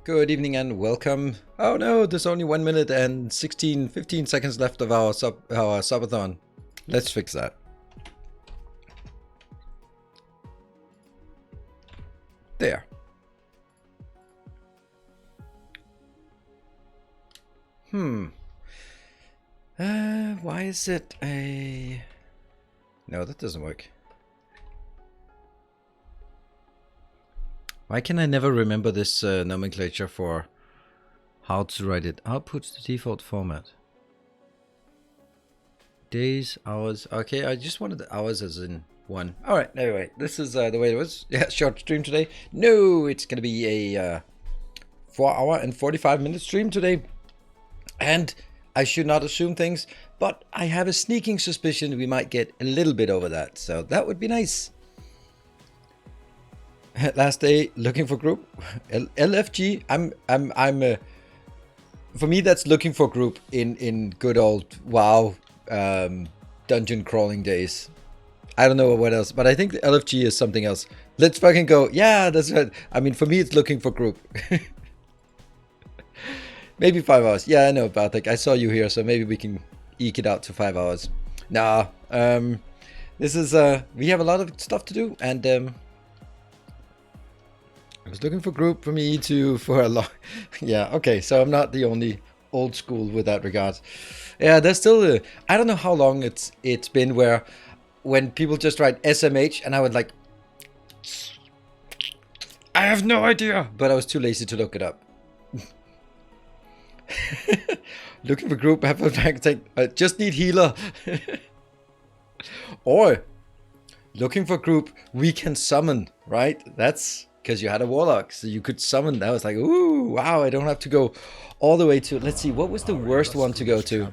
Good evening and welcome. Oh no, there's only 1 minute and 15 seconds left of our subathon. Let's fix that. There. Why is it a... No, that doesn't work. Why can I never remember this nomenclature for how to write it? Output the default format. Days, hours. Okay, I just wanted the hours as in one. All right, anyway, this is the way it was. Yeah, short stream today. No, it's going to be a 4 hour and 45 minute stream today. And I should not assume things, but I have a sneaking suspicion we might get a little bit over that. So that would be nice. Last day looking for group. LFG. I'm for me that's looking for group in good old WoW dungeon crawling days. I don't know what else, but I think the LFG is something else. Let's fucking go. Yeah, that's right. I mean, for me it's looking for group. Maybe 5 hours. Yeah, I know about that. I saw you here, so maybe we can eke it out to 5 hours. Nah. This is we have a lot of stuff to do, and I was looking for group for me to for a long. Yeah, okay, so I'm not the only old school with that regard. Yeah, there's still I don't know how long it's been where when people just write SMH and I would like, I have no idea, but I was too lazy to look it up. Looking for group, have a tank, just need healer. Or looking for group we can summon, right? That's because you had a warlock, so you could summon. That was like, ooh, wow, I don't have to go all the way to, let's see, what was the worst one to go to?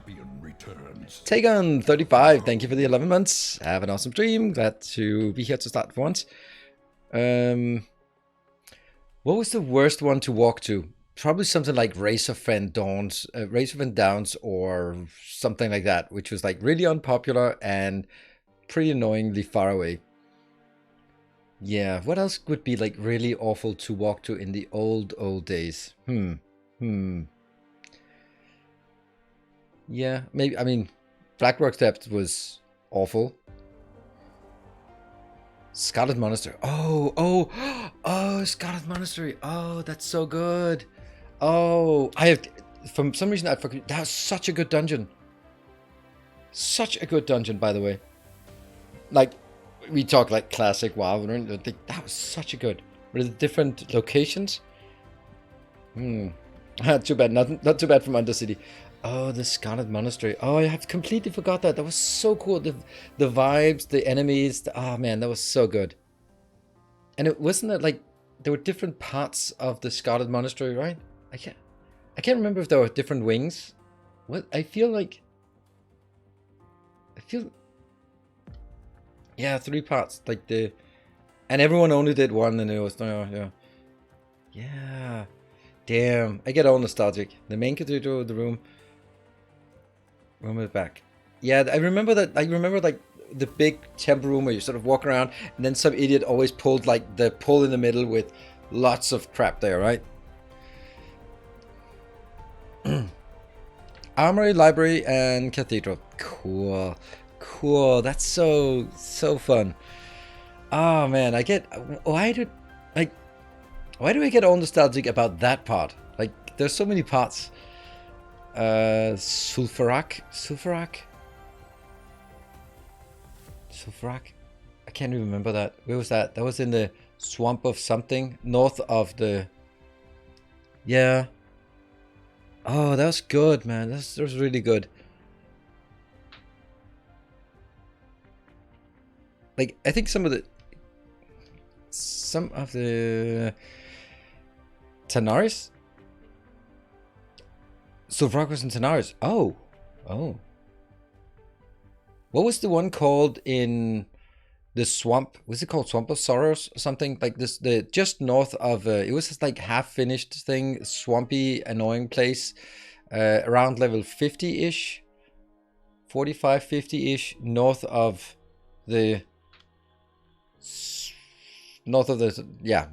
Take on 35, thank you for the 11 months. Have an awesome stream, glad to be here to start for once. What was the worst one to walk to? Probably something like Razorfen Downs or something like that, which was like really unpopular and pretty annoyingly far away. Yeah, what else would be like really awful to walk to in the old days? Yeah, maybe, I mean, Blackrock Depth was awful. Scarlet Monastery. Oh, Scarlet Monastery. Oh, that's so good. Oh, I have, for some reason I forgot. That was such a good dungeon. Such a good dungeon, by the way. Like, we talk like classic WoW. That was such a good. With the different locations. Too bad. Not too bad from Undercity. Oh, the Scarlet Monastery. Oh, I have completely forgot that. That was so cool. The vibes, the enemies. Oh man, that was so good. And it wasn't it like there were different parts of the Scarlet Monastery, right? I can't remember if there were different wings. What I feel. Yeah, 3 parts. Like and everyone only did one, and it was yeah. Damn, I get all nostalgic. The main cathedral, the room at the back. Yeah, I remember that. I remember like the big temple room where you sort of walk around, and then some idiot always pulled like the pole in the middle with lots of crap there, right? Armory, library, and cathedral. Cool. That's so fun. Oh man, why do I get all nostalgic about that part? Like, there's so many parts. Sulfurak. I can't even remember that. Where was that? That was in the swamp of something north of the. Yeah. Oh, that was good, man. That was really good. Like, I think some of the Tanaris? Sulfurak was in Tanaris. Oh. What was the one called in the swamp? Was it called Swamp of Sorrows or something like this? The just north of it was just like half finished thing, swampy, annoying place, around level 50-ish, 45, 50-ish, north of the yeah.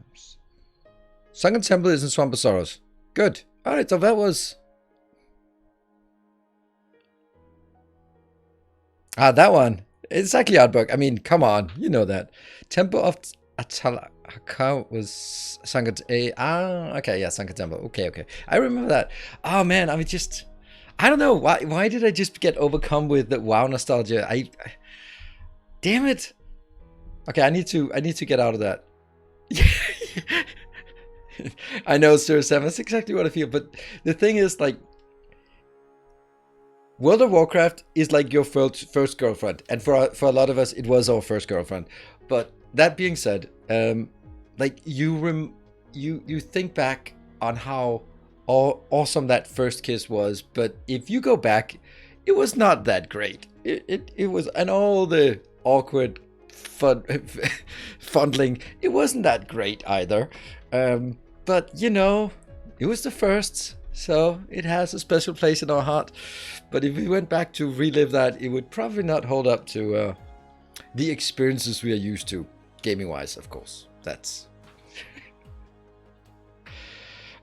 Sunken Temple is in Swamp of Sorrows. Good. All right, so that was... that one. It's actually Outbook. I mean, come on. You know that. Temple of Atalaka was Sankat A. Okay, yeah, Sankat Temple. Okay. I remember that. Oh, man, I mean, just... I don't know. Why did I just get overcome with the WoW nostalgia? Damn it. Okay, I need to get out of that. I know, Sir Sam. That's exactly what I feel. But the thing is, like, World of Warcraft is like your first girlfriend, and for a lot of us, it was our first girlfriend. But that being said, like you think back on how awesome that first kiss was, but if you go back, it was not that great. It was, and all the awkward fondling, it wasn't that great either. But you know, it was the first, so it has a special place in our heart. But if we went back to relive that, it would probably not hold up to the experiences we are used to, gaming wise, of course. That's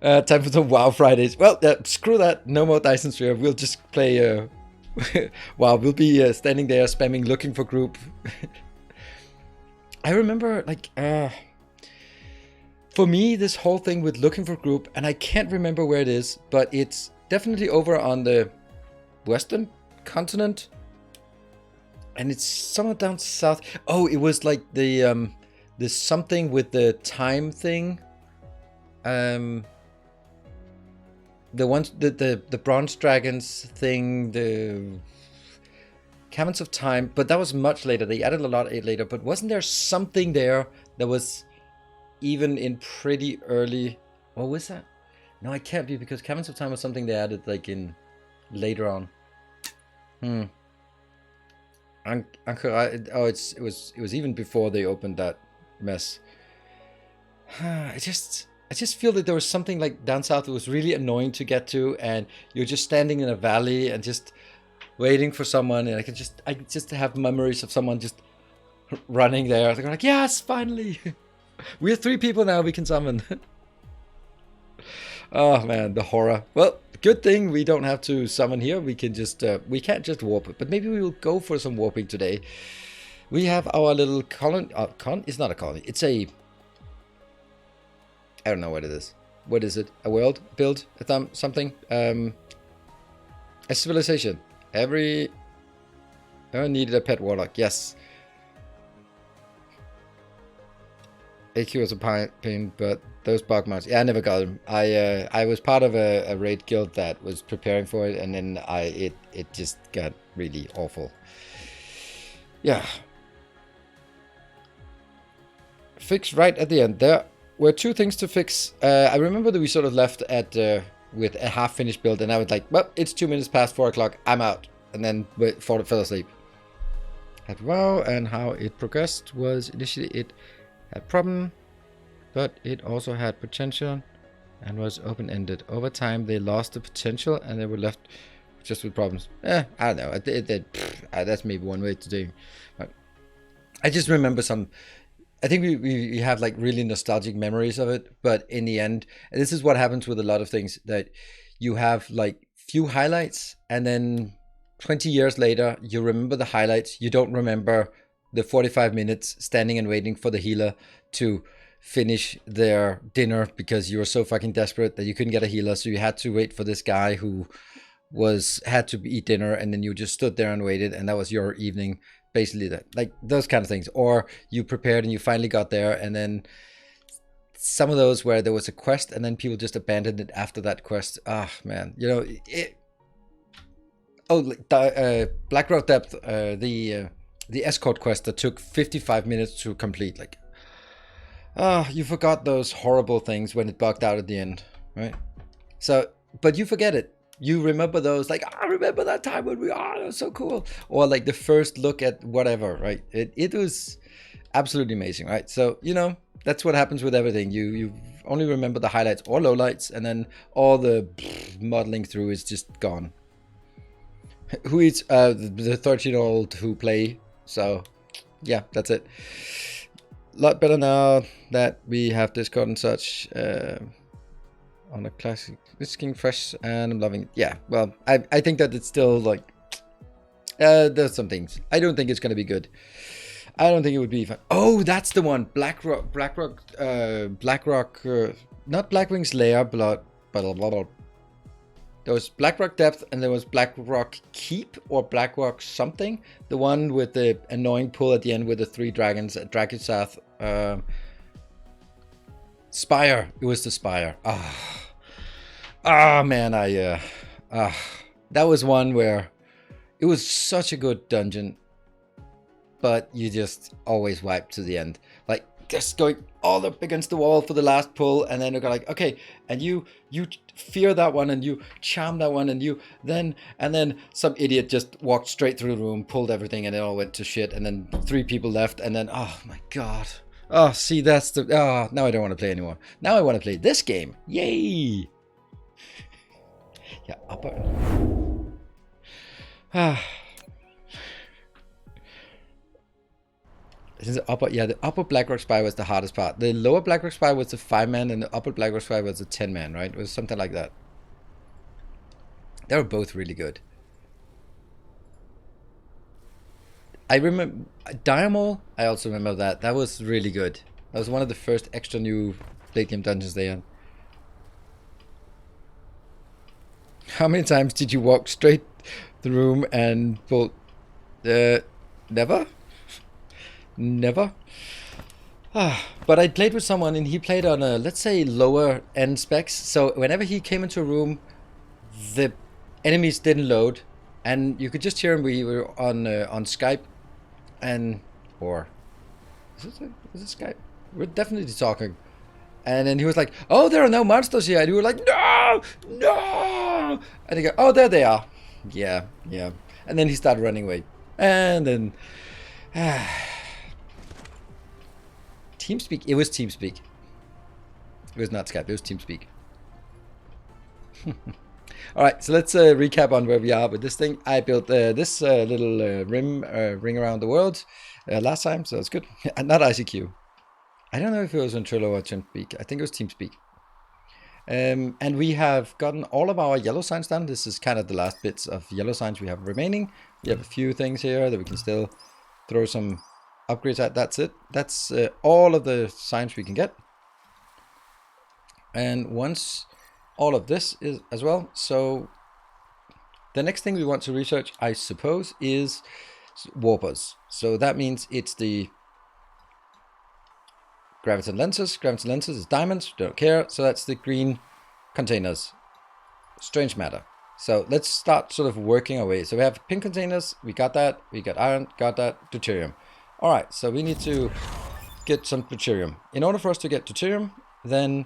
time for some WoW Fridays. Well, screw that. No more Dyson stream. We'll just play WoW. We'll be standing there spamming looking for group. I remember, like, for me, this whole thing with looking for group, and I can't remember where it is, but it's definitely over on the western continent, and it's somewhere down south. Oh, it was like the something with the time thing. The ones, the bronze dragons thing, the Caverns of Time, but that was much later. They added a lot later, but wasn't there something there that was even in pretty early? What was that? No, it can't be, because Caverns of Time was something they added like in later on. It was even before they opened that mess. I just feel that there was something like down south that was really annoying to get to, and you're just standing in a valley and just waiting for someone, and I just have memories of someone just running there. They're like, yes, finally. We're 3 people now we can summon. Oh man, the horror. Well, good thing we don't have to summon here. We can just we can't just warp, but maybe we will go for some warping today. We have our little colony. It's not a colony. It's a... I don't know what it is. What is it? A world? Build? Something? A civilization. Everyone needed a pet warlock. Yes. AQ was a pain, but those bug mounts, yeah, I never got them. I was part of a raid guild that was preparing for it, and then it just got really awful. Yeah. Fix right at the end. There were 2 things to fix. I remember that we sort of left at with a half-finished build, and I was like, well, it's 2 minutes past 4 o'clock. I'm out. And then fell asleep. At WoW, and how it progressed was initially it had problem, but it also had potential and was open-ended. Over time, they lost the potential and they were left just with problems. I don't know. That's maybe one way to do. But I just remember some... I think we have like really nostalgic memories of it, but in the end, and this is what happens with a lot of things, that you have like few highlights, and then 20 years later, you remember the highlights. You don't remember the 45 minutes standing and waiting for the healer to finish their dinner because you were so fucking desperate that you couldn't get a healer. So you had to wait for this guy who had to eat dinner, and then you just stood there and waited, and that was your evening. Basically that, like those kind of things. Or you prepared and you finally got there, and then some of those where there was a quest and then people just abandoned it after that quest. Ah, man, you know, Black Road Depth, the escort quest that took 55 minutes to complete. Like, you forgot those horrible things when it bugged out at the end, right? So, but you forget it. You remember those, like, I remember that time when that was so cool. Or like the first look at whatever, right? It was absolutely amazing, right? So, you know, that's what happens with everything. You only remember the highlights or lowlights, and then all the modeling through is just gone. Who eats the 13-year-old who play? So, yeah, that's it. A lot better now that we have Discord and such. on a classic. It's looking fresh and I'm loving it. Yeah, well, I think that it's still like there's some things. I don't think it's gonna be good. I don't think it would be fun. Oh, that's the one. Blackrock, not Blackwing's Lair, but blah, blah, blah. There was Blackrock Depth and there was Blackrock Keep or Blackrock something. The one with the annoying pull at the end with the 3 dragons, Dragonsath, Spire. It was the Spire. Man, that was one where it was such a good dungeon, but you just always wipe to the end. Like just going all up against the wall for the last pull, and then you're like, okay, and you fear that one, and you charm that one, and then some idiot just walked straight through the room, pulled everything, and it all went to shit, and then 3 people left, and then oh my god. Oh, see, that's the now I don't want to play anymore. Now I want to play this game. Yay! Yeah, upper. The upper Blackrock Spire was the hardest part. The lower Blackrock Spire was the 5-man, and the upper Blackrock Spire was the 10-man, right? It was something like that. They were both really good. I remember Diamol. I also remember that. That was really good. That was one of the first extra new Blade Game dungeons they had. How many times did you walk straight the room and pull? Never. Never. But I played with someone and he played on a, let's say, lower end specs. So whenever he came into a room, the enemies didn't load, and you could just hear him. We were on Skype, or is it Skype? We're definitely talking. And then he was like, "Oh, there are no monsters here." And we were like, "No, no!" And he go, "Oh, there they are." Yeah. And then he started running away. And then TeamSpeak. It was TeamSpeak. It was not Skype. It was TeamSpeak. All right, so let's recap on where we are with this thing. I built this little ring around the world last time, so it's good. Not ICQ. I don't know if it was on Trello or TeamSpeak. I think it was TeamSpeak. And we have gotten all of our yellow signs done. This is kind of the last bits of yellow signs we have remaining. We have a few things here that we can still throw some upgrades at. That's it. That's all of the signs we can get. And once all of this is as well, so the next thing we want to research, I suppose, is warpers. So that means it's the graviton lenses. Graviton lenses is diamonds, don't care. So that's the green containers, strange matter. So let's start sort of working our way. So we have pink containers, we got that, we got iron, got that, deuterium. All right, so we need to get some deuterium. In order for us to get deuterium, then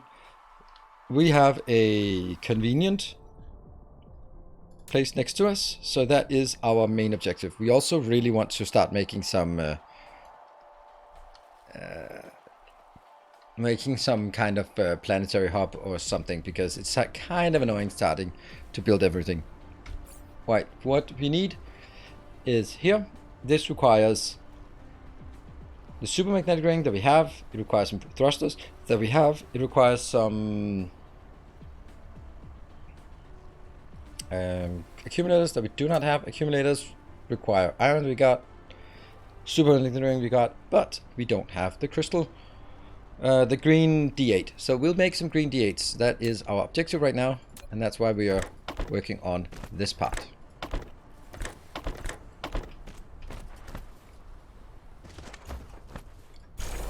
we have a convenient place next to us. So that is our main objective. We also really want to start making some kind of planetary hub or something, because it's kind of annoying starting to build everything. Right, what we need is here. This requires the supermagnetic ring that we have. It requires some thrusters that we have. It requires some accumulators that we do not have. Accumulators require iron, we got supermagnetic ring, we got, but we don't have the crystal, the green D8. So we'll make some green D8s. That is our objective right now, and that's why we are working on this part.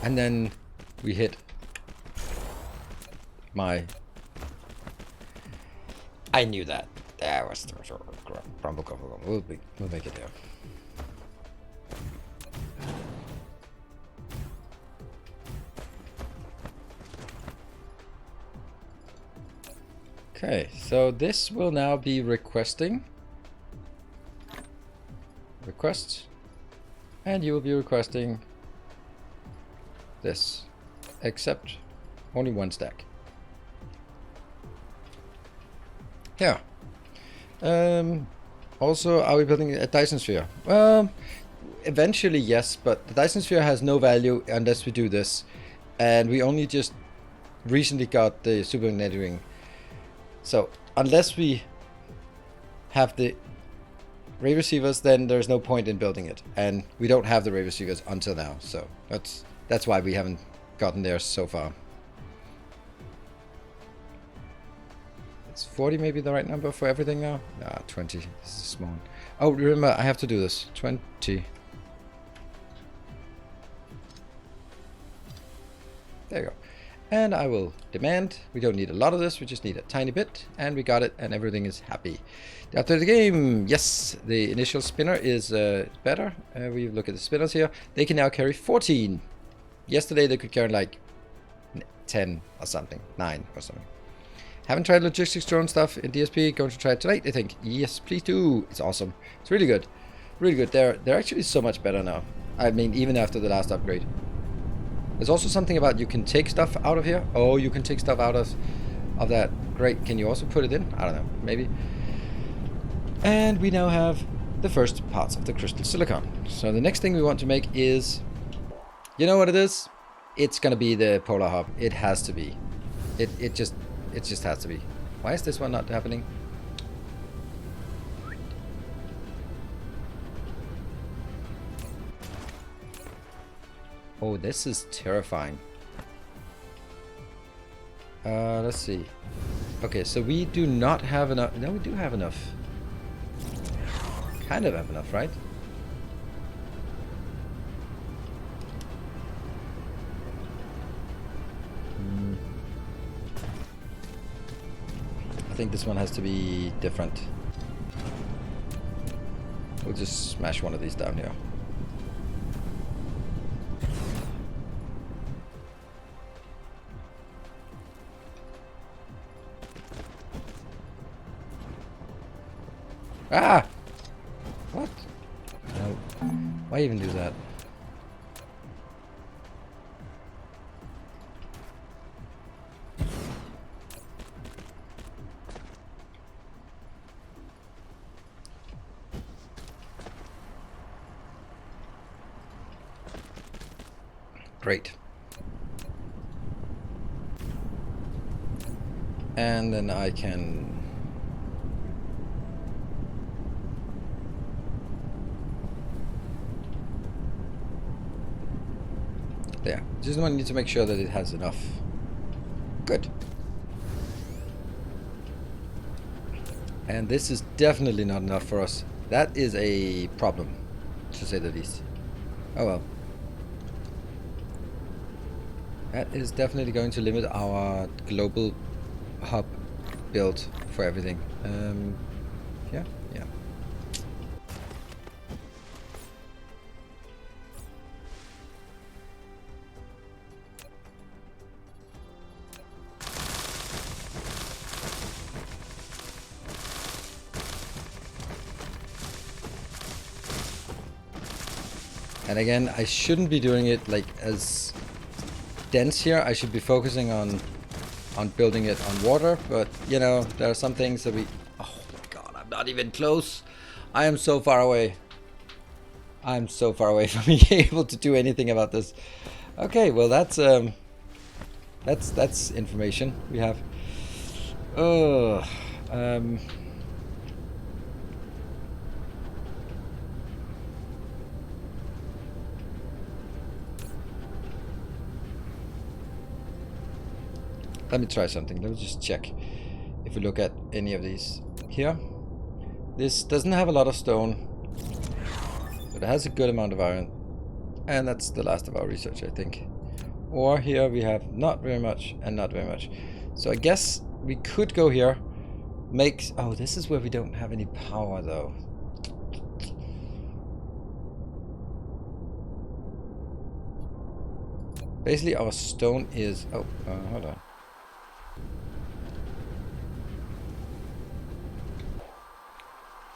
And then we hit my... I knew that. That was crumble. We'll make it there. Okay, so this will now be requesting requests, and you will be requesting this, except only one stack. Yeah. Also, are we building a Dyson sphere? Well, eventually yes, but the Dyson sphere has no value unless we do this, and we only just recently got the supermagnetic ring. So unless we have the ray receivers, then there's no point in building it, and we don't have the ray receivers until now, so that's why we haven't gotten there so far. Is 40 maybe the right number for everything now? 20. This is a small one. Oh, remember, I have to do this. 20. There you go. And I will demand. We don't need a lot of this. We just need a tiny bit. And we got it. And everything is happy. After the game. Yes, the initial spinner is better. We look at the spinners here. They can now carry 14. Yesterday they could carry like 10 or something. 9 or something. Haven't tried logistics drone stuff in DSP. Going to try it tonight, I think. Yes, please do. It's awesome. It's really good. Really good. They're actually so much better now. I mean, even after the last upgrade. There's also something about you can take stuff out of here. Oh, you can take stuff out of that. Great. Can you also put it in? I don't know. Maybe. And we now have the first parts of the crystal silicon. So the next thing we want to make is... You know what it is? It's going to be the polar hub. It has to be. It just has to be. Why is this one not happening? Oh, this is terrifying. Let's see. Okay, so we do not have enough. No, we do have enough. Kind of have enough, right? I think this one has to be different. We'll just smash one of these down here. Ah! What? No. Why even do that? Great. And then I can... There. Just want need to make sure that it has enough. Good. And this is definitely not enough for us. That is a problem, to say the least. Oh well. That is definitely going to limit our global hub build for everything. Yeah. And again, I shouldn't be doing it like as dense here. I should be focusing on building it on water, but you know, there are some things that we... Oh my god, I'm not even close. I am so far away. I'm so far away from being able to do anything about this. Okay, well that's information we have. Let me try something. Let me just check if we look at any of these here. This doesn't have a lot of stone, but it has a good amount of iron, and that's the last of our research, I think. Or here we have not very much and not very much. So I guess we could go here, make... Oh, this is where we don't have any power though. Basically our stone is... Oh, hold on.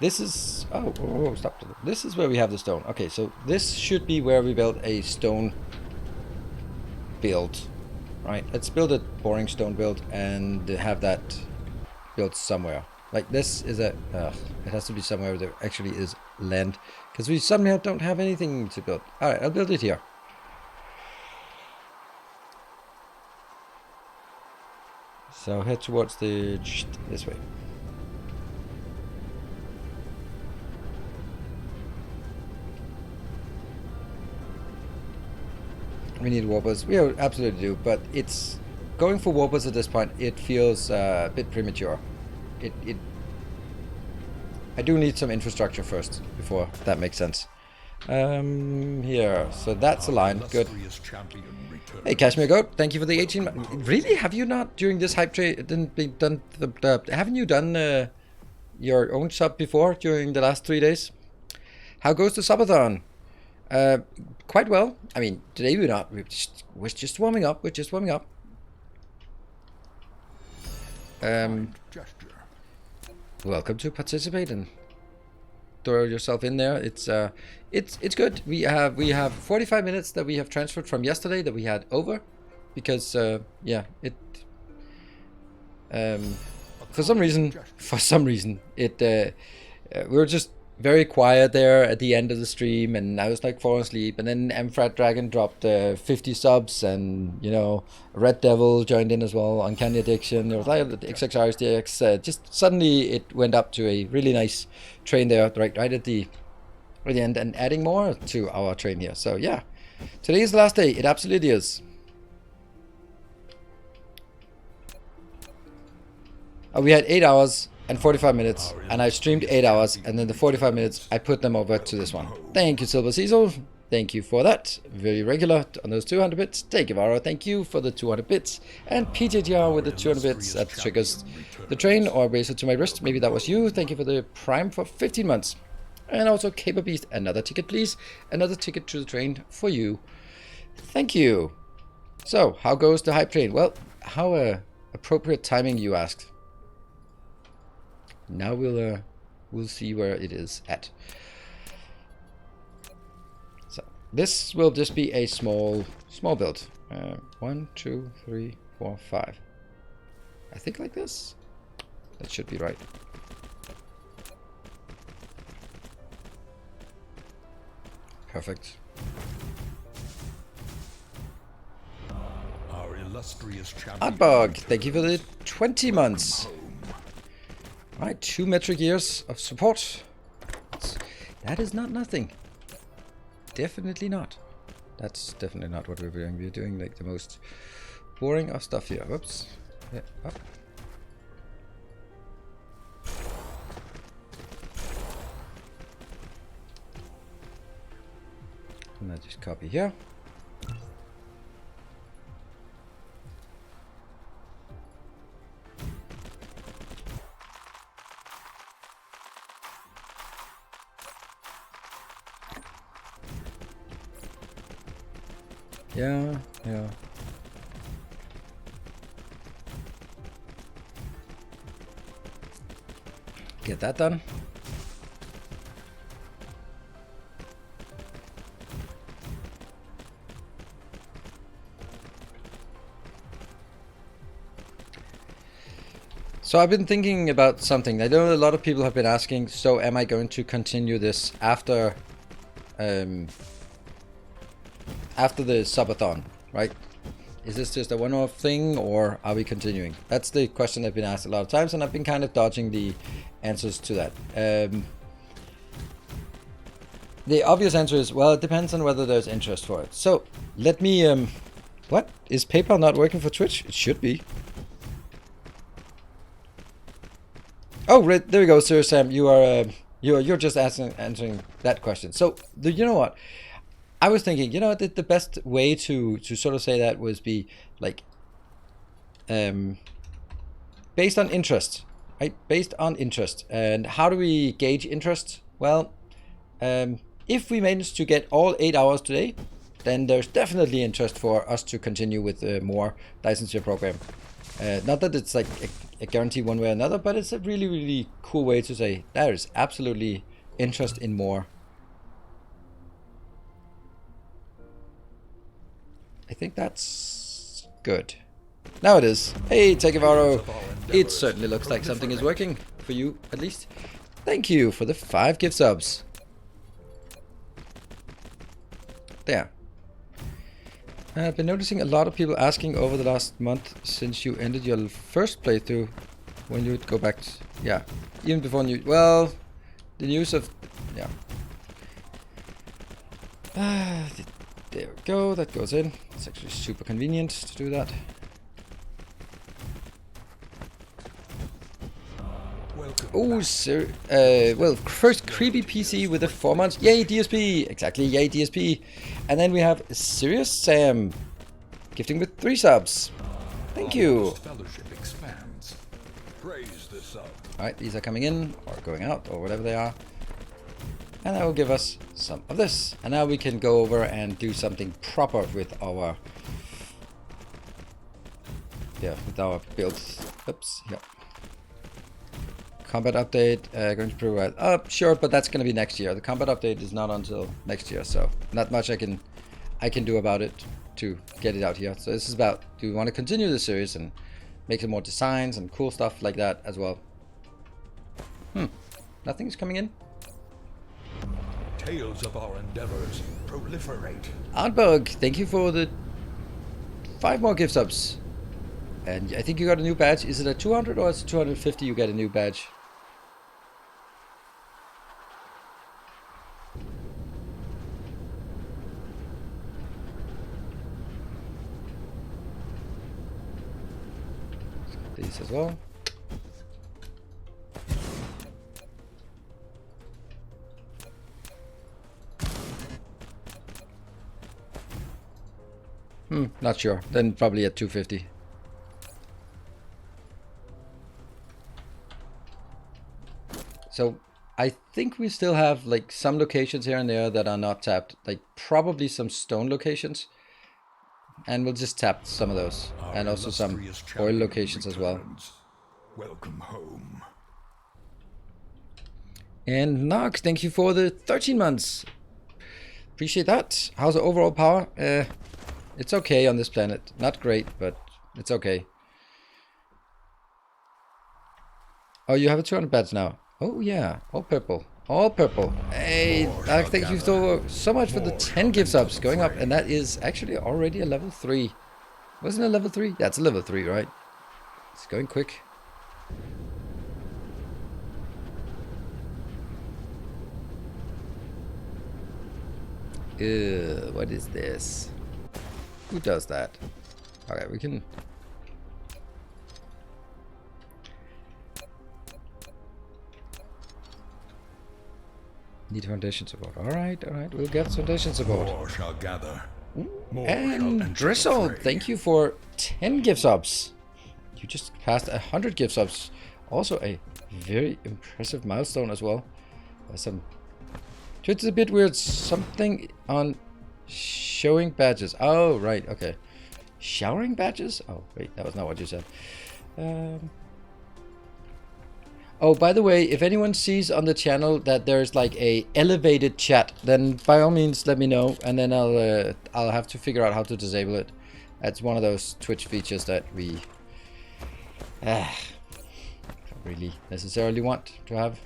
This is... Oh, stop. This is where we have the stone. Okay, so this should be where we build a stone build. Right, let's build a boring stone build and have that built somewhere. Like this is a... it has to be somewhere where there actually is land. Because we somehow don't have anything to build. Alright, I'll build it here. So head towards the this way. We need warpers. We absolutely do, but it's going for warpers at this point. It feels a bit premature. I do need some infrastructure first before that makes sense. Here, so that's a line. Good. Hey, Cashmere Goat, thank you for the 18. Really, have you not during this hype trade done haven't you done your own sub before during the last 3 days? How goes the subathon? Quite well. I mean, today we're just warming up. We're just warming up. Welcome to participate and throw yourself in there. It's good. We have 45 minutes that we have transferred from yesterday that we had over, because yeah, it for some reason it we were just very quiet there at the end of the stream, and I was like falling asleep, and then Emfrat Dragon dropped 50 subs, and you know, Red Devil joined in as well, Uncanny Addiction, there was like XXRSDX, just suddenly it went up to a really nice train there right at the end, and adding more to our train here. So yeah, today is the last day. It absolutely is. We had 8 hours and 45 minutes, and I streamed 8 hours, and then the 45 minutes I put them over to this one. Thank you, Silver Cecil. Thank you for that. Very regular on those 200 bits. Take Ivaro, thank you for the 200 bits. And PJGR with the 200 bits. That triggers the train or raise it to my wrist. Maybe that was you. Thank you for the Prime for 15 months. And also Caper Beast, another ticket please. Another ticket to the train for you. Thank you. So, how goes the hype train? Well, how appropriate timing, you asked. Now we'll see where it is at. So this will just be a small build. 1, 2, 3, 4, 5. I think like this. That should be right. Perfect. Our illustrious Artbog, thank you for the 20 months. Right, 2 metric years of support. That is not nothing. Definitely not. That's definitely not what we're doing. We're doing like the most boring of stuff here. Whoops. Yeah, up. And I just copy here. Yeah. Get that done. So I've been thinking about something. I know a lot of people have been asking, so am I going to continue this after the subathon, right? Is this just a one-off thing, or are we continuing? That's the question I've been asked a lot of times, and I've been kind of dodging the answers to that. The obvious answer is, well, it depends on whether there's interest for it. So let me, what? Is PayPal not working for Twitch? It should be. Oh, right, there we go, Sir Sam. You are, you're just answering that question. So, you know what? I was thinking, you know, the best way to sort of say that was be like, based on interest, right? Based on interest. And how do we gauge interest? Well, if we manage to get all 8 hours today, then there's definitely interest for us to continue with more Dyson Sphere program. Not that it's like a guarantee one way or another, but it's a really, really cool way to say there is absolutely interest in more. I think that's good. Now it is. Hey, Tekevaro. It certainly looks like something is working. For you, at least. Thank you for the 5 gift subs. There. I've been noticing a lot of people asking over the last month since you ended your first playthrough when you would go back to, yeah, even before new, well, the news of, yeah. There we go, that goes in. It's actually super convenient to do that. Oh, sir. Well, first creepy PC with the 4 months. Yay, DSP! Exactly, yay, DSP. And then we have Serious Sam gifting with 3 subs. Thank you. Alright, these are coming in, or going out, or whatever they are. And that will give us some of this. And now we can go over and do something proper with our... yeah, with our builds. Oops, yeah. Combat update, going to provide up, sure, but that's going to be next year. The combat update is not until next year, so not much I can do about it to get it out here. So this is about, do we want to continue the series and make some more designs and cool stuff like that as well? Nothing's coming in. Tales of our endeavors proliferate. Outbug, thank you for the 5 more gift subs. And I think you got a new badge. Is it a 200 or is it 250 you get a new badge? These as well. Not sure. Then probably at 250. So I think we still have like some locations here and there that are not tapped. Like probably some stone locations. And we'll just tap some of those. And also some oil locations as well. Welcome home. And Nox, thank you for the 13 months. Appreciate that. How's the overall power? It's okay on this planet. Not great, but it's okay. Oh, you have a 200 badge now. Oh yeah, all purple. All purple. Hey, thank you so much for the 10 gift subs going up. And that is actually already a level 3. Wasn't it level 3? Yeah, it's a level 3, right? It's going quick. What is this? Who does that? Okay, we can... Need foundation support. Alright, we'll get foundation support. More shall gather. And Drizzle, thank you for 10 gift subs. You just passed 100 gift subs. Also a very impressive milestone as well. Some... Twitch is a bit weird. Something on showing badges. Oh, right, okay. Showering badges? Oh, wait, that was not what you said. Oh, by the way, if anyone sees on the channel that there's like a elevated chat, then by all means let me know, and then I'll have to figure out how to disable it. That's one of those Twitch features that we don't really necessarily want to have.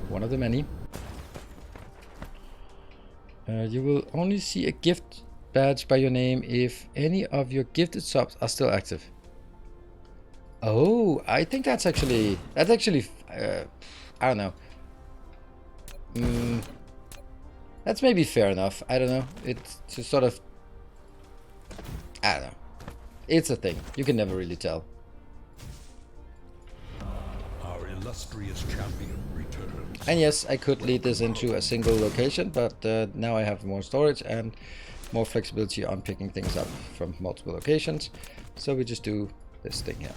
One of the many. You will only see a gift badge by your name if any of your gifted subs are still active. Oh, I think that's actually I don't know. That's maybe fair enough. I don't know. It's just sort of, I don't know. It's a thing. You can never really tell. Our illustrious champion returns. And yes, I could lead this into a single location, but now I have more storage and more flexibility on picking things up from multiple locations. So we just do this thing here.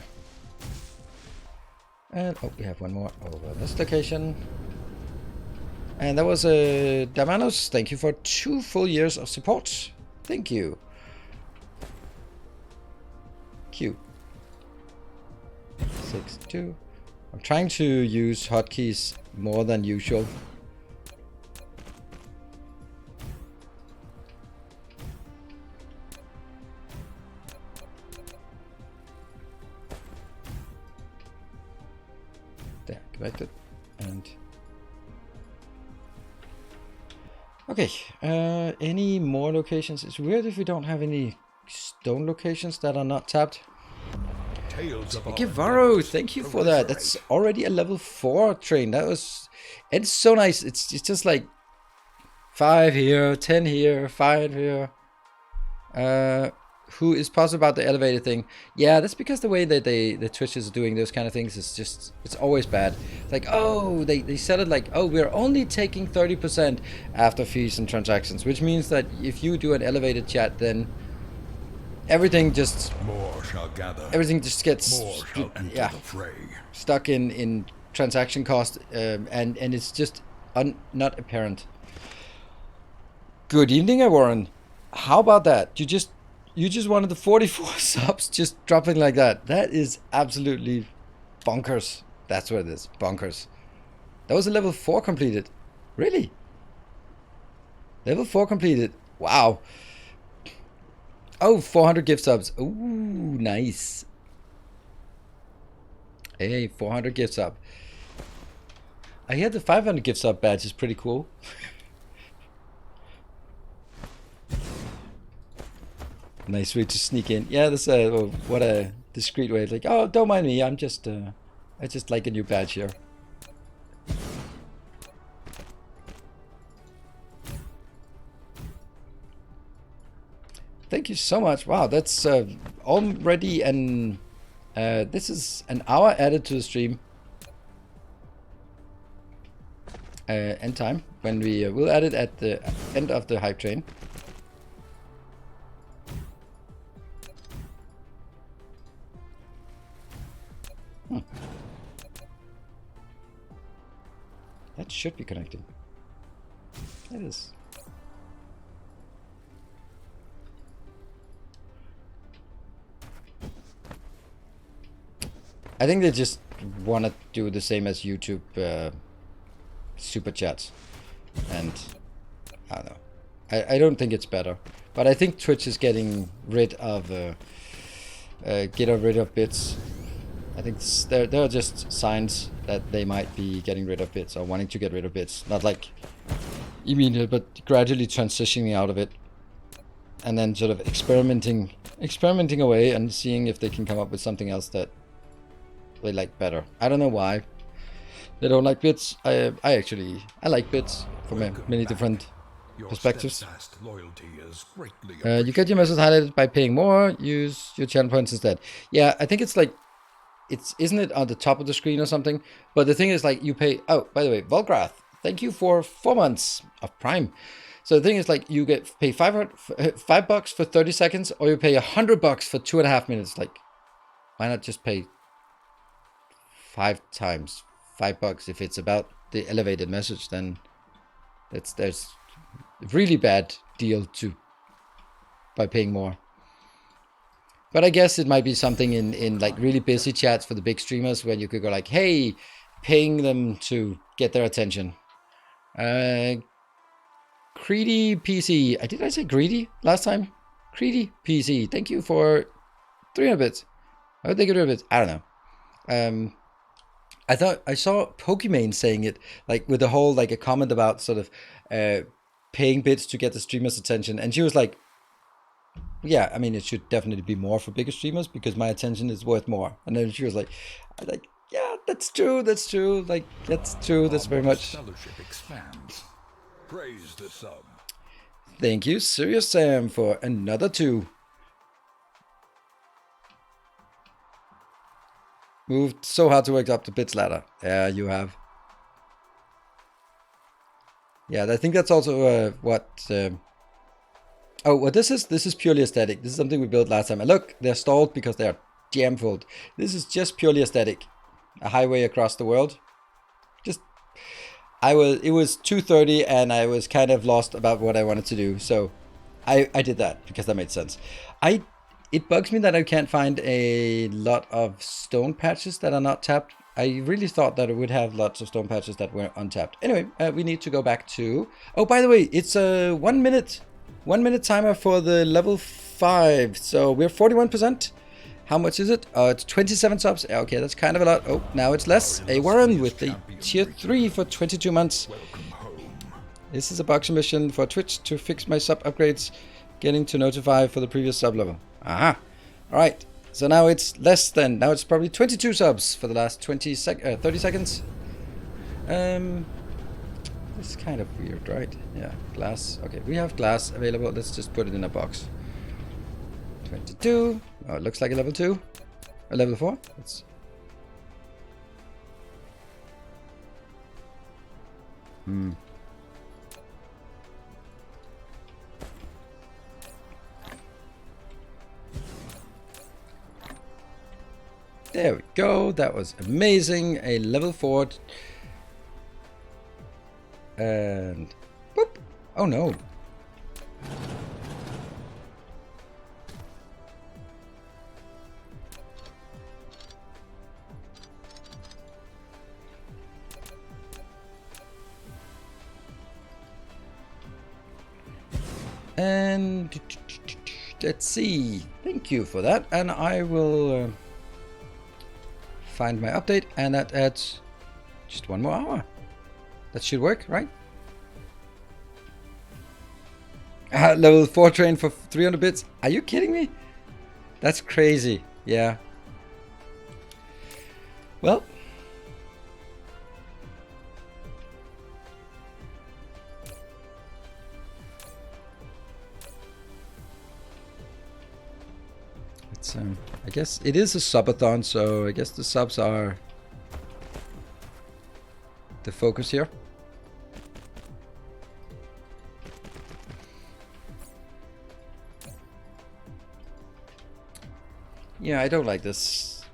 And oh, we have one more over this location. And that was Damanos. Thank you for 2 full years of support. Thank you. Q. 6-2. I'm trying to use hotkeys more than usual. There, connected. And Okay, any more locations? It's weird if we don't have any stone locations that are not tapped. Tales of our Givaro, endeavors thank you for that. proliferate. That's already a level 4 train. That was... It's so nice. It's just like 5 here, 10 here, 5 here. Who is positive about the elevator thing? Yeah, that's because the way that the Twitch is doing those kind of things is just, it's always bad. It's like, oh, they said it like, oh, we're only taking 30% after fees and transactions, which means that if you do an elevated chat, then everything just More shall gather. everything just gets More shall enter yeah, the fray. stuck in transaction cost, and it's just not apparent. Good evening, Warren. How about that? You just wanted the 44 subs just dropping like that. That is absolutely bonkers. That's what it is. Bonkers. That was a level 4 completed. Really? Level 4 completed. Wow. Oh, 400 gift subs. Ooh, nice. Hey, 400 gift sub. I hear the 500 gift sub badge is pretty cool. Nice way to sneak in. Yeah, that's what a discreet way. Like, oh, don't mind me. I just like a new badge here. Thank you so much. Wow, that's already an this is an hour added to the stream. End time when we will add it at the end of the hype train. That should be connected. It is. I think they just want to do the same as YouTube super chats, and I don't know. I don't think it's better, but I think Twitch is getting rid of bits. I think there are just signs that they might be getting rid of bits or wanting to get rid of bits. Not like immediate, but gradually transitioning out of it, and then sort of experimenting away and seeing if they can come up with something else that they like better. I don't know why they don't like bits. I like bits from many different perspectives. You get your message highlighted by paying more. Use your channel points instead. Yeah, I think it's like, isn't it on the top of the screen or something? But the thing is, like, you pay. Oh, by the way, Volgrath, thank you for 4 months of Prime. So the thing is, like, you pay $5 for 30 seconds, or you pay $100 for 2.5 minutes. Like, why not just pay 5 times $5 if it's about the elevated message? Then there's a really bad deal by paying more. But I guess it might be something in like really busy chats for the big streamers where you could go like, hey, paying them to get their attention. Greedy PC. Did I say greedy last time? Greedy PC. Thank you for 300 bits. How would they get rid of it? I don't know. I thought I saw Pokimane saying it, like with the whole, like a comment about sort of paying bits to get the streamer's attention. And she was like, yeah, I mean, it should definitely be more for bigger streamers because my attention is worth more. And then she was like, yeah, that's true. Like, that's true. That's very much. Fellowship expands. Praise the sub. Thank you, Serious Sam, for another 2. Moved so hard to work up the bits ladder. Yeah, you have. Yeah, I think that's also what. Oh, well, this is purely aesthetic. This is something we built last time. And look, they're stalled because they are jam full. This is just purely aesthetic. A highway across the world. It was 2:30 and I was kind of lost about what I wanted to do. So I did that because that made sense. It bugs me that I can't find a lot of stone patches that are not tapped. I really thought that it would have lots of stone patches that were untapped. Anyway, we need to go back to... Oh, by the way, it's a 1 minute timer for the level 5. So we're 41%. How much is it? It's 27 subs. Okay, that's kind of a lot. Oh, now it's less. A Warren with the tier 3 for 22 months. This is a bug submission for Twitch to fix my sub upgrades. Getting to notify for the previous sub level. Aha. Alright. So now it's less than. Now it's probably 22 subs for the last 30 seconds. This is kind of weird, right? Yeah. Glass. Okay. We have glass available. Let's just put it in a box. 22. Oh, it looks like a level 2. A level 4. Let's. There we go. That was amazing. A level 4. And boop. Oh no. And let's see. Thank you for that. And I will find my update, and that adds just 1 more hour. That should work, right? Level 4 train for 300 bits. Are you kidding me? That's crazy. Yeah. Well. It's I guess it is a subathon, so I guess the subs are the focus here. Yeah, I don't like this.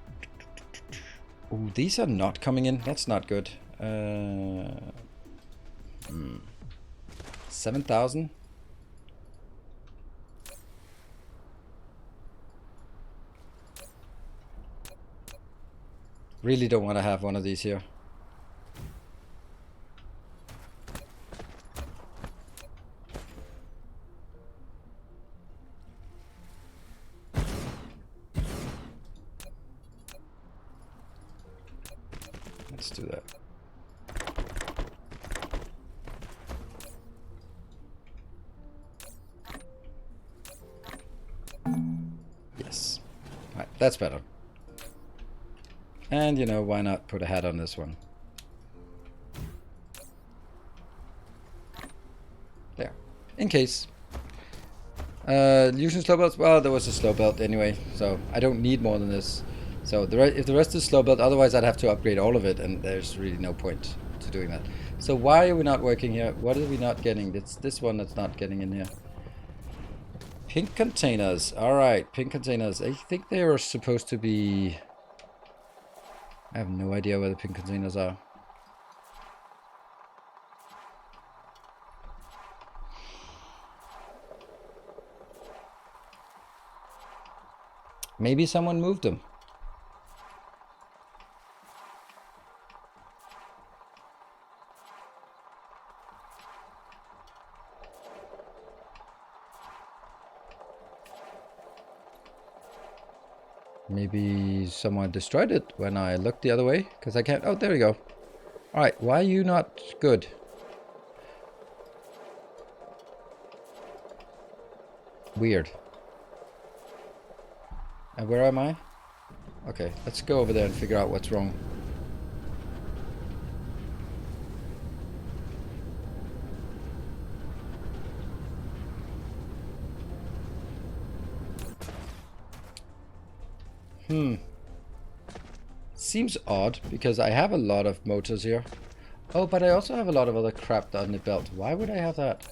Oh, these are not coming in. That's not good. 7,000. Really don't want to have one of these here. Let's do that. Yes. Right, that's better. And, you know, why not put a hat on this one? There. In case. Using slow belts? Well, there was a slow belt anyway, so I don't need more than this. So if the rest is slow belt, otherwise I'd have to upgrade all of it, and there's really no point to doing that. So why are we not working here? What are we not getting? It's this one that's not getting in here. Pink containers. Alright, pink containers. I think they are supposed to be... I have no idea where the pink containers are. Maybe someone moved them. Maybe someone destroyed it when I looked the other way, because I can't... Oh, there we go. Alright, why are you not good? Weird. And where am I? Okay, let's go over there and figure out what's wrong. Seems odd, because I have a lot of motors here. Oh, but I also have a lot of other crap on the belt. Why would I have that?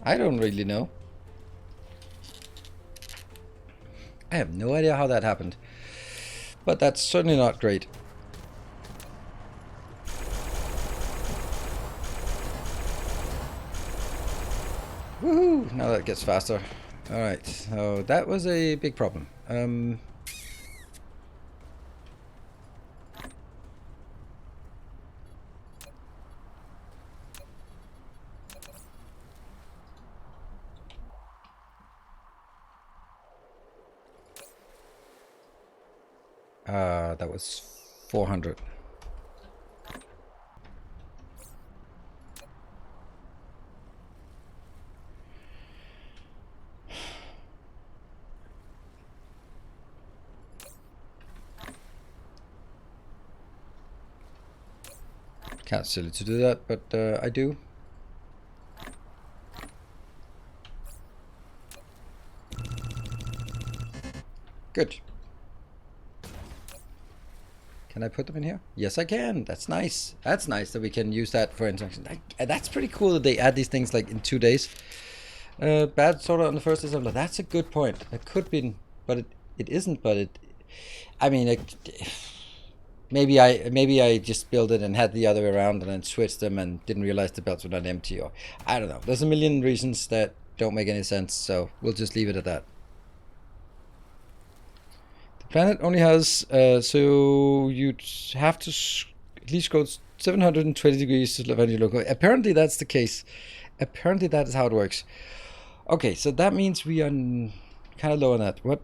I don't really know. I have no idea how that happened. But that's certainly not great. Woohoo! Now that gets faster. Alright, so that was a big problem. That was 400. Kind of silly to do that, but I do. Good. Can I put them in here? Yes, I can. That's nice. That's nice that we can use that for interaction. That's pretty cool that they add these things like in 2 days. Bad sort of on the first assembler. That's a good point. That could be, but it isn't. But it, I mean, maybe I just built it and had the other way around and then switched them and didn't realize the belts were not empty, or I don't know. There's a million reasons that don't make any sense. So we'll just leave it at that. Planet only has, so you'd have to at least go 720 degrees to find your local. Apparently that's the case. Apparently that is how it works. Okay, so that means we are kind of low on that. What?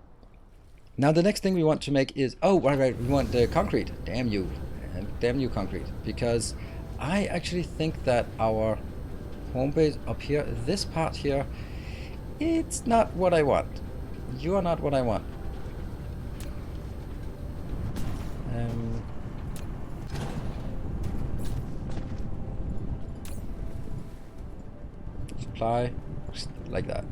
Now the next thing we want to make is, oh, right, we want the concrete. Damn you. And damn you, concrete. Because I actually think that our home base up here, this part here, it's not what I want. You are not what I want. Supply like that.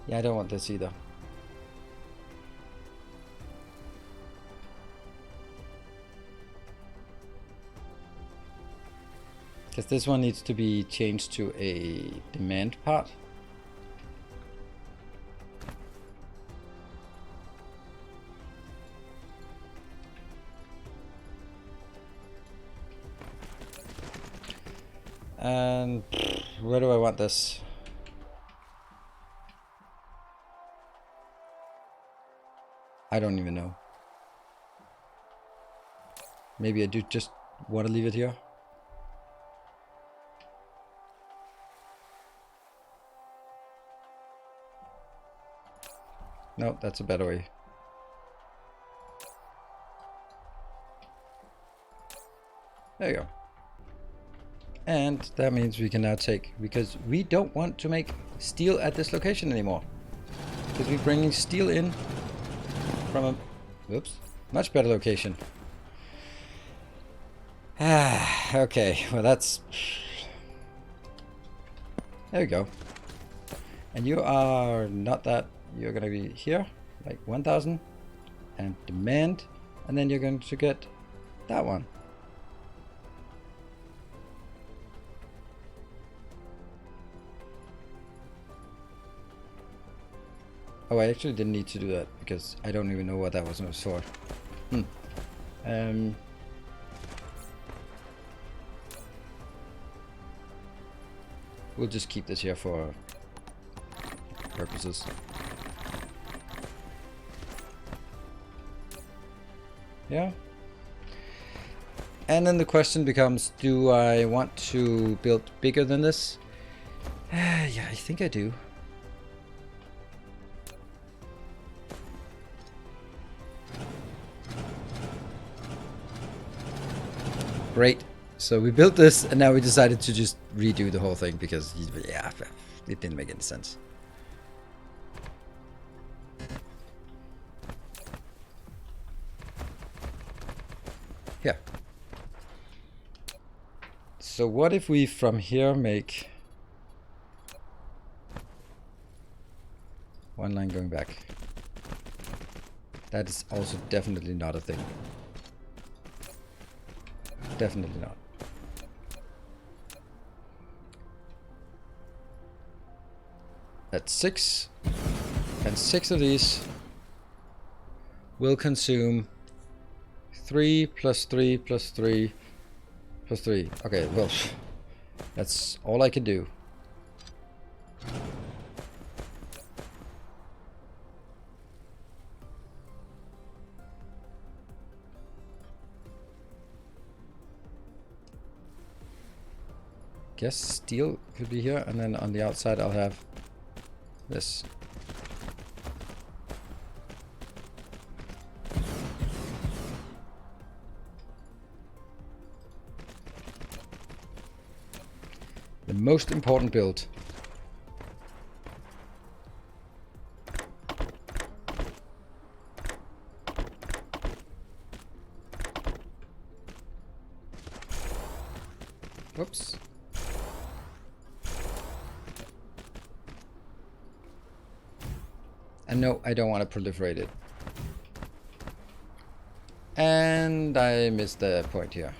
Yeah, I don't want this either. Because this one needs to be changed to a demand part. And where do I want this? I don't even know. Maybe I do just want to leave it here. No, that's a better way. There you go. And that means we can now take, because we don't want to make steel at this location anymore. Because we're bringing steel in from a, whoops, much better location. Okay, well that's, there we go. And you are not that, you're gonna be here, like 1000, and demand, and then you're going to get that one. Oh, I actually didn't need to do that because I don't even know what that was for. We'll just keep this here for purposes. Yeah. And then the question becomes, do I want to build bigger than this? Yeah, I think I do. Great. So we built this and now we decided to just redo the whole thing because, yeah, it didn't make any sense. Yeah. So what if we from here make one line going back? That is also definitely not a thing. Definitely not. That's 6. And 6 of these will consume 3 plus 3 plus 3 plus 3. Okay, well, that's all I can do. guess steel could be here, and then on the outside I'll have this. The most important build. Whoops. And no, I don't want to proliferate it. And I missed the point here.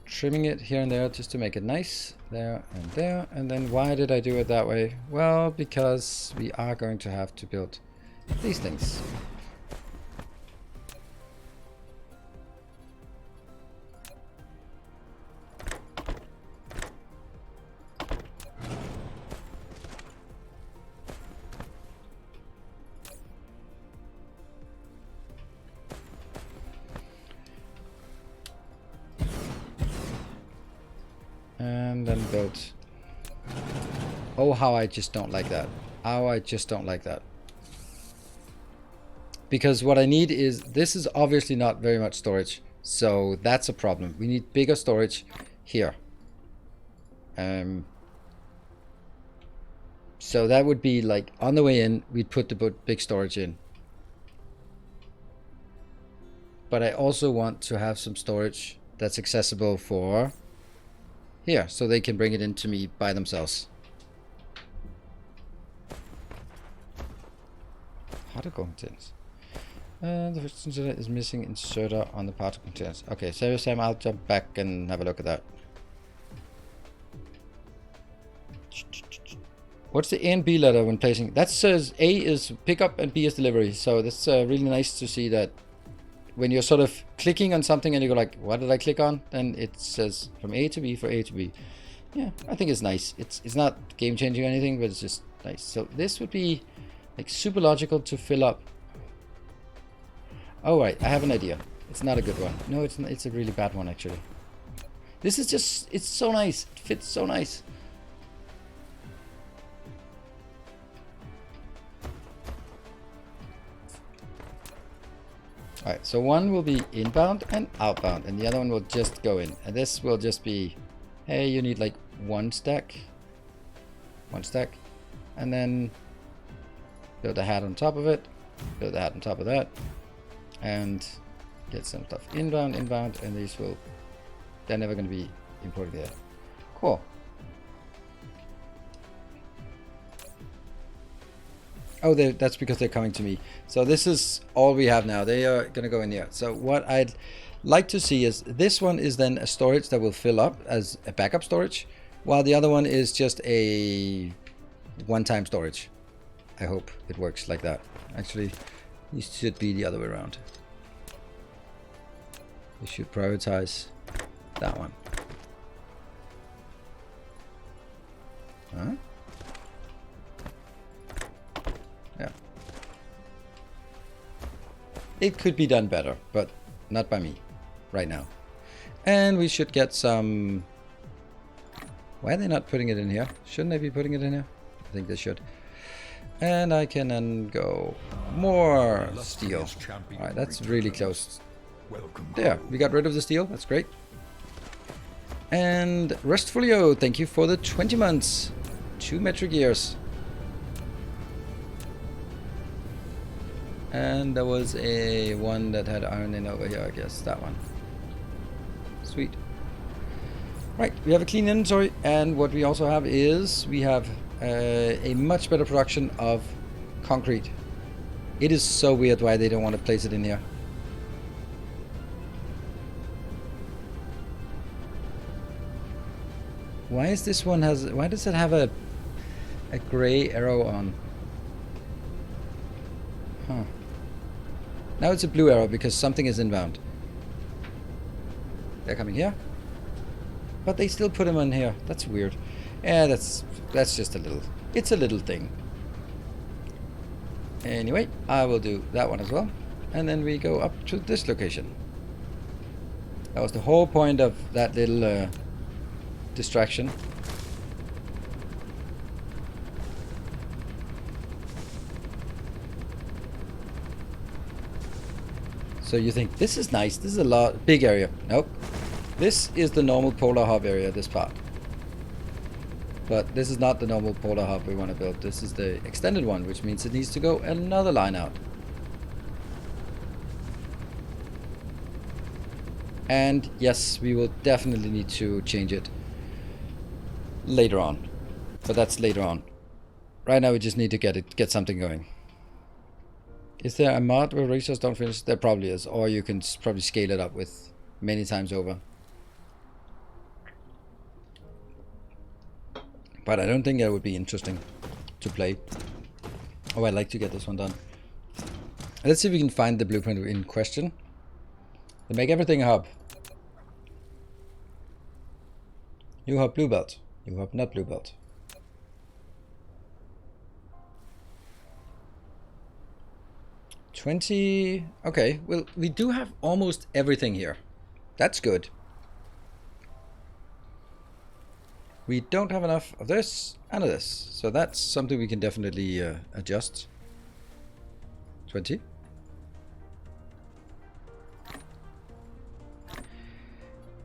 Trimming it here and there just to make it nice. There and there. And then why did I do it that way? Well, because we are going to have to build these things. And then build. Oh, how I just don't like that. How I just don't like that. Because what I need is, this is obviously not very much storage. So that's a problem. We need bigger storage here. So that would be like, on the way in, we'd put the big storage in. But I also want to have some storage that's accessible for here, so they can bring it into me by themselves. Particle containers. The first inserter is missing inserter on the particle containers. Okay, so Sam, I'll jump back and have a look at that. What's the A and B letter when placing? That says A is pickup and B is delivery. So that's really nice to see that when you're sort of clicking on something and you go like, what did I click on? Then it says from A to B for A to B. Yeah, I think it's nice. It's not game changing or anything, but it's just nice. So this would be like super logical to fill up. Oh right, I have an idea. It's not a good one. No, it's not, it's a really bad one actually. This is just, it's so nice. It fits so nice. Alright, so one will be inbound and outbound, and the other one will just go in. And this will just be, hey, you need like one stack, and then build a hat on top of it, build a hat on top of that, and get some stuff inbound, and these will, they're never going to be imported there. Cool. Oh, that's because they're coming to me. So this is all we have now. They are going to go in here. So what I'd like to see is this one is then a storage that will fill up as a backup storage, while the other one is just a one-time storage. I hope it works like that. Actually, it should be the other way around. We should prioritize that one. Huh? Yeah. It could be done better, but not by me right now. And we should get some... Why are they not putting it in here? Shouldn't they be putting it in here? I think they should. And I can then go more steel. Alright, that's really close. There, we got rid of the steel. That's great. And Restfolio, thank you for the 20 months. 2 metric years. And there was a one that had iron in over here, I guess. That one. Sweet. Right, we have a clean inventory, and what we also have is we have a much better production of concrete. It is so weird why they don't want to place it in here. Why is this one why does it have a gray arrow on? Now it's a blue arrow because something is inbound. They're coming here. But they still put him on here. That's weird. Yeah, that's just a little... It's a little thing. Anyway, I will do that one as well. And then we go up to this location. That was the whole point of that little distraction. So you think, this is nice, this is a big area. Nope. This is the normal polar hub area, this part. But this is not the normal polar hub we want to build. This is the extended one, which means it needs to go another line out. And yes, we will definitely need to change it later on. But that's later on. Right now we just need to get something going. Is there a mod where racers don't finish? There probably is. Or you can probably scale it up with many times over. But I don't think that would be interesting to play. Oh, I'd like to get this one done. Let's see if we can find the blueprint in question. They make everything a hub. New hub blue belt. New hub not blue belt. $20. Okay, well, we do have almost everything here. That's good. We don't have enough of this and of this. So that's something we can definitely adjust. 20.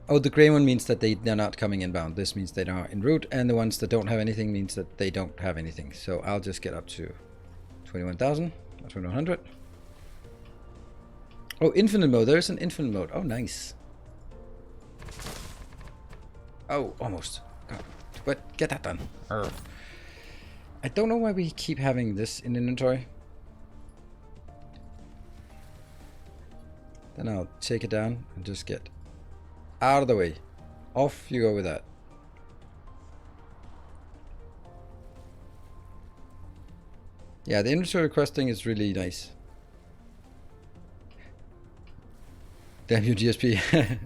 Oh, the gray one means that they're not coming inbound. This means they are en route, and the ones that don't have anything means that they don't have anything. So I'll just get up to 21,000 or 2100. Oh, infinite mode. There's an infinite mode. Oh, nice. Oh, almost. But get that done. I don't know why we keep having this in inventory. Then I'll take it down and just get out of the way. Off you go with that. Yeah, the inventory requesting is really nice. Damn you, GSP.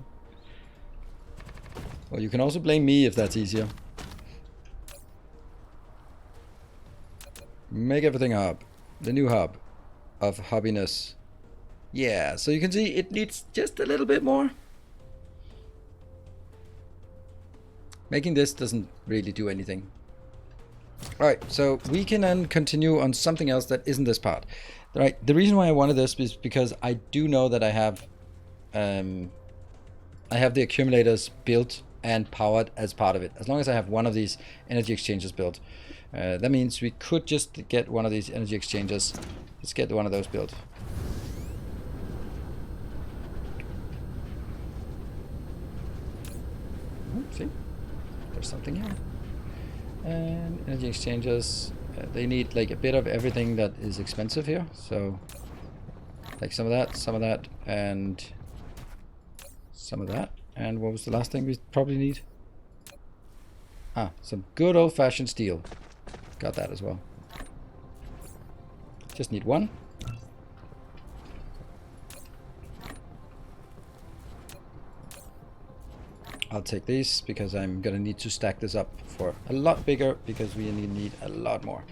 Well, you can also blame me if that's easier. Make everything a hub. The new hub of hubbiness. Yeah, so you can see it needs just a little bit more. Making this doesn't really do anything. Alright, so we can then continue on something else that isn't this part. Right, the reason why I wanted this is because I do know that I have the accumulators built and powered as part of it. As long as I have one of these energy exchanges built. That means we could just get one of these energy exchanges. Let's get one of those built. See? There's something here. And energy exchanges, they need like a bit of everything that is expensive here. So like some of that, and some of that. And what was the last thing we probably need? Ah, some good old-fashioned steel. Got that as well. Just need one. I'll take these because I'm gonna need to stack this up for a lot bigger because we need a lot more.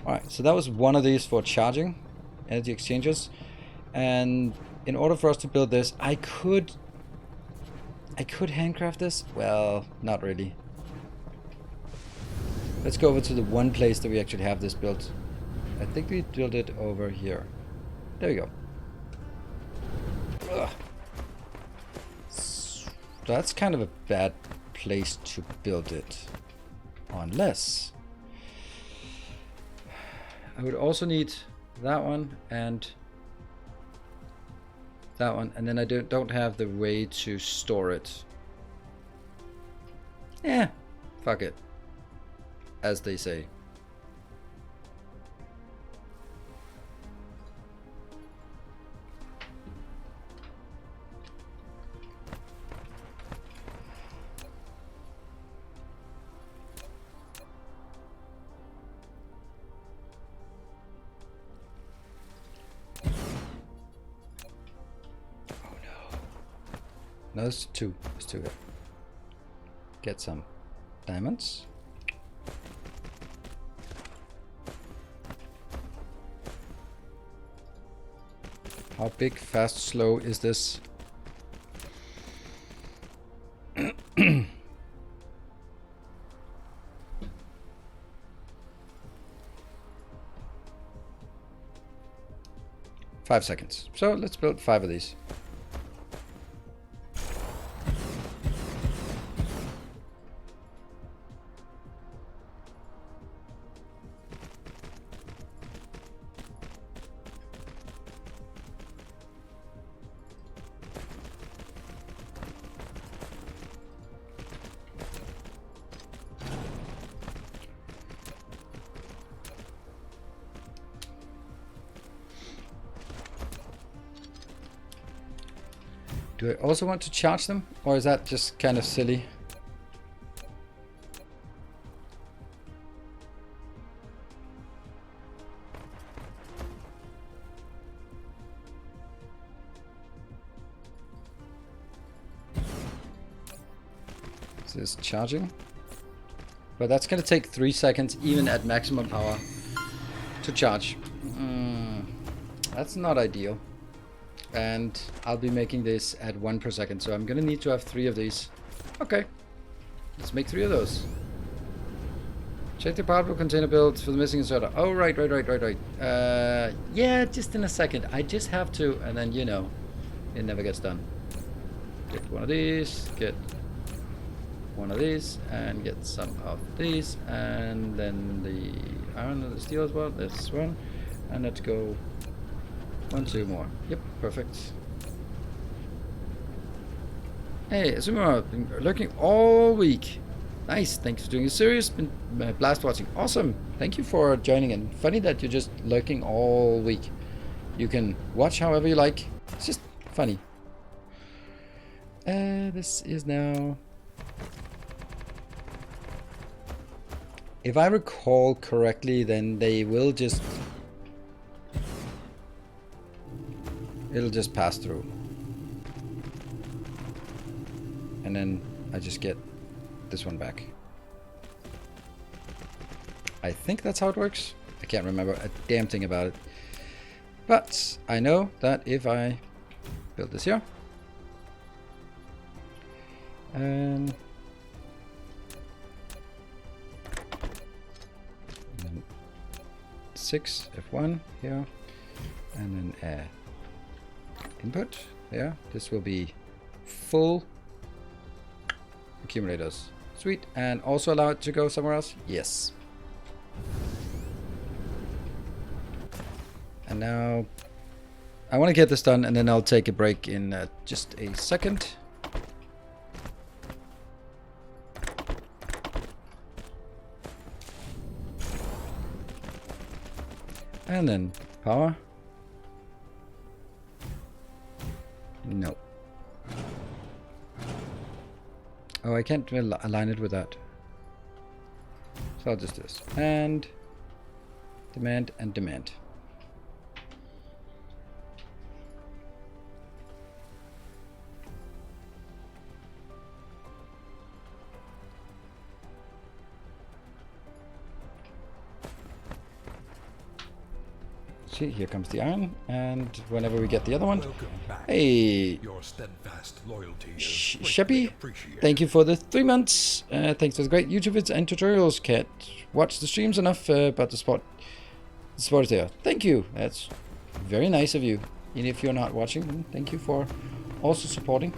Alright, so that was one of these for charging energy exchanges. And in order for us to build this, I could handcraft this? Well, not really. Let's go over to the one place that we actually have this built. I think we built it over here. There we go. Ugh. That's kind of a bad place to build it. Unless I would also need that one and that one, and then I don't have the way to store it. Yeah, fuck it, as they say. No, it's 2. It's 2 here. Get some diamonds. How big, fast, slow is this? 5 seconds. So let's build 5 of these. Do I also want to charge them, or is that just kind of silly? Is this charging? But that's gonna take 3 seconds, even at maximum power, to charge. That's not ideal. And I'll be making this at 1 per second, so I'm gonna need to have 3 of these. Okay, let's make 3 of those. Check the particle container build for the missing inserter. Oh, right. Yeah, just in a second. I just have to, and then, you know, it never gets done. Get one of these, get one of these, and get some of these, and then the iron and the steel as well. This one, and let's go 1, 2 more. Yep, perfect. Hey, Azuma, been lurking all week. Nice, thanks for doing a series. Been blast watching. Awesome. Thank you for joining in. Funny that you're just lurking all week. You can watch however you like. It's just funny. This is now... If I recall correctly, then they will just... It'll just pass through. And then I just get this one back. I think that's how it works. I can't remember a damn thing about it. But I know that if I build this here, and 6 F1 here, and then input there. This will be full accumulators. Sweet. And also allow it to go somewhere else? Yes. And now I want to get this done, and then I'll take a break in just a second. And then power. No. Oh, I can't align it with that. So I'll just do this. And demand and demand. See, here comes the iron, and whenever we get the other one, hey, Your steadfast loyalty is Sheppy, appreciated. thank you for the 3 months. Thanks for the great YouTube vids and tutorials. Can't watch the streams enough, but the support is there. Thank you. That's very nice of you. And if you're not watching, thank you for also supporting.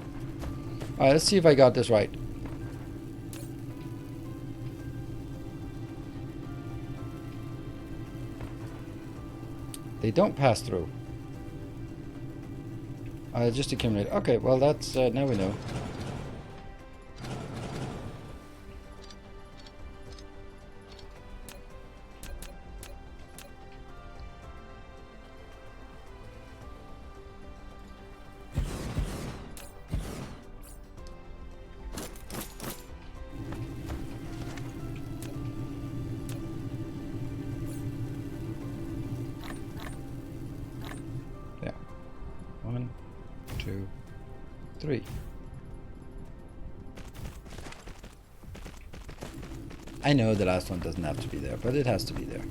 All right, let's see if I got this right. They don't pass through. Just accumulate. Okay, well that's now we know. Yeah. 1, 2, 3. I know the last one doesn't have to be there, but it has to be there.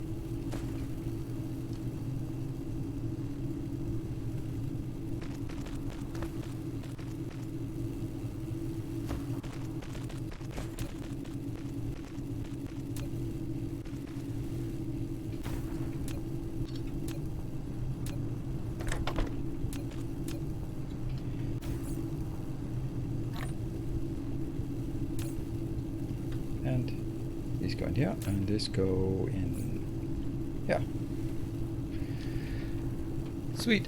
And these go in here, and this go in here. Sweet.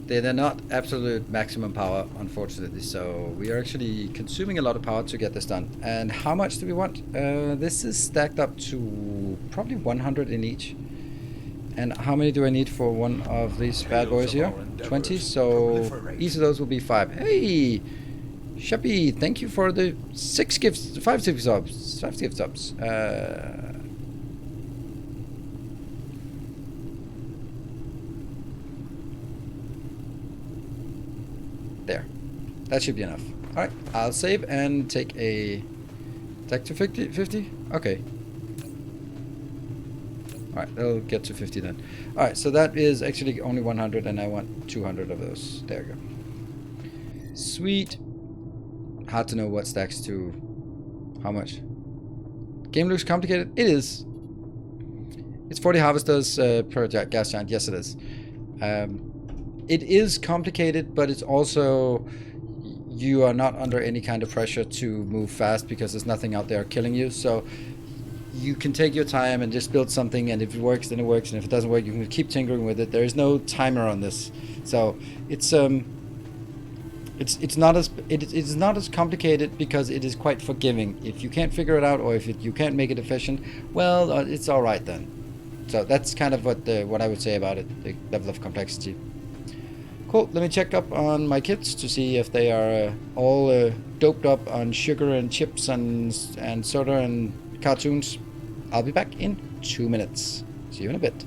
They're not absolute maximum power, unfortunately, so we are actually consuming a lot of power to get this done. And how much do we want? This is stacked up to probably 100 in each. And how many do I need for one of these bad boys here? 20, so each of those will be 5. Hey! Sheppy, thank you for the 5 gift subs. 5 gift subs. There. That should be enough. Alright, I'll save and take a... Take to 50? Okay. Alright, that'll get to 50 then. Alright, so that is actually only 100 and I want 200 of those. There we go. Sweet. Hard to know what stacks to how much. Game looks complicated. It is. It's 40 harvesters per gas giant. Yes, it is. It is complicated, but it's also you are not under any kind of pressure to move fast because there's nothing out there killing you. So you can take your time and just build something, and if it works, then it works, and if it doesn't work, you can keep tinkering with it. There is no timer on this, so it's not as complicated because it is quite forgiving. If you can't figure it out, or if you can't make it efficient, well, it's all right then. So that's kind of what I would say about it, the level of complexity. Cool. Let me check up on my kids to see if they are all doped up on sugar and chips and soda and cartoons. I'll be back in 2 minutes. See you in a bit.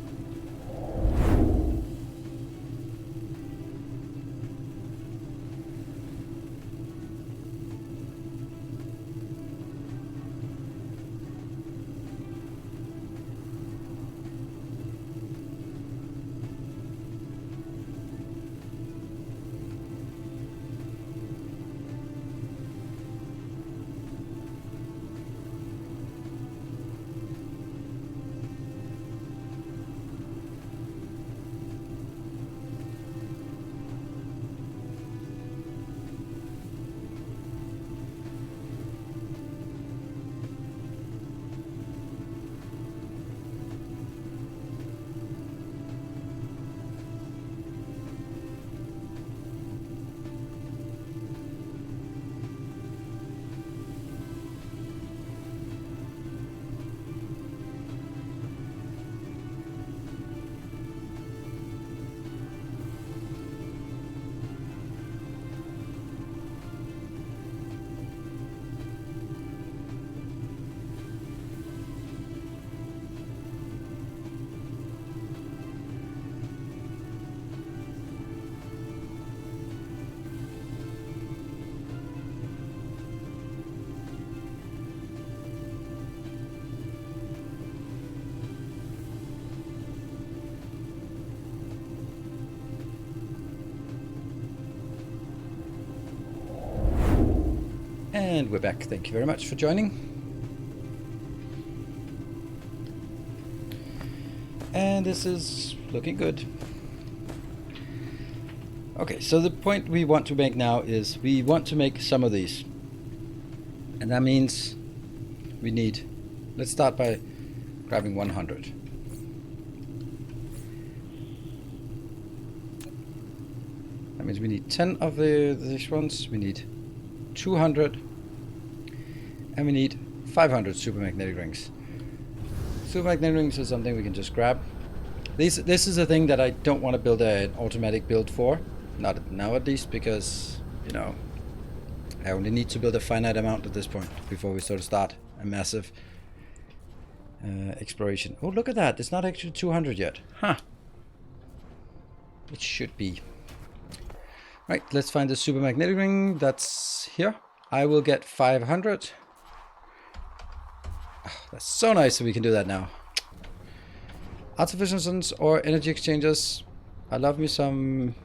And we're back. Thank you very much for joining. And this is looking good. Okay, so the point we want to make now is we want to make some of these. And that means we need, let's start by grabbing 100. That means we need 10 of these ones. We need 200, and we need 500 super magnetic rings. Super magnetic rings is something we can just grab. This is a thing that I don't want to build an automatic build for, not now at least, because you know I only need to build a finite amount at this point before we sort of start a massive exploration. Oh, look at that! It's not actually 200 yet, huh? It should be. Right, let's find the super magnetic ring. That's here. I will get 500. Oh, that's so nice that we can do that now. Artificial suns or energy exchanges. I love me some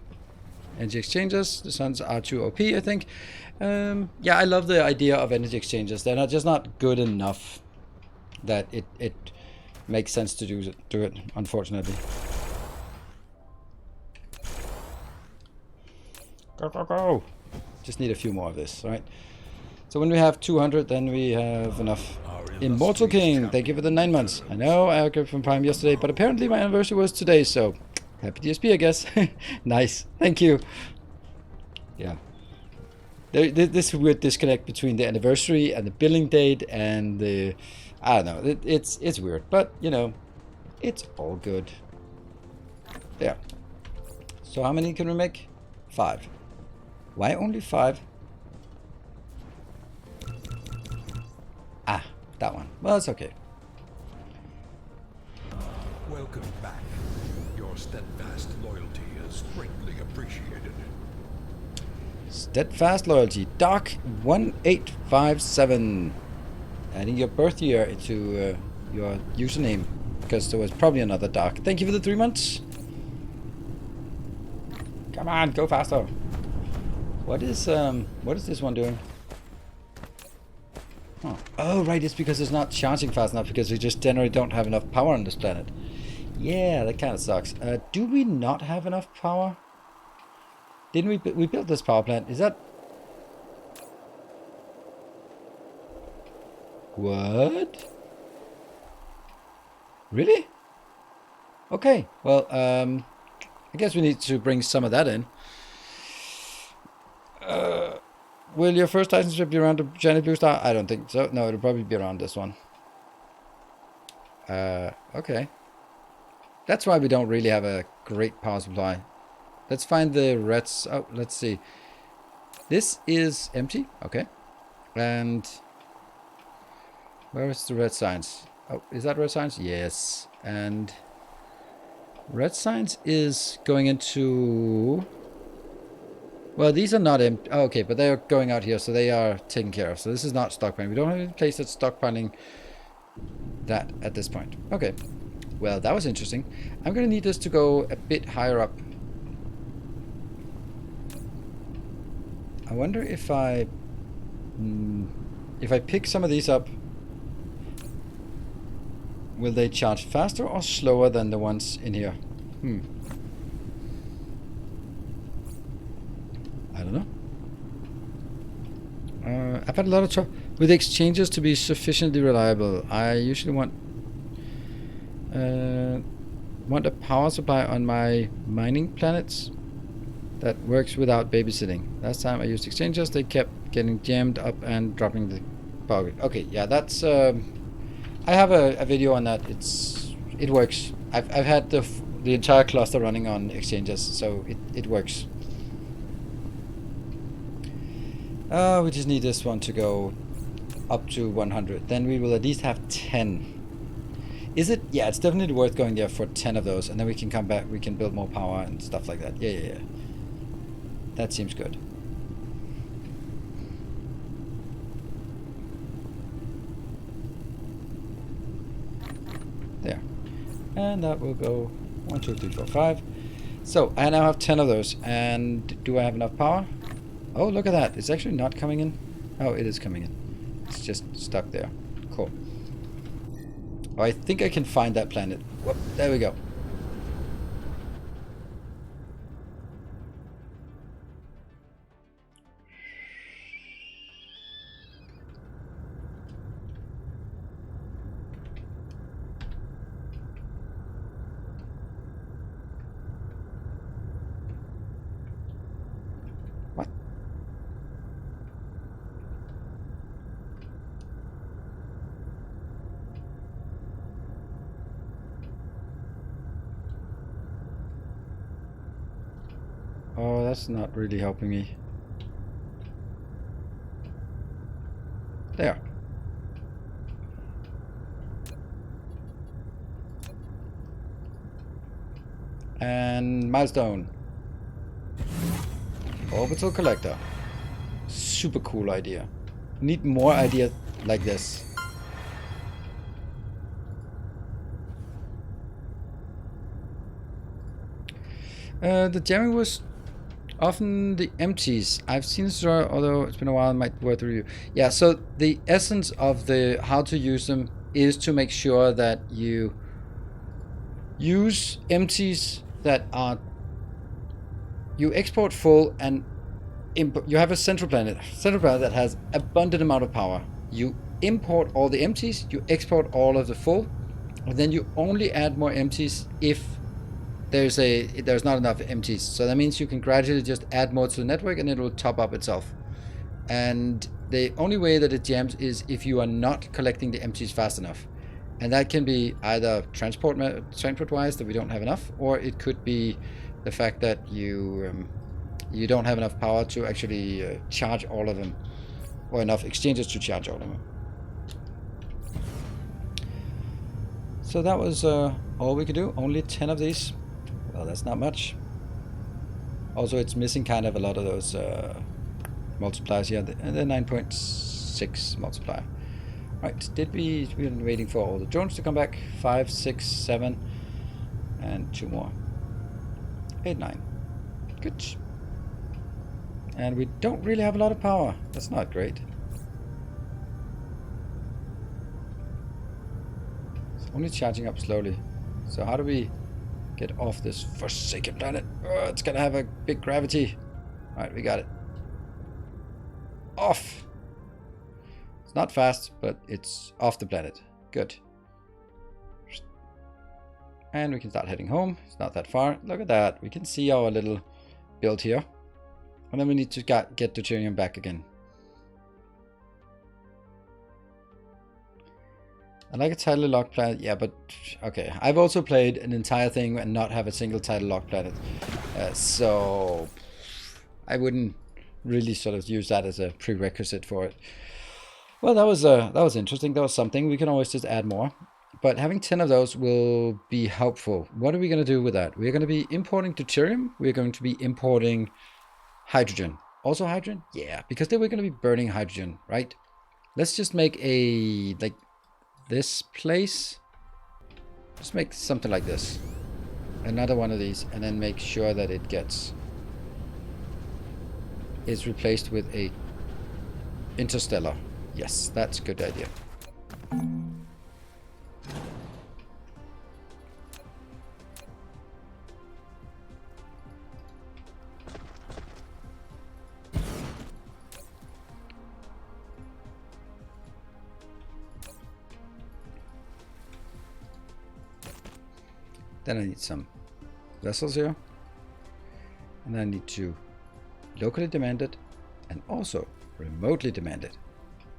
energy exchanges. The suns are too OP, I think. Yeah, I love the idea of energy exchanges. They're not just not good enough that it makes sense to do it, unfortunately. Go, go, go! Just need a few more of this, right? So when we have 200, then we have enough. Immortal King, thank you for the 9 months. I know I got from Prime yesterday, but apparently my anniversary was today, so happy DSP, I guess. Nice, thank you. Yeah. This weird disconnect between the anniversary and the billing date and the... I don't know, it's weird, but, you know, it's all good. There. So how many can we make? 5. Why only 5? Ah, that one. Well, it's okay. Welcome back. Your steadfast loyalty is greatly appreciated. Steadfast loyalty. Doc 1857. Adding your birth year to your username, because there was probably another Doc. Thank you for the 3 months. Come on, go faster. What is this one doing? Oh. Oh, right, it's because it's not charging fast enough because we just generally don't have enough power on this planet. Yeah, that kind of sucks. Do we not have enough power? Didn't we built this power plant? Is that... What? Really? Okay, well, I guess we need to bring some of that in. Will your first Dyson trip be around the Giant Blue Star? I don't think so. No, it'll probably be around this one. Okay. That's why we don't really have a great power supply. Let's find the reds. Oh, let's see. This is empty. Okay. And where is the red signs? Oh, is that red signs? Yes. And red signs is going into... Well, these are not empty. Oh, okay, but they're going out here, so they are taken care of. So this is not stockpiling. We don't have any place that's stockpiling that at this point. Okay. Well, that was interesting. I'm going to need this to go a bit higher up. I wonder if I pick some of these up, will they charge faster or slower than the ones in here? I don't know. I've had a lot of trouble with exchanges to be sufficiently reliable. I usually want a power supply on my mining planets that works without babysitting. Last time I used exchanges, they kept getting jammed up and dropping the power grid. Okay, yeah, that's... I have a video on that. It works. I've had the entire cluster running on exchanges, so it works. We just need this one to go up to 100. Then we will at least have 10. Is it? Yeah, it's definitely worth going there for 10 of those, and then we can come back, we can build more power and stuff like that. Yeah. That seems good. There. And that will go 1, 2, 3, 4, 5. So, I now have 10 of those, and do I have enough power? Oh, look at that. It's actually not coming in. Oh, it is coming in. It's just stuck there. Cool. Oh, I think I can find that planet. Whoop, there we go. What? Oh, that's not really helping me. There. And milestone. Orbital collector. Super cool idea. Need more ideas like this. The jamming was often the empties. I've seen this, although it's been a while, it might be worth a review. Yeah, so the essence of the how to use them is to make sure that you use empties that are, you export full and you have a central planet that has abundant amount of power. You import all the empties, you export all of the full, and then you only add more empties if there's not enough empties. So that means you can gradually just add more to the network and it will top up itself. And the only way that it jams is if you are not collecting the empties fast enough. And that can be either transport wise that we don't have enough, or it could be the fact that you don't have enough power to actually charge all of them, or enough exchanges to charge all of them. So that was all we could do. Only 10 of these. Well, that's not much. Also, it's missing kind of a lot of those multipliers here. The 9.6 multiplier. Right, we've been waiting for all the drones to come back. 5, 6, 7, and 2 more. 8, 9. Good. And we don't really have a lot of power. That's not great. It's only charging up slowly. So how do we get off this forsaken planet? Oh, it's gonna have a big gravity. Alright, we got it. Off! It's not fast, but it's off the planet. Good. And we can start heading home. It's not that far. Look at that. We can see our little build here. And then we need to get deuterium back again. I like a tidally locked planet. Yeah, but okay. I've also played an entire thing and not have a single tidally locked planet. So I wouldn't really sort of use that as a prerequisite for it. Well, that was interesting. That was something. We can always just add more. But having 10 of those will be helpful. What are we going to do with that? We're going to be importing deuterium. We're going to be importing hydrogen. Also hydrogen? Yeah, because then we're going to be burning hydrogen, right? Let's just make a, like, this place. Just make something like this. Another one of these, and then make sure that it is replaced with a interstellar. Yes, that's a good idea. Then I need some vessels here. And I need to locally demand it and also remotely demand it.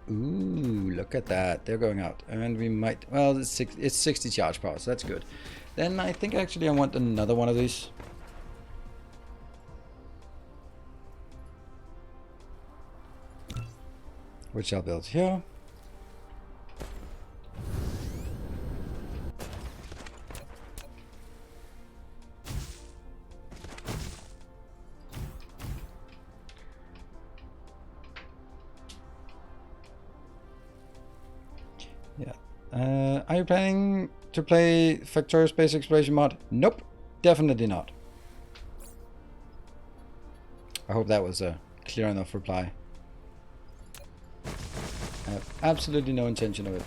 Ooh, look at that. They're going out. And we might, well, it's 60 charge power, so that's good. Then I think actually I want another one of these. Which I'll build here. Are you planning to play Factorio Space Exploration mod? Nope, definitely not. I hope that was a clear enough reply. I have absolutely no intention of it.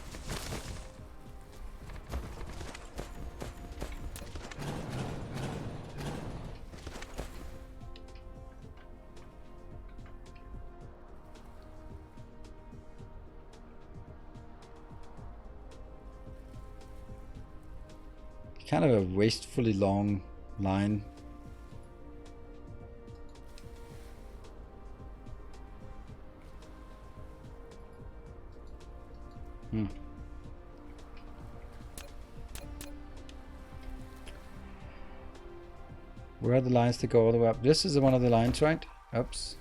Kind of a wastefully long line. Where are the lines that go all the way up? This is one of the lines, right? Oops.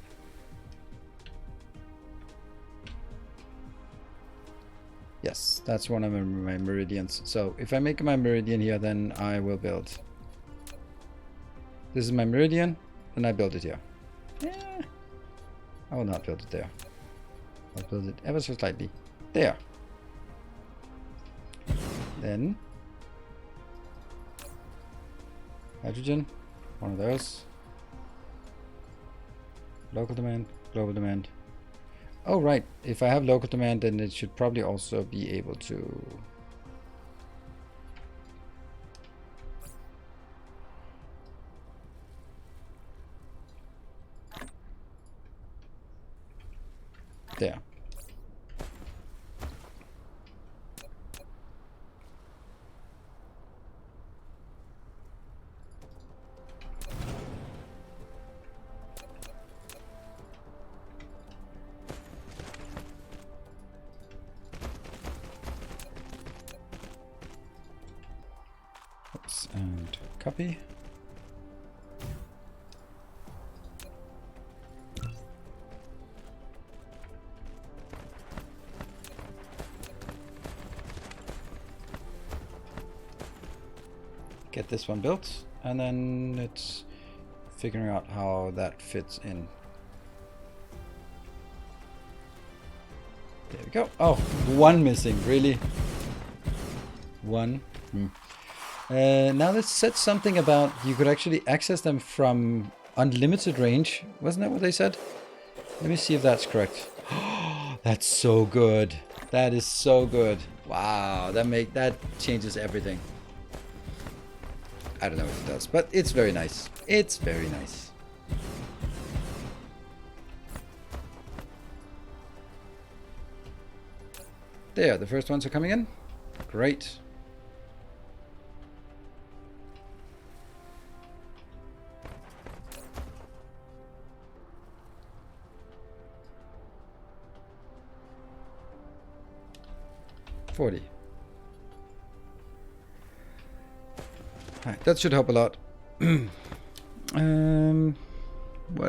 Yes, that's one of my meridians. So if I make my meridian here, then I will build. This is my meridian, and I build it here. Yeah. I will not build it there. I'll build it ever so slightly. There. Then hydrogen, one of those. Local demand, global demand. Oh right, if I have local demand, then it should probably also be able to. There. And copy. Get this one built, and then it's figuring out how that fits in. There we go. Oh, one missing, really? One. Now let's set something about you could actually access them from unlimited range. Wasn't that what they said? Let me see if that's correct. That's so good. That is so good. Wow, that changes everything. I don't know if it does, but it's very nice. It's very nice. There, the first ones are coming in. Great. $40. Right, that should help a lot. What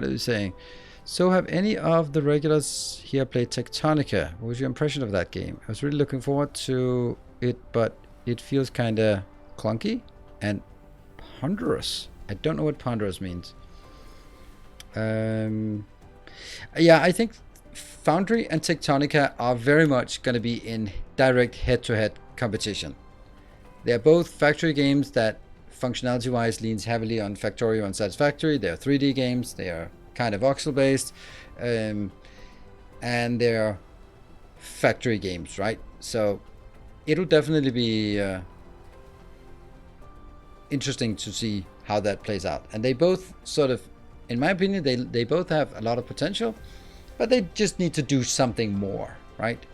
are we saying? So have any of the regulars here played Tectonica? What was your impression of that game? I was really looking forward to it, but it feels kind of clunky and ponderous. I don't know what ponderous means. Yeah, I think Foundry and Tectonica are very much going to be in direct head-to-head competition. They're both factory games that functionality-wise leans heavily on Factorio and Satisfactory. They're 3D games. They are kind of voxel-based, and they're factory games, right? So it'll definitely be interesting to see how that plays out. And they both sort of, in my opinion, they both have a lot of potential, but they just need to do something more, right?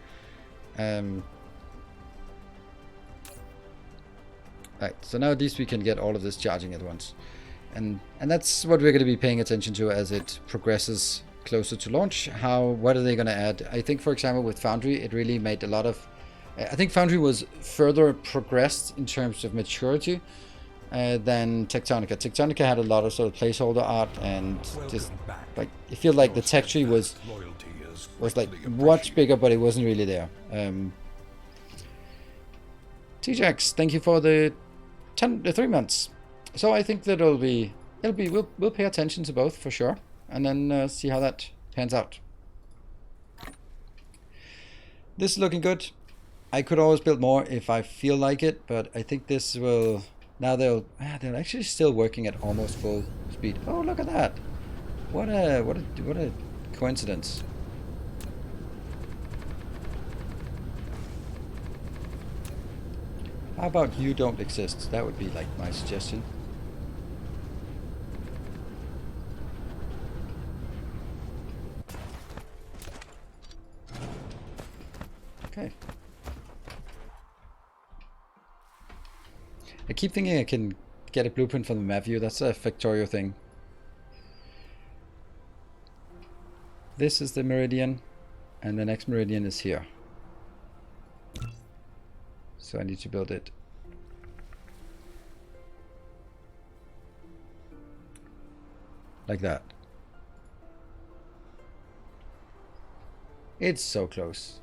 Right, so now at least we can get all of this charging at once. And that's what we're going to be paying attention to as it progresses closer to launch. What are they going to add? I think, for example, with Foundry, it really made a lot of... I think Foundry was further progressed in terms of maturity than Tectonica. Tectonica had a lot of sort of placeholder art and just like it felt like the tech tree was like much bigger, but it wasn't really there. TJX, thank you for the 3 months. So I think that we'll pay attention to both for sure, and then see how that pans out. This is looking good. I could always build more if I feel like it, but I think this will. Now they're actually still working at almost full speed. Oh, look at that! What a coincidence. How about you don't exist? That would be like my suggestion. Okay. I keep thinking I can get a blueprint from the map view. That's a Factorio thing. This is the meridian, and the next meridian is here. So I need to build it. Like that. It's so close.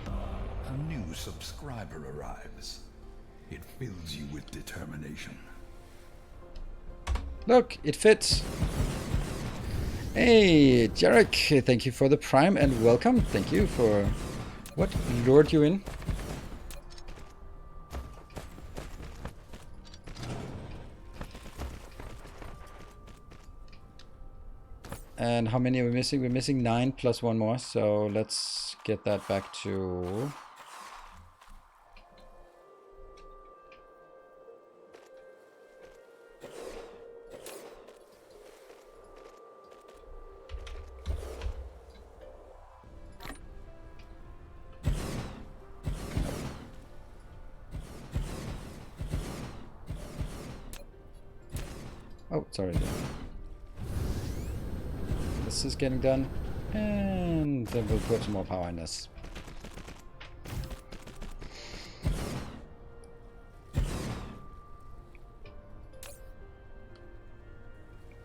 A new subscriber arrives. It fills you with determination. Look, it fits. Hey, Jarek, thank you for the Prime and welcome. Thank you for what lured you in. And how many are we missing? We're missing 9 plus 1 more, so let's get that back to... Oh, it's already done. This is getting done. And then we'll put some more power in this.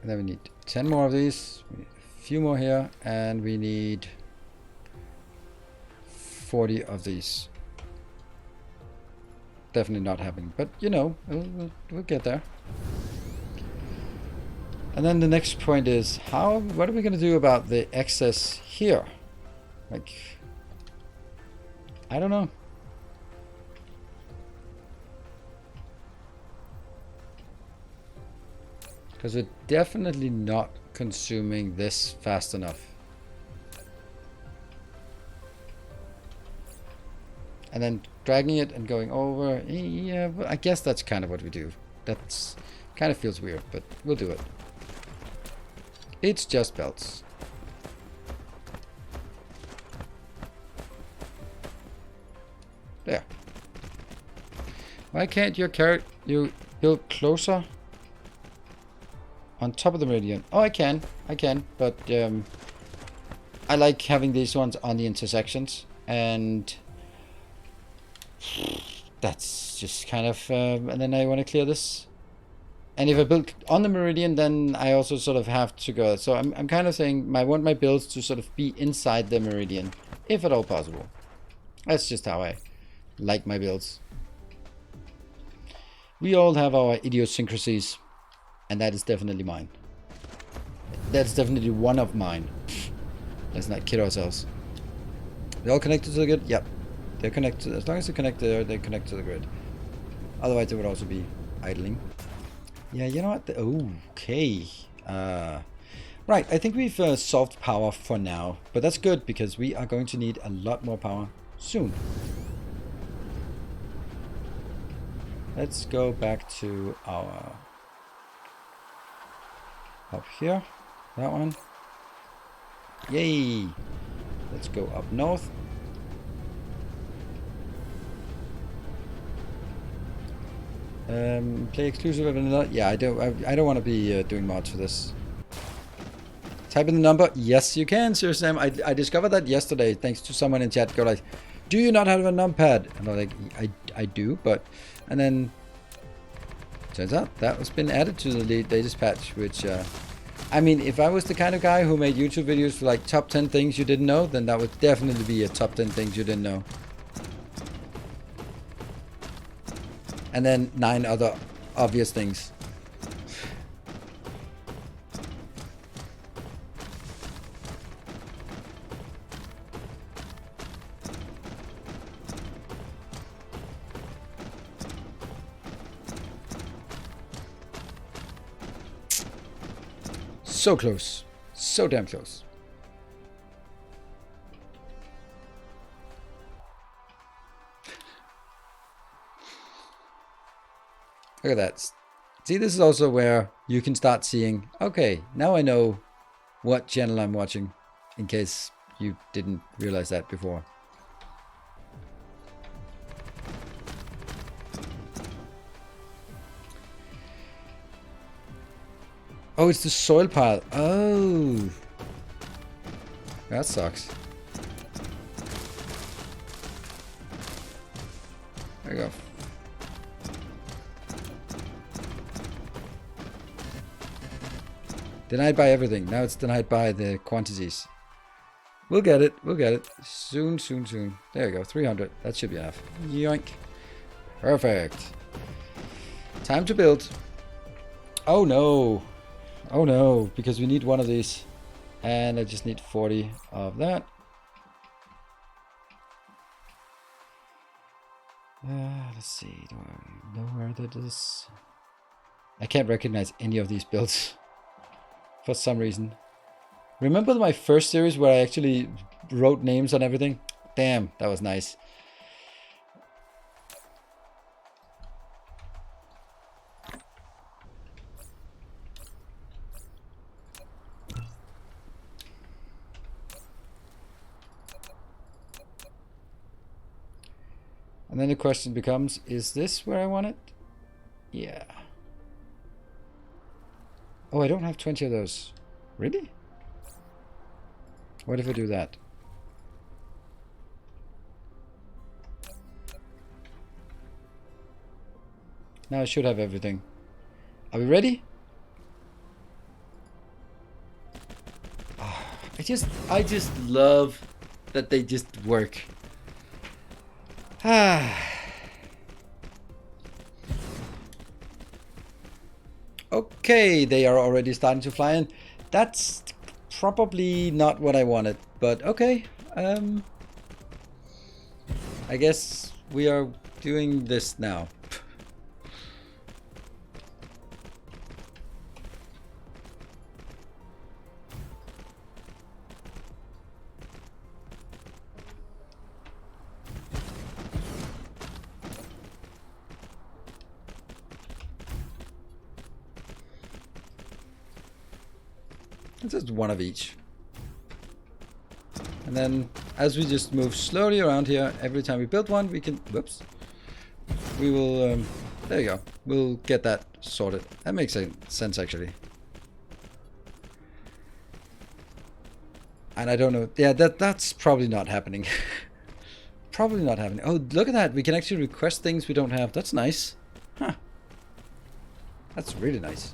And then we need 10 more of these. We need a few more here. And we need 40 of these. Definitely not happening. But, you know, we'll get there. And then the next point is, what are we going to do about the excess here? Like, I don't know. Because we're definitely not consuming this fast enough. And then dragging it and going over, yeah, well, I guess that's kind of what we do. That's kind of feels weird, but we'll do it. It's just belts. There. Why can't your carrot you build closer on top of the meridian? Oh, I can, but I like having these ones on the intersections, and that's just kind of, and then I want to clear this. And if I build on the meridian, then I also sort of have to go. So I'm kind of saying I want my builds to sort of be inside the meridian, if at all possible. That's just how I like my builds. We all have our idiosyncrasies, and that is definitely mine. That's definitely one of mine. Let's not kid ourselves. They're all connected to the grid? Yep. They're connected. As long as they're connected, they connect to the grid. Otherwise, they would also be idling. Yeah, you know what? Okay. Right, I think we've solved power for now. But that's good, because we are going to need a lot more power soon. Let's go back to our... up here. That one. Yay! Let's go up north. Play exclusive of vanilla. Yeah, I don't want to be doing mods for this. Type in the number. Yes, you can, Sir Sam. I discovered that yesterday, thanks to someone in chat. Go like, do you not have a numpad? And I'm like, I do, but... And then... turns out that has been added to the latest patch, which... I mean, if I was the kind of guy who made YouTube videos for like top 10 things you didn't know, then that would definitely be a top 10 things you didn't know. And then 9 other obvious things. So close. So damn close. Look at that. See, this is also where you can start seeing, okay, now I know what channel I'm watching, in case you didn't realize that before. Oh, it's the soil pile. Oh. That sucks. There you go. Denied by everything. Now it's denied by the quantities. We'll get it. We'll get it. Soon, soon, soon. There you go. 300. That should be enough. Yoink. Perfect. Time to build. Oh no. Oh no. Because we need one of these. And I just need 40 of that. Let's see, do I know where that is? I can't recognize any of these builds for some reason. Remember my first series where I actually wrote names on everything? Damn, that was nice. And then the question becomes, is this where I want it? Yeah. Oh, I don't have 20 of those. Really? What if I do that? Now I should have everything. Are we ready? Oh, I just love that they just work. Okay, they are already starting to fly in. That's probably not what I wanted, but okay. I guess we are doing this now. Just one of each. And then as we just move slowly around here, every time we build one, we can, whoops, we will, there you go. We'll get that sorted. That makes sense actually. And I don't know, yeah, that's probably not happening. Probably not happening. Oh, look at that. We can actually request things we don't have. That's nice. Huh. That's really nice.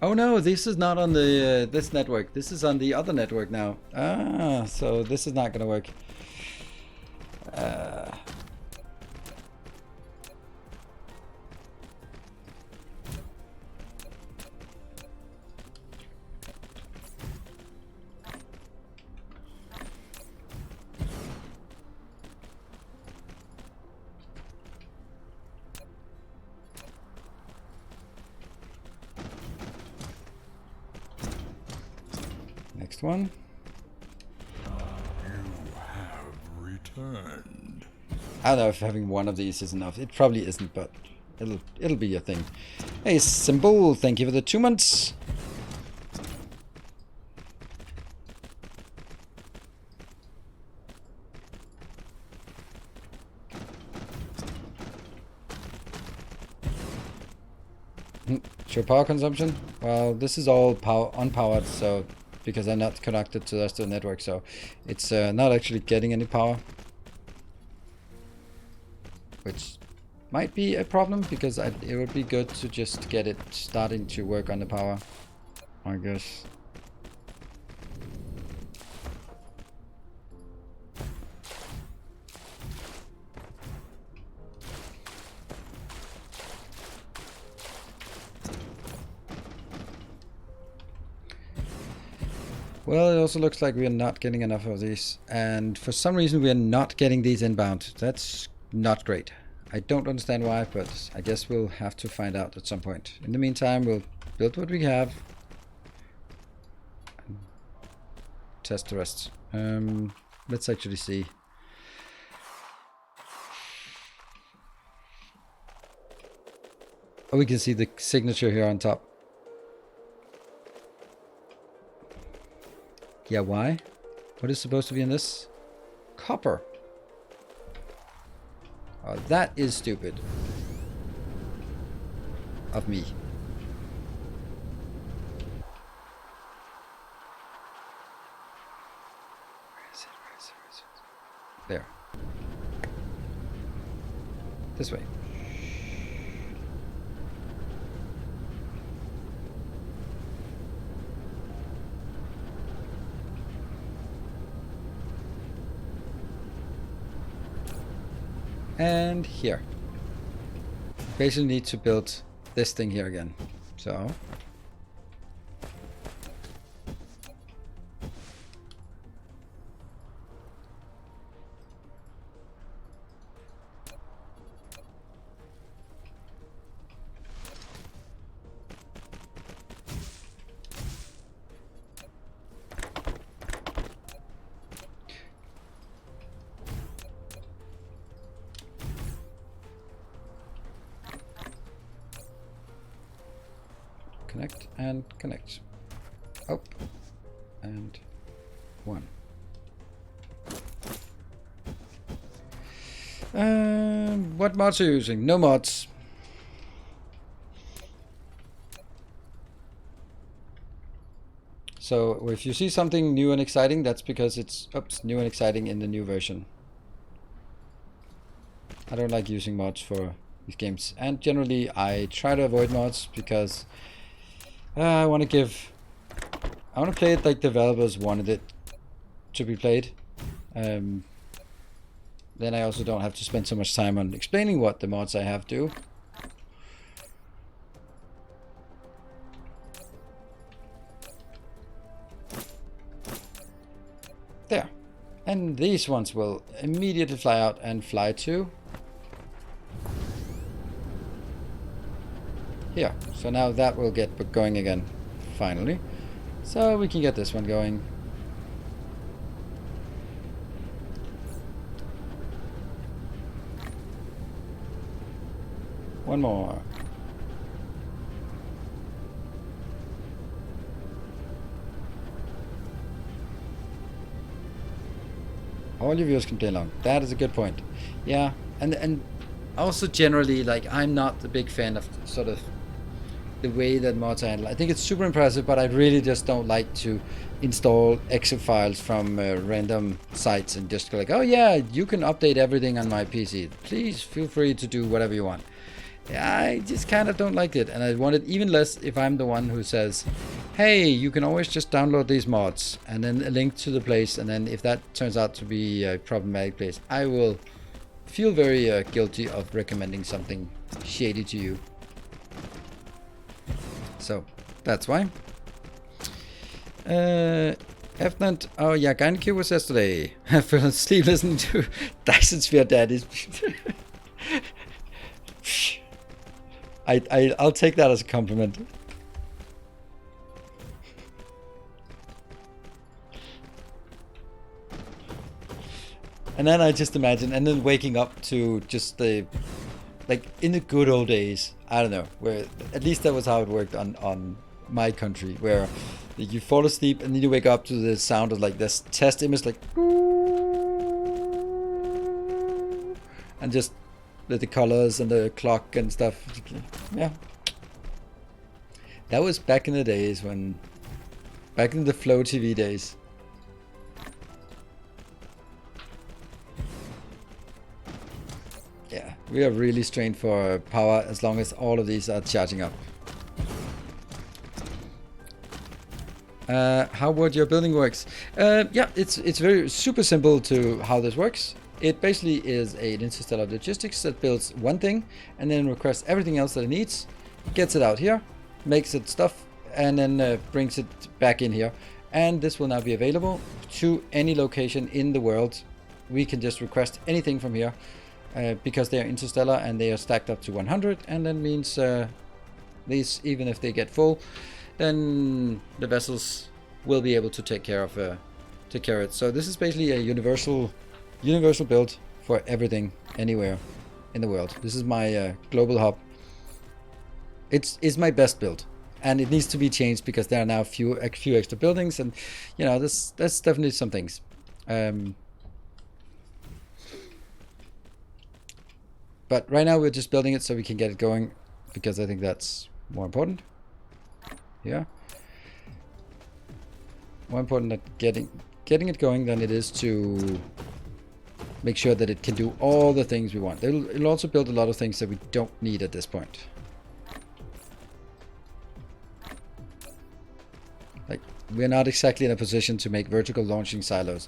Oh no, this is not on the this network. This is on the other network now. Ah, so this is not gonna work. Next one. You have returned. I don't know if having one of these is enough. It probably isn't, but it'll be a thing. Hey, Symbol, thank you for the 2 months. Sure, power consumption. Well, this is all unpowered, so because I'm not connected to the rest of the network, so it's not actually getting any power, which might be a problem because it would be good to just get it starting to work on the power, I guess. Well, it also looks like we are not getting enough of these, and for some reason we are not getting these inbound. That's not great. I don't understand why, but I guess we'll have to find out at some point. In the meantime, we'll build what we have. Test the rest. Let's actually see. Oh, we can see the signature here on top. Yeah, why? What is supposed to be in this? Copper. Oh, that is stupid. Of me. This way. And here. Basically need to build this thing here again. So connect and connect. Up and 1. What mods are you using? No mods. So if you see something new and exciting, that's because it's new and exciting in the new version. I don't like using mods for these games, and generally I try to avoid mods because I want to play it like developers wanted it to be played. Then I also don't have to spend so much time on explaining what the mods I have do. There. And these ones will immediately fly out and fly to here. So now that will get going again, finally. So we can get this one going. One more. All your viewers can play along. That is a good point. Yeah, and also generally, like, I'm not a big fan of sort of the way that mods are handled. I think it's super impressive, but I really just don't like to install exe files from random sites and just go like, oh yeah, you can update everything on my PC. Please feel free to do whatever you want. I just kind of don't like it, and I want it even less if I'm the one who says, hey, you can always just download these mods, and then a link to the place, and then if that turns out to be a problematic place, I will feel very guilty of recommending something shady to you. So that's why. Efnant, oh yeah, Gynecube was yesterday. I fell asleep listening to Dyson Sphere Daddies. I'll take that as a compliment. And then I just imagine, and then waking up to just the, like in the good old days, I don't know, where at least that was how it worked on my country, where you fall asleep and then you wake up to the sound of like this test image, like, and just the colors and the clock and stuff. Yeah, that was back in the days when, back in the Flow TV days. Yeah, we are really strained for power as long as all of these are charging up. How would your building works? Yeah, it's very super simple to how this works. It basically is an interstellar logistics that builds one thing and then requests everything else that it needs, gets it out here, makes it stuff, and then brings it back in here. And this will now be available to any location in the world. We can just request anything from here because they are interstellar and they are stacked up to 100, and that means these, even if they get full, then the vessels will be able to take care of it. So this is basically a universal build for everything anywhere in the world. This is my global hub. It's my best build, and it needs to be changed because there are now a few extra buildings, and you know, that's definitely some things. But right now we're just building it so we can get it going, because I think that's more important. Yeah, more important than getting it going than it is to make sure that it can do all the things we want. It'll also build a lot of things that we don't need at this point. Like, we're not exactly in a position to make vertical launching silos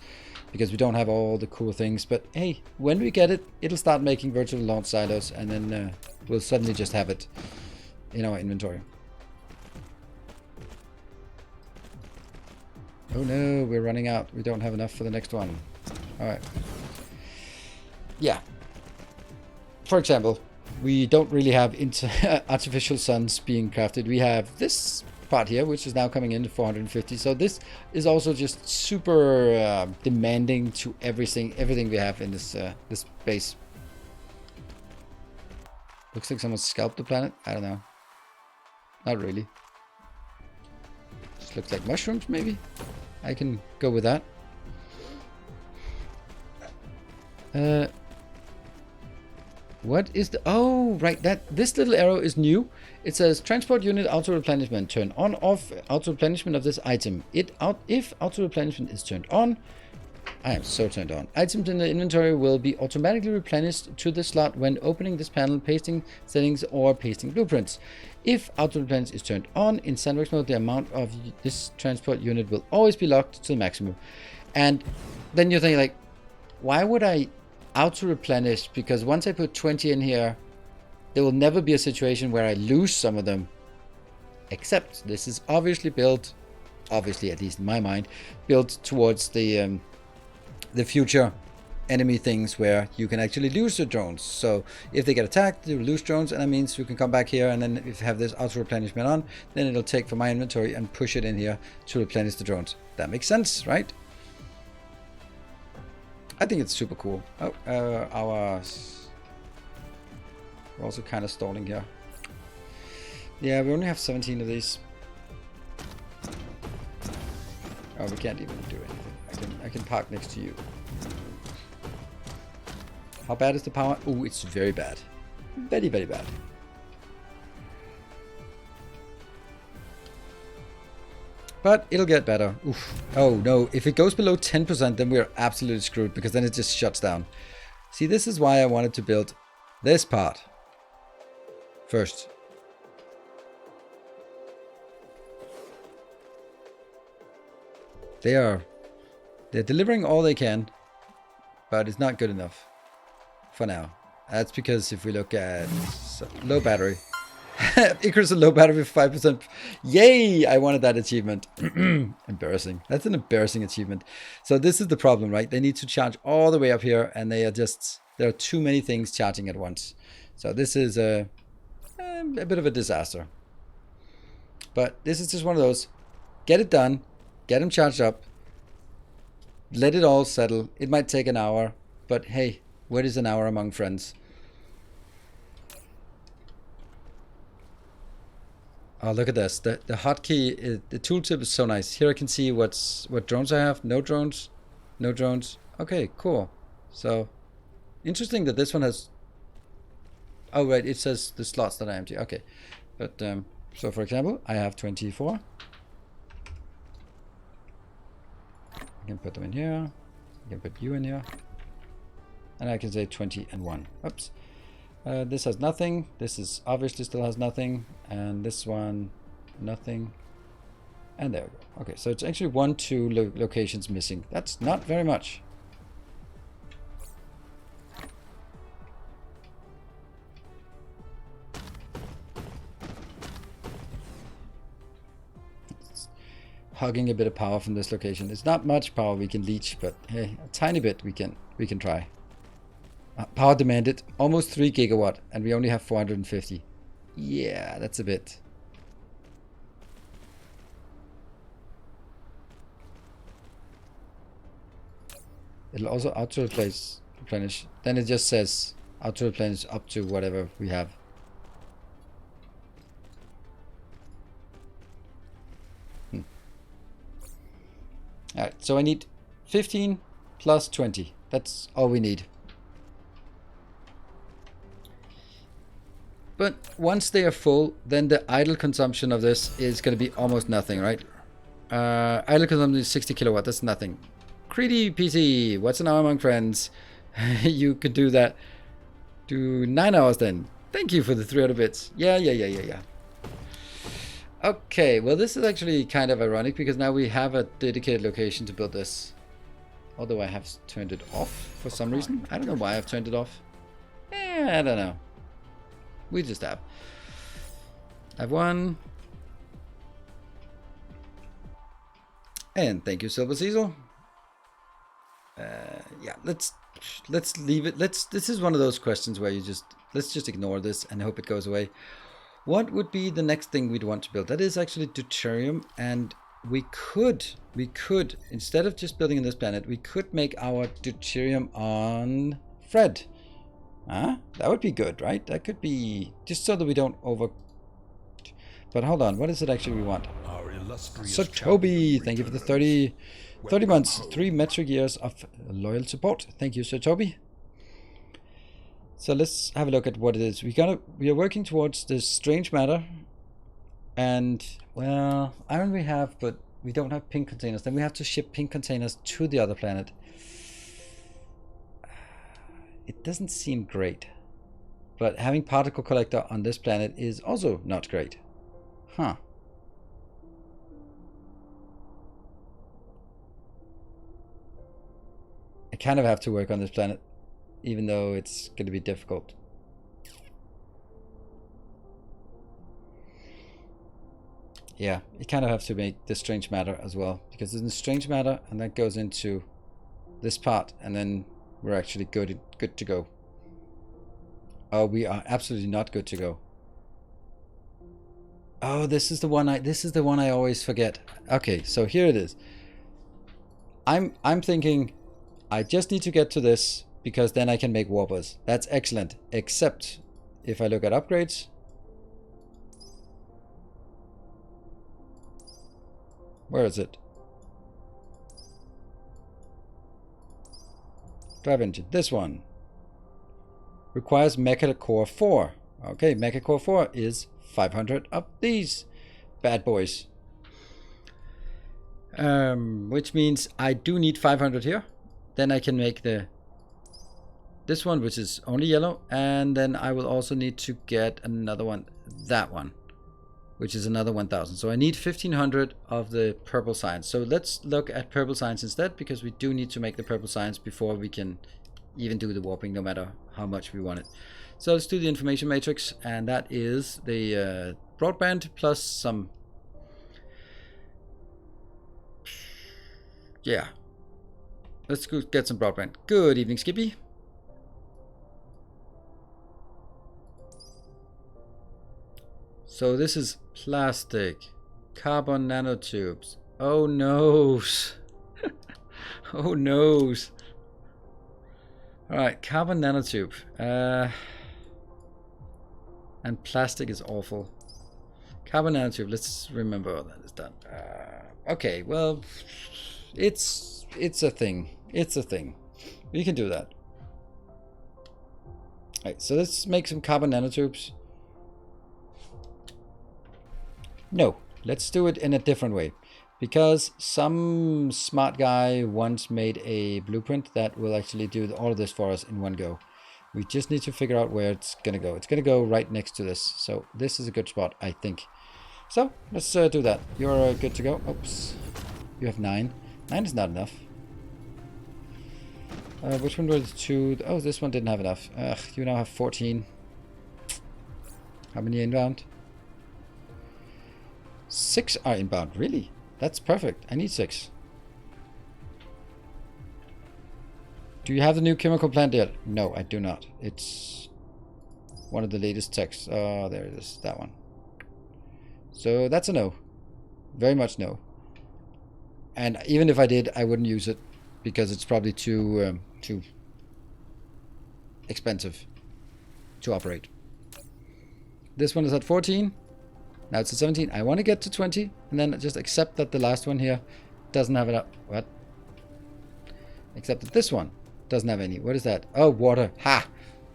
because we don't have all the cool things. But hey, when we get it, it'll start making vertical launch silos, and then we'll suddenly just have it in our inventory. Oh no, we're running out. We don't have enough for the next one. Alright. Yeah. For example, we don't really have artificial suns being crafted. We have this part here, which is now coming in at 450. So this is also just super demanding to everything we have in this this base. Looks like someone scalped the planet. I don't know. Not really. Just looks like mushrooms, maybe. I can go with that. What is the... Oh, right. This little arrow is new. It says transport unit auto replenishment. Turn on off auto replenishment of this item. If auto replenishment is turned on, I am so turned on. Items in the inventory will be automatically replenished to the slot when opening this panel, pasting settings, or pasting blueprints. If auto replenish is turned on in sandbox mode, the amount of this transport unit will always be locked to the maximum. And then you're thinking, like, why would I auto replenish? Because once I put 20 in here, there will never be a situation where I lose some of them. Except this is obviously built, obviously at least in my mind, built towards the future enemy things where you can actually lose the drones. So if they get attacked, you lose drones, and that means you can come back here, and then if you have this auto replenishment on, then it'll take from my inventory and push it in here to replenish the drones. That makes sense, right? I think it's super cool. Oh, we're also kind of stalling here. Yeah, we only have 17 of these. Oh, we can't even do anything. I can park next to you. How bad is the power? Oh, it's very bad. Very, very bad. But it'll get better. Oof. Oh no, if it goes below 10%, then we're absolutely screwed, because then it just shuts down. See, this is why I wanted to build this part first. They're delivering all they can, but it's not good enough for now. That's because if we look at low battery, Icarus a low battery with 5%. Yay! I wanted that achievement. Embarrassing. That's an embarrassing achievement. So this is the problem, right? They need to charge all the way up here, and there are too many things charging at once. So this is a bit of a disaster. But this is just one of those. Get it done. Get them charged up. Let it all settle. It might take an hour, but hey, what is an hour among friends? Oh, look at this. The hotkey, the tooltip is so nice. Here I can see what drones I have. No drones. No drones. Okay, cool. So, interesting that this one has... Oh, right, it says the slots that are empty. Okay. But, so for example, I have 24. I can put them in here. I can put you in here. And I can say 20 and 1. Oops. This has nothing. This is obviously still has nothing. And this one, nothing. And there we go. Okay, so it's actually 2 locations missing. That's not very much. It's hugging a bit of power from this location. It's not much power we can leech, but hey, a tiny bit we can try. Power demanded almost 3 gigawatt, and we only have 450. Yeah, that's a bit. It'll also auto replenish. Then it just says auto replenish up to whatever we have. Alright, so I need 15 plus 20. That's all we need. But once they are full, then the idle consumption of this is going to be almost nothing, right? Idle consumption is 60 kilowatt. That's nothing. Greedy PC, what's an hour among friends? You could do that. Do 9 hours then. Thank you for the 300 bits. Yeah. Okay, well this is actually kind of ironic because now we have a dedicated location to build this. Although I have turned it off for some reason. I don't know why I've turned it off. I don't know. We just have. I've won. And thank you, Silver Cecil. Yeah, let's leave it. This is one of those questions where let's just ignore this and hope it goes away. What would be the next thing we'd want to build? That is actually deuterium, and we could instead of just building on this planet, we could make our deuterium on Fred. That would be good, right? That could be just so that we don't over. But hold on, what is it actually we want? So Toby, thank you for the 30 months, 3 metric years of loyal support. Thank you, Sir Toby. So let's have a look at what it is. We are working towards this strange matter. And, well, iron we have, but we don't have pink containers. Then we have to ship pink containers to the other planet. It doesn't seem great. But having particle collector on this planet is also not great. Huh. I kind of have to work on this planet, even though it's going to be difficult. Yeah, you kind of have to make this strange matter as well, because there's a strange matter and that goes into this part, and then we're actually good to go. Oh, we are absolutely not good to go. Oh, this is the one I always forget. Okay, so here it is. I'm thinking I just need to get to this because then I can make warpers. That's excellent. Except if I look at upgrades. Where is it? Drive engine. This one requires Mecha Core 4. Okay, Mecha Core 4 is 500 of these bad boys. Which means I do need 500 here. Then I can make this one, which is only yellow, and then I will also need to get another one, that one, which is another 1000. So I need 1500 of the purple science. So let's look at purple science instead, because we do need to make the purple science before we can even do the warping, no matter how much we want it. So let's do the information matrix, and that is the broadband plus some. Yeah. Let's go get some broadband. Good evening, Skippy. So this is plastic. Carbon nanotubes. Oh noes. Oh noes. Alright, carbon nanotube. And plastic is awful. Carbon nanotube, let's remember that is done. Okay, well, it's a thing. It's a thing. We can do that. Alright, so let's make some carbon nanotubes. No, let's do it in a different way. Because some smart guy once made a blueprint that will actually do all of this for us in one go. We just need to figure out where it's going to go. It's going to go right next to this. So this is a good spot, I think. So let's do that. You're good to go. Oops. You have 9. 9 is not enough. Which one were the 2? Oh, this one didn't have enough. Ugh, you now have 14. How many inbound? 6 are inbound. Really? That's perfect. I need 6. Do you have the new chemical plant yet? No, I do not. It's one of the latest techs. Oh, there it is. That one. So that's a no. Very much no. And even if I did, I wouldn't use it because it's probably too expensive to operate. This one is at 14. Now it's at 17. I want to get to 20 and then just accept that the last one here doesn't have it up. What? Except that this one doesn't have any. What is that? Oh, water. Ha!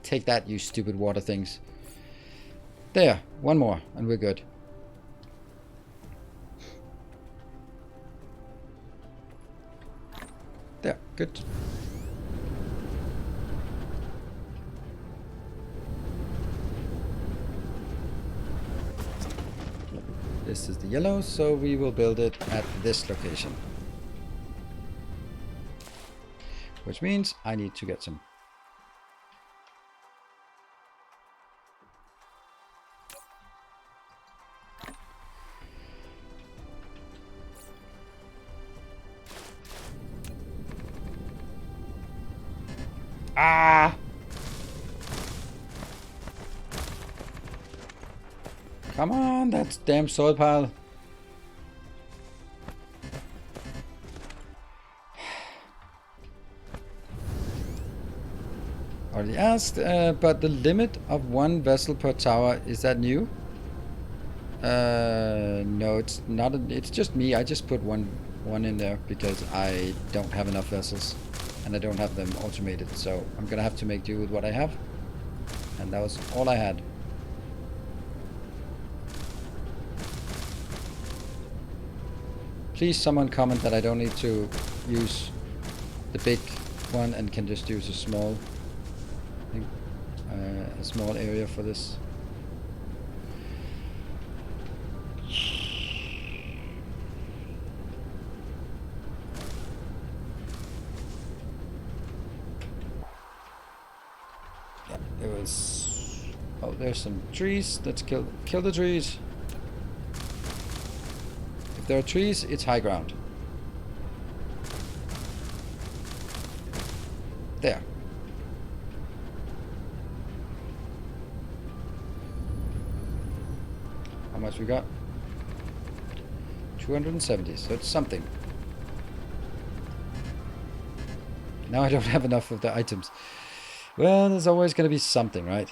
Take that, you stupid water things. There. One more and we're good. There. Good. This is the yellow, so we will build it at this location. Which means I need to get some. Ah! Come on, that's damn soil pile. Already asked, but the limit of 1 vessel per tower, is that new? No, it's not. It's just me. I just put one in there because I don't have enough vessels, and I don't have them automated. So I'm gonna have to make do with what I have, and that was all I had. Please, someone comment that I don't need to use the big one and can just use a small thing, a small area for this. Yeah, there was. Oh, there's some trees. Let's kill the trees. If there are trees, it's high ground. There. How much we got? 270, so it's something. Now I don't have enough of the items. Well, there's always going to be something, right?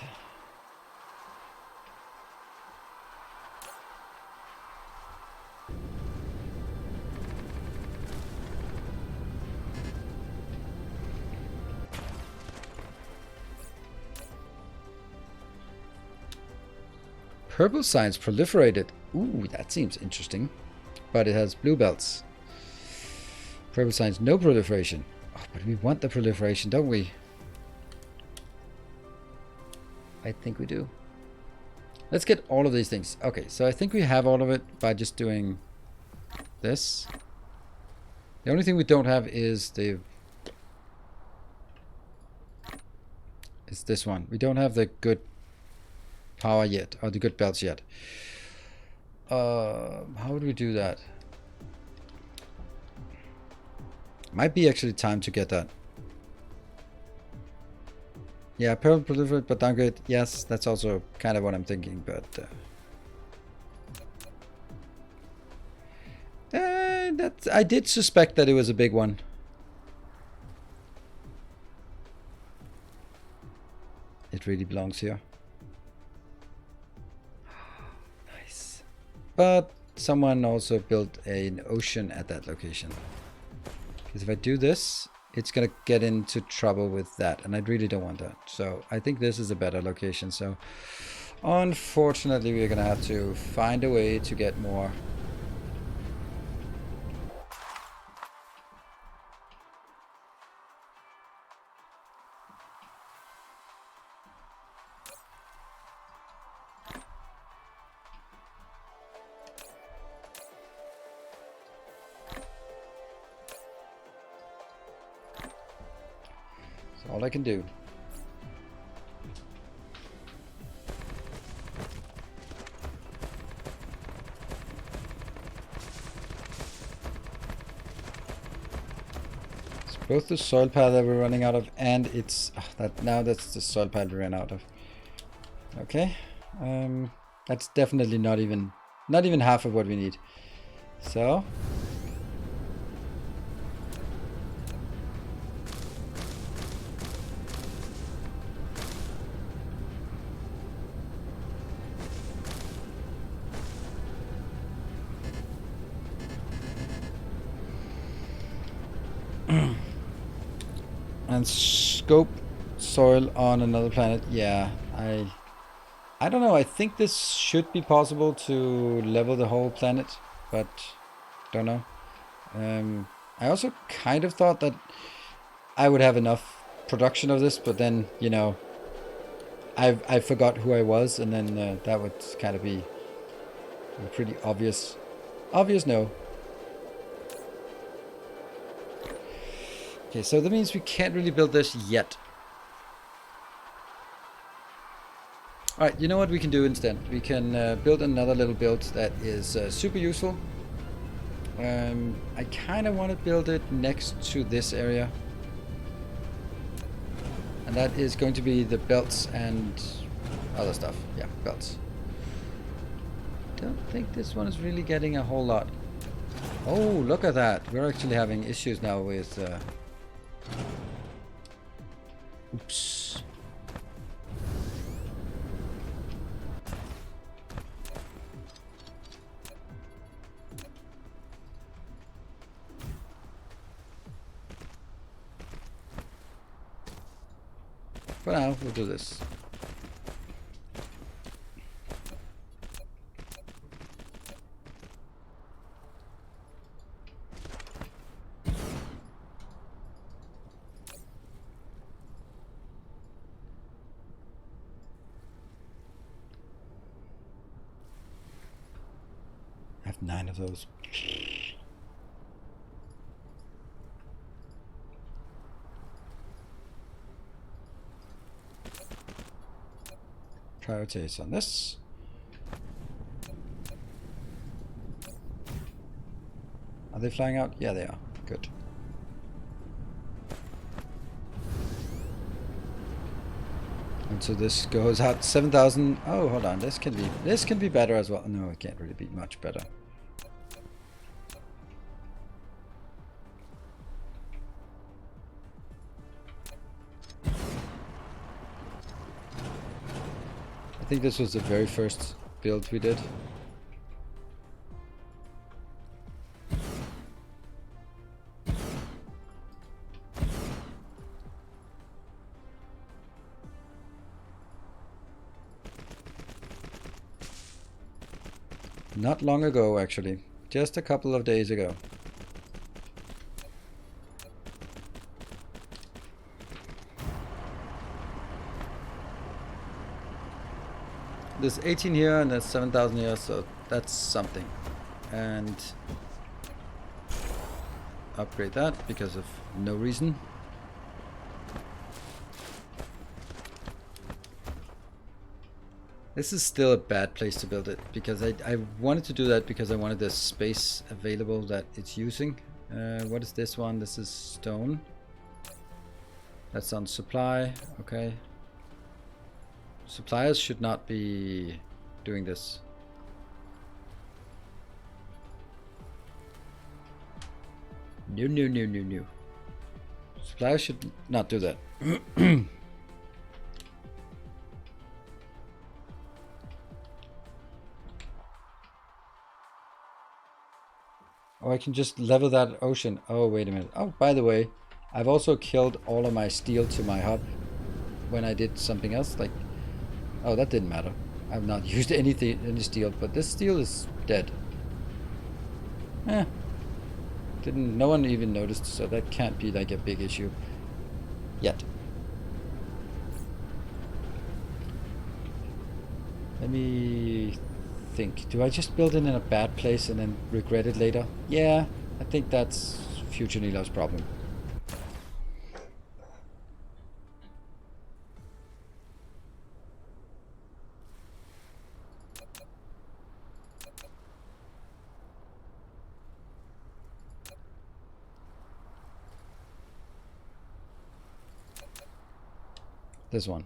Purple signs proliferated. Ooh, that seems interesting. But it has blue belts. Purple signs, no proliferation. Oh, but we want the proliferation, don't we? I think we do. Let's get all of these things. Okay, so I think we have all of it by just doing this. The only thing we don't have is this one. We don't have the good power yet, or the good belts yet. How would we do that? Might be actually time to get that. Yeah, purple proliferate but downgrade. Yes, that's also kind of what I'm thinking, but I did suspect that it was a big one. It really belongs here. Nice. But someone also built an ocean at that location. Because if I do this, it's gonna get into trouble with that, and I really don't want that. So I think this is a better location. So unfortunately, we're gonna have to find a way to get more. That's all I can do. Both the soil pile that we're running out of, and it's that's the soil pile we ran out of. Okay, that's definitely not even half of what we need. So and scope soil on another planet. Yeah, I don't know. I think this should be possible to level the whole planet, but don't know. I also kind of thought that I would have enough production of this, but then, you know, I forgot who I was, and then that would kind of be A pretty obvious no. Okay, so that means we can't really build this yet. Alright, you know what we can do instead? We can build another little build that is super useful. I kind of want to build it next to this area. And that is going to be the belts and other stuff. Yeah, belts. Don't think this one is really getting a whole lot. Oh, look at that. We're actually having issues now with... Oops. For now, we'll do this. I have 9 of those. Priorities on this. Are they flying out? Yeah, they are. Good. And so this goes out 7,000. Oh, hold on. This can be better as well. No, it can't really be much better. I think this was the very first build we did. Not long ago, actually. Just a couple of days ago. There's 18 here and there's 7,000 here, so that's something. And upgrade that because of no reason. This is still a bad place to build it because I wanted to do that because I wanted the space available that it's using. What is this one? This is stone. That's on supply. Okay. Suppliers should not be doing this. No. Suppliers should not do that. Oh, I can just level that ocean. Oh, wait a minute. Oh, by the way, I've also killed all of my steel to my hub when I did something else. Like, oh, that didn't matter. I've not used any steel, but this steel is dead. No one even noticed, so that can't be like a big issue yet. Let me think. Do I just build it in a bad place and then regret it later? Yeah, I think that's future Nilo's problem. This one.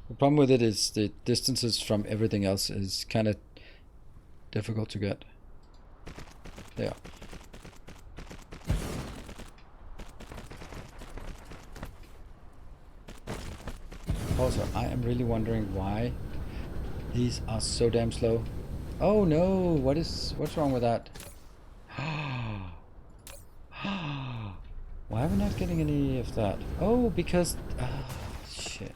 The problem with it is the distances from everything else is kind of difficult to get. There. Also, I am really wondering why these are so damn slow. Oh no, what's wrong with that? Why am I not getting any of that? Oh, because... shit.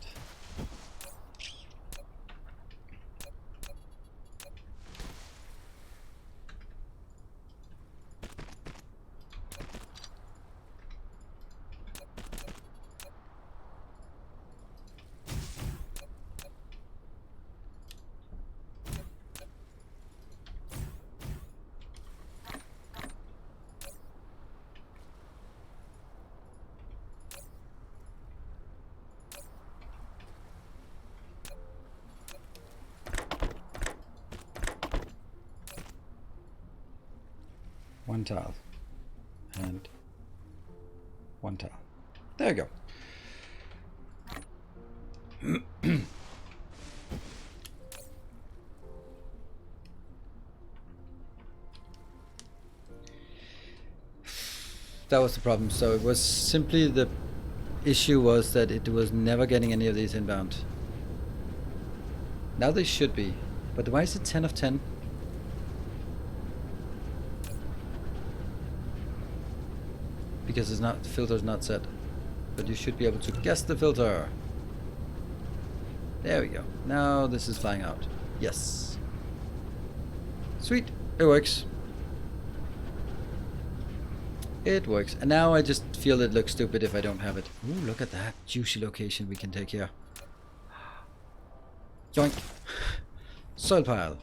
One tile. And one tile. There you go. That was the problem. So it was simply the issue was that it was never getting any of these inbound. Now they should be. But why is it 10 of 10? Because it's not, the filter's not set. But you should be able to guess the filter. There we go. Now this is flying out. Yes. Sweet. It works. It works. And now I just feel it looks stupid if I don't have it. Ooh, look at that juicy location we can take here. Yoink. Soil pile.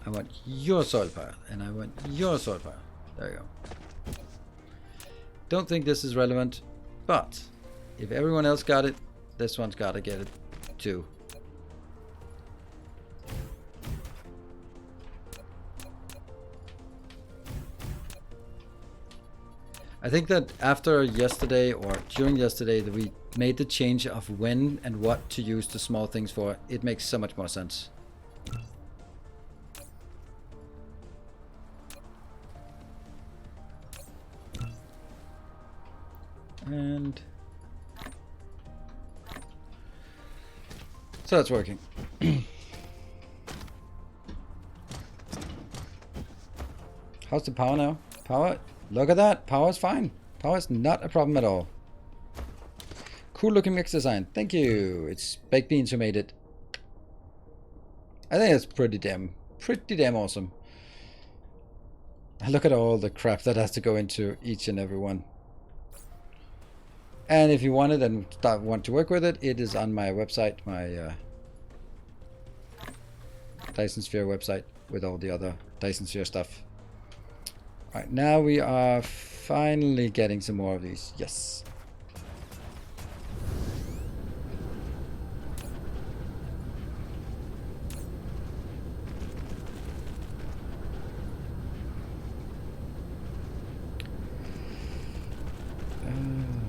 I want your soil pile. And I want your soil pile. There you go. Don't think this is relevant. But if everyone else got it, this one's got to get it too. I think that after yesterday or during yesterday that we made the change of when and what to use the small things for, it makes so much more sense. And so that's working. How's the power now? Power? Look at that. Power is fine. Power is not a problem at all. Cool looking mix design. Thank you. It's Baked Beans who made it. I think it's pretty damn awesome. Look at all the crap that has to go into each and every one. And if you want it and want to work with it, it is on my website, my Dyson Sphere website with all the other Dyson Sphere stuff. Alright, now we are finally getting some more of these. Yes.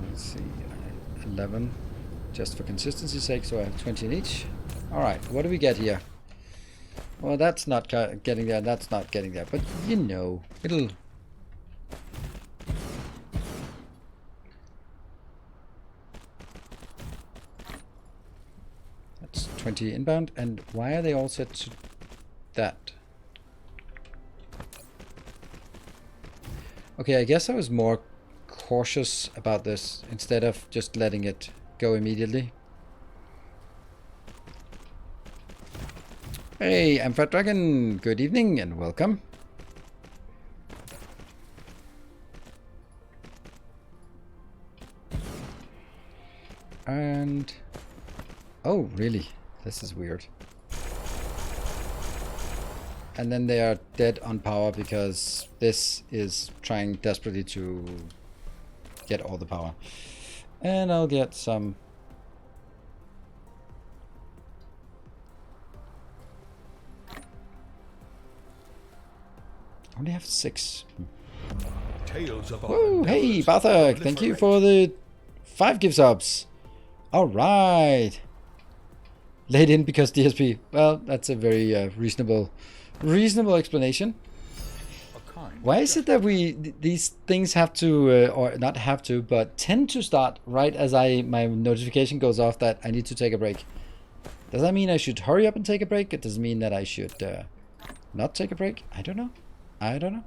Let's see. 11 just for consistency's sake, so I have 20 in each. Alright, what do we get here? Well, that's not getting there, that's not getting there, but you know, it'll... That's 20 inbound, and why are they all set to that? Okay, I guess I was more cautious about this instead of just letting it go immediately. Hey, I'm Fat Dragon. Good evening and welcome. And oh, really? This is weird. And then they are dead on power because this is trying desperately to get all the power. And I'll get some. I only have 6. Tales of Woo, hey, Barthak, thank you for the 5 gift subs. All right. Laid in because DSP. Well, that's a very reasonable explanation. Why is it that these things have to, or not have to, but tend to start right as my notification goes off that I need to take a break? Does that mean I should hurry up and take a break? It does mean that I should not take a break? I don't know. I don't know.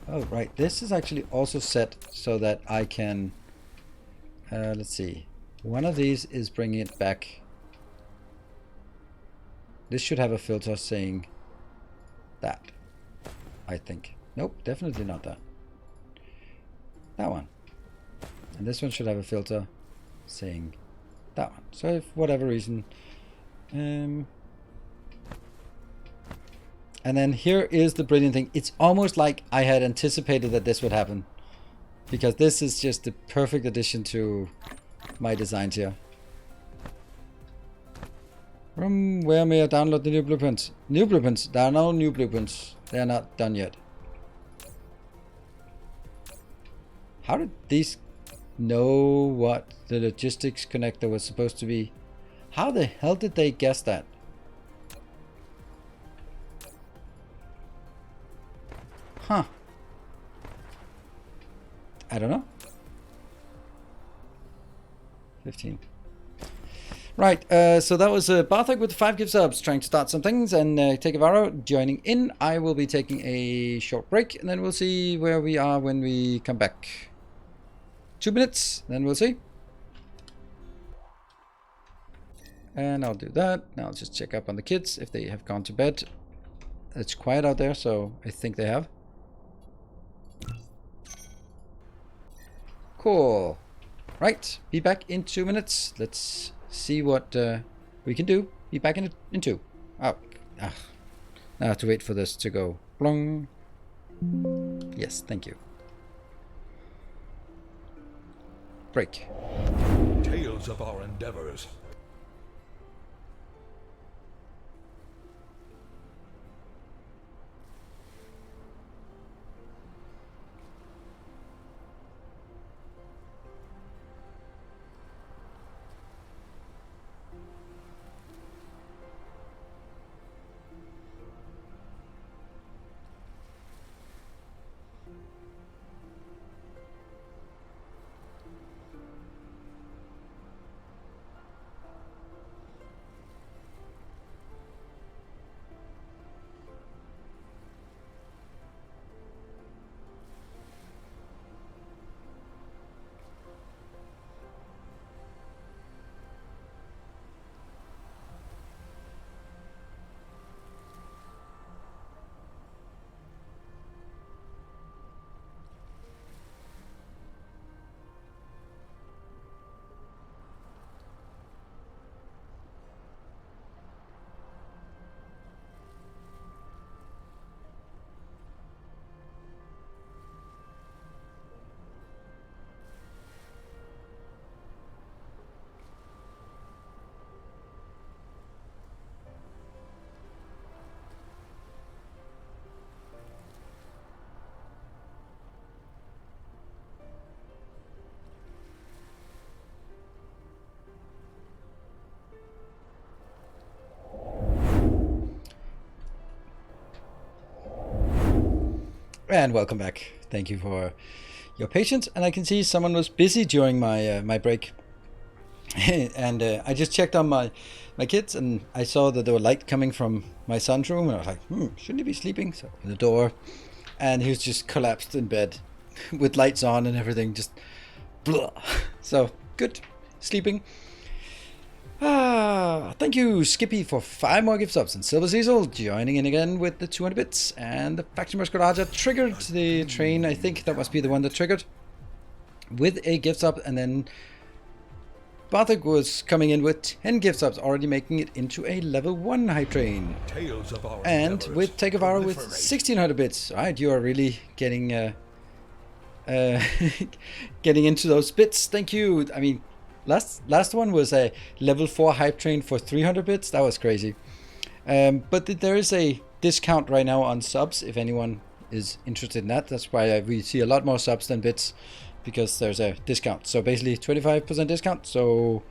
Oh, right. This is actually also set so that I can, let's see. One of these is bringing it back. This should have a filter saying that, I think. Nope, definitely not that. That one. And this one should have a filter saying that one. So if whatever reason, and then here is the brilliant thing. It's almost like I had anticipated that this would happen, because this is just the perfect addition to my designs here. From where may I download the new blueprints? New blueprints? There are no new blueprints. They are not done yet. How did these know what the logistics connector was supposed to be? How the hell did they guess that? Huh. I don't know. 15. Right, so that was Bartek with 5 gift subs, trying to start some things, and Tekevaro joining in. I will be taking a short break, and then we'll see where we are when we come back. 2 minutes, then we'll see. And I'll do that. Now I'll just check up on the kids if they have gone to bed. It's quiet out there, so I think they have. Cool. Right, be back in 2 minutes. Let's see what we can do. Be back in 2. Oh, now I have to wait for this to go. Blong. Yes, thank you. Break. Tales of our endeavors. And welcome back. Thank you for your patience. And I can see someone was busy during my my break. And I just checked on my kids, and I saw that there was light coming from my son's room, and I was like, shouldn't he be sleeping? So opened the door, and he was just collapsed in bed with lights on and everything, just blah. So good, sleeping. Thank you, Skippy, for 5 more gift subs, and Silver Cecil joining in again with the 200 bits, and the Faction Muscaraja triggered the train. I think that must be the one that triggered with a gift sub, and then Bartek was coming in with 10 gift subs, already making it into a level 1 hype train. Tales of our And with Tekevaro with 1600 bits. Alright, you are really getting getting into those bits. Thank you. I mean, last one was a level 4 hype train for 300 bits. That was crazy. But there is a discount right now on subs if anyone is interested in that. That's why we see a lot more subs than bits, because there's a discount. So basically 25% discount. So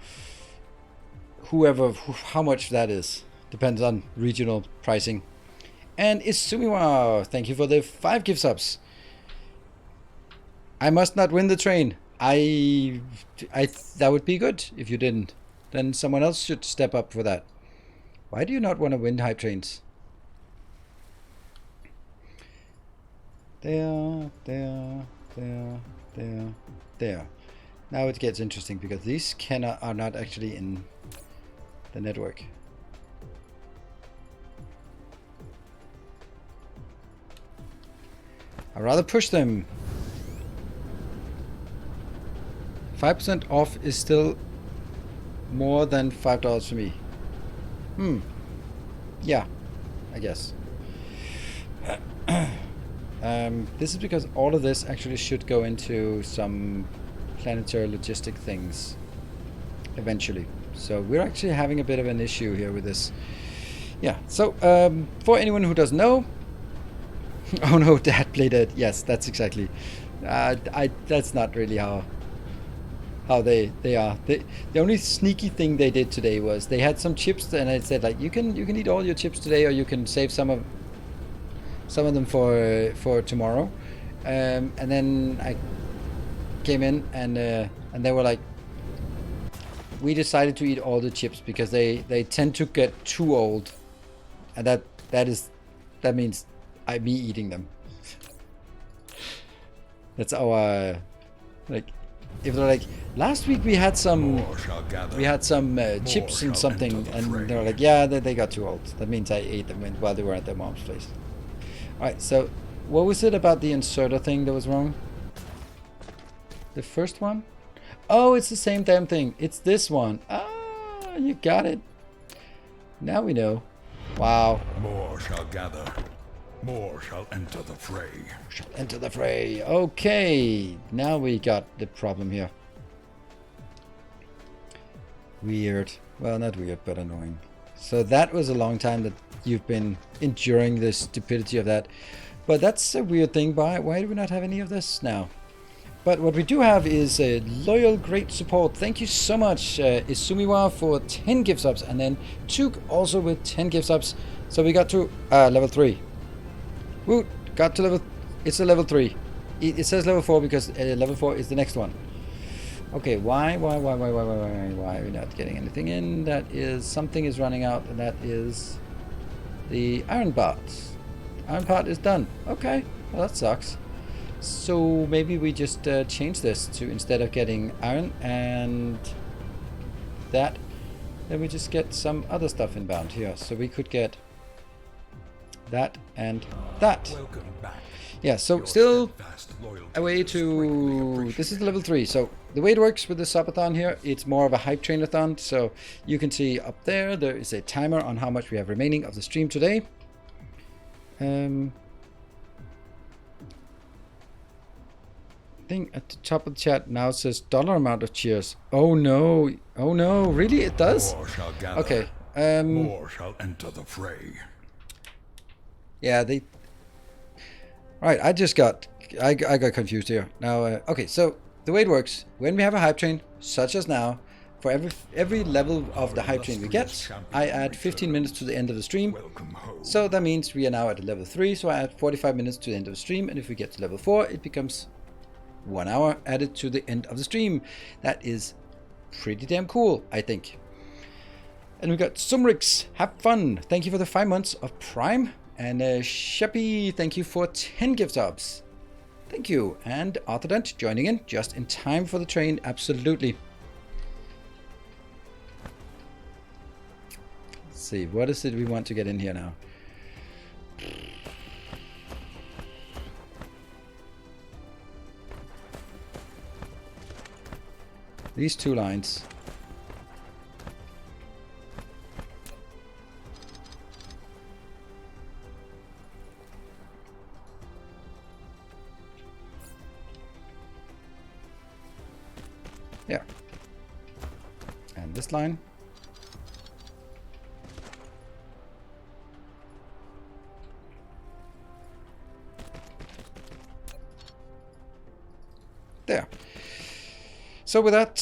how much that is depends on regional pricing. And Isumiwa, thank you for the 5 gift subs. I must not win the train. That would be good if you didn't. Then someone else should step up for that. Why do you not want to win hype trains? There. Now it gets interesting, because these are not actually in the network. I'd rather push them. 5% off is still more than $5 for me. Yeah, I guess. This is because all of this actually should go into some planetary logistic things eventually. So we're actually having a bit of an issue here with this. Yeah, so for anyone who doesn't know, oh no, Dad played it. Yes, that's exactly. That's not really how they are. The only sneaky thing they did today was they had some chips, and I said like you can eat all your chips today, or you can save some of them for tomorrow. And then I came in and they were like, we decided to eat all the chips because they tend to get too old, and that means me eating them. That's our like. If they're like, last week we had some chips and something, and they're like, yeah, they got too old. That means I ate them while they were at their mom's place. All right, so what was it about the inserter thing that was wrong? The first one? Oh, it's the same damn thing. It's this one. Ah, you got it. Now we know. Wow. More shall gather. More shall enter the fray. Shall enter the fray. Okay. Now we got the problem here. Weird. Well, not weird, but annoying. So that was a long time that you've been enduring the stupidity of that. But that's a weird thing. Why do we not have any of this now? But what we do have is a loyal, great support. Thank you so much, Isumiwa, for 10 gift subs. And then Tuk also with 10 gift subs. So we got to level 3. Woo! Got to level... It's a level 3. It says level 4 because level 4 is the next one. Okay, why are we not getting anything in? That is... Something is running out, and that is... The iron part. Iron part is done. Okay, well that sucks. So maybe we just change this to, instead of getting iron and that, then we just get some other stuff inbound here. So we could get that and that. Welcome back. Yeah, so Your still steadfast loyalty a way is greatly to... This is appreciated. level 3. So the way it works with the subathon here, it's more of a hype train-a-thon. So you can see up there is a timer on how much we have remaining of the stream today. Thing at the top of the chat now says dollar amount of cheers. Oh no, really it does? More shall gather. Okay, More shall enter the fray. yeah, they... Right, I got confused here. Now, okay, so the way it works, when we have a hype train, such as now, for every level of the hype train we get, I add 15 minutes to the end of the stream. Welcome home. So that means we are now at level 3, so I add 45 minutes to the end of the stream, and if we get to level 4, it becomes 1 hour added to the end of the stream. That is pretty damn cool, I think. And we got Sumrix, have fun. Thank you for the 5 months of Prime. And Sheppy, thank you for 10 gift subs. Thank you. And Arthur Dent joining in just in time for the train. Absolutely. Let's see, what is it we want to get in here now? These 2 lines. Yeah. And this line. There. So with that,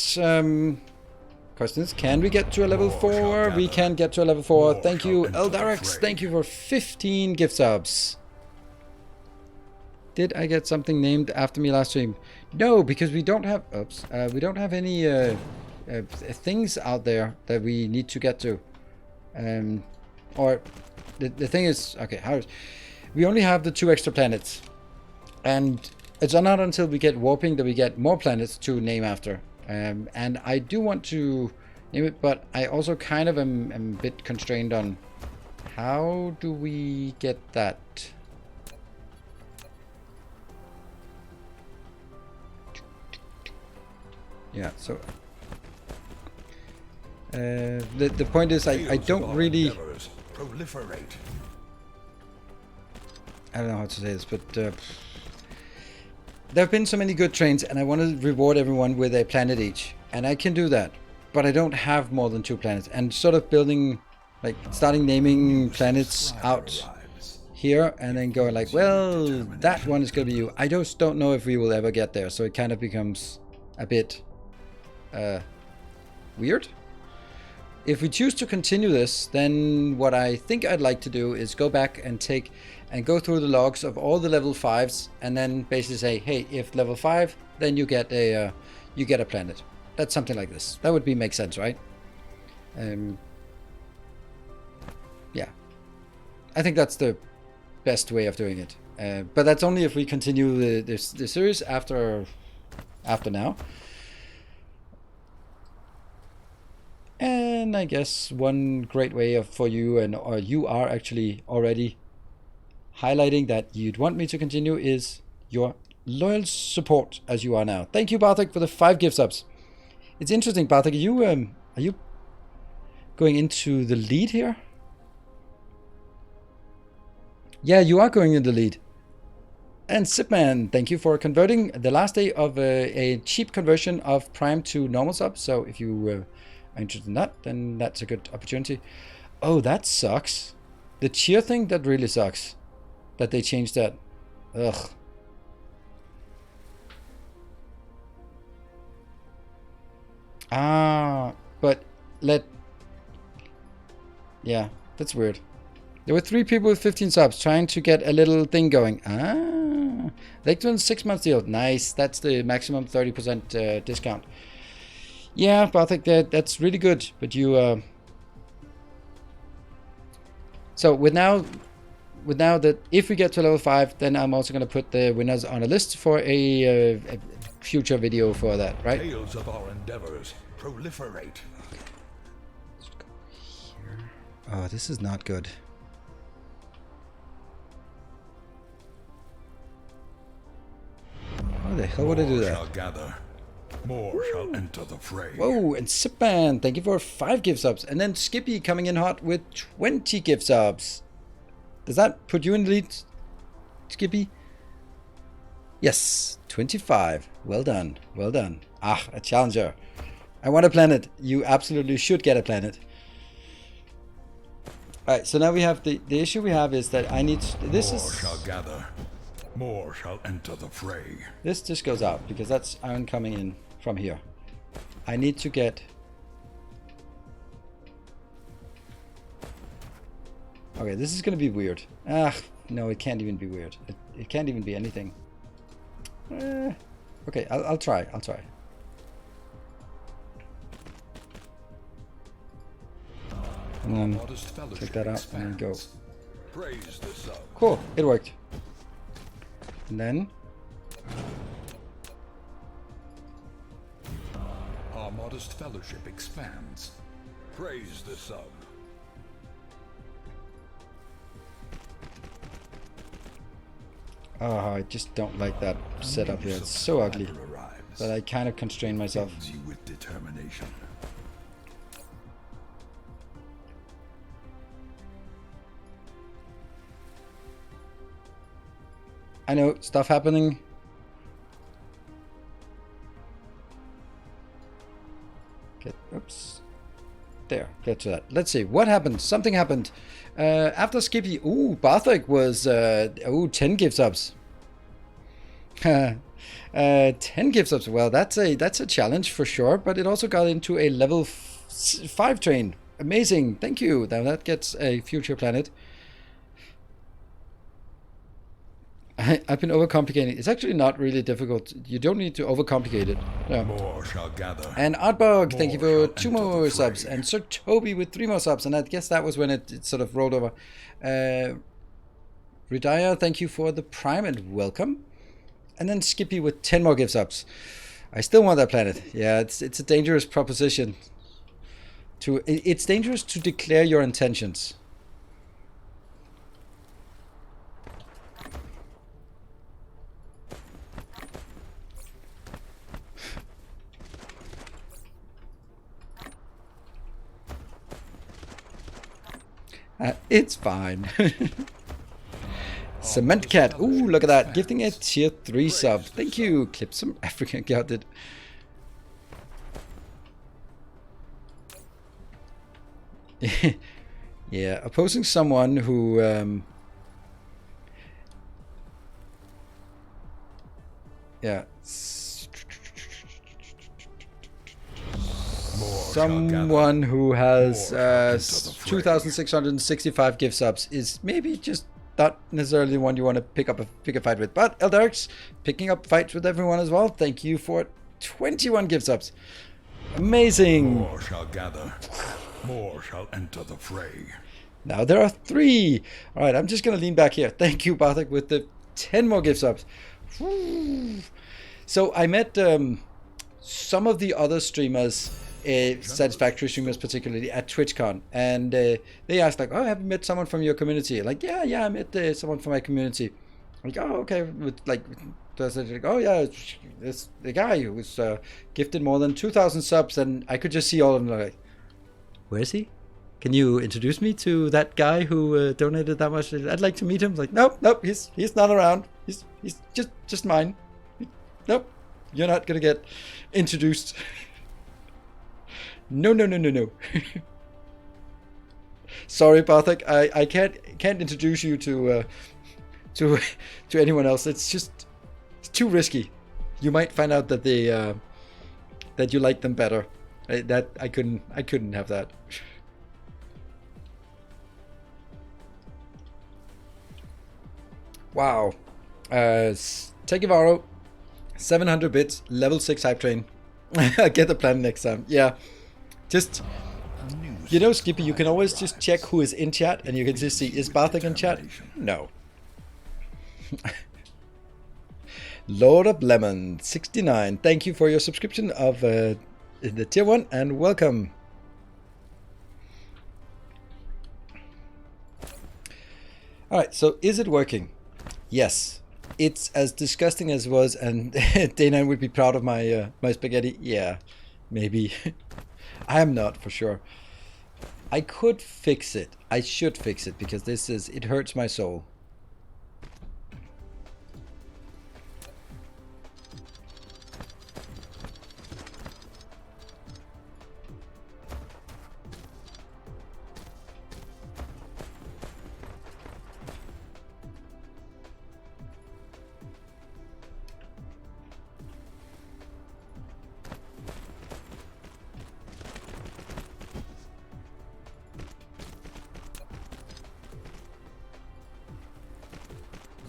questions, can we get to a level 4? We can get to a level 4. Thank you, Eldarix. Thank you for 15 gift subs. Did I get something named after me last stream? No, because we don't have... Oops. We don't have any things out there that we need to get to. Or the thing is... Okay, we only have the 2 extra planets. And it's not until we get warping that we get more planets to name after. And I do want to name it, but I also kind of am a bit constrained on how do we get that... Yeah, so the point is I don't really... Proliferate. I don't know how to say this, but there have been so many good trains, and I want to reward everyone with a planet each, and I can do that. but I don't have more than 2 planets. And sort of building, like starting naming planets out here and then going like, well, that one is going to be you. I just don't know if we will ever get there. So it kind of becomes a bit weird. If we choose to continue this, then what I think I'd like to do is go back and go through the logs of all the level 5s and then basically say, hey, if level 5, then you get a planet. That's something like this. That would make sense, right? Yeah. I think that's the best way of doing it. But that's only if we continue the series after now. And I guess one great way for you, or you are actually already highlighting that you'd want me to continue, is your loyal support as you are now. Thank you, Bartek, for the 5 gift subs. It's interesting, Bartek. Are you going into the lead here? Yeah, you are going in the lead. And Sipman, thank you for converting the last day of a cheap conversion of Prime to normal sub. So if you are interested in that, then that's a good opportunity. Oh, that sucks. The cheer thing, that really sucks. That they changed that. Ugh. But yeah, that's weird. There were 3 people with 15 subs trying to get a little thing going. They're doing 6 months deal. Nice. That's the maximum 30% discount. Yeah, but I think that's really good. But you, so with now that if we get to level 5, then I'm also going to put the winners on a list for a future video for that, right? Tales of our endeavors proliferate. Let's go here. Oh, this is not good. How the hell would I do that? More shall gather. More shall enter the fray. Whoa, and Sipman, thank you for 5 gift subs. And then Skippy coming in hot with 20 gift subs. Does that put you in the lead, Skippy? Yes, 25. Well done. Well done. Ah, a challenger. I want a planet. You absolutely should get a planet. Alright, so now we have the issue we have is that I need... More shall gather. More shall enter the fray. This just goes out because that's iron coming in from here. I need to get... Okay, this is going to be weird. No, it can't even be weird. It can't even be anything. Okay, I'll try. And then take that out and then go. Cool, it worked. And then our modest fellowship expands. Praise the sun. Oh, I just don't like that setup here. It's so ugly. But I kind of constrain myself. With determination. I know, stuff happening. Oops. There, get to that. Let's see, what happened? Something happened. After Skippy, Barthik was, 10 gift subs. 10 gift subs. Well, that's a challenge for sure, but it also got into a level 5 train. Amazing, thank you. Now that gets a future planet. I've been overcomplicating. It's actually not really difficult. You don't need to overcomplicate it. Yeah. More shall gather. And Artbog, thank you for 2 more subs. And Sir Toby with 3 more subs. And I guess that was when it sort of rolled over. Ridaya, thank you for the Prime and welcome. And then Skippy with 10 more gift subs. I still want that planet. Yeah, it's a dangerous proposition. It's dangerous to declare your intentions. It's fine. Cement Cat. Ooh, look at that. Gifting a tier 3 sub. Thank you. Clip some African got it. Yeah, opposing someone who yeah, someone who has 2,665 gift subs is maybe just not necessarily the one you want to pick a fight with. But Eldarix picking up fights with everyone as well. Thank you for 21 gift subs. Amazing. More shall gather. More shall enter the fray. Now there are 3. All right, I'm just gonna lean back here. Thank you, Bartek, with the 10 more gift subs. So I met some of the other streamers, Satisfactory streamers particularly, at TwitchCon, and they asked like, "Oh, have you met someone from your community?" Like, yeah, I met someone from my community. Like, oh, okay. With like, oh yeah, it's the guy who was gifted more than 2,000 subs, and I could just see all of them like, where is he? Can you introduce me to that guy who donated that much? I'd like to meet him. Like, nope, he's not around. He's just mine. Nope, you're not gonna get introduced. No. Sorry, Bartek, I can't introduce you to anyone else. It's too risky. You might find out that they that you like them better. I couldn't have that. Wow. Tekivaro, 700 bits, level 6 hype train. Get the plan next time. Yeah. Just, you know, Skippy, you can always just check who is in chat, and you can just see, is Bartek in chat? No. Lord of Lemon, 69. Thank you for your subscription of the tier 1, and welcome. Alright, so is it working? Yes. It's as disgusting as it was, and Dana would be proud of my my spaghetti. Yeah, maybe. I am not, for sure. I could fix it. I should fix it, because it hurts my soul.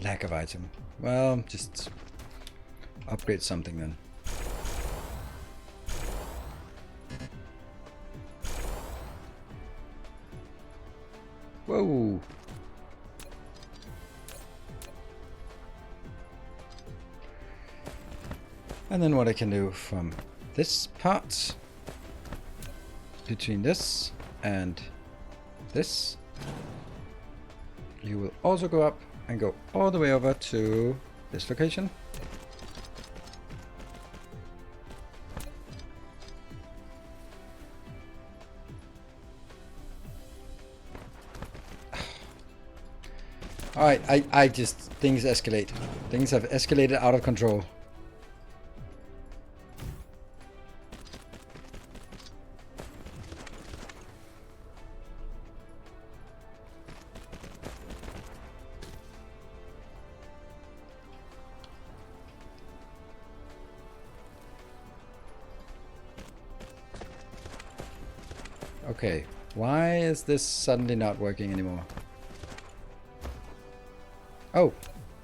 Lack of item. Well, just upgrade something then. Whoa. And then what I can do from this part, between this and this, you will also go up and go all the way over to this location. Alright, I just, things escalate. Things have escalated out of control. Okay, why is this suddenly not working anymore? Oh,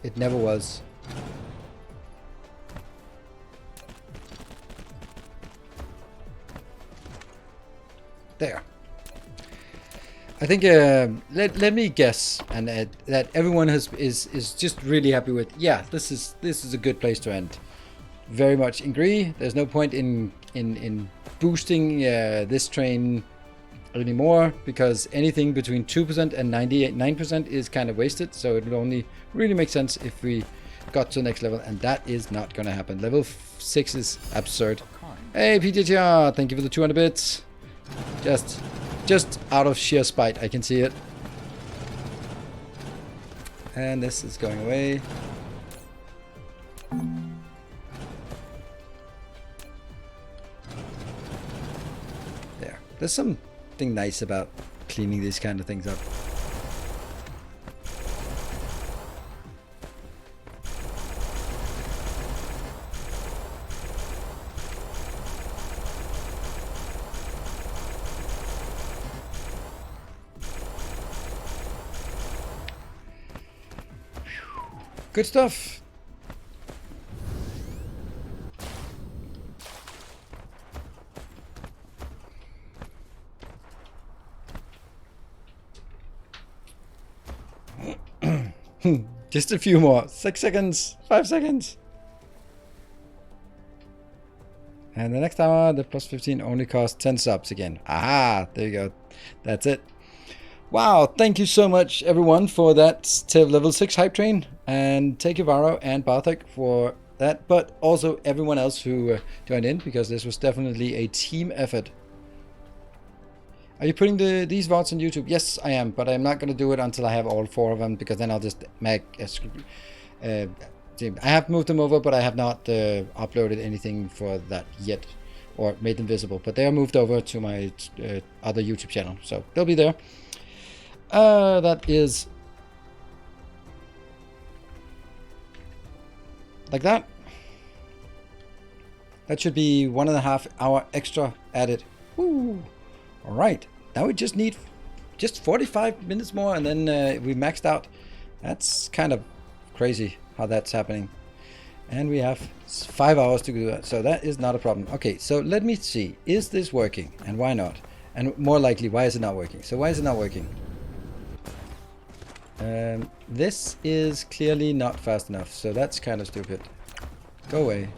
it never was. There. I think let me guess, and that everyone is just really happy with. Yeah, this is a good place to end. Very much agree. There's no point in boosting this train anymore, because anything between 2% and 99% is kind of wasted. So it would only really make sense if we got to the next level, and that is not going to happen. Level 6 is absurd. Hey PTTR, thank you for the 200 bits. Just out of sheer spite, I can see it. And this is going away. There. There's something nice about cleaning these kind of things up. Good stuff. Just a few more. 6 seconds. 5 seconds. And the next hour, the plus 15 only costs 10 subs again. Aha, there you go. That's it. Wow, thank you so much, everyone, for that till level 6 hype train. And thank you, Varo and Bartek, for that. But also everyone else who joined in, because this was definitely a team effort. Are you putting these VODs on YouTube? Yes, I am, but I'm not going to do it until I have all 4 of them, because then I'll just make a I have moved them over, but I have not uploaded anything for that yet, or made them visible. But they are moved over to my other YouTube channel, so they'll be there. That is like that. That should be 1.5 hour extra added. Woo! All right, now we just need 45 minutes more, and then we maxed out. That's kind of crazy how that's happening. And we have 5 hours to do that, so that is not a problem. Okay, so let me see. Is this working, and why not? And more likely, why is it not working? So why is it not working? This is clearly not fast enough, so that's kind of stupid. Go away.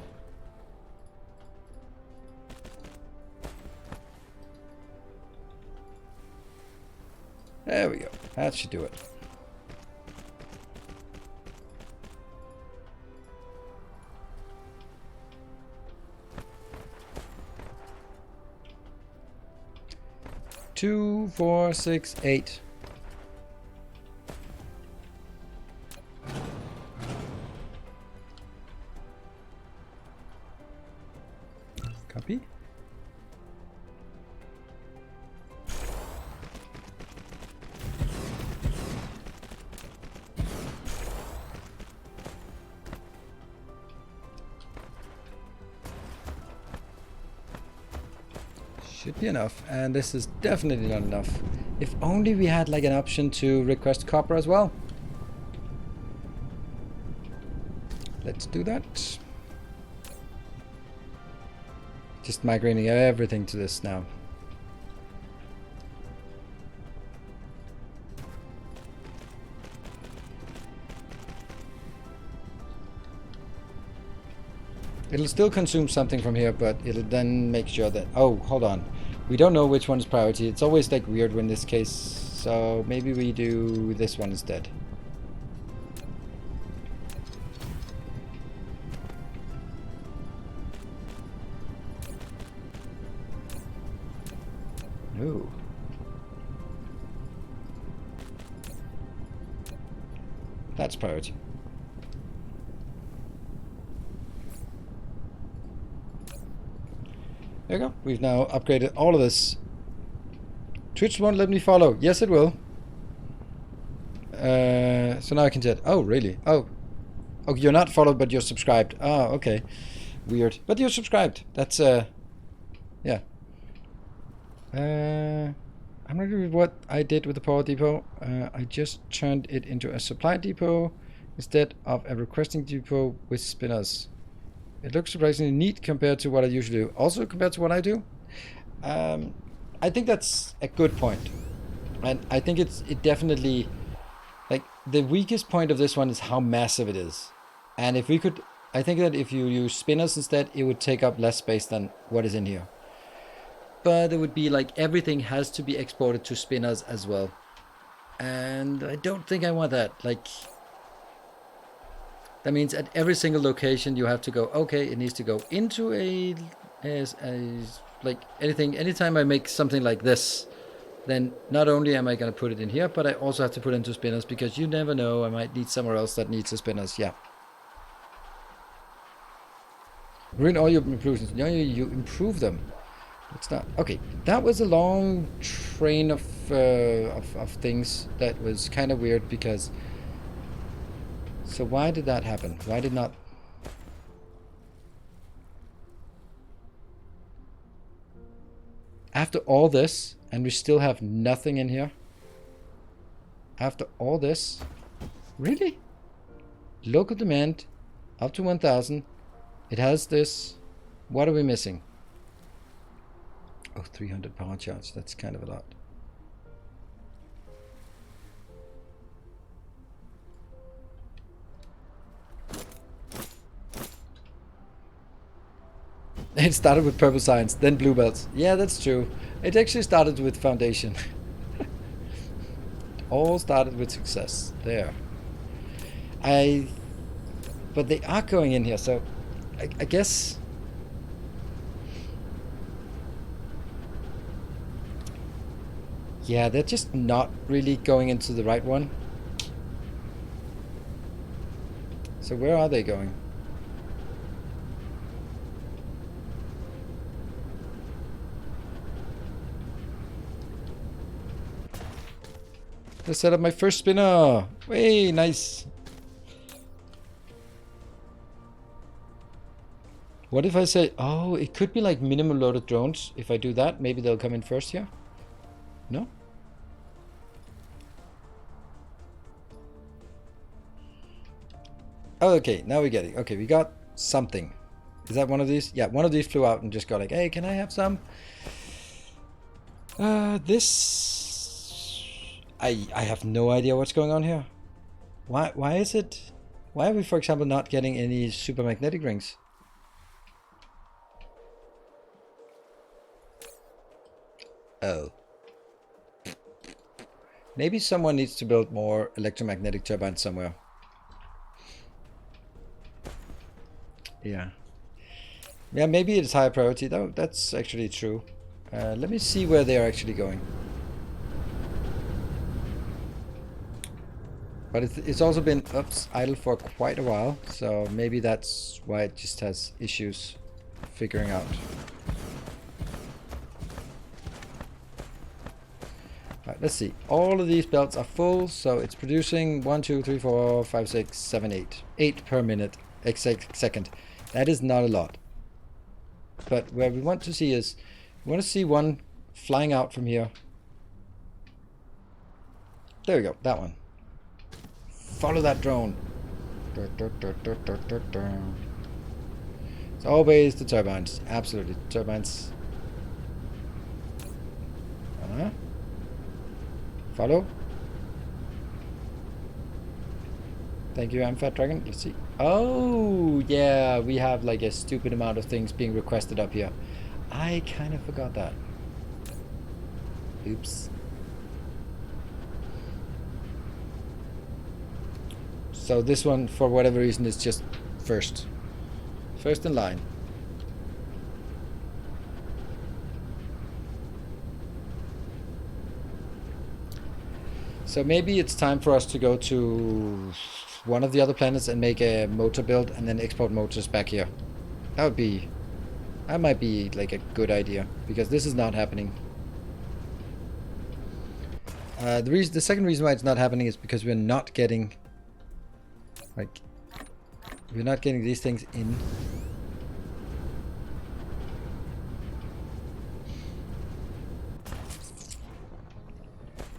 There we go. That should do it. Two, 4, 6, 8. Copy. Should be enough, and this is definitely not enough. If only we had like an option to request copper as well. Let's do that. Just migrating everything to this now. It'll still consume something from here, but it'll then make sure that... Oh, hold on. We don't know which one is priority. It's always like weird in this case. So maybe we do this one instead. Ooh. That's priority. There you go. We've now upgraded all of this. Twitch won't let me follow. Yes, it will. So now I can chat. Oh, really? Oh, you're not followed, but you're subscribed. Oh, okay. Weird. But you're subscribed. That's yeah. I'm not sure what I did with the power depot. I just turned it into a supply depot instead of a requesting depot with spinners. It looks surprisingly neat compared to what I usually do. Also compared to what I do. I think that's a good point. And I think it definitely, like, the weakest point of this one is how massive it is. And if we could, I think that if you use spinners instead, it would take up less space than what is in here. But it would be like everything has to be exported to spinners as well. And I don't think I want that. Like, that means at every single location you have to go, okay, it needs to go into a like anything. Anytime I make something like this, then not only am I going to put it in here, but I also have to put it into spinners, because you never know, I might need somewhere else that needs the spinners. Yeah. Ruin all your improvements. No, you improve them. It's not. Okay, that was a long train of things that was kind of weird because... So why did that happen? Why did not... After all this, and we still have nothing in here? After all this? Really? Local demand up to 1,000. It has this. What are we missing? Oh, 300 power charge. That's kind of a lot. It started with purple science, then blue belts. Yeah, that's true. It actually started with foundation. All started with success. There. But they are going in here, so I guess... Yeah, they're just not really going into the right one. So where are they going? Let's set up my first spinner. Way nice. What if I say, oh, it could be like minimum loaded drones. If I do that, maybe they'll come in first here. No? Oh, okay, now we get it. Okay, we got something. Is that one of these? Yeah, one of these flew out and just got like, hey, can I have some? This... I have no idea what's going on here. Why is it... Why are we, for example, not getting any super magnetic rings? Oh. Maybe someone needs to build more electromagnetic turbines somewhere. Yeah. Yeah, maybe it's higher priority. Though that's actually true. Let me see where they are actually going. But it's also been idle for quite a while, so maybe that's why it just has issues figuring out. Alright, let's see. All of these belts are full, so it's producing 1, 2, 3, 4, 5, 6, 7, 8. 8 per minute, second. That is not a lot. But where we want to see is, we want to see one flying out from here. There we go, that one. Follow that drone. It's always the turbines. Absolutely. Turbines. Follow. Thank you, Fat Dragon. Let's see. Oh, yeah. We have like a stupid amount of things being requested up here. I kind of forgot that. Oops. So this one, for whatever reason, is just first. First in line. So maybe it's time for us to go to one of the other planets and make a motor build and then export motors back here. That might be like a good idea, because this is not happening. The second reason why it's not happening is because we're not getting... Like, we're not getting these things in.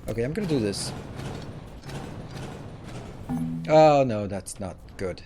Okay, I'm gonna do this. Oh no, that's not good.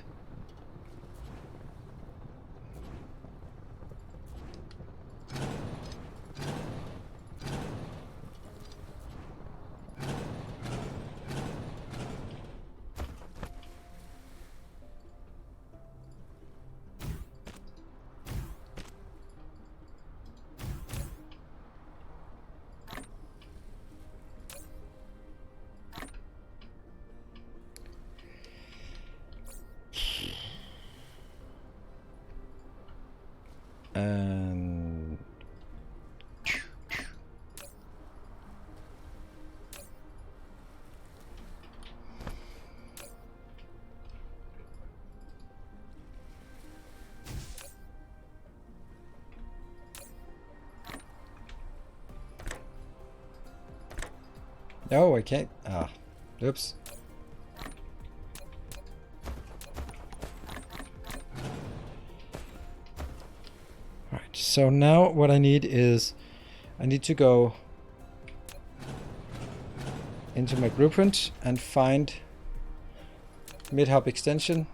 No, I can't. Ah, oops. Alright, so now what I need is, I need to go into my blueprint and find mid-hub extension.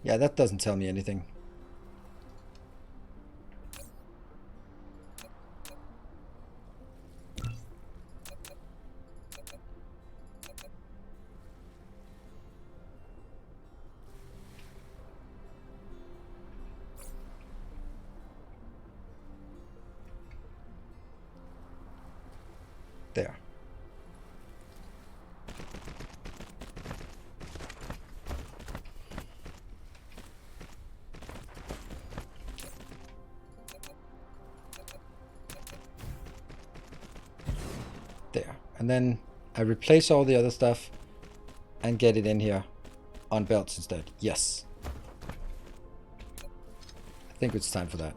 Yeah, that doesn't tell me anything. There. There. And then I replace all the other stuff and get it in here on belts instead. Yes. I think it's time for that.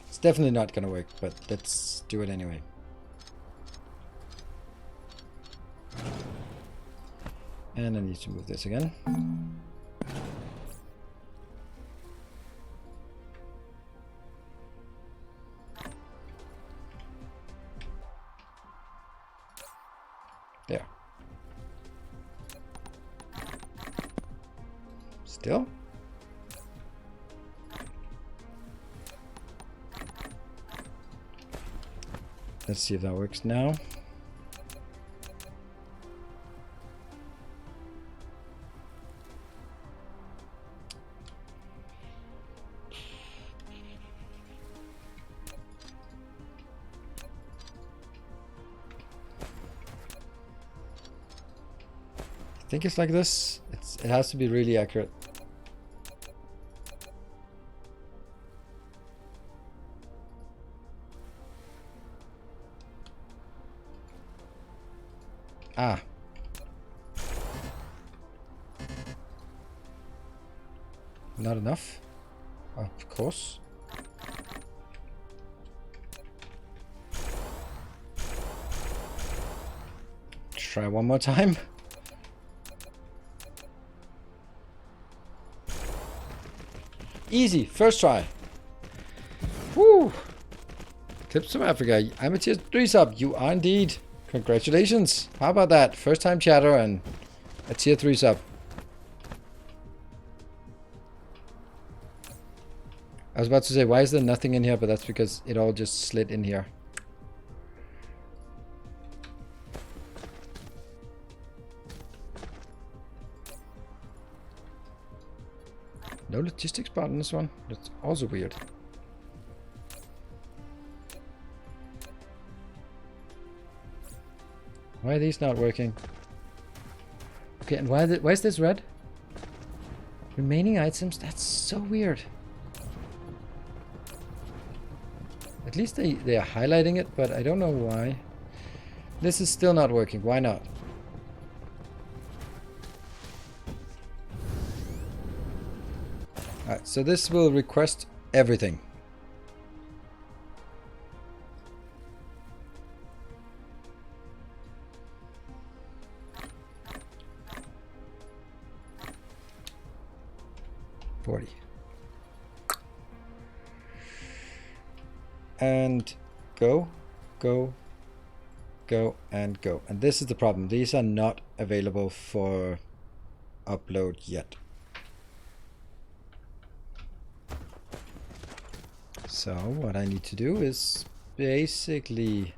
It's definitely not gonna work, but let's do it anyway. And I need to move this again. There. Still? Let's see if that works now. I think it's like this. It has to be really accurate. Ah. Not enough? Of course. Try one more time. Easy, first try. Woo! Tips from Africa. I'm a tier 3 sub. You are indeed. Congratulations. How about that? First time chatter and a tier 3 sub. I was about to say, why is there nothing in here? But that's because it all just slid in here. No logistics part in this one. That's also weird. Why are these not working? Okay, and why is this red? Remaining items? That's so weird. At least they are highlighting it, but I don't know why. This is still not working. Why not? Alright, so this will request everything. And go, go, go, and go. And this is the problem. These are not available for upload yet. So what I need to do is basically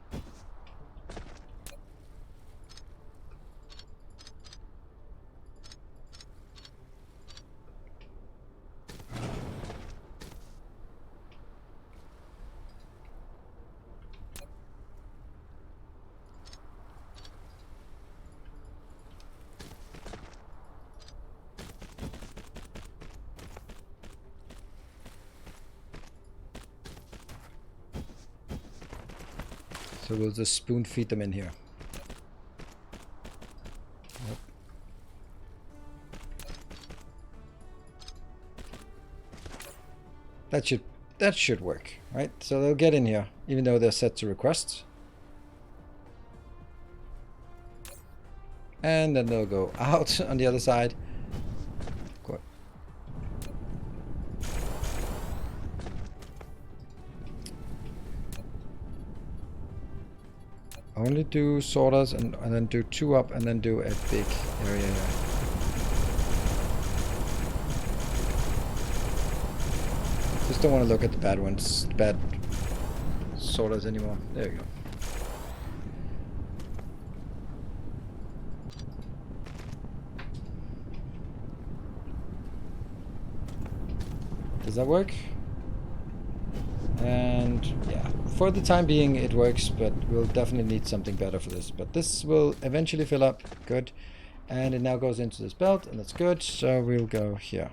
so we'll just spoon feed them in here. Yep. that should work, right? So they'll get in here, even though they're set to requests. And then they'll go out on the other side. Good. Only do sorters and then do 2 up and then do a big area here. Just don't want to look at the bad ones, bad sorters anymore. There you go. Does that work? And yeah, for the time being it works, but we'll definitely need something better for this. But this will eventually fill up. Good. And it now goes into this belt, and that's good. So we'll go here.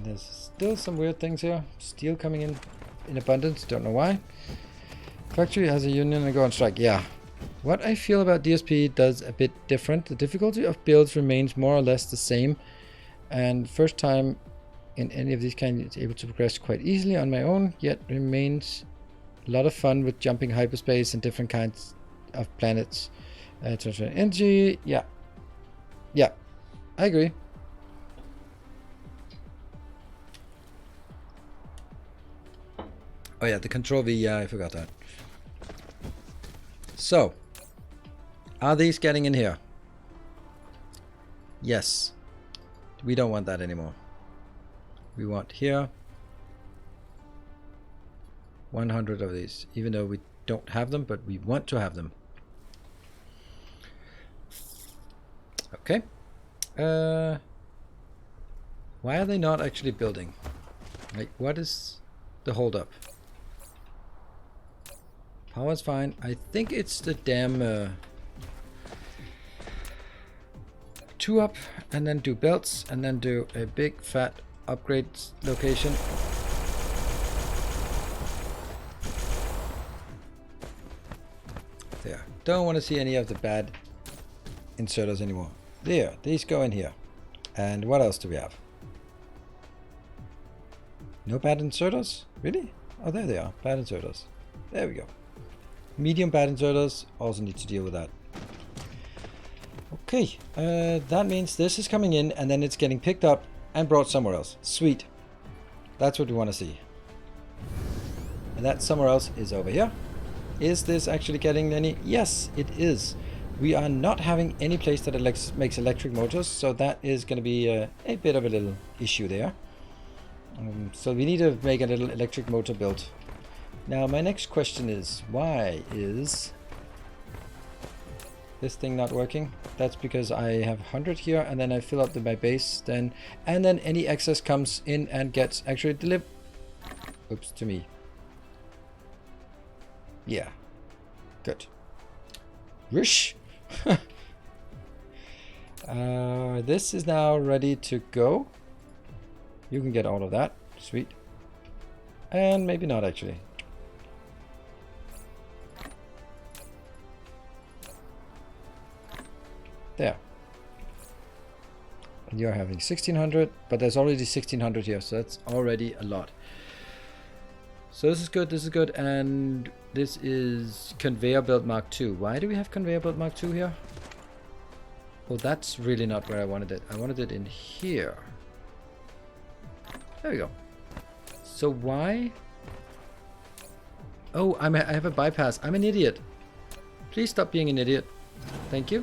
There's still some weird things here. Steel coming in abundance. Don't know why. Factory has a union and go on strike. Yeah. What I feel about DSP does a bit different. The difficulty of builds remains more or less the same. And first time in any of these kinds, it's able to progress quite easily on my own, yet remains a lot of fun with jumping hyperspace and different kinds of planets. Transfer energy. Yeah. Yeah. I agree. Oh yeah, the control V, yeah, I forgot that. So, are these getting in here? Yes. We don't want that anymore. We want here 100 of these, even though we don't have them, but we want to have them. Okay. Why are they not actually building? Like, what is the holdup? Power's fine. I think it's the damn 2 up and then do belts and then do a big fat upgrade location. There. Don't want to see any of the bad inserters anymore. There. These go in here. And what else do we have? No bad inserters? Really? Oh, there they are. Bad inserters. There we go. Medium bad inserters also need to deal with that. Okay, that means this is coming in and then it's getting picked up and brought somewhere else. Sweet. That's what we want to see. And that somewhere else is over here. Is this actually getting any? Yes, it is. We are not having any place that makes electric motors, so that is going to be a bit of a little issue there. So we need to make a little electric motor build. Now my next question is, why is this thing not working? That's because I have 100 here and then I fill up my base and then any excess comes in and gets actually delivered. Oops, to me. Yeah, good. Whoosh. This is now ready to go. You can get all of that. Sweet. And maybe not actually. There. And you're having 1600, but there's already 1600 here, so that's already a lot. So this is good, and this is conveyor belt Mark II. Why do we have conveyor belt Mark II here? Well, that's really not where I wanted it. I wanted it in here. There we go. So why? Oh, I have a bypass. I'm an idiot. Please stop being an idiot. Thank you.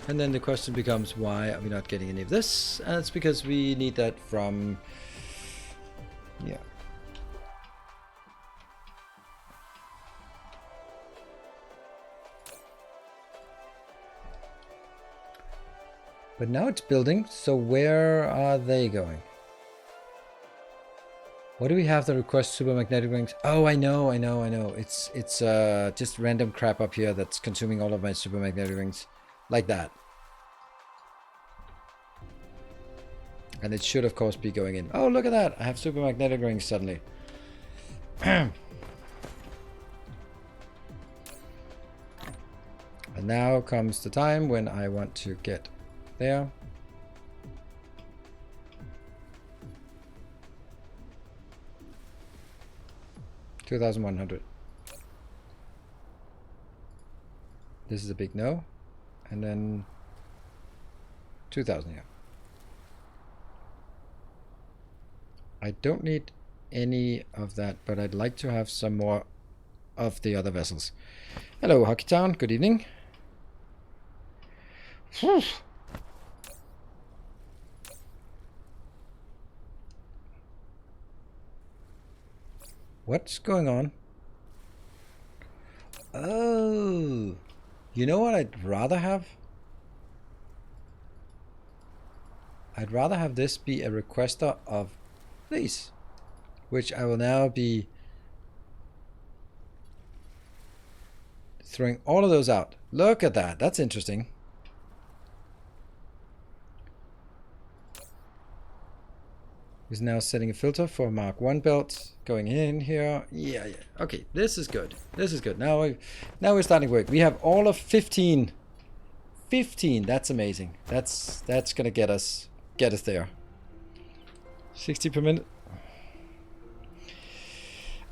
And then the question becomes, why are we not getting any of this? And it's because we need that from... yeah. But now it's building, so where are they going? What do we have that requires super magnetic rings? Oh, I know. It's just random crap up here that's consuming all of my super magnetic rings. Like that. And it should, of course, be going in. Oh, look at that. I have super magnetic rings suddenly. And now comes the time when I want to get there. $2,100. This is a big no. And then 2,000 here. I don't need any of that, but I'd like to have some more of the other vessels. Hello, Hockey Town. Good evening. Whew. What's going on? Oh, you know what I'd rather have? I'd rather have this be a requester of these, which I will now be throwing all of those out. Look at that. That's interesting. Is now setting a filter for Mark 1 belt going in here. Yeah. Okay, this is good. Now we're starting work. We have all of 15. 15. That's amazing. That's gonna get us there. 60 per minute.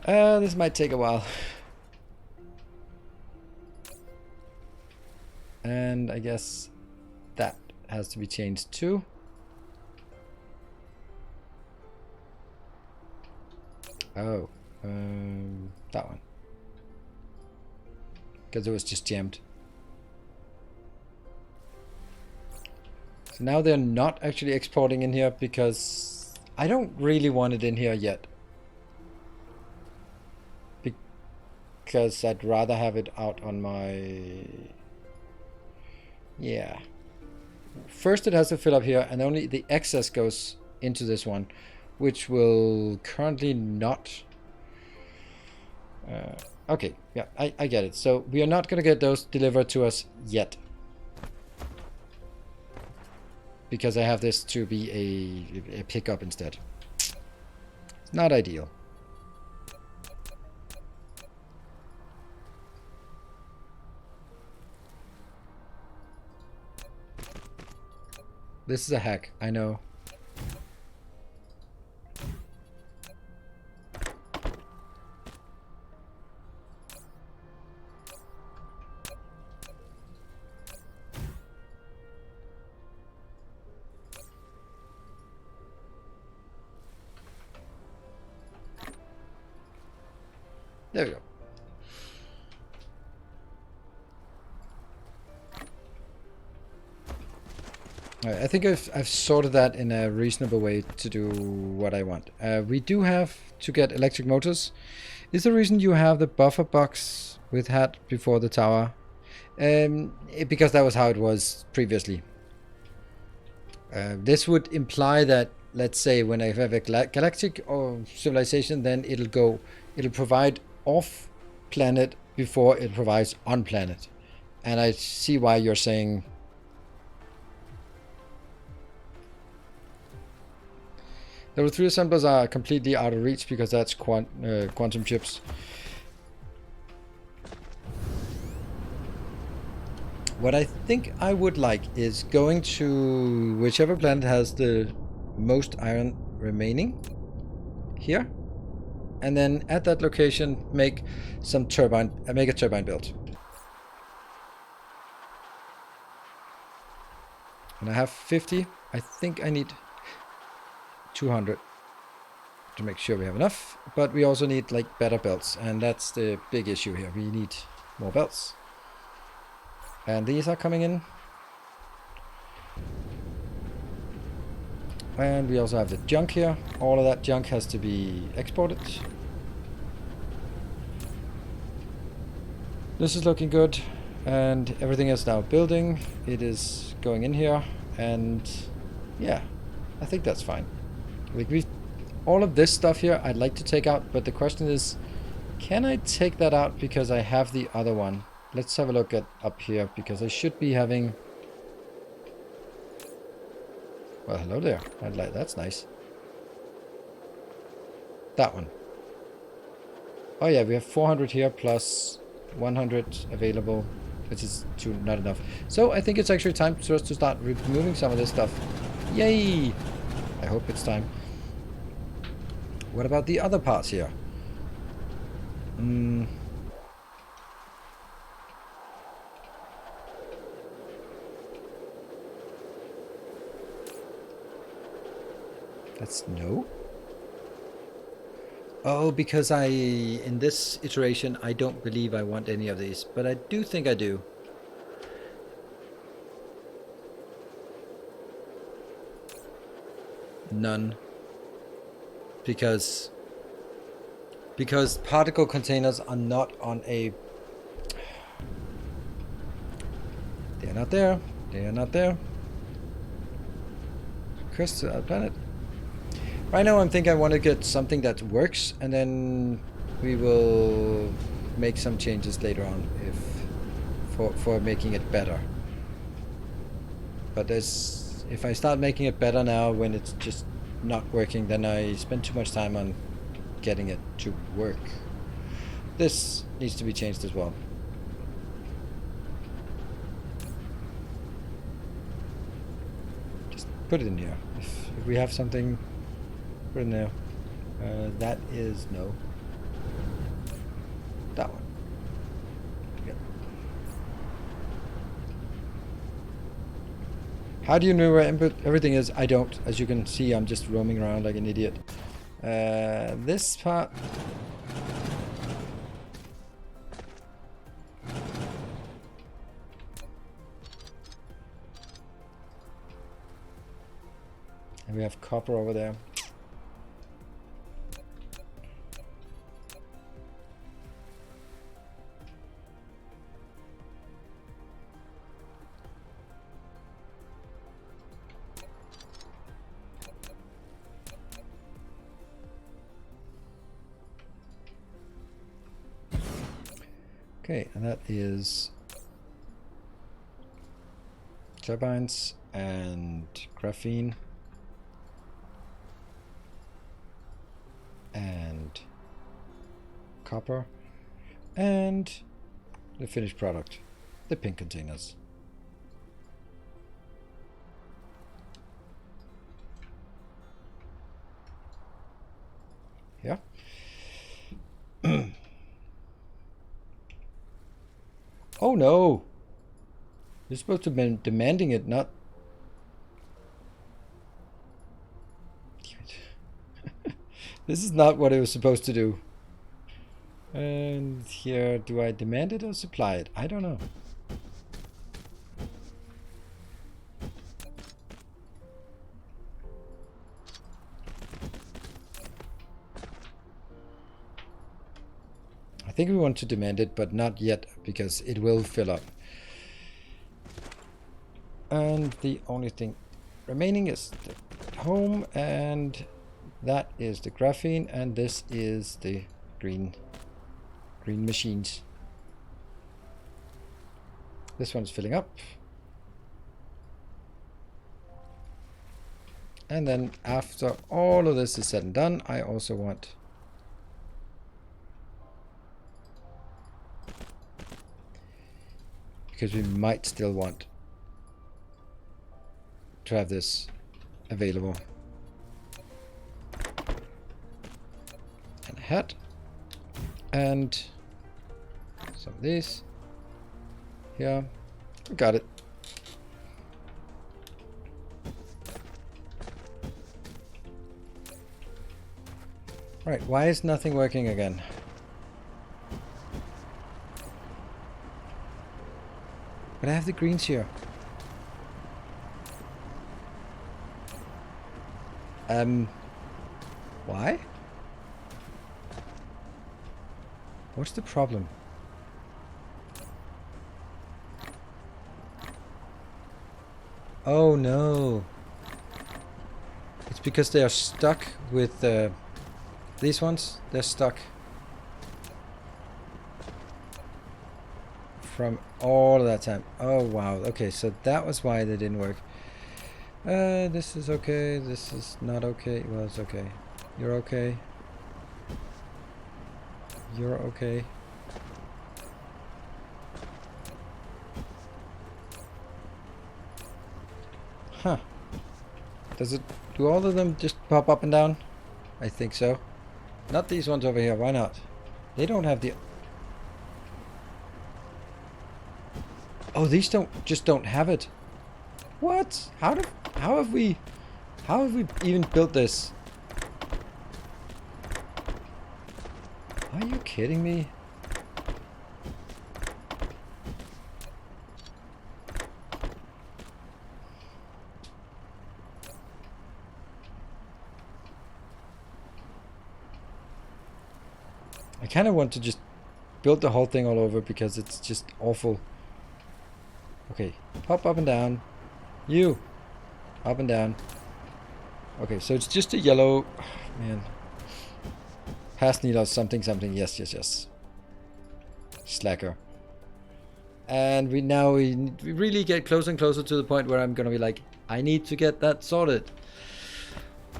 This might take a while. And I guess that has to be changed too. Oh, that one. Because it was just jammed. So now they're not actually exporting in here because I don't really want it in here yet. Because I'd rather have it out on my... Yeah. First it has to fill up here and only the excess goes into this one, which will currently not... okay, yeah, I get it. So we are not going to get those delivered to us yet. Because I have this to be a pickup instead. Not ideal. This is a hack, I know. There we go. Alright, I think I've sorted that in a reasonable way to do what I want. We do have to get electric motors. Is the reason you have the buffer box with hat before the tower? Because that was how it was previously. This would imply that, let's say, when I have a galactic or civilization, then it'll provide off planet before it provides on planet. And I see why you're saying Level 3 assemblers are completely out of reach because that's quantum chips. What I think I would like is going to whichever planet has the most iron remaining here, and then at that location make a turbine build. And I have 50. I think I need 200 to make sure we have enough, but we also need like better belts, and that's the big issue here. We need more belts, and these are coming in, and we also have the junk here. All of that junk has to be exported. This is looking good, and everything is now building. It is going in here, and yeah, I think that's fine. all of this stuff here I'd like to take out, but the question is, can I take that out because I have the other one? Let's have a look at up here, because I should be having... Well, hello there. That's nice. That one. Oh yeah, we have 400 here plus 100 available, which is not enough. So I think it's actually time for us to start removing some of this stuff. Yay! I hope it's time. What about the other parts here? That's no. Oh, because in this iteration, I don't believe I want any of these, but I do think I do. None. Because particle containers are not on a... They're not there. They are not there. Crystal planet. Right now I'm thinking I want to get something that works, and then we will make some changes later on for making it better. But if I start making it better now when it's just not working, then I spend too much time on getting it to work. This needs to be changed as well. Just put it in here. If we have something, put it in there. That is no. That one. Yep. How do you know where everything is? I don't. As you can see, I'm just roaming around like an idiot. This part... And we have copper over there. Okay, and that is turbines and graphene and copper and the finished product, the pink containers. Yeah. Oh no! You're supposed to be demanding it, not... This is not what I was supposed to do. And here, do I demand it or supply it? I don't know. I think we want to demand it, but not yet, because it will fill up. And the only thing remaining is the home, and that is the graphene, and this is the green machines. This one's filling up. And then after all of this is said and done, I also want because we might still want to have this available. And a hat. And some of these. Yeah, we got it. Right, why is nothing working again? But I have the greens here. Why? What's the problem? Oh no. It's because they are stuck with these ones. They're stuck from all of that time. Oh wow. Okay, so that was why they didn't work. This is okay. This is not okay. Well, it's okay. You're okay. You're okay. Huh. Do all of them just pop up and down? I think so. Not these ones over here. Why not? They don't have the... Oh, these don't have it. What? How have we even built this? Are you kidding me? I kind of want to just build the whole thing all over because it's just awful. Okay, pop up and down. You. Up and down. Okay, so it's just a yellow... Man. Pass needle something something. Yes, yes, yes. Slacker. And we really get closer and closer to the point where I'm gonna be like, I need to get that sorted.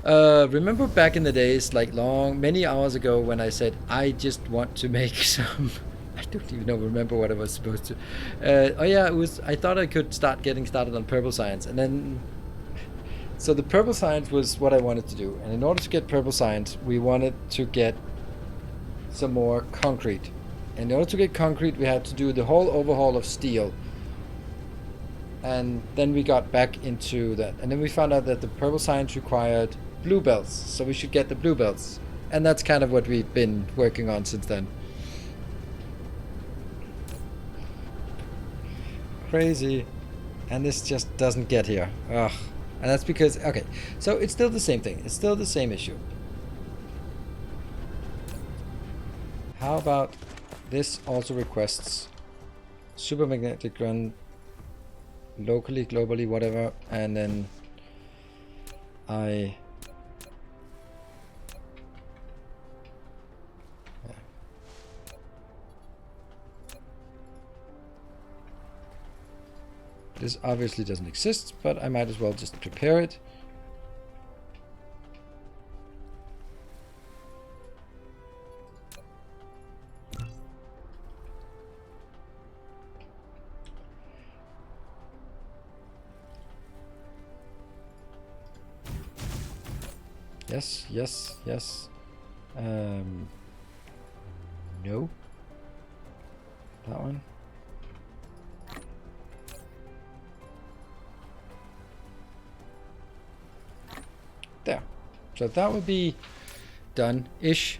Remember back in the days, like many hours ago, when I said I just want to make some... I don't even remember what I was supposed to. Oh yeah, it was. I thought I could start getting started on purple science, and then. So the purple science was what I wanted to do, and in order to get purple science, we wanted to get some more concrete. And in order to get concrete, we had to do the whole overhaul of steel. And then we got back into that, and then we found out that the purple science required blue belts, so we should get the blue belts, and that's kind of what we've been working on since then. Crazy. And this just doesn't get here. Ugh. And that's because, okay, so it's still the same thing. It's still the same issue. How about this also requests supermagnetic run locally, globally, whatever, and then I... This obviously doesn't exist, but I might as well just prepare it. Yes, yes, yes. No. That one. There. So that would be done-ish.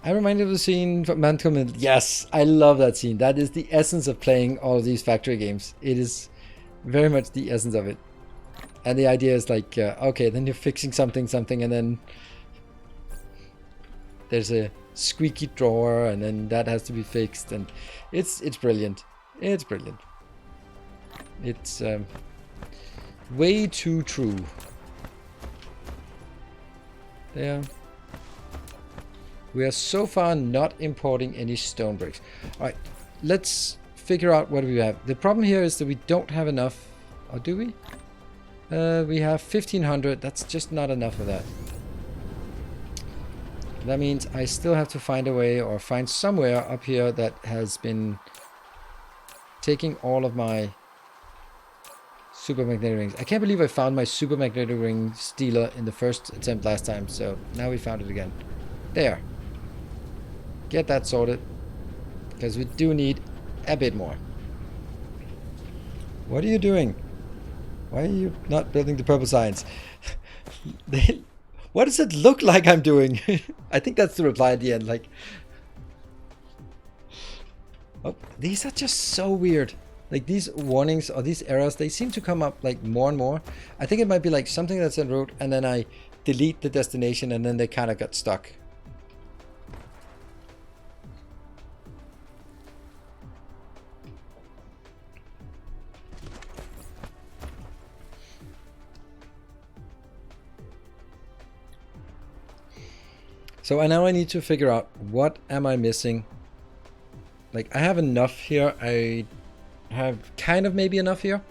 I'm reminded of the scene from Mancommand. Yes, I love that scene. That is the essence of playing all of these factory games. It is very much the essence of it. And the idea is like, okay, then you're fixing something, and then there's a squeaky drawer, and then that has to be fixed, and it's brilliant. It's brilliant. It's way too true. There. We are so far not importing any stone bricks. Alright, let's figure out what we have. The problem here is that we don't have enough. Or do we? We have 1500. That's just not enough of that. That means I still have to find a way, or find somewhere up here that has been taking all of my supermagnetic rings. I can't believe I found my supermagnetic ring stealer in the first attempt last time, so now we found it again. There. Get that sorted, because we do need a bit more. What are you doing? Why are you not building the purple science? What does it look like I'm doing? I think that's the reply at the end, like... Oh, these are just so weird. Like these warnings or these errors, they seem to come up like more and more. I think it might be like something that's en route, and then I delete the destination, and then they kind of got stuck. So now I need to figure out what am I missing. Like I have enough here. I have kind of maybe enough here.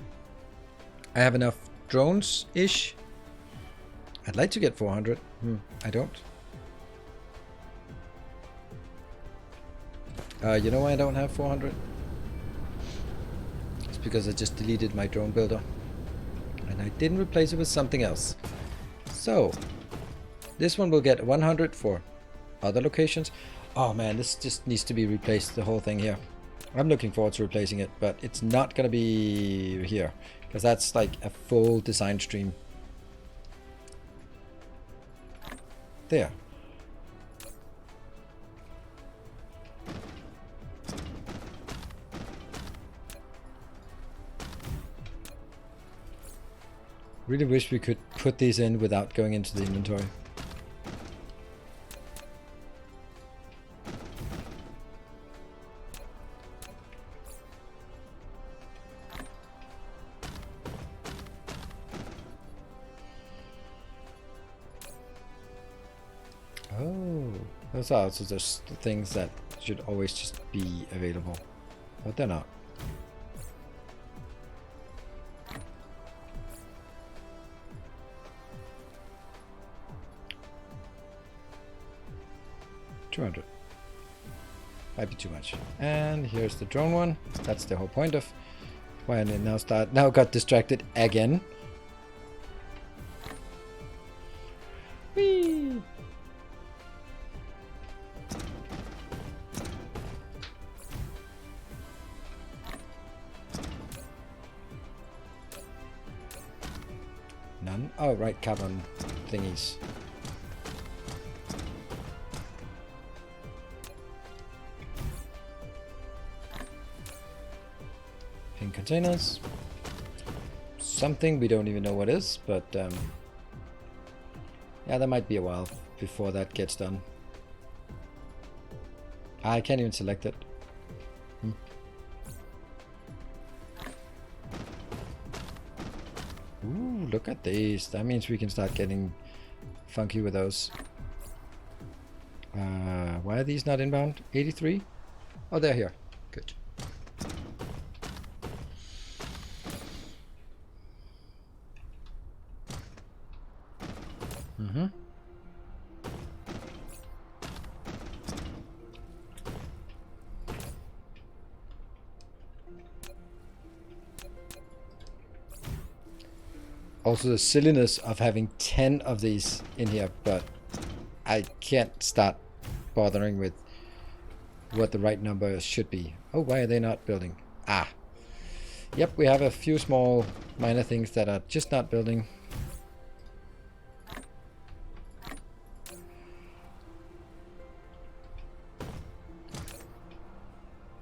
I have enough drones-ish. I'd like to get 400. I don't. You know why I don't have 400? It's because I just deleted my drone builder. And I didn't replace it with something else. So, this one will get 100 for other locations. Oh man, this just needs to be replaced, the whole thing here. I'm looking forward to replacing it, but it's not going to be here. Because that's like a full design stream. There. Really wish we could put these in without going into the inventory. Oh, those are also just the things that should always just be available, but they're not. $200 might be too much. And here's the drone one. That's the whole point of why I now got distracted again. Whee! None. Oh right, carbon thingies. In containers. Something we don't even know what is, but yeah, there might be a while before that gets done. I can't even select it. Ooh, look at these. That means we can start getting funky with those. Why are these not inbound? 83? Oh, they're here. Good. Also the silliness of having 10 of these in here, but I can't start bothering with what the right number should be. Oh, why are they not building? Ah. Yep, we have a few small minor things that are just not building.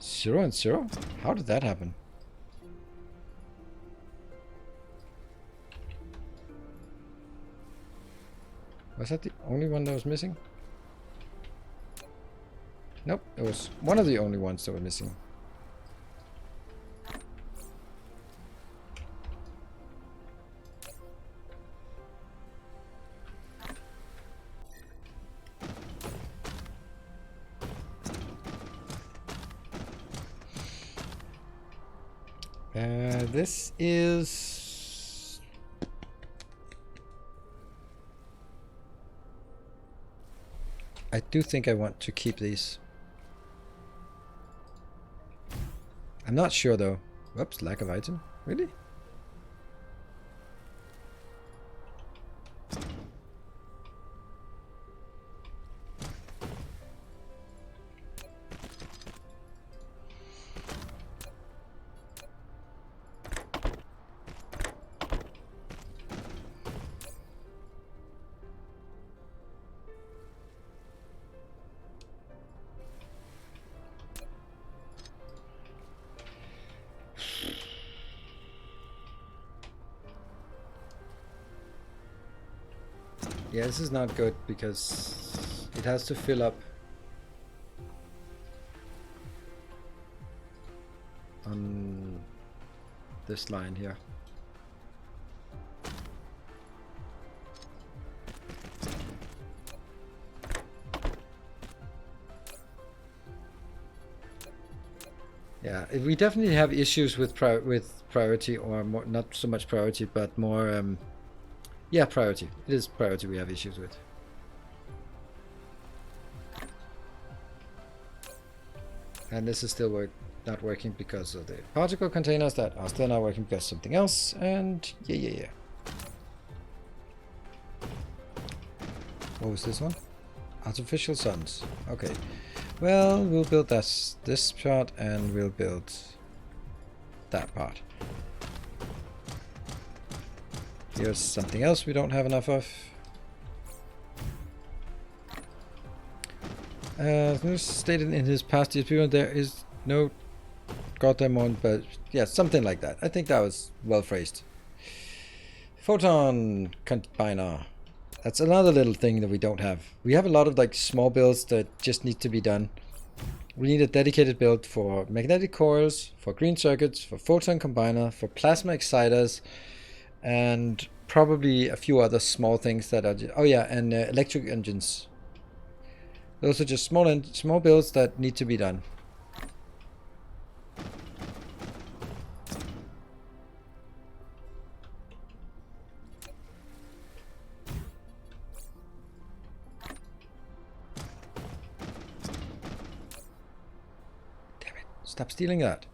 Zero and zero? How did that happen? Was that the only one that was missing? Nope, it was one of the only ones that were missing. This is... I do think I want to keep these. I'm not sure though. Whoops, lack of item. Really? Yeah, this is not good because it has to fill up on this line here. we definitely have issues with priority, or more, not so much priority, but more, yeah, priority. It is priority we have issues with. And this is still not working because of the particle containers that are still not working because of something else. And yeah. What was this one? Artificial suns. Okay. Well, we'll build this part, and we'll build that part. Here's something else we don't have enough of. As stated in his past dispute, there is no goddamn one, but yeah, something like that. I think that was well phrased. Photon combiner. That's another little thing that we don't have. We have a lot of like small builds that just need to be done. We need a dedicated build for magnetic coils, for green circuits, for photon combiner, for plasma exciters, and probably a few other small things that are just, oh yeah, and electric engines. Those are just small builds that need to be done. Damn it, stop stealing that.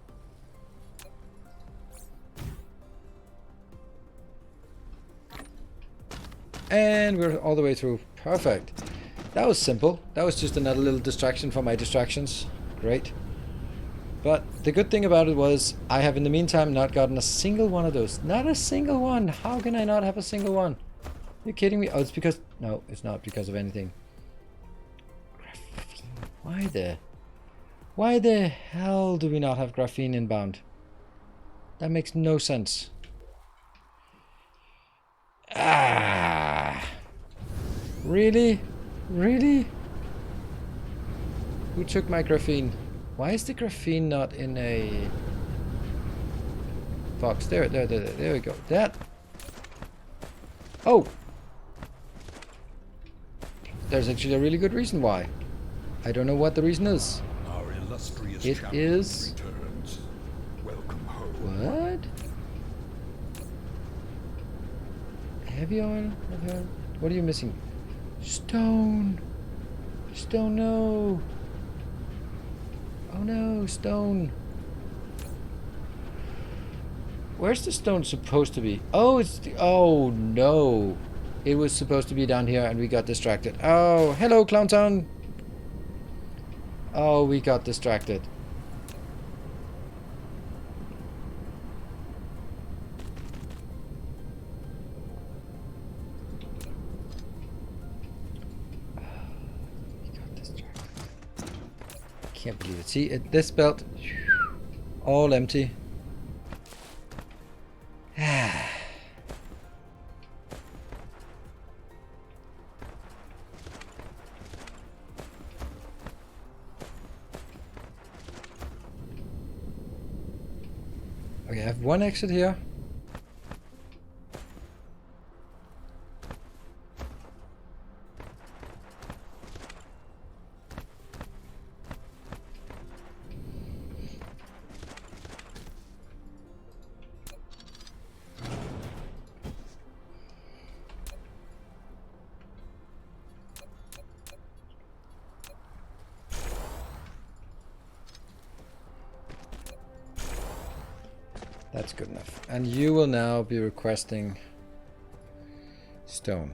And we're all the way through. Perfect. That was simple. That was just another little distraction for my distractions. Great. But the good thing about it was I have in the meantime not gotten a single one of those. Not a single one. How can I not have a single one? You're kidding me? Oh, it's because... No, it's not because of anything. Graphene. Why the hell do we not have graphene inbound? That makes no sense. Ah. Really? Really? Who took my graphene? Why is the graphene not in a box? There we go. That. Oh! There's actually a really good reason why. I don't know what the reason is. Our illustrious It champion is... returns. Welcome home. What? Heavy oil? What are you missing? Stone! Stone, no! Oh no, stone! Where's the stone supposed to be? Oh, it's... Oh no! It was supposed to be down here and we got distracted. Oh, hello, Clowntown! Oh, we got distracted. Can't believe it. See, this belt, all empty. Okay, I have one exit here. That's good enough. And you will now be requesting stone.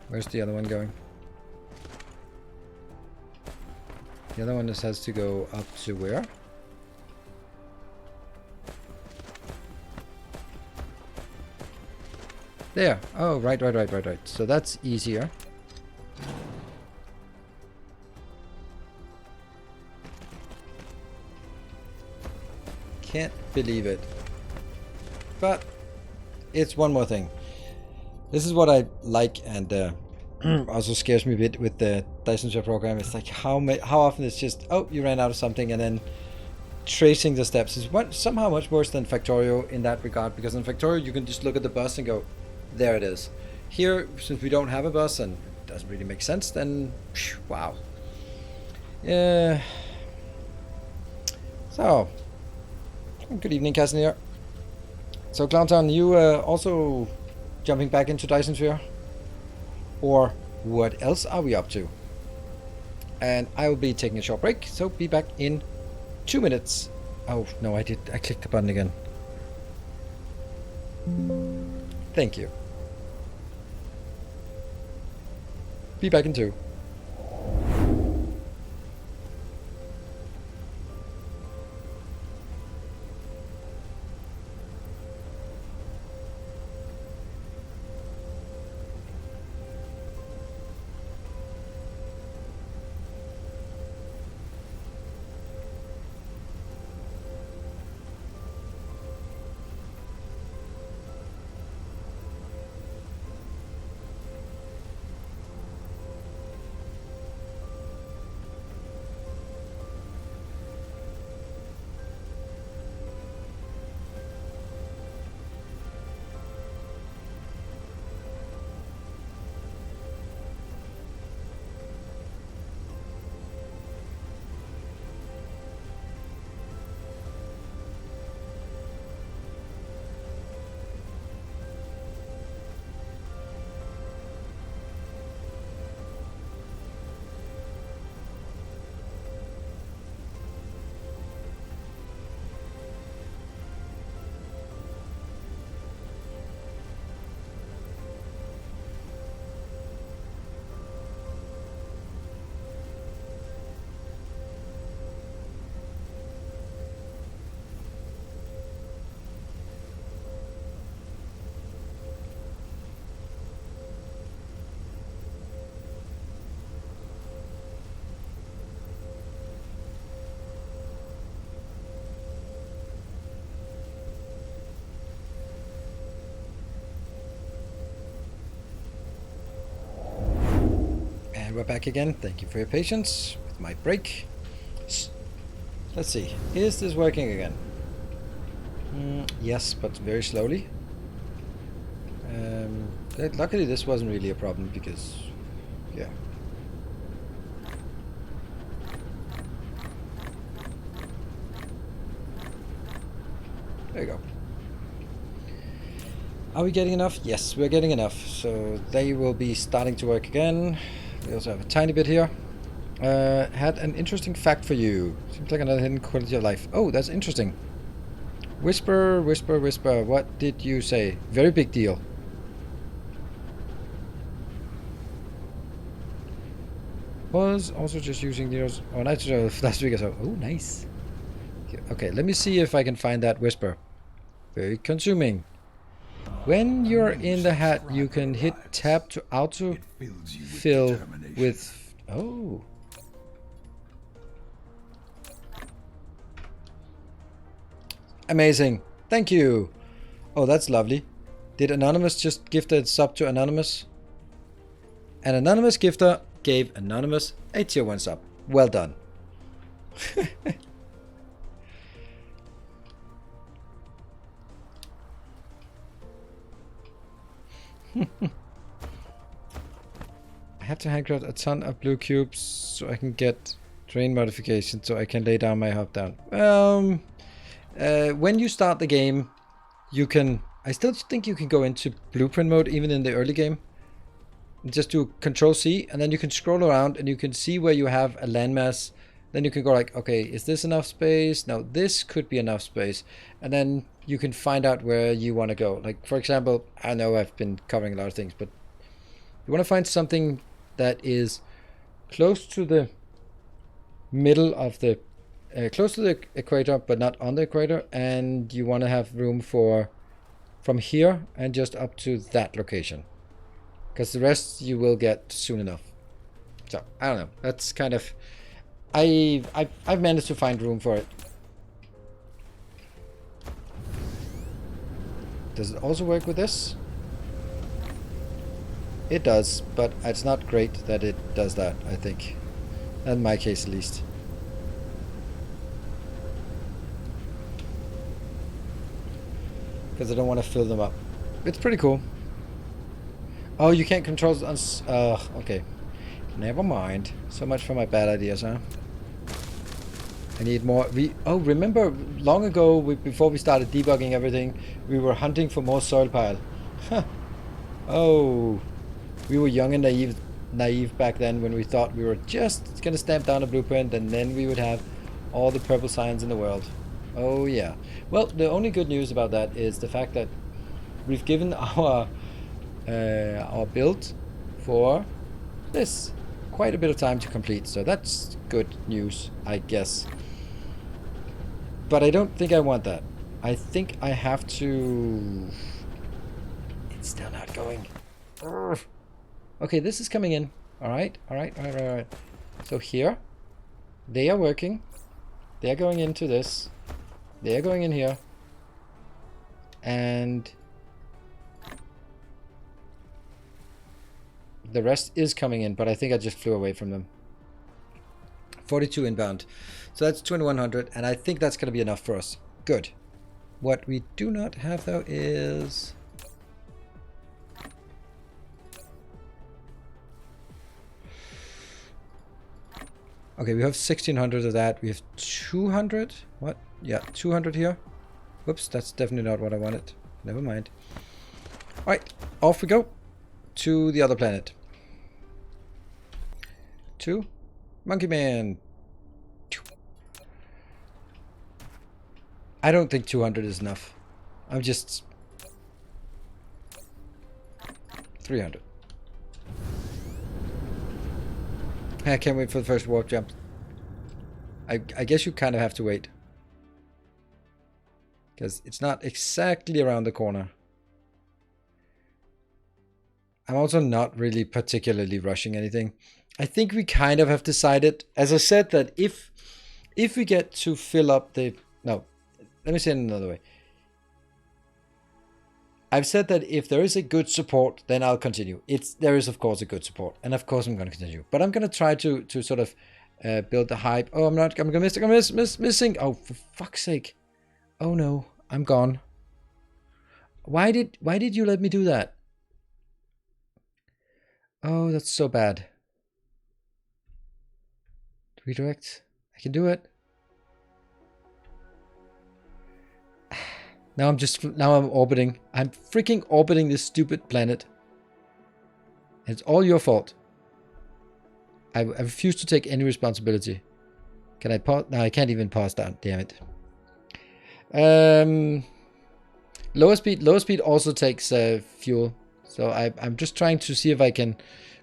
Where's the other one going? The other one just has to go up to where? There. Oh, right. So that's easier. Can't believe it. But it's one more thing. This is what I like, and also scares me a bit with the Dyson Sphere program. It's like how often it's just, oh, you ran out of something, and then tracing the steps is somehow much worse than Factorio in that regard, because in Factorio you can just look at the bus and go, there it is. Here, since we don't have a bus and it doesn't really make sense, then phew, wow. Yeah. So, good evening, Casimir. So, Clowntown, you also jumping back into Dyson Sphere? Or what else are we up to? And I will be taking a short break, so be back in 2 minutes. Oh, no, I clicked the button again. Thank you. Be back in 2. And we're back again. Thank you for your patience with my break. Let's see. Is this working again? Yes, but very slowly. Luckily this wasn't really a problem because, yeah. There you go. Are we getting enough? Yes, we're getting enough. So they will be starting to work again. We also have a tiny bit here. Had an interesting fact for you. Seems like another hidden quality of life. Oh, that's interesting. Whisper, whisper, whisper. What did you say? Very big deal. Was also just using the nitrogen last week or so. Oh, nice. Okay, let me see if I can find that whisper. Very consuming. When you're in the hat, you can hit tab to auto fill with. Oh. Amazing. Thank you. Oh, that's lovely. Did Anonymous just gift a sub to Anonymous? An Anonymous gifter gave Anonymous a tier 1 sub. Well done. I have to handcraft a ton of blue cubes so I can get terrain modification so I can lay down my hop down. When you start the game, you can... I still think you can go into blueprint mode even in the early game. Just do Control C and then you can scroll around and you can see where you have a landmass. Then you can go like, okay, is this enough space? No, this could be enough space. And then you can find out where you want to go. Like, for example, I know I've been covering a lot of things, but you want to find something that is close to the middle of the... close to the equator, but not on the equator. And you want to have room for... from here and just up to that location. Because the rest you will get soon enough. So, I don't know. That's kind of... I've managed to find room for it. Does it also work with this? It does, but it's not great that it does that, I think. In my case, at least. Because I don't want to fill them up. It's pretty cool. Oh, you can't control... okay. Never mind. So much for my bad ideas, huh? I need more... remember, long ago, before we started debugging everything, we were hunting for more soil pile. Huh. Oh... We were young and naive back then when we thought we were just going to stamp down a blueprint and then we would have all the purple signs in the world. Oh yeah. Well, the only good news about that is the fact that we've given our build for this quite a bit of time to complete. So that's good news, I guess. But I don't think I want that. I think I have to... It's still not going. Urgh. Okay, this is coming in. Alright. So here, they are working. They are going into this. They are going in here. And the rest is coming in, but I think I just flew away from them. 42 inbound. So that's 2100, and I think that's going to be enough for us. Good. What we do not have, though, is... Okay, we have 1600 of that. We have 200. What? Yeah, 200 here. Whoops, that's definitely not what I wanted. Never mind. Alright, off we go to the other planet. To Monkey Man. I don't think 200 is enough. I'm just... 300. I can't wait for the first warp jump. I guess you kind of have to wait. Because it's not exactly around the corner. I'm also not really particularly rushing anything. I think we kind of have decided, as I said, that if we get to fill up the... No, let me say it another way. I've said that if there is a good support, then I'll continue. There is, of course, a good support. And of course, I'm going to continue. But I'm going to try to sort of build the hype. Oh, I'm going to miss. I'm missing. Oh, for fuck's sake. Oh, no. I'm gone. Why did you let me do that? Oh, that's so bad. Redirect. I can do it. Now I'm orbiting. I'm freaking orbiting this stupid planet. It's all your fault. I refuse to take any responsibility. Can I pause? No, I can't even pause down. Damn it. Lower speed also takes fuel. So I'm just trying to see if I can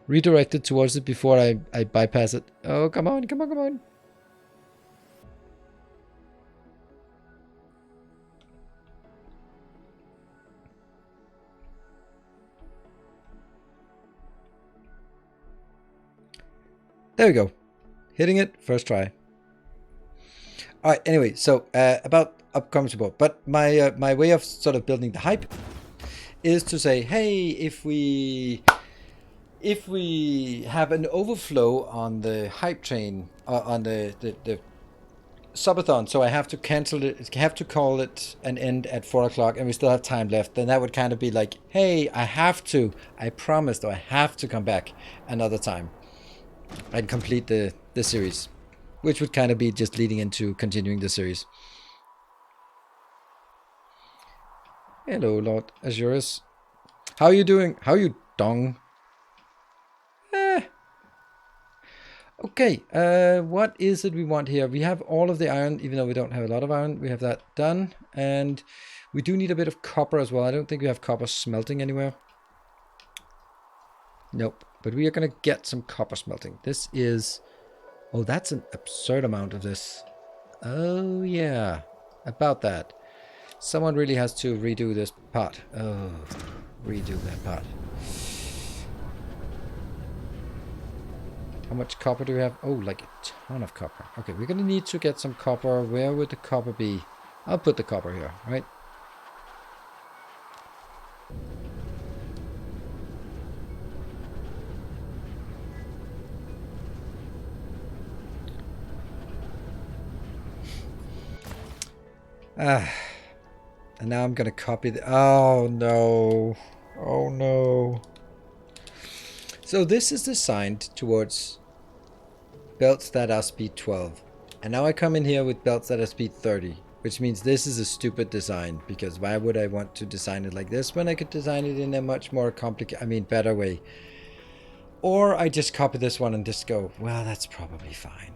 redirect it towards it before I bypass it. Oh, come on. There we go. Hitting it, first try. Alright, anyway, so about upcoming support. But my way of sort of building the hype is to say, hey, if we have an overflow on the hype train, on the subathon, so I have to cancel it, have to call it an end at 4 o'clock, and we still have time left, then that would kind of be like, hey, I promised, or I have to come back another time and complete the series, which would kind of be just leading into continuing the series. Hello, Lord Azurus. How are you doing? How are you, Dong? Okay, what is it we want here? We have all of the iron, even though we don't have a lot of iron. We have that done, and we do need a bit of copper as well. I don't think we have copper smelting anywhere. Nope, but we are going to get some copper smelting. This is... Oh, that's an absurd amount of this. Oh, yeah, about that. Someone really has to redo this part. Oh, redo that part. How much copper do we have? Oh, like a ton of copper. Okay, we're going to need to get some copper. Where would the copper be? I'll put the copper here, right? Ah, and now I'm gonna copy the... Oh no. Oh no. So this is designed towards belts that are speed 12. And now I come in here with belts that are speed 30. Which means this is a stupid design. Because why would I want to design it like this when I could design it in a much more complicated... I mean, better way. Or I just copy this one and just go, well, that's probably fine.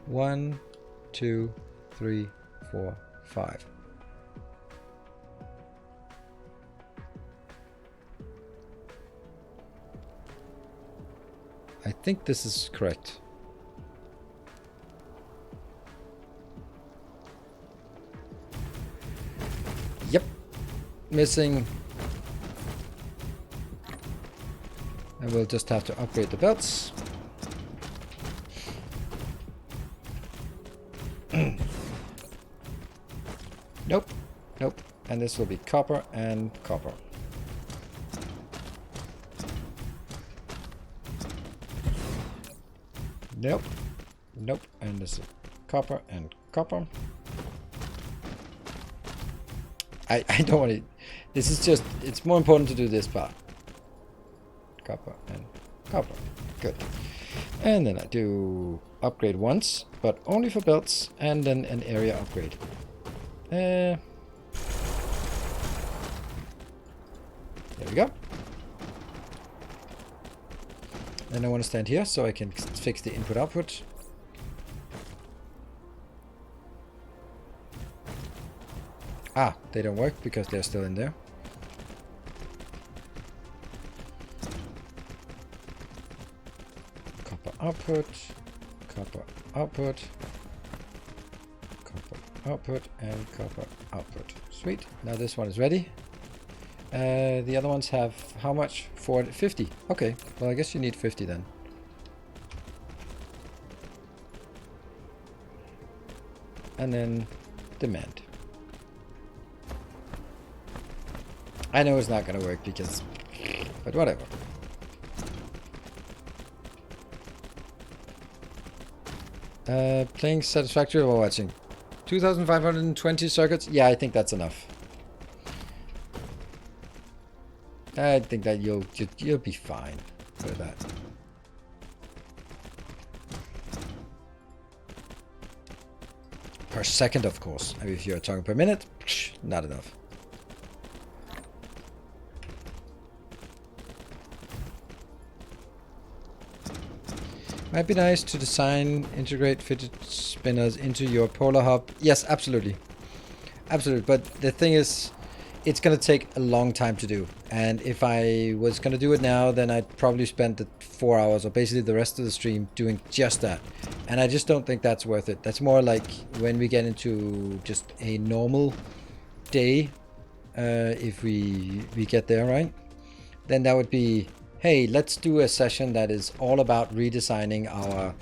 One, 2, 3, 4, 5. I think this is correct. Yep. Missing. And we'll just have to upgrade the belts. Nope. Nope. And this will be copper and copper. Nope. Nope. And this is copper and copper. I don't want to... This is just... It's more important to do this part. Copper and copper. Good. And then I do upgrade once, but only for belts, and then an area upgrade. There we go. Then I want to stand here so I can fix the input output. Ah, they don't work because they're still in there. Copper output, copper output, copper output, and copper output. Sweet. Now this one is ready. The other ones have how much? 50. Okay. Well, I guess you need 50 then. And then demand. I know it's not gonna work because... But whatever. Playing satisfactory while watching. 2,520 circuits? Yeah, I think that's enough. I think that you'll be fine with that. Per second, of course. I mean, if you're talking per minute, not enough. Might be nice to design, integrate fidget spinners into your polar hub. Yes, absolutely. Absolutely. But the thing is, it's going to take a long time to do. And if I was going to do it now, then I'd probably spend the 4 hours or basically the rest of the stream doing just that. And I just don't think that's worth it. That's more like when we get into just a normal day, if we get there, right? Then that would be, hey, let's do a session that is all about redesigning our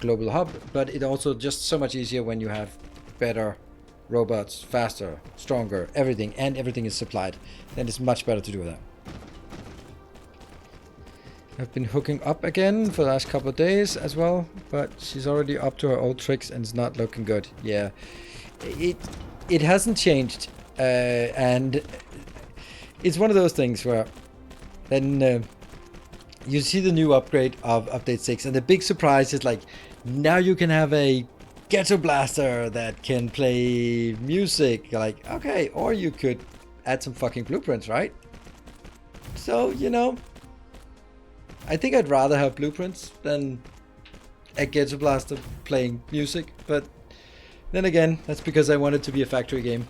global hub. But it's also just so much easier when you have better robots, faster, stronger, everything, and everything is supplied. Then it's much better to do that. I've been hooking up again for the last couple of days as well, but she's already up to her old tricks and it's not looking good. Yeah, it hasn't changed, and it's one of those things where then you see the new upgrade of update 6, and the big surprise is like, now you can have a ghetto blaster that can play music. Like, okay, or you could add some fucking blueprints, right? So, you know, I think I'd rather have blueprints than a ghetto blaster playing music, but then again, that's because I want it to be a factory game.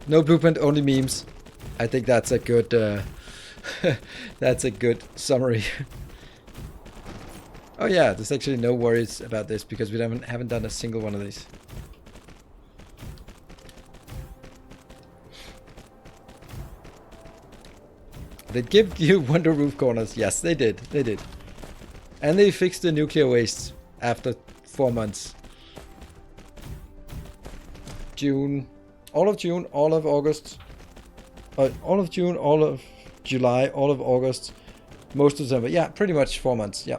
No blueprint, only memes. I think that's a good that's a good summary. Oh yeah, there's actually no worries about this because we haven't done a single one of these. They give you wonder roof corners. Yes, they did. They did. And they fixed the nuclear waste after 4 months. June all of June, all of August, all of June, all of July, all of August, most of December. Yeah, pretty much 4 months. Yeah.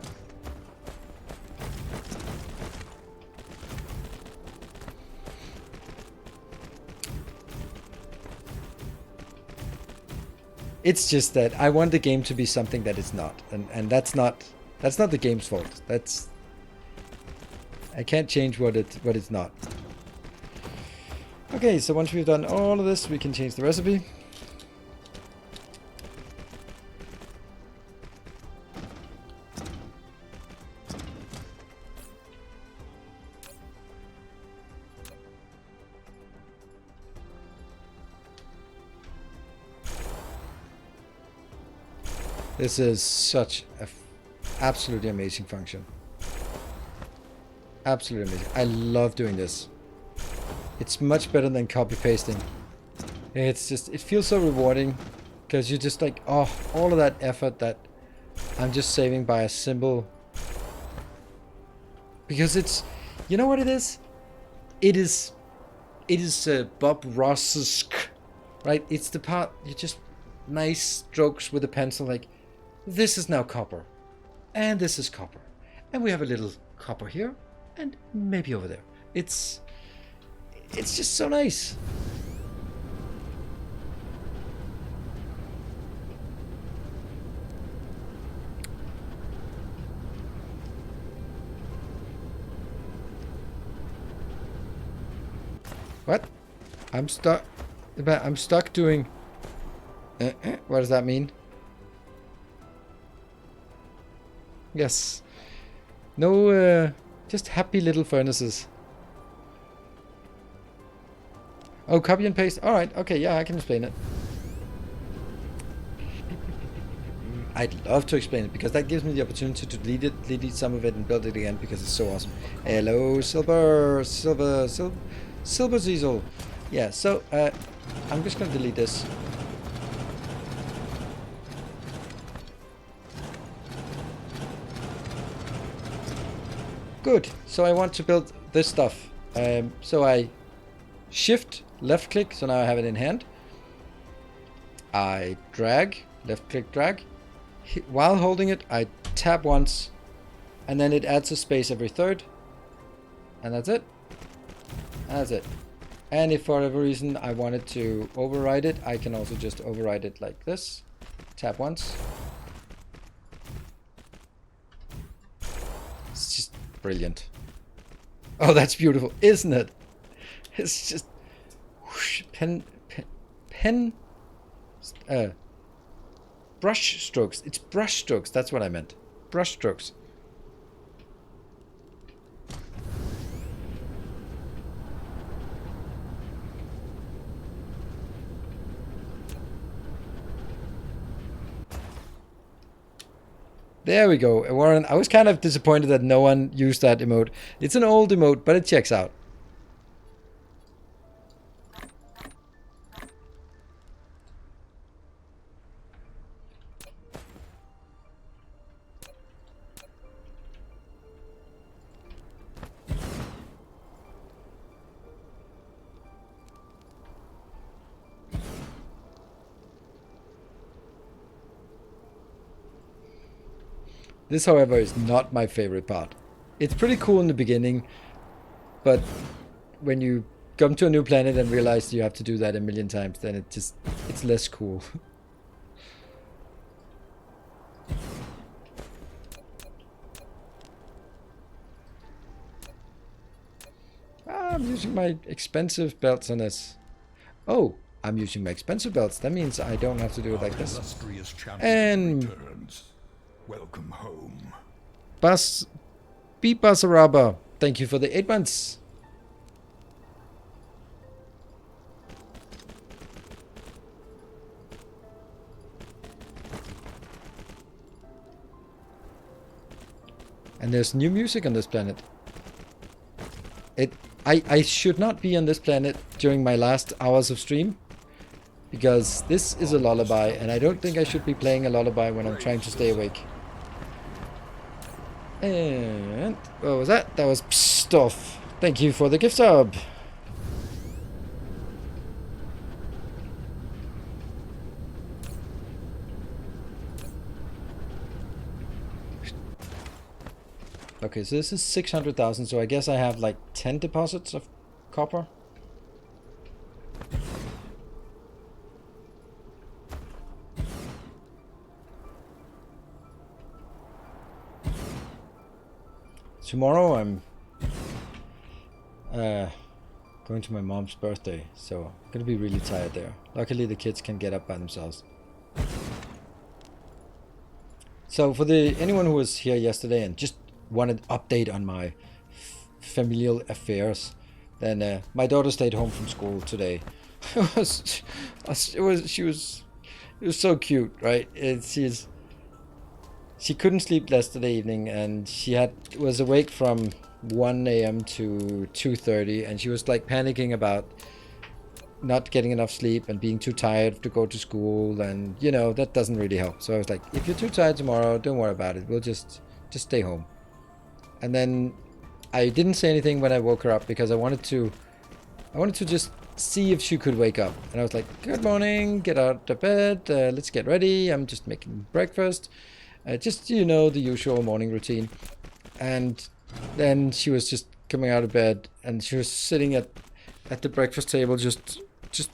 It's just that I want the game to be something that it's not, and that's not the game's fault. I can't change what it's not. Okay, so once we've done all of this, we can change the recipe. This is such a absolutely amazing function. Absolutely amazing. I love doing this. It's much better than copy pasting. It's just, it feels so rewarding because you're just like, oh, all of that effort that I'm just saving by a simple. Because it's, you know what it is? It is Bob Ross's, right? It's the part you just nice strokes with a pencil, like this is now copper, and this is copper, and we have a little copper here, and maybe over there. It's just so nice. What? I'm stuck. I'm stuck doing. What does that mean? Yes. No, just happy little furnaces. Oh, copy and paste. Alright, okay, yeah, I can explain it. I'd love to explain it because that gives me the opportunity to delete some of it and build it again because it's so awesome. Hello, Silver Ziesel. Yeah, so I'm just gonna delete this. Good. So I want to build this stuff. So I shift, left click, so now I have it in hand. I drag, left click, drag. While holding it, I tap once, and then it adds a space every third. And that's it. And that's it. And if for whatever reason I wanted to override it, I can also just override it like this. Tap once. It's just brilliant. Oh, that's beautiful, isn't it? It's just whoosh, brush strokes. It's brush strokes. That's what I meant. Brush strokes. There we go, Warren. I was kind of disappointed that no one used that emote. It's an old emote, but it checks out. This, however, is not my favorite part. It's pretty cool in the beginning, but when you come to a new planet and realize you have to do that a million times, then it's less cool. I'm using my expensive belts on this. Oh, I'm using my expensive belts. That means I don't have to do it like this. And welcome home. Beat Basaraba, thank you for the 8 months. And there's new music on this planet. I should not be on this planet during my last hours of stream, because this is a lullaby, and I don't think I should be playing a lullaby when I'm trying to stay awake. And what was that? That was stuff. Thank you for the gift sub. Okay, so this is 600,000, so I guess I have like 10 deposits of copper. Tomorrow I'm going to my mom's birthday, so I'm gonna be really tired there. Luckily the kids can get up by themselves. So for anyone who was here yesterday and just wanted update on my familial affairs, then my daughter stayed home from school today. It was so cute, right? She couldn't sleep yesterday evening, and she was awake from 1 a.m. to 2:30, and she was like panicking about not getting enough sleep and being too tired to go to school, and you know that doesn't really help. So I was like, if you're too tired tomorrow, don't worry about it. We'll just stay home. And then I didn't say anything when I woke her up because I wanted to just see if she could wake up. And I was like, good morning, get out of bed, let's get ready. I'm just making breakfast. Just, you know, the usual morning routine. And then she was just coming out of bed, and she was sitting at the breakfast table, just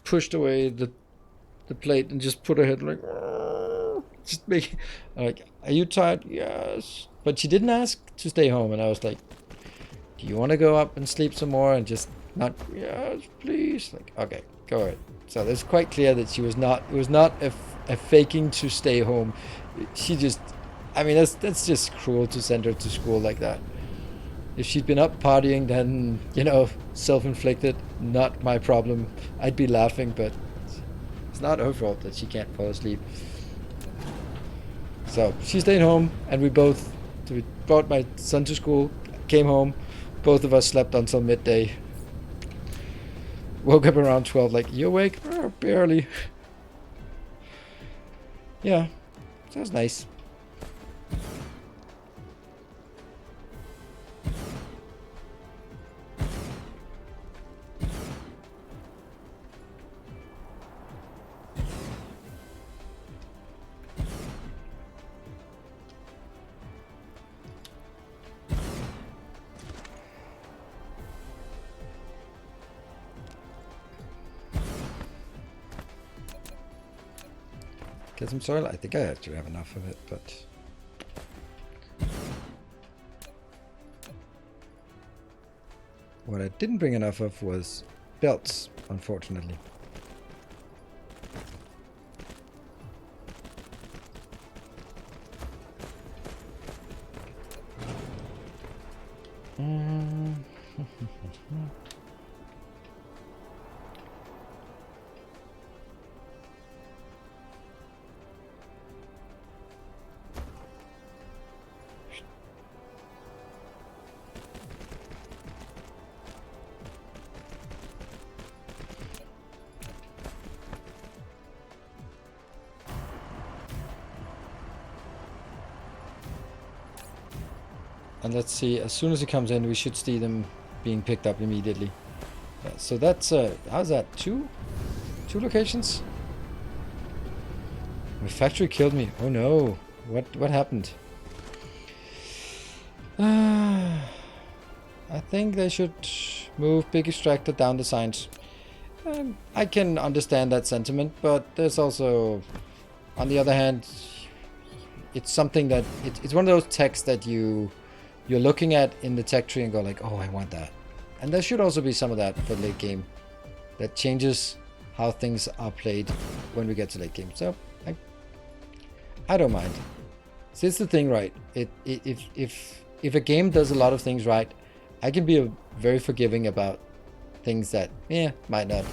pushed away the plate and just put her head like, just making, like, are you tired? Yes. But she didn't ask to stay home, and I was like, do you want to go up and sleep some more? And just not, yes, please. Like, okay, go ahead. So it's quite clear that it was not a faking to stay home. She just, I mean, that's just cruel to send her to school like that. If she'd been up partying, then, you know, self-inflicted, not my problem. I'd be laughing, but it's not her fault that she can't fall asleep. So she stayed home, and we brought my son to school, came home, both of us slept until midday. Woke up around 12, like, you awake? Oh, barely. Yeah, that was nice. Get some soil? I think I actually have enough of it, but... what I didn't bring enough of was belts, unfortunately. And let's see, as soon as it comes in, we should see them being picked up immediately. Yeah, so that's, how's that? Two locations? My factory killed me. Oh no. What happened? I think they should move big extractor down the signs. I can understand that sentiment, but there's also, on the other hand, it's something that, it's one of those techs that you're looking at in the tech tree and go like, oh, I want that. And there should also be some of that for late game that changes how things are played when we get to late game. So I don't mind. See, it's the thing, right? If a game does a lot of things right, I can be very forgiving about things that, might not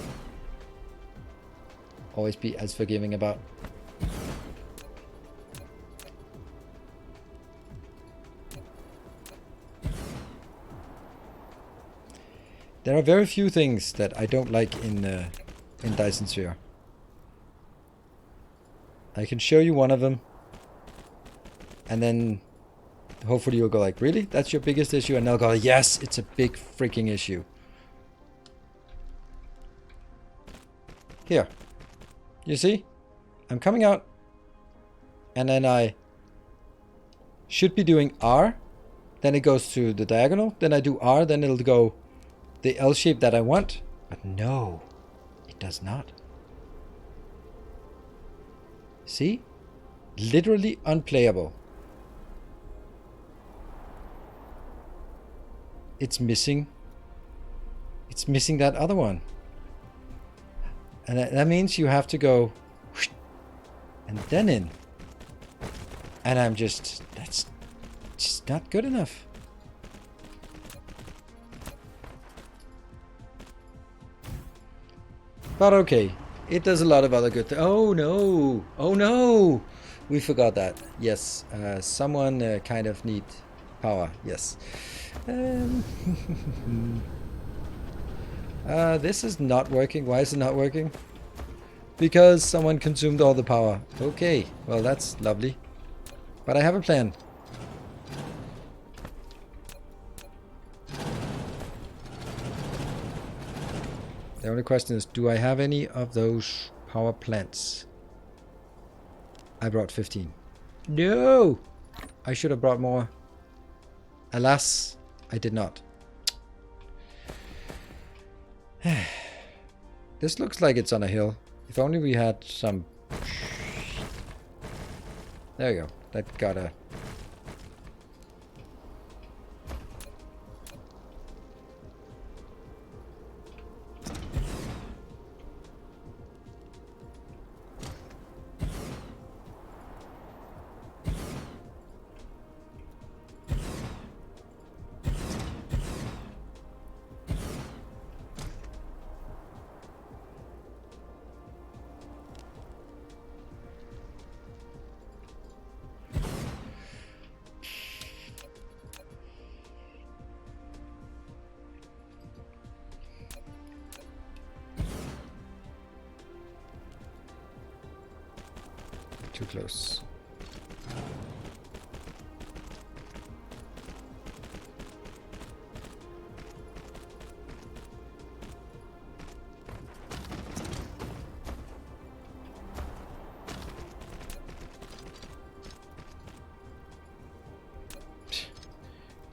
always be as forgiving about. There are very few things that I don't like in Dyson Sphere. I can show you one of them, and then hopefully you'll go like, really? That's your biggest issue? And they'll go, yes, it's a big freaking issue. Here. You see? I'm coming out, and then I should be doing R then it goes to the diagonal. Then I do R, then it'll go the L shape that I want. But no, it does not. See? Literally unplayable. It's missing that other one. And that means you have to go and then in. And I'm just, that's just not good enough. But okay, it does a lot of other good things. Oh no, oh no, we forgot that. Yes, someone kind of need power, yes. This is not working. Why is it not working? Because someone consumed all the power. Okay, well that's lovely. But I have a plan. The only question is, do I have any of those power plants? I brought 15. No! I should have brought more. Alas, I did not. This looks like it's on a hill. If only we had some... There you go. That got a... Too close.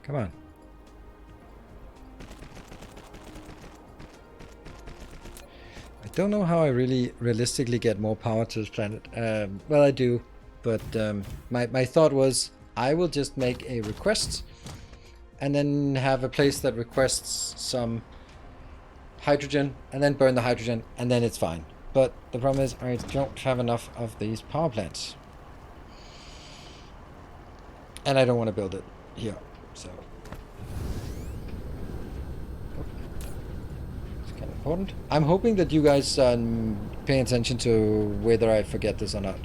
Come on. I don't know how I really realistically get more power to this planet. Well, I do, but my thought was I will just make a request and then have a place that requests some hydrogen and then burn the hydrogen and then it's fine. But the problem is I don't have enough of these power plants. And I don't want to build it here, so... Important. I'm hoping that you guys pay attention to whether I forget this or not.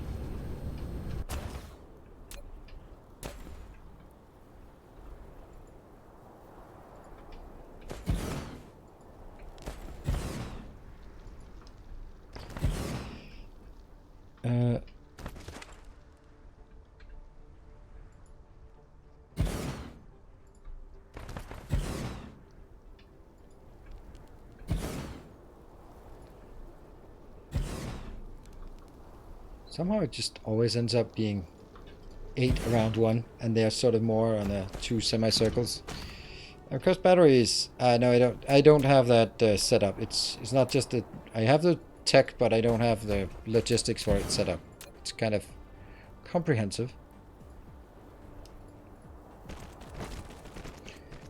Somehow it just always ends up being 8 around 1, and they're sort of more on the 2 semicircles. Of course, batteries. No, I don't have that set up. It's not just that I have the tech, but I don't have the logistics for it set up. It's kind of comprehensive.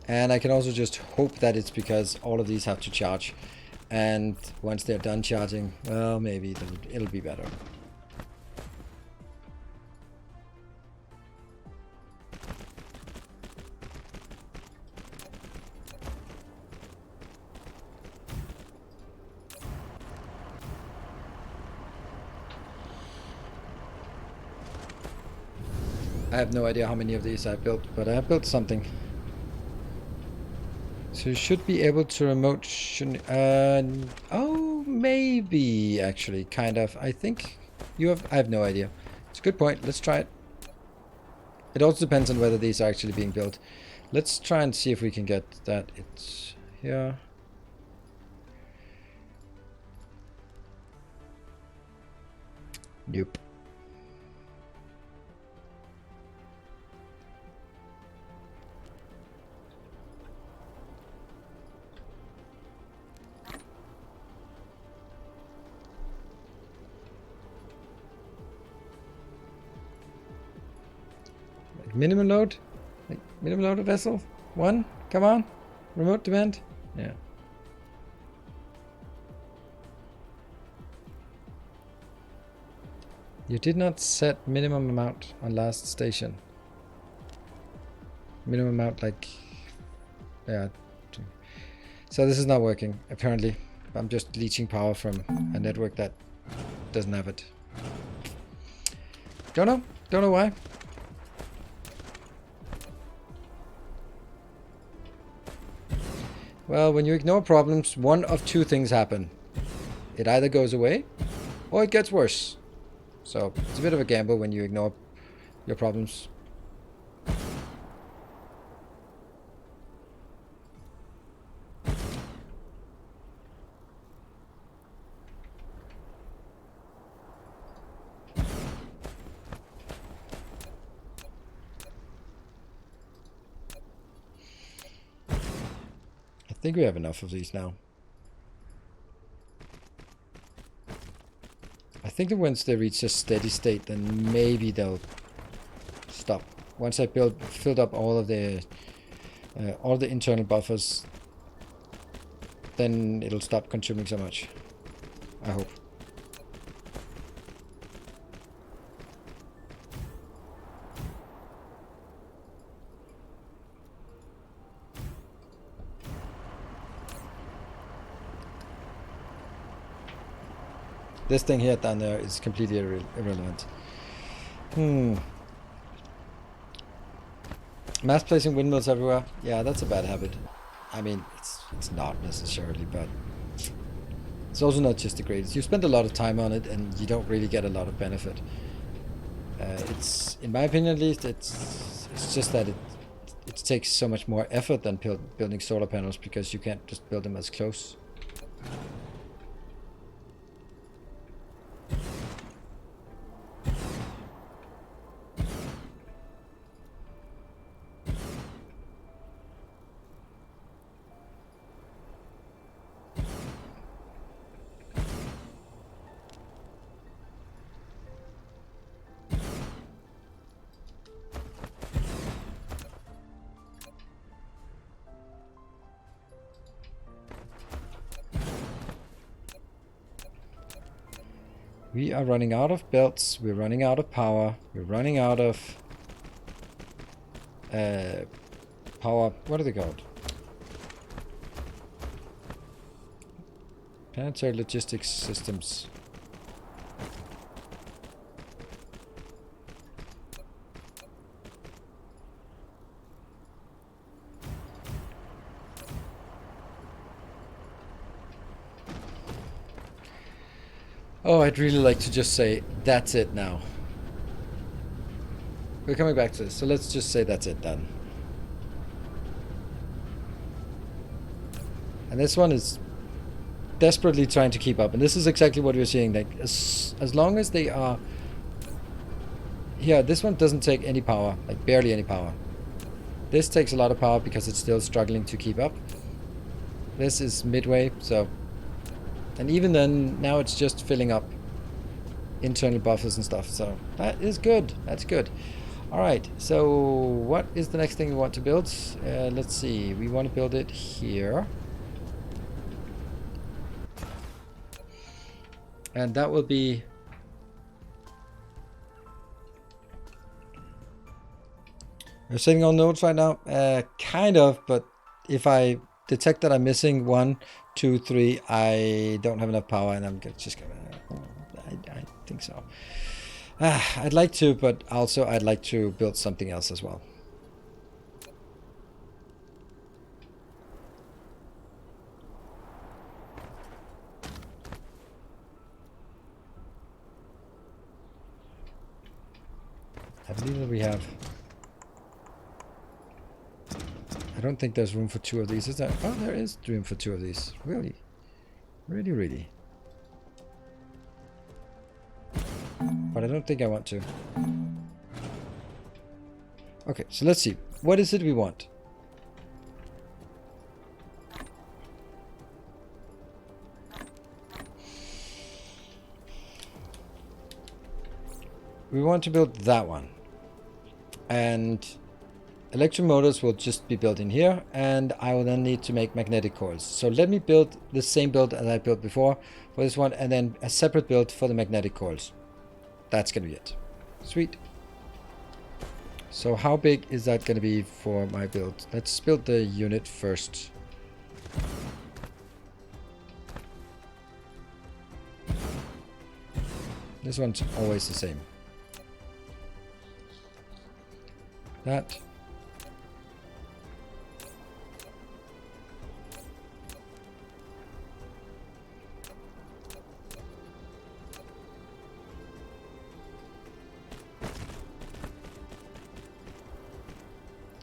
And I can also just hope that it's because all of these have to charge. And once they're done charging, well, maybe it'll be better. I have no idea how many of these I've built, but I have built something. So you should be able to remote... oh, maybe, actually, kind of. I think you have... I have no idea. It's a good point. Let's try it. It also depends on whether these are actually being built. Let's try and see if we can get that. It's here. Nope. minimum load? Like minimum load of vessel? 1? Come on. Remote demand? Yeah. You did not set minimum amount on last station. Minimum amount like... Yeah. So this is not working, apparently. I'm just leeching power from a network that doesn't have it. Don't know. Don't know why. Well, when you ignore problems, one of two things happen. It either goes away, or it gets worse. So, it's a bit of a gamble when you ignore your problems. I think we have enough of these now. I think that once they reach a steady state, then maybe they'll stop. Once I filled up all the internal buffers, then it'll stop consuming so much. I hope. This thing here down there is completely irrelevant. Mass placing windmills everywhere. Yeah, that's a bad habit. I mean, it's not necessarily, but it's also not just the greatest. You spend a lot of time on it, and you don't really get a lot of benefit. It's, in my opinion at least, it's just that it takes so much more effort than building solar panels, because you can't just build them as close. We are running out of belts, we're running out of power, we're running out of power, what are they called? Planetary logistics systems. Oh, I'd really like to just say, that's it now. We're coming back to this, so let's just say that's it, done. And this one is desperately trying to keep up, and this is exactly what we're seeing. Like, as long as they are... Here, this one doesn't take any power, like barely any power. This takes a lot of power because it's still struggling to keep up. This is midway, so... And even then, now it's just filling up internal buffers and stuff. So that is good. That's good. All right. So what is the next thing we want to build? Let's see. We want to build it here. And that will be... We're sitting on nodes right now. Kind of, but if I detect that I'm missing 1, 2, 3, I don't have enough power, and I'm just gonna... I think so. I'd like to, but also I'd like to build something else as well. I believe that we have... I don't think there's room for 2 of these, is there? Oh, there is room for 2 of these. Really? Really, really. But I don't think I want to. Okay, so let's see. What is it we want? We want to build that one. And electric motors will just be built in here, and I will then need to make magnetic coils. So let me build the same build as I built before for this one, and then a separate build for the magnetic coils. That's gonna be it. Sweet. So how big is that gonna be for my build? Let's build the unit first. This one's always the same. That.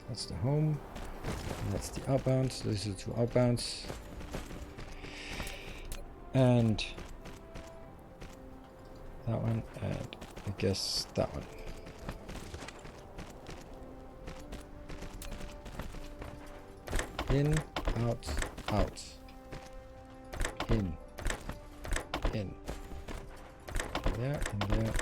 That's the home. And that's the outbound. So these are the two outbounds. And that one, and I guess that one. In, out, out. In. In. There, in there.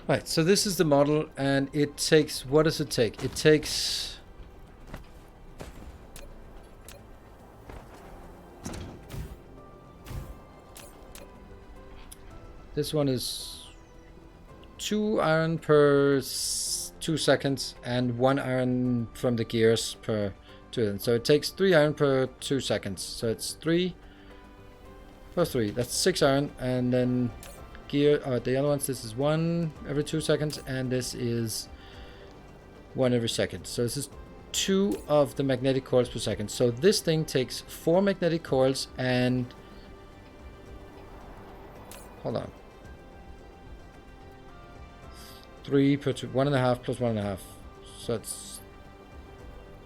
Right, so this is the model, and it takes, what does it take? It takes... This one is 2 iron per 2 seconds, and 1 iron from the gears per 2. So it takes 3 iron per 2 seconds. So it's 3 plus 3. That's 6 iron, and then... gear, the other ones, this is 1 every 2 seconds, and this is 1 every second. So this is 2 of the magnetic coils per second. So this thing takes 4 magnetic coils and... hold on. 3 per 2, 1.5 plus 1.5. So it's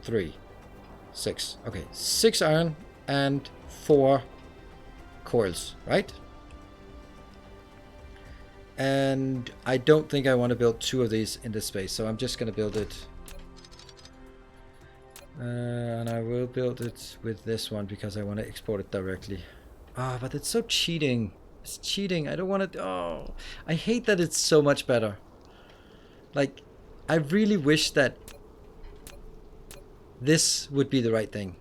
3. 6. Okay, 6 iron and 4 coils, right? And I don't think I want to build 2 of these in this space, so I'm just going to build it. And I will build it with this one because I want to export it directly. Ah, but it's so cheating. It's cheating. I don't want to... oh, I hate that it's so much better. Like, I really wish that this would be the right thing.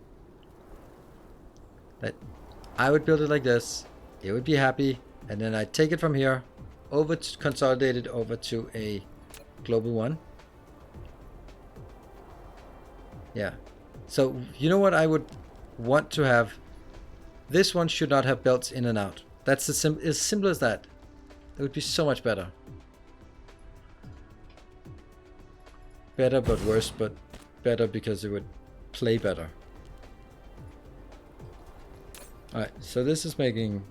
That I would build it like this. It would be happy. And then I'd take it from here. Over to, consolidated over to a global one. Yeah. So you know what I would want to have? This one should not have belts in and out. That's as simple as that. It would be so much better. Better but worse, but better because it would play better. Alright, so this is making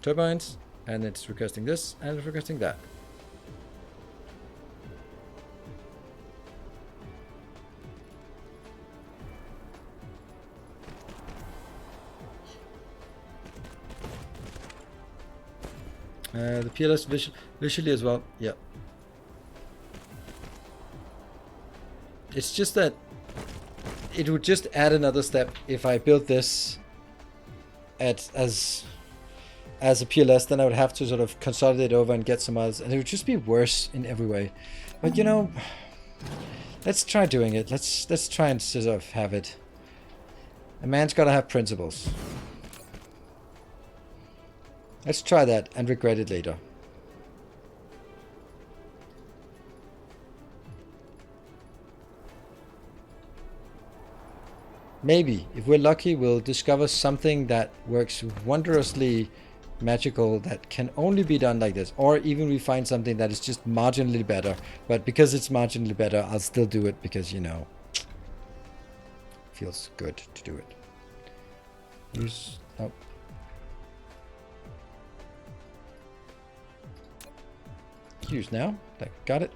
turbines. And it's requesting this, and it's requesting that. The PLS visually as well, yeah. It's just that it would just add another step if I built this as a PLS, then I would have to sort of consolidate over and get some others, and it would just be worse in every way. But you know, let's try doing it. Let's try and sort of have it. A man's gotta have principles. Let's try that and regret it later. Maybe, if we're lucky, we'll discover something that works wondrously magical that can only be done like this, or even we find something that is just marginally better, but because it's marginally better I'll still do it because, you know, feels good to do it. Use, oh. Use now. Got it.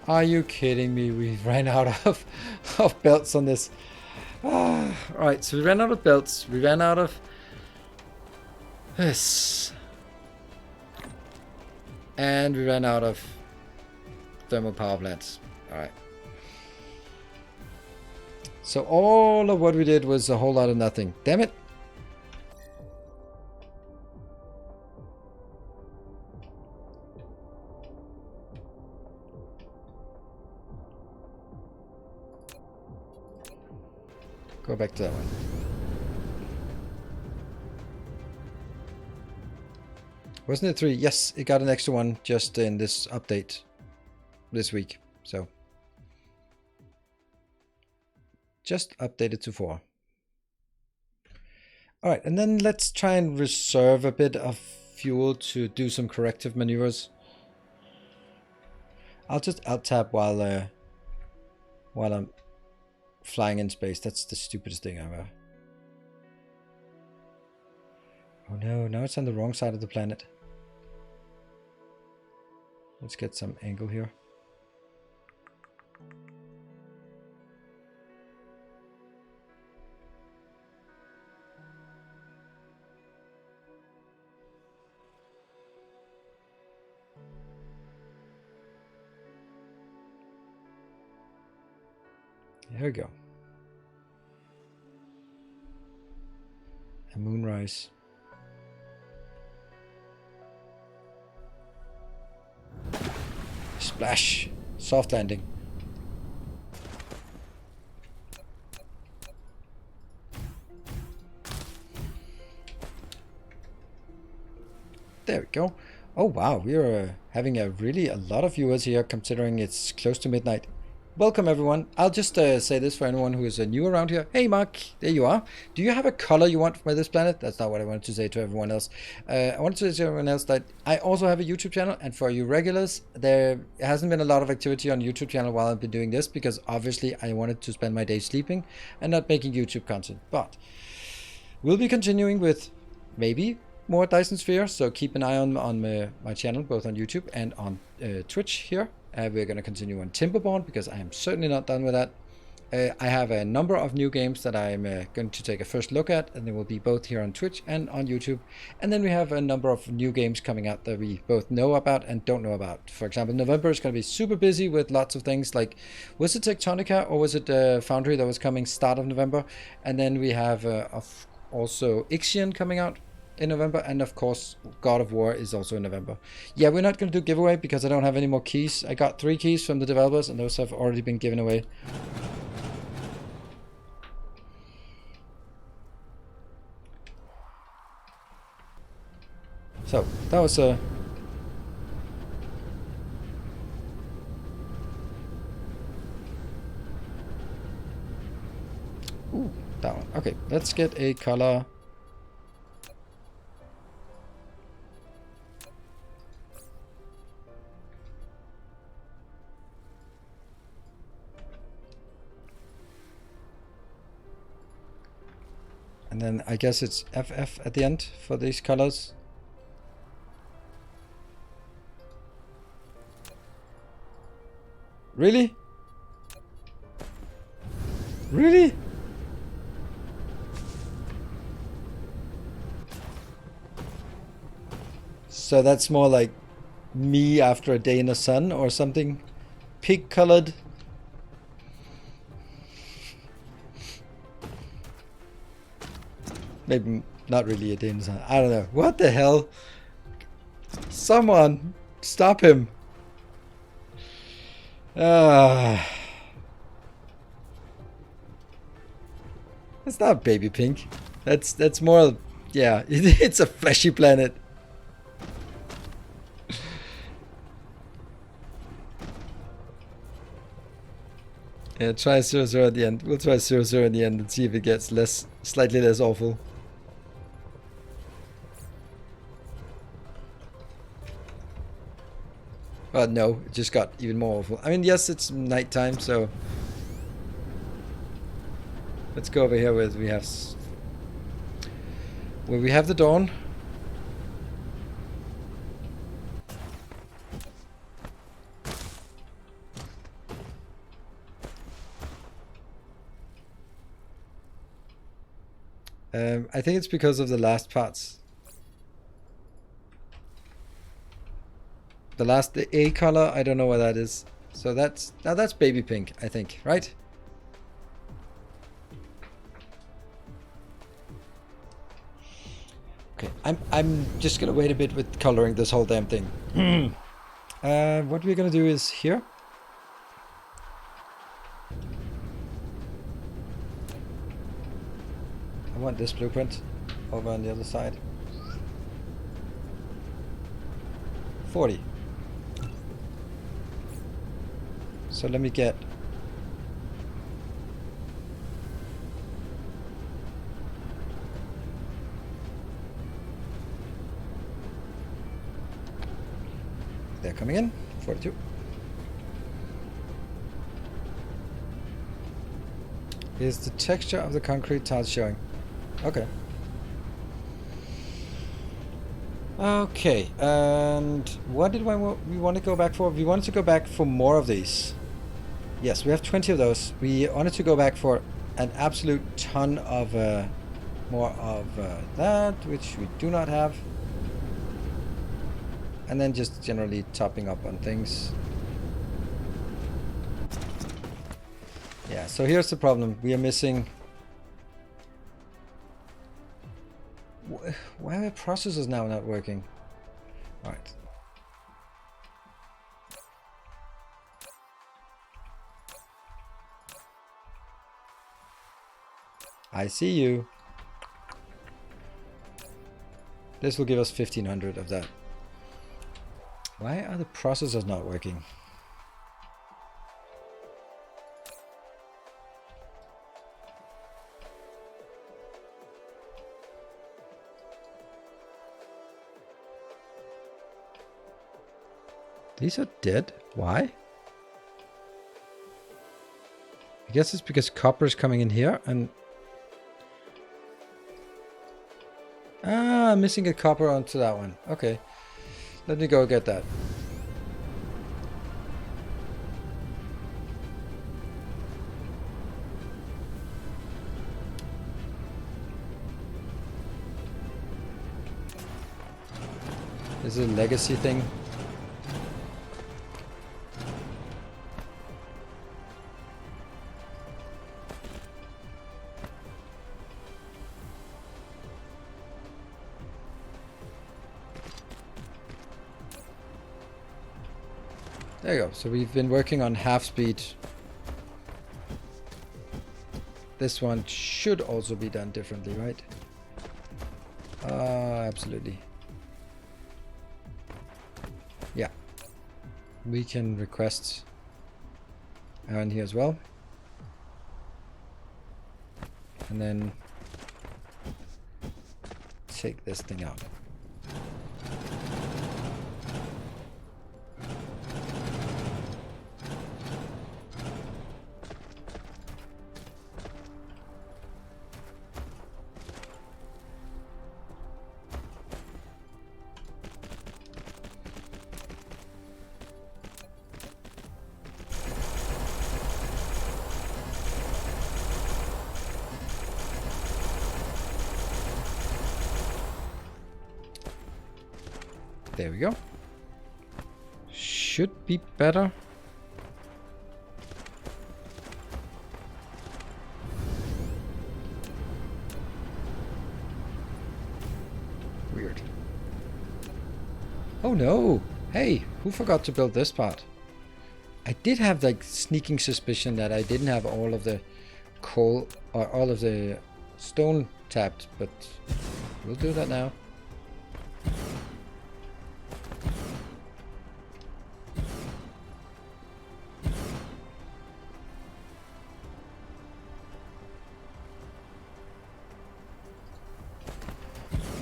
Are you kidding me? We ran out of belts on this. Alright, so we ran out of belts. We ran out of this. And we ran out of thermal power plants. Alright. So all of what we did was a whole lot of nothing. Damn it. Go back to that one. Wasn't it 3? Yes, it got an extra one just in this update this week. So just updated to 4. Alright, and then let's try and reserve a bit of fuel to do some corrective maneuvers. I'll just alt-tab while I'm flying in space. That's the stupidest thing ever. Oh no, now it's on the wrong side of the planet. Let's get some angle here. There we go. A moonrise. Splash. Soft landing. There we go. Oh wow, we are having a lot of viewers here considering it's close to midnight. Welcome everyone. I'll just say this for anyone who is new around here. Hey Mark, there you are. Do you have a color you want for this planet? That's not what I wanted to say to everyone else. I wanted to say to everyone else that I also have a YouTube channel, and for you regulars, there hasn't been a lot of activity on YouTube channel while I've been doing this because obviously I wanted to spend my day sleeping and not making YouTube content. But we'll be continuing with maybe more Dyson Sphere, so keep an eye on my channel, both on YouTube and on Twitch here. We're going to continue on Timberborn because I am certainly not done with that. I have a number of new games that I'm going to take a first look at, and they will be both here on Twitch and on YouTube. And then we have a number of new games coming out that we both know about and don't know about. For example, November is going to be super busy with lots of things like, was it Tectonica or was it Foundry that was coming start of November? And then we have also Ixion coming out in November, and of course God of War is also in November. Yeah, we're not going to do giveaway because I don't have any more keys. I got 3 keys from the developers and those have already been given away. So that was a ooh, that one. Okay, let's get a color. And then I guess it's FF at the end for these colors. Really? Really? So that's more like me after a day in the sun or something? Pig colored? Maybe not really a day in the sun. I don't know. What the hell? Someone stop him. It's not baby pink. That's more, yeah, it's a fleshy planet. Yeah, try 0-0 at the end. We'll try 0-0 at the end and see if it gets slightly less awful. No, it just got even more awful. I mean, yes, it's nighttime, so let's go over here where we have the dawn. I think it's because of the last parts. The last A color, I don't know what that is. So that's baby pink, I think, right? Okay, I'm just gonna wait a bit with coloring this whole damn thing. What we're gonna do is here. I want this blueprint over on the other side. 40. So let me get they're coming in. 42. Is the texture of the concrete tiles showing? Okay. Okay, and what did we want to go back for? We wanted to go back for more of these. Yes, we have 20 of those. We wanted to go back for an absolute ton of more of that, which we do not have. And then just generally topping up on things. Yeah, so here's the problem. We are missing... Why are processors now not working? Alright. I see you. This will give us 1500 of that. Why are the processors not working? These are dead. Why? I guess it's because copper is coming in here and... Ah, I'm missing a copper onto that one. Okay. Let me go get that. This is a legacy thing. There you go. So we've been working on half speed. This one should also be done differently, right? Absolutely. Yeah. We can request Aaron here as well. And then take this thing out. There we go. Should be better. Weird. Oh no! Hey, who forgot to build this part? I did have like sneaking suspicion that I didn't have all of the coal or all of the stone tapped, but we'll do that now.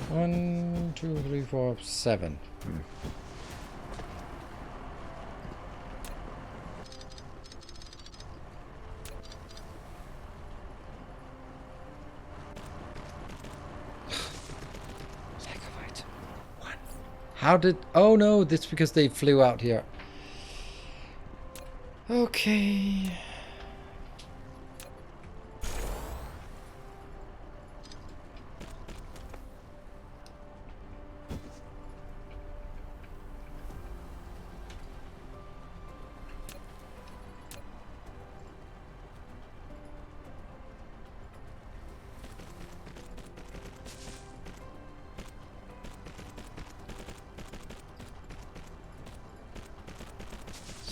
One, two, three, four, 7. How did... Oh no, that's because they flew out here. Okay.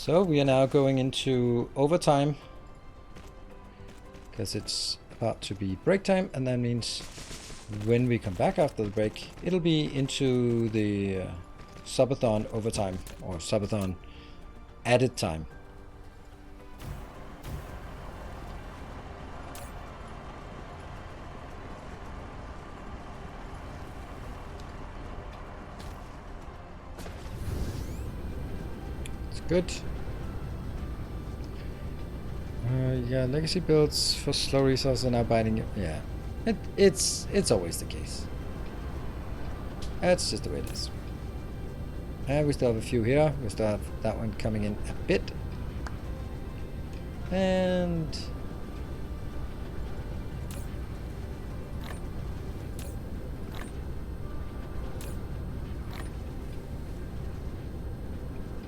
So we are now going into overtime because it's about to be break time, and that means when we come back after the break, it'll be into the subathon overtime, or subathon added time. It's good. Yeah, legacy builds for slow resources are now biting you. Yeah, it's always the case. That's just the way it is. And we still have a few here. We still have that one coming in a bit. And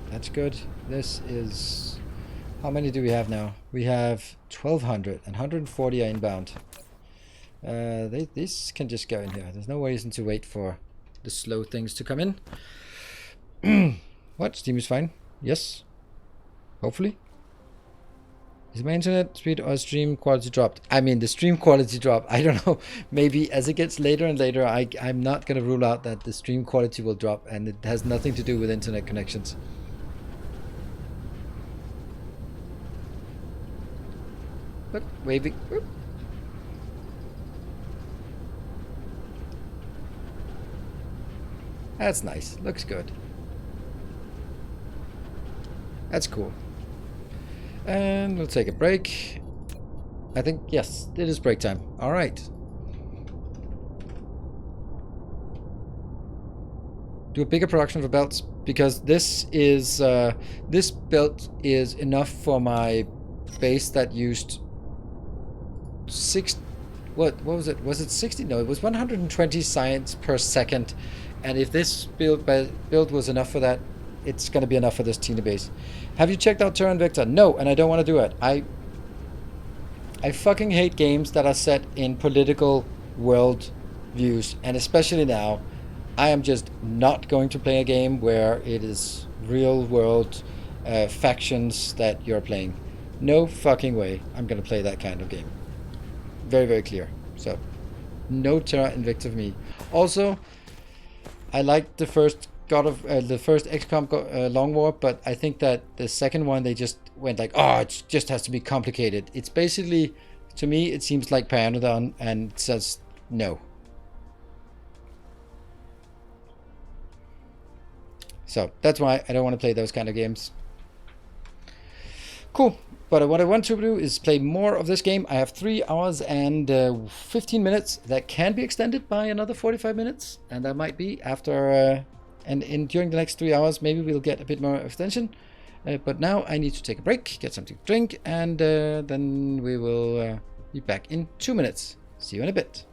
that's good. This is... How many do we have now? We have 1,200 and 140 are inbound. These can just go in here. There's no reason to wait for the slow things to come in. What? Steam is fine? Yes. Hopefully. Is my internet speed or stream quality dropped? I mean, the stream quality drop, I don't know. Maybe as it gets later and later, I'm not going to rule out that the stream quality will drop, and it has nothing to do with internet connections. Look, waving. Whoop. That's nice. Looks good. That's cool. And we'll take a break. I think, yes, it is break time. All right. Do a bigger production for belts, because this is this belt is enough for my base that used what was it? Was it 60? No, it was 120 science per second. And if this build was enough for that, it's going to be enough for this Tina base. Have you checked out Terran Victor? No, and I don't want to do it. I fucking hate games that are set in political world views, and especially now, I am just not going to play a game where it is real world factions that you're playing. No fucking way I'm going to play that kind of game. Very, very clear. So, no Terra Invicta for me. Also, I liked the first the first XCOM Long War, but I think that the second one, they just went like, oh, it just has to be complicated. It's basically, to me, it seems like Pyanodon, and it says no. So that's why I don't want to play those kind of games. Cool. But what I want to do is play more of this game. I have 3 hours and 15 minutes. That can be extended by another 45 minutes. And that might be after... during the next 3 hours, maybe we'll get a bit more extension. But now I need to take a break, get something to drink. And then we will be back in 2 minutes. See you in a bit.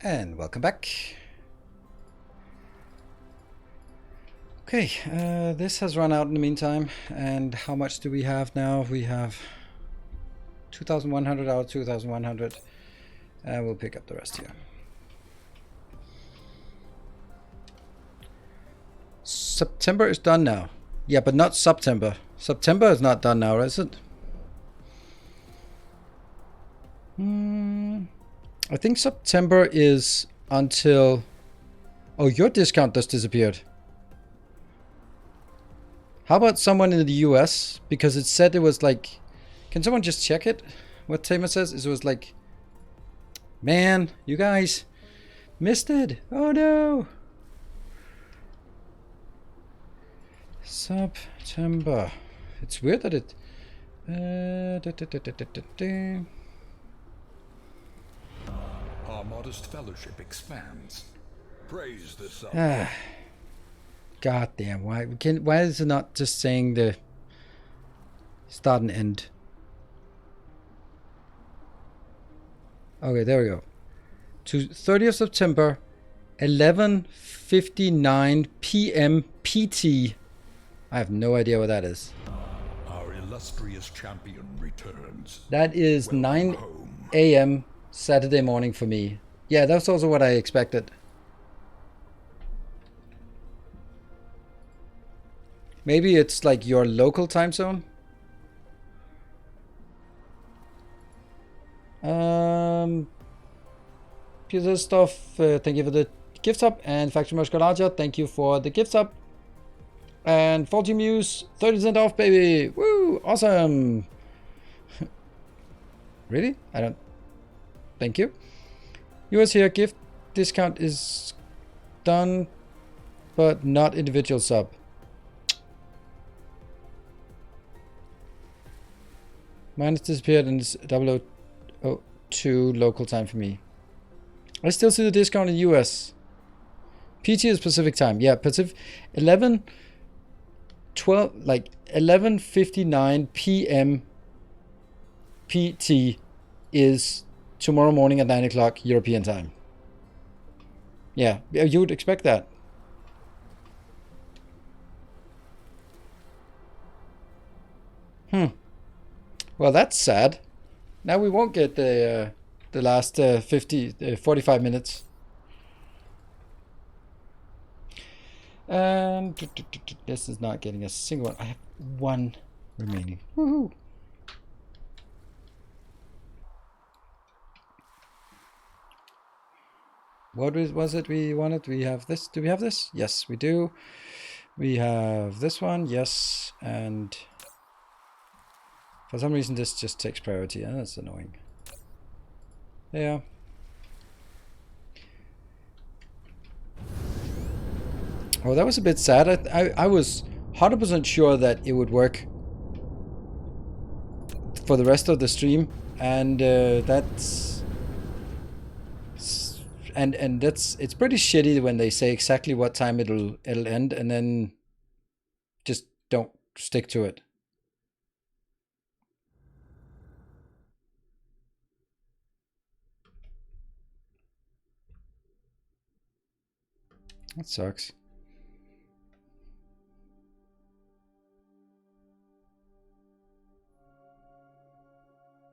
And welcome back. Okay, this has run out in the meantime. And how much do we have now? We have 2,100 out of 2,100. And we'll pick up the rest here. September is done now. Yeah, but not September. September is not done now, is it? I think September is until... Oh, your discount just disappeared. How about someone in the US? Because it said it was like... Can someone just check it? What Tamer says is it was like... Man, you guys missed it. Oh no. September. It's weird that it... Our modest fellowship expands. Praise the sun. God damn, why is it not just saying the start and end? Okay, there we go. To 30th September, 11:59 p.m. PT. I have no idea what that is. Our illustrious champion returns. That is Welcome 9 home. a.m. Saturday morning for me. Yeah, that's also what I expected. Maybe it's like your local time zone. Peter Stuff, thank you for the gift sub, and Factory Muscularia, thank you for the gift sub. And Faulty Muse, 30% off, baby! Woo! Awesome! Really? I don't... Thank you. US here, gift discount is done, but not individual sub. Mine has disappeared and it's 0002 local time for me. I still see the discount in US. PT is Pacific time. Yeah, Pacific 11:59 p.m. PT is tomorrow morning at 9 o'clock European time. Yeah, you would expect that. Well, that's sad. Now we won't get the last 45 minutes. And this is not getting a single one. I have one remaining. Woohoo! What was it we wanted? We have this. Do we have this? Yes, we do. We have this one. Yes, and for some reason this just takes priority, and that's annoying. Yeah. Oh, that was a bit sad. I was 100% sure that it would work for the rest of the stream, and that's it's pretty shitty when they say exactly what time it'll end and then just don't stick to it. That sucks.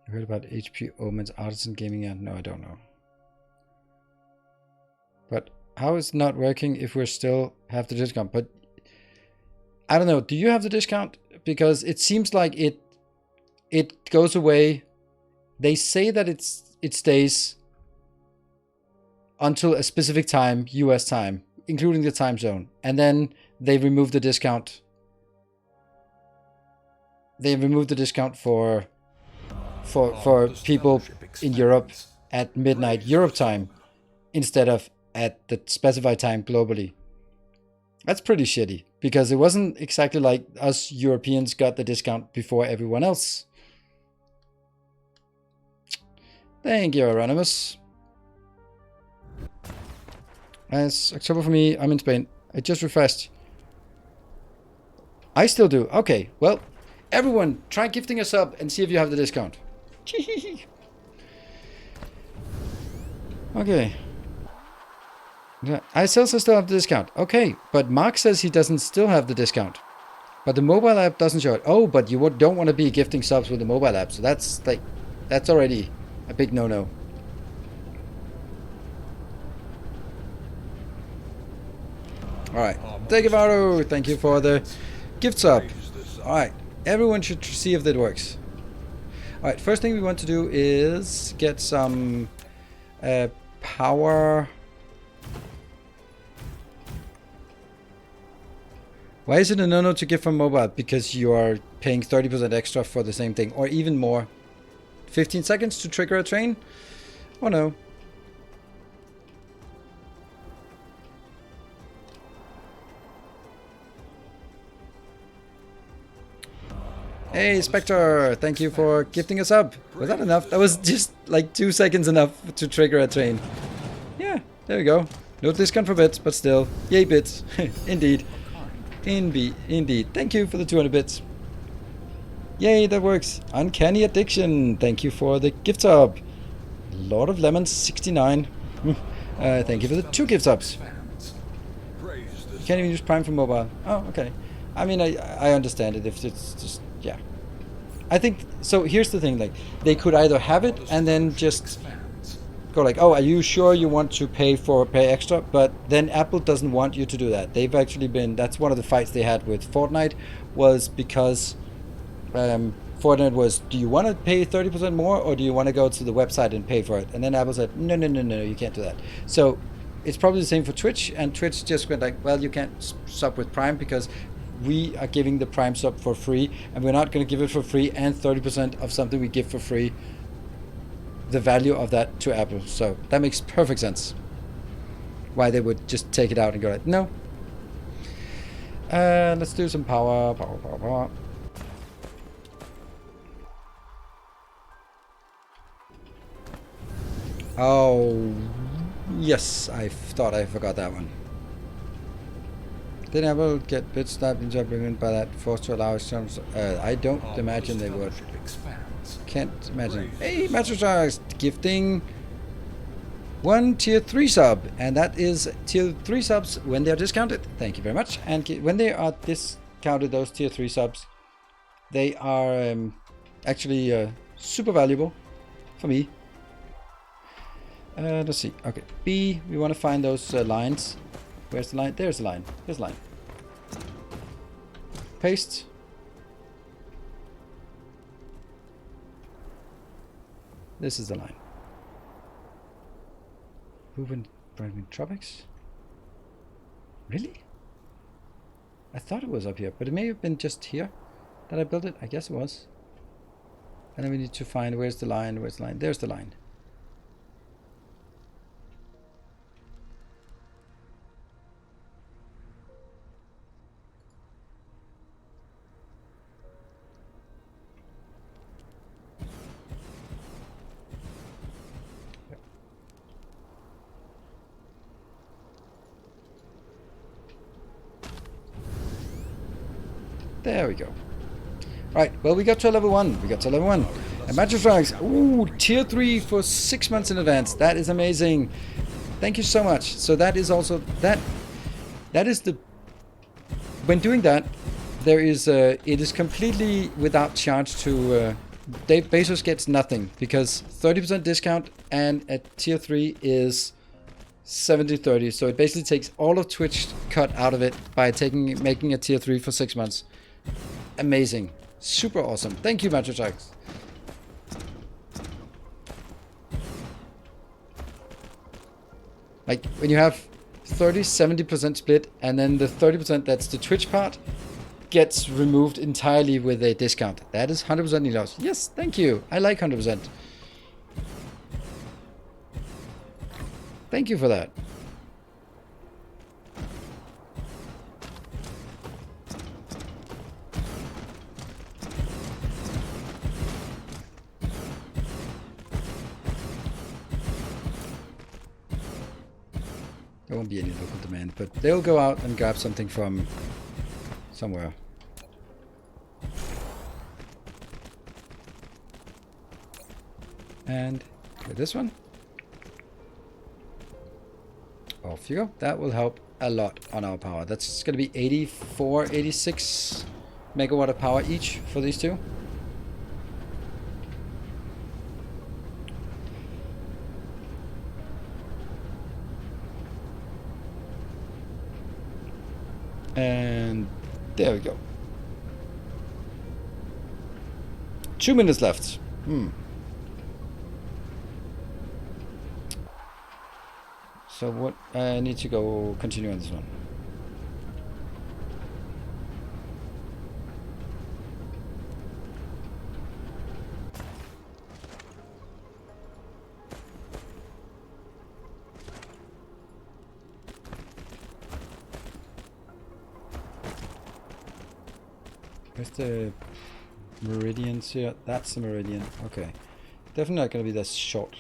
You heard about HP Omen's Artisan Gaming ad? No, I don't know. But how is it not working if we still have the discount? But I don't know. Do you have the discount? Because it seems like it goes away. They say that it stays until a specific time, US time, including the time zone, and then they remove the discount. They remove the discount for people in Europe at midnight Europe time instead of at the specified time globally. That's pretty shitty, because it wasn't exactly like us Europeans got the discount before everyone else. Thank you, Anonymous. It's October for me. I'm in Spain. I just refreshed. I still do. Okay, well, everyone, try gifting us up and see if you have the discount. Okay. Yeah, I still have the discount. Okay, but Mark says he doesn't still have the discount. But the mobile app doesn't show it. Oh, but you don't want to be gifting subs with the mobile app. So that's like, that's already a big no-no. All right. Thank you, Varo. Thank you for the gift sub. All right. Everyone should see if that works. All right. First thing we want to do is get some power. Why is it a no-no to gift from mobile? Because you are paying 30% extra for the same thing, or even more. 15 seconds to trigger a train? Oh no. Hey, Spectre, thank you for gifting us up. Was that enough? That was just like 2 seconds enough to trigger a train. Yeah, there we go. No discount for bits, but still. Yay, bits. Indeed. Indeed. Thank you for the 200 bits. Yay, that works. Uncanny Addiction. Thank you for the gift sub. Lord of Lemons, 69. Thank you for the 2 gift subs. You can't even use Prime for mobile. Oh, okay. I mean, I understand it if it's just, yeah. I think, so here's the thing, like, they could either have it and then just go like, oh, are you sure you want to pay extra? But then Apple doesn't want you to do that. They've actually been, that's one of the fights they had with Fortnite, was because Fortnite was, do you want to pay 30% more, or do you want to go to the website and pay for it? And then Apple said, no, you can't do that. So it's probably the same for Twitch, and Twitch just went like, well, you can't sub with Prime because we are giving the Prime sub for free, and we're not going to give it for free and 30% of something we give for free, the value of that to Apple. So that makes perfect sense why they would just take it out and go like, no. Let's do some power. Oh, yes, I thought I forgot that one. Did Apple get bit snapped into agreement by that forced to allow external? I don't imagine they would. Can't imagine. Hey, Metro Sharks gifting 1 tier 3 sub, and that is tier 3 subs when they are discounted. Thank you very much. And when they are discounted, those tier 3 subs, they are actually super valuable for me. Let's see. Okay, B. We want to find those lines. Where's the line? There's the line. There's the line. Paste. This is the line. Ruben Tropics? Really? I thought it was up here, but it may have been just here that I built it. I guess it was. And then we need to find where's the line, where's the line? There's the line. There we go. Right, well, we got to level 1. And Magic Strikes, ooh, tier 3 for 6 months in advance. That is amazing. Thank you so much. So that is also, that is the, when doing that, there is, it is completely without charge to, Dave Bezos gets nothing, because 30% discount and at tier 3 is 70-30. So it basically takes all of Twitch cut out of it by making a tier 3 for 6 months. Amazing. Super awesome. Thank you, Magic Sharks. Like, when you have 30-70% split, and then the 30% that's the Twitch part gets removed entirely with a discount. That is 100% loss. Yes, thank you. I like 100%. Thank you for that. There won't be any local demand, but they'll go out and grab something from somewhere. And with this one. Off you go. That will help a lot on our power. That's going to be 84, 86 megawatt of power each for these two. And there we go. 2 minutes left. So what, I need to go continue on this one. Where's the meridians here? That's the meridian. Okay. Definitely not going to be this short.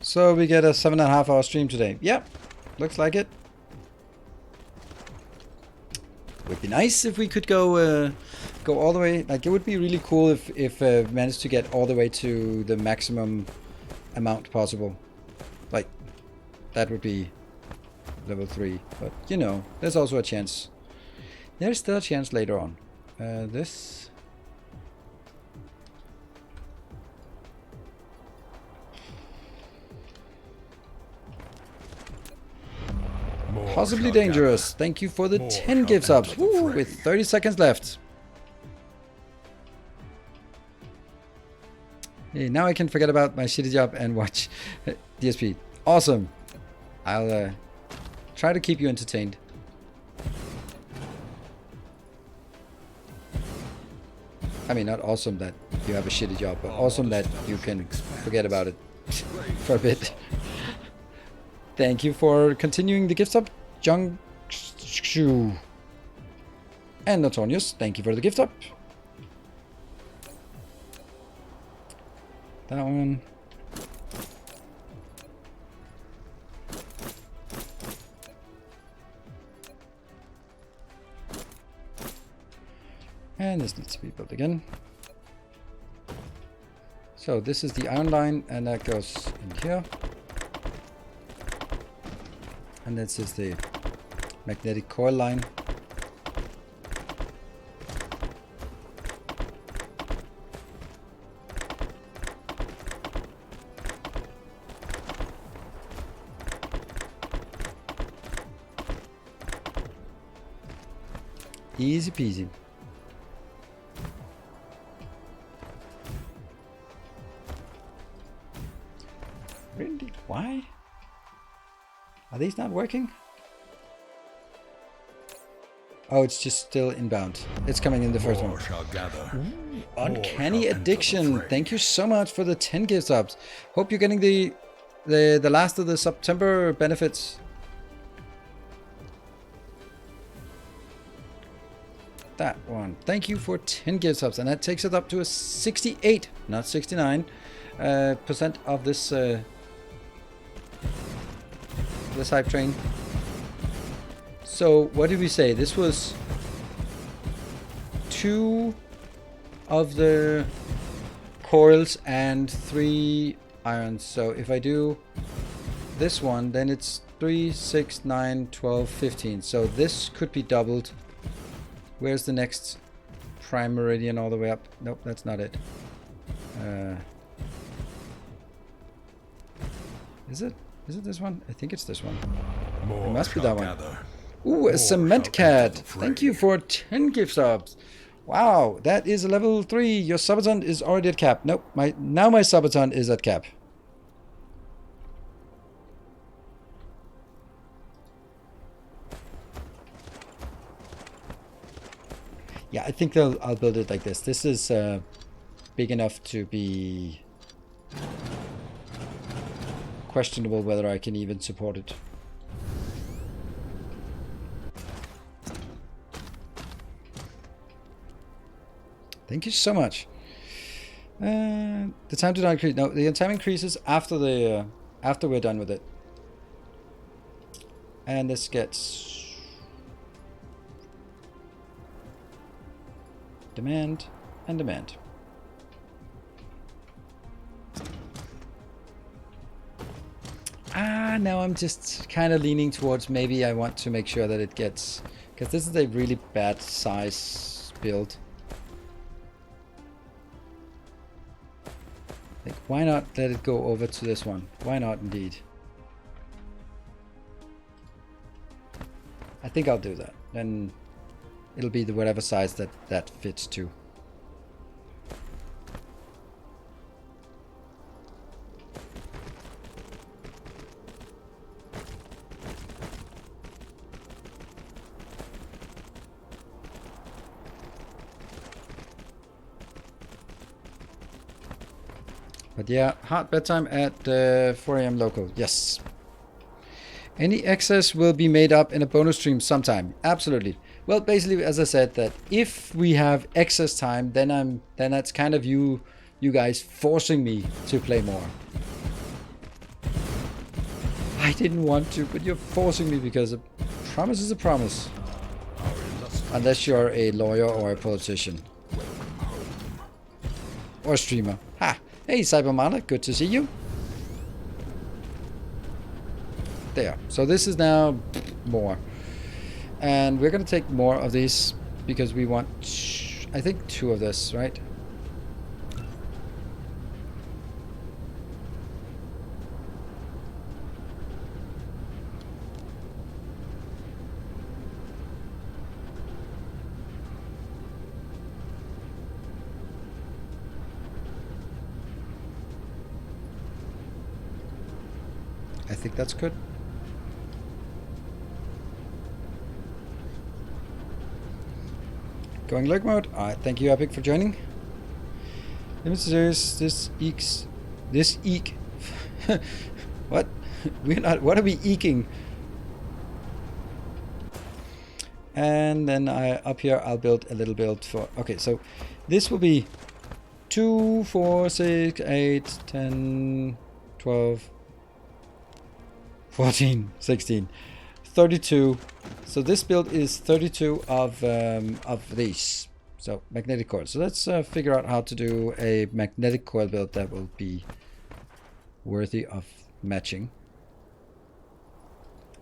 So we get a 7.5 hour stream today. Yep, looks like it. Would be nice if we could go go all the way. Like, it would be really cool if we managed to get all the way to the maximum amount possible. Like, that would be level 3. But you know, there's also a chance. There's still a chance later on. This. Possibly dangerous. Thank you for the 10 gift subs. Woo, with 30 seconds left. Hey, now I can forget about my shitty job and watch DSP. Awesome. I'll try to keep you entertained. I mean, not awesome that you have a shitty job, but awesome that you can forget about it for a bit. Thank you for continuing the gift sub, Jung Shu. And Antonius, thank you for the gift sub. That one. And this needs to be built again. So this is the iron line, and that goes in here. And this is the magnetic coil line. Easy peasy. Really? Why? Are these not working? Oh, it's just still inbound. It's coming in the first one. Ooh, Uncanny Addiction. Thank you so much for the 10 gift subs. Hope you're getting the last of the September benefits. That one. Thank you for 10 gift subs, and that takes it up to a 68, not 69 percent of this this hype train. So what did we say? This was 2 of the coils and 3 irons. So if I do this one, then it's 3, 6, 9, 12, 15. So this could be doubled. Where's the next prime meridian all the way up? Nope, that's not it. Is it? Is it this one? I think it's this one. It must be that one. Ooh, a cement cat. Thank you for 10 gift subs. Wow, that is a level 3. Your subaton is already at cap. Nope, now my subaton is at cap. Yeah, I think I'll build it like this. This is big enough to be questionable whether I can even support it. Thank you so much. The time to not increase. No, the time increases after the after we're done with it. And this gets demand and demand. Now I'm just kind of leaning towards maybe I want to make sure that it gets, because this is a really bad size build. Like, why not let it go over to this one? Why not, indeed? I think I'll do that. Then it'll be the whatever size that fits to. But yeah, hard bedtime at 4 AM local. Yes. Any excess will be made up in a bonus stream sometime. Absolutely. Well, basically, as I said, that if we have excess time, then that's kind of you guys forcing me to play more. I didn't want to, but you're forcing me because a promise is a promise. Unless you're a lawyer or a politician. Or a streamer. Ha! Hey, Cybermana, good to see you. There. So this is now more. And we're going to take more of these because we want, I think, 2 of this, right? I think that's good. Going lurk mode. Alright, thank you, Epic, for joining. Limited series, this eek. What? We're not, what are we eking? And then up here I'll build a little build for, okay, so this will be 2, 4, 6, 8, 10, 12, 14, 16, 32. So this build is 32 of these. So magnetic coil. So let's figure out how to do a magnetic coil build that will be worthy of matching.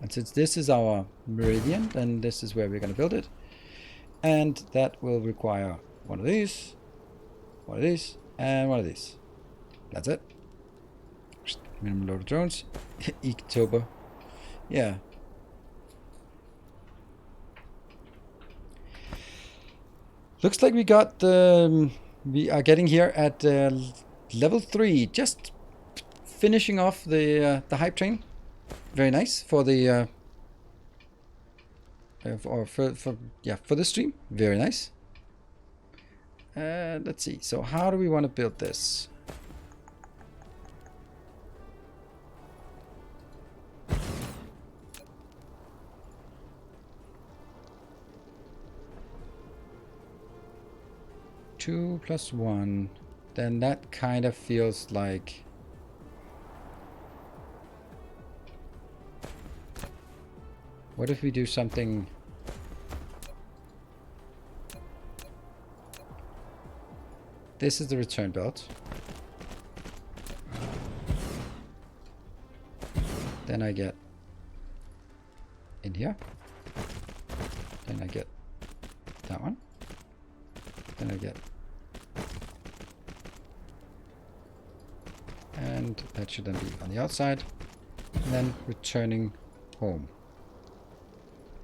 And since this is our meridian, then this is where we're going to build it. And that will require one of these, and one of these. That's it. Minimum load of drones. Eektober. Yeah. Looks like we got, we are getting here at level 3. Just finishing off the hype train. Very nice for the, for the stream. Very nice. Let's see. So how do we want to build this? Two plus 1, then that kind of feels like what if we do something this is the return belt, then I get in here, then I get that one, then I get, and that should then be on the outside, and then returning home.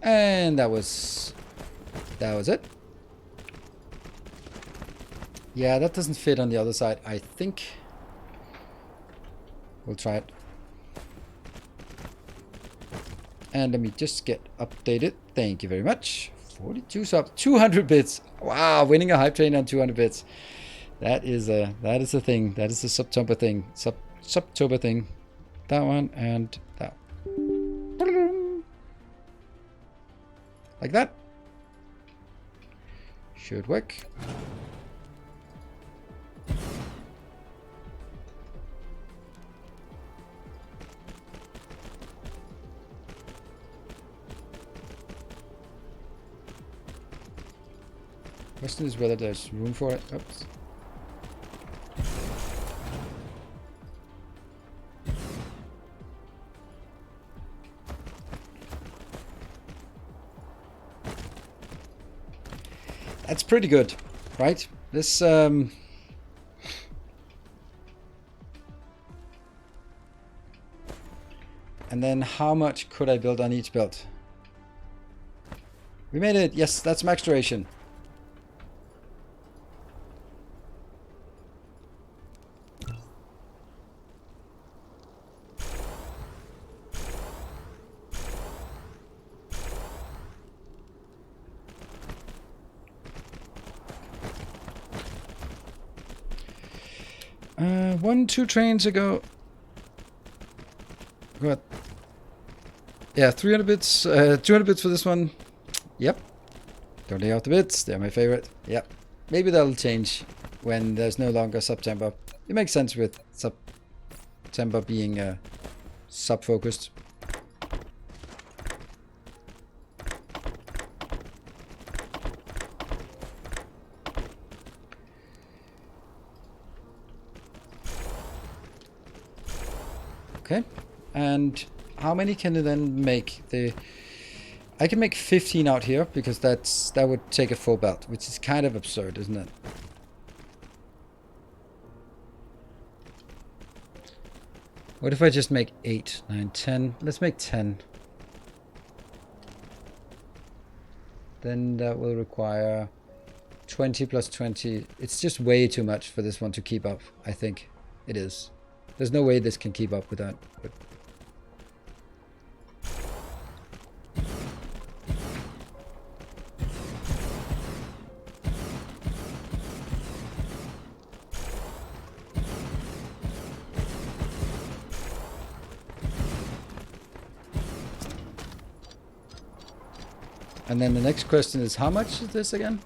And that was it. Yeah, that doesn't fit on the other side. I think we'll try it. And let me just get updated. Thank you very much. 42 subs, 200 bits. Wow, winning a hype train on 200 bits. That is a thing. That is a September thing. September thing. That one and that. Like that. Should work. Question is whether there's room for it. Oops. That's pretty good, right? This and then how much could I build on each build? We made it. Yes, that's max duration. Two trains ago. What? Yeah, 300 bits, 200 bits for this one. Yep. Don't lay out the bits. They're my favorite. Yep. Maybe that'll change when there's no longer September. It makes sense with September being sub-focused. Okay, and how many can you then make? I can make 15 out here because that would take a full belt, which is kind of absurd, isn't it? What if I just make 8, 9, 10? Let's make 10. Then that will require 20 plus 20. It's just way too much for this one to keep up, I think. It is. There's no way this can keep up with that. But and then the next question is, how much is this again?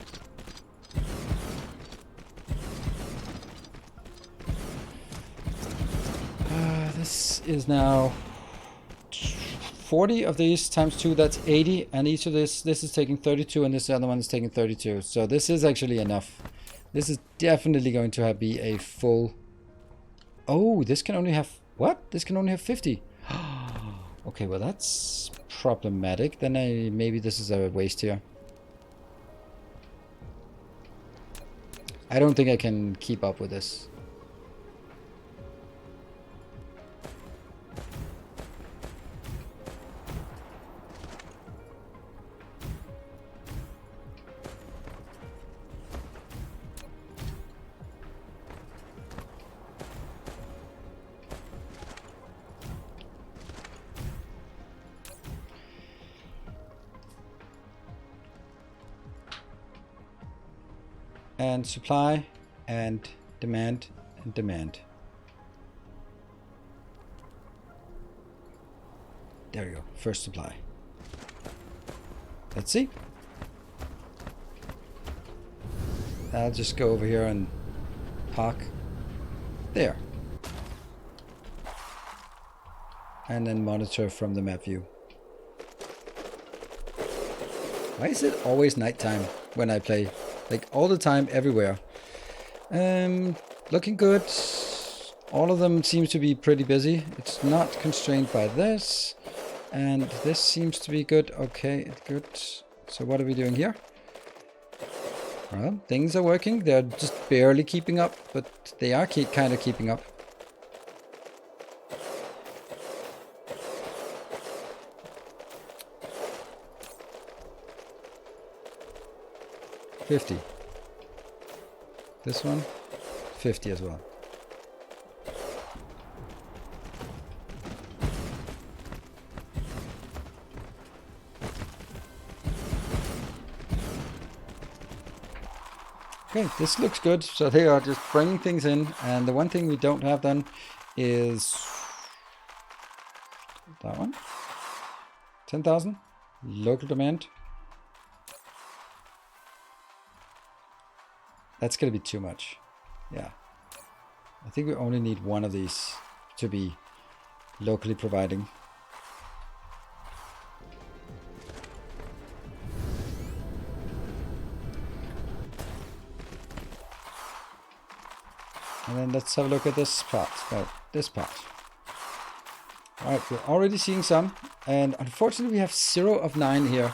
This is now 40 of these times 2, that's 80, and each of this is taking 32, and this other one is taking 32. So this is actually enough. This is definitely going to be a full... Oh, this can only have... What? This can only have 50. Okay, well that's problematic. Then maybe this is a waste here. I don't think I can keep up with this. And supply and demand and demand. There you go, first supply. Let's see. I'll just go over here and park there. And then monitor from the map view. Why is it always nighttime when I play? Like all the time, everywhere. Looking good. All of them seems to be pretty busy. It's not constrained by this. And this seems to be good. Okay, good. So what are we doing here? Well, things are working. They're just barely keeping up, but they are kind of keeping up. $50. This one, 50 as well. Okay, this looks good. So they are just bringing things in, and the one thing we don't have done is that one. 10,000 local demand. That's going to be too much. Yeah. I think we only need one of these to be locally providing. let's have a look at this part. No, this part. Alright, we're already seeing some. And unfortunately we have 0 of 9 here.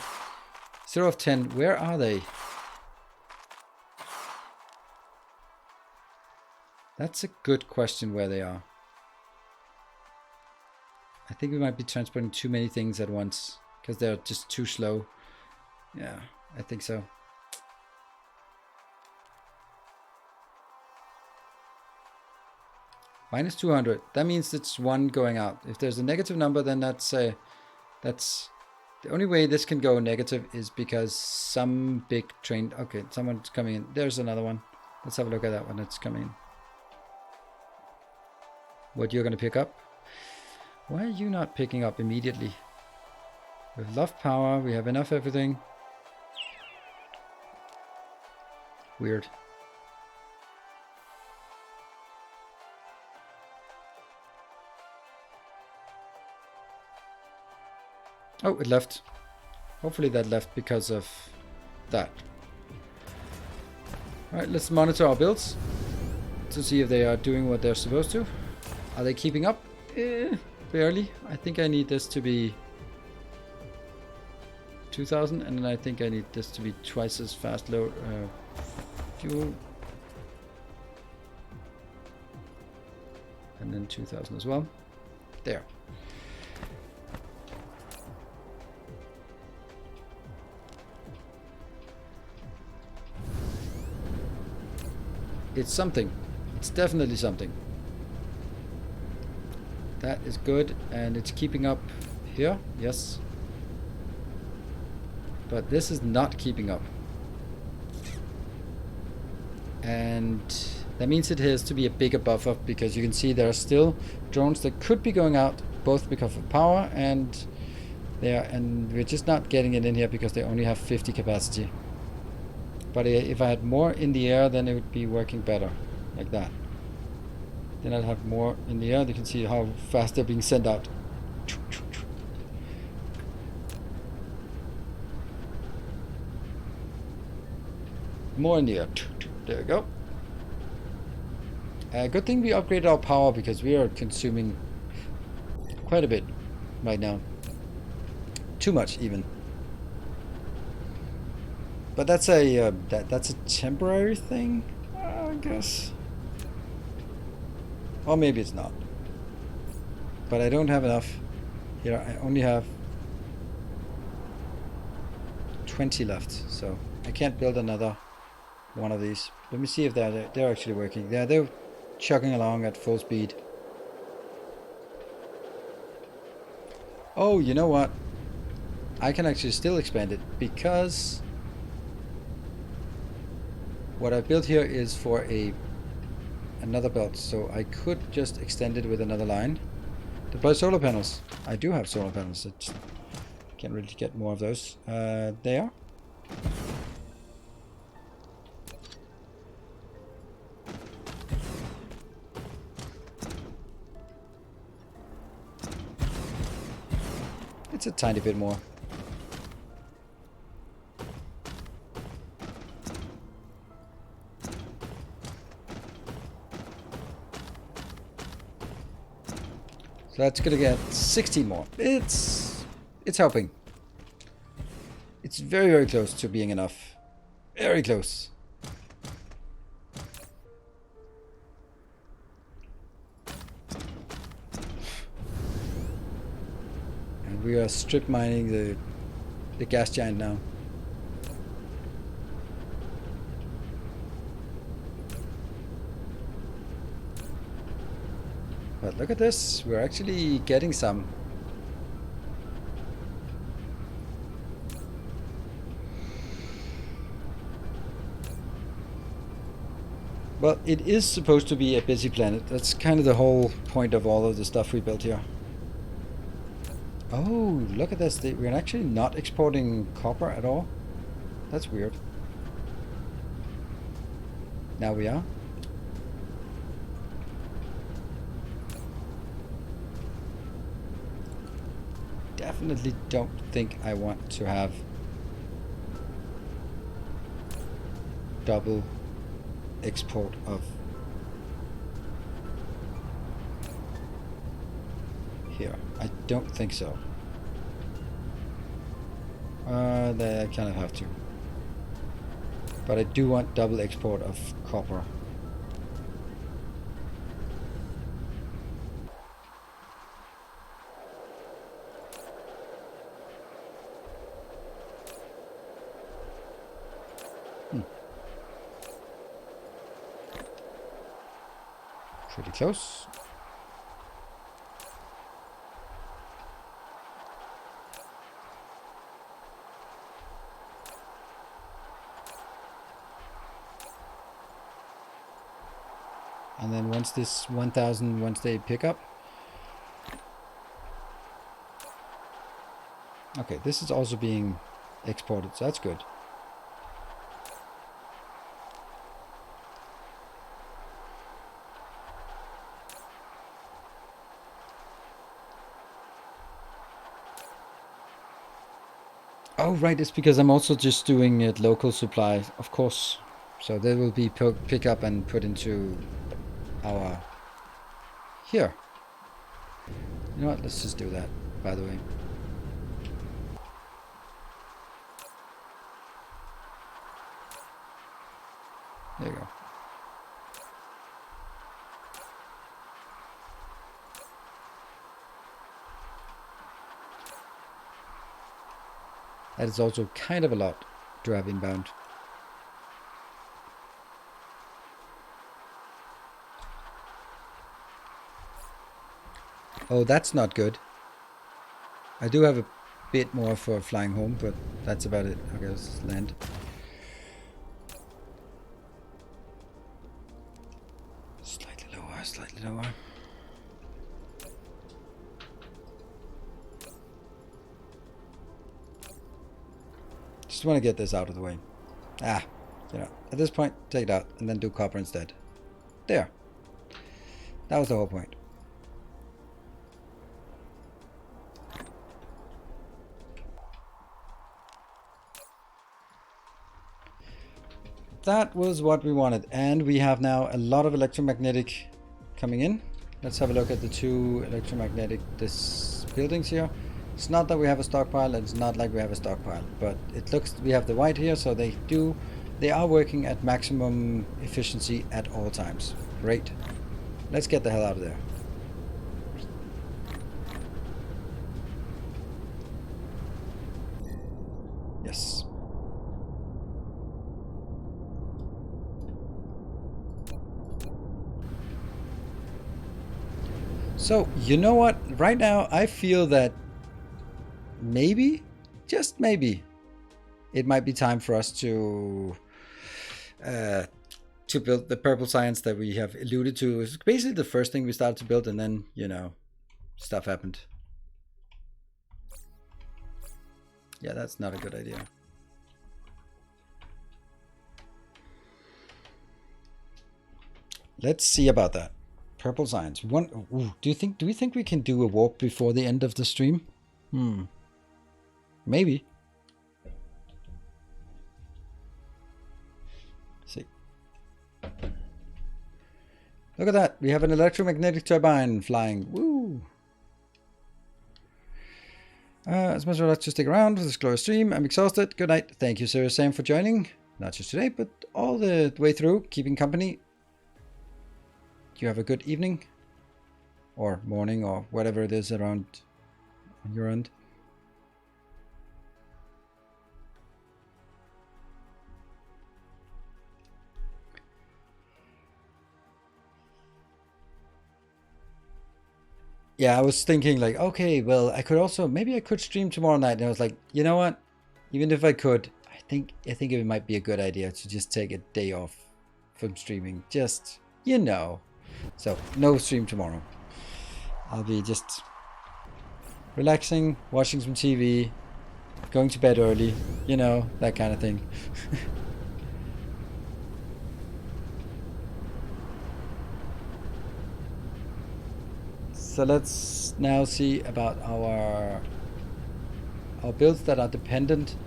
0 of 10. Where are they? That's a good question where they are. I think we might be transporting too many things at once. Because they're just too slow. Yeah, I think so. Minus 200. That means it's 1 going out. If there's a negative number, then that's the only way this can go negative is because some big train. Okay, someone's coming in. There's another one. Let's have a look at that one that's coming in. What you're going to pick up? Why are you not picking up immediately? We have enough power. We have enough everything. Weird. Oh, it left. Hopefully that left because of that. Alright, let's monitor our builds to see if they are doing what they're supposed to. Are they keeping up? Barely. I think I need this to be 2000, and then I think I need this to be twice as fast load fuel. And then 2000 as well. There. It's something. It's definitely something. That is good, and it's keeping up here. Yes. But this is not keeping up. And that means it has to be a bigger buffer, because you can see there are still drones that could be going out, both because of power and and we're just not getting it in here because they only have 50 capacity. But if I had more in the air, then it would be working better, like that. Then I'd have more in the air. You can see how fast they're being sent out. More in the air. There we go. Good thing we upgraded our power, because we are consuming quite a bit right now. Too much, even. But that's a that's a temporary thing, I guess. Or maybe it's not. But I don't have enough. Here I only have 20 left, so I can't build another one of these. Let me see if they're actually working. Yeah, they're chugging along at full speed. Oh, you know what? I can actually still expand it, because what I built here is for another belt, so I could just extend it with another line. Deploy solar panels. I do have solar panels. I just can't really get more of those. They are. It's a tiny bit more. So that's gonna get 16 more. It's helping. It's very, very close to being enough. Very close. And we are strip mining the gas giant now. But look at this, we're actually getting some. Well, it is supposed to be a busy planet. That's kind of the whole point of all of the stuff we built here. Oh, look at this. We're actually not exporting copper at all. That's weird. Now we are. Definitely don't think I want to have double export of here? I don't think so. They kind of have to. But I do want double export of copper. Pretty close. And then once this 1000, once they pick up. Okay, this is also being exported, so that's good. Oh, right, it's because I'm also just doing it local supply, of course. So they will be pick up and put into our here. You know what, let's just do that, by the way. There you go. That is also kind of a lot to have inbound. Oh, that's not good. I do have a bit more for flying home, but that's about it. Okay, let's land. Slightly lower, slightly lower. Just want to get this out of the way. You know, at this point, take it out and then do copper instead. There. That was the whole point. That was what we wanted, and we have now a lot of electromagnetic coming in. Let's have a look at the two electromagnetic buildings here. It's not that we have a stockpile, and it's not like we have a stockpile, but it looks we have the white here, so they are working at maximum efficiency at all times. Great. Let's get the hell out of there. Yes. So, you know what? Right now, I feel that maybe, just maybe, it might be time for us to build the purple science that we have alluded to. It's basically the first thing we started to build, and then, you know, stuff happened. Yeah, that's not a good idea. Let's see about that. Purple science. Do we think we can do a warp before the end of the stream? Maybe. Let's see. Look at that. We have an electromagnetic turbine flying. Woo! As much as I'd like to stick around for this glorious stream, I'm exhausted. Good night. Thank you, Sir Sam, for joining. Not just today, but all the way through, keeping company. You have a good evening, or morning, or whatever it is around on your end. Yeah, I was thinking like, okay, well, I could also, maybe I could stream tomorrow night. And I was like, you know what? Even if I could, I think it might be a good idea to just take a day off from streaming. Just, you know. So, no stream tomorrow. I'll be just relaxing, watching some TV, going to bed early, you know, that kind of thing. So let's now see about our builds that are dependent.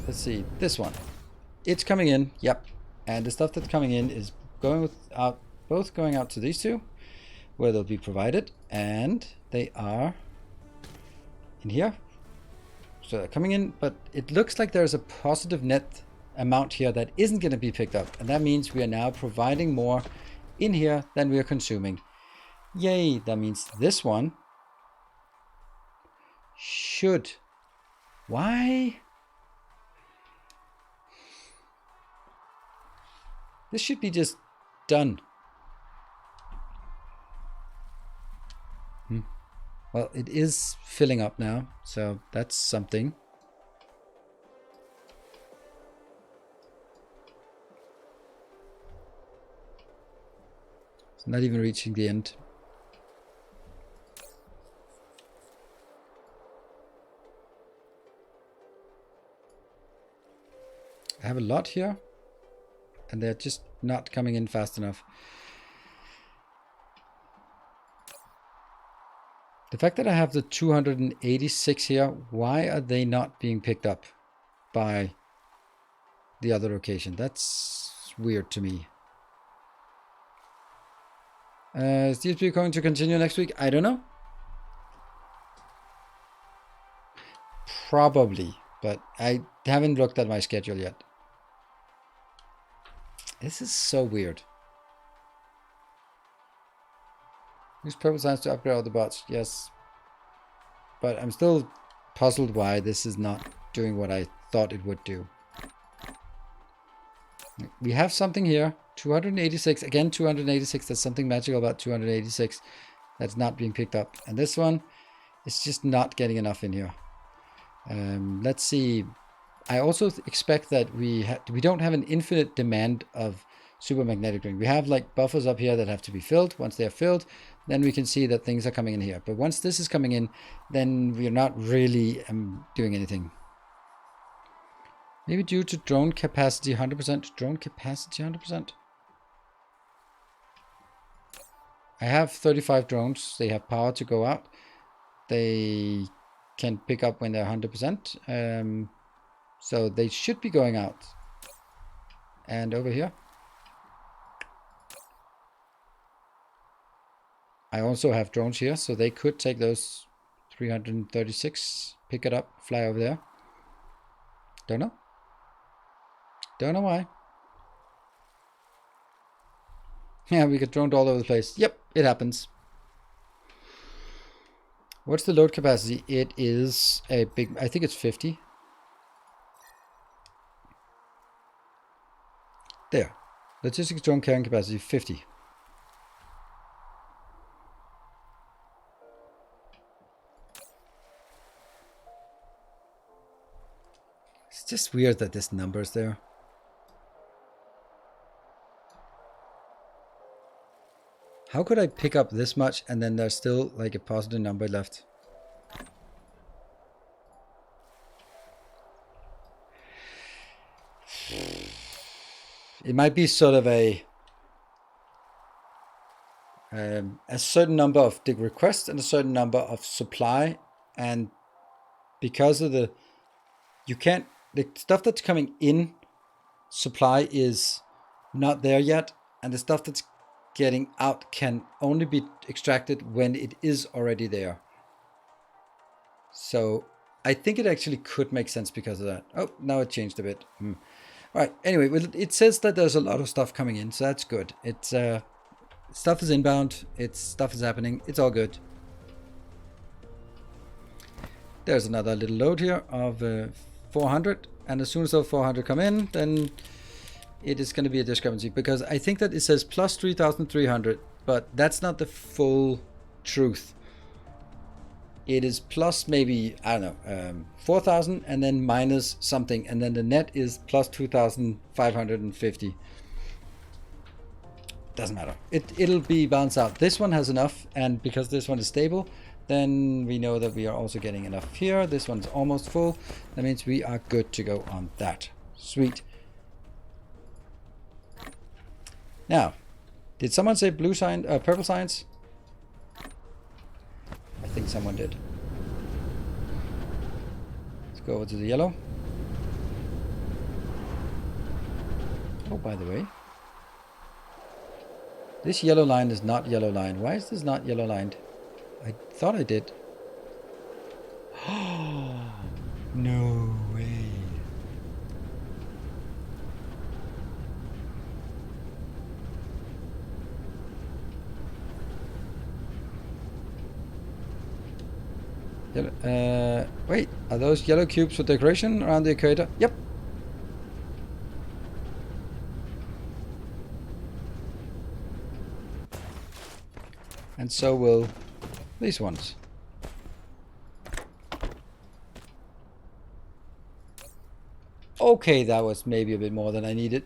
Let's see, this one. it's coming in. Yep. And the stuff that's coming in is both going out to these two, where they'll be provided, and they are in here. So they're coming in, but it looks like there's a positive net amount here that isn't going to be picked up, and that means we are now providing more in here than we are consuming. Yay! That means this one should... Why? This should be just done. Well, it is filling up now, so that's something. It's not even reaching the end. I have a lot here, and they're just not coming in fast enough. The fact that I have the 286 here, why are they not being picked up by the other location? That's weird to me. Is DSP going to continue next week? I don't know. Probably, but I haven't looked at my schedule yet. This is so weird. Use purple signs to upgrade all the bots. Yes. But I'm still puzzled why this is not doing what I thought it would do. We have something here. 286. Again, 286. There's something magical about 286 that's not being picked up. And this one is just not getting enough in here. Let's see. I also expect that we don't have an infinite demand of super magnetic ring. We have like buffers up here that have to be filled. Once they're filled, then we can see that things are coming in here. But once this is coming in, then we're not really doing anything. Maybe due to drone capacity 100%. Drone capacity 100%. I have 35 drones. They have power to go out. They can pick up when they're 100%. So they should be going out. And over here, I also have drones here, so they could take those 336, pick it up, fly over there. Don't know. Don't know why. Yeah, we get droned all over the place. Yep, it happens. What's the load capacity? It is a big, I think it's 50. There. Logistics drone carrying capacity 50. It's just weird that this number is there. How could I pick up this much and then there's still like a positive number left? It might be sort of a certain number of dig requests and a certain number of supply, and because of the stuff that's coming in, supply is not there yet, and the stuff that's getting out can only be extracted when it is already there. So I think it actually could make sense because of that. Oh, now it changed a bit. All right. Anyway, well, it says that there's a lot of stuff coming in, so that's good. It's stuff is inbound. Stuff is happening. It's all good. There's another little load here of 400, and as soon as those 400 come in, then it is going to be a discrepancy, because I think that it says plus 3,300, but that's not the full truth. It is plus maybe, I don't know, 4,000 and then minus something, and then the net is plus 2,550. Doesn't matter. It'll be balanced out. This one has enough, and because this one is stable, then we know that we are also getting enough here. This one's almost full. That means we are good to go on that. Sweet. Now, did someone say blue sign, purple signs? I think someone did. Let's go over to the yellow. Oh, by the way, this yellow line is not yellow line. Why is this not yellow lined? I thought I did. No way. Yellow, wait, are those yellow cubes for decoration around the equator? Yep. And so will these ones. Okay, that was maybe a bit more than I needed.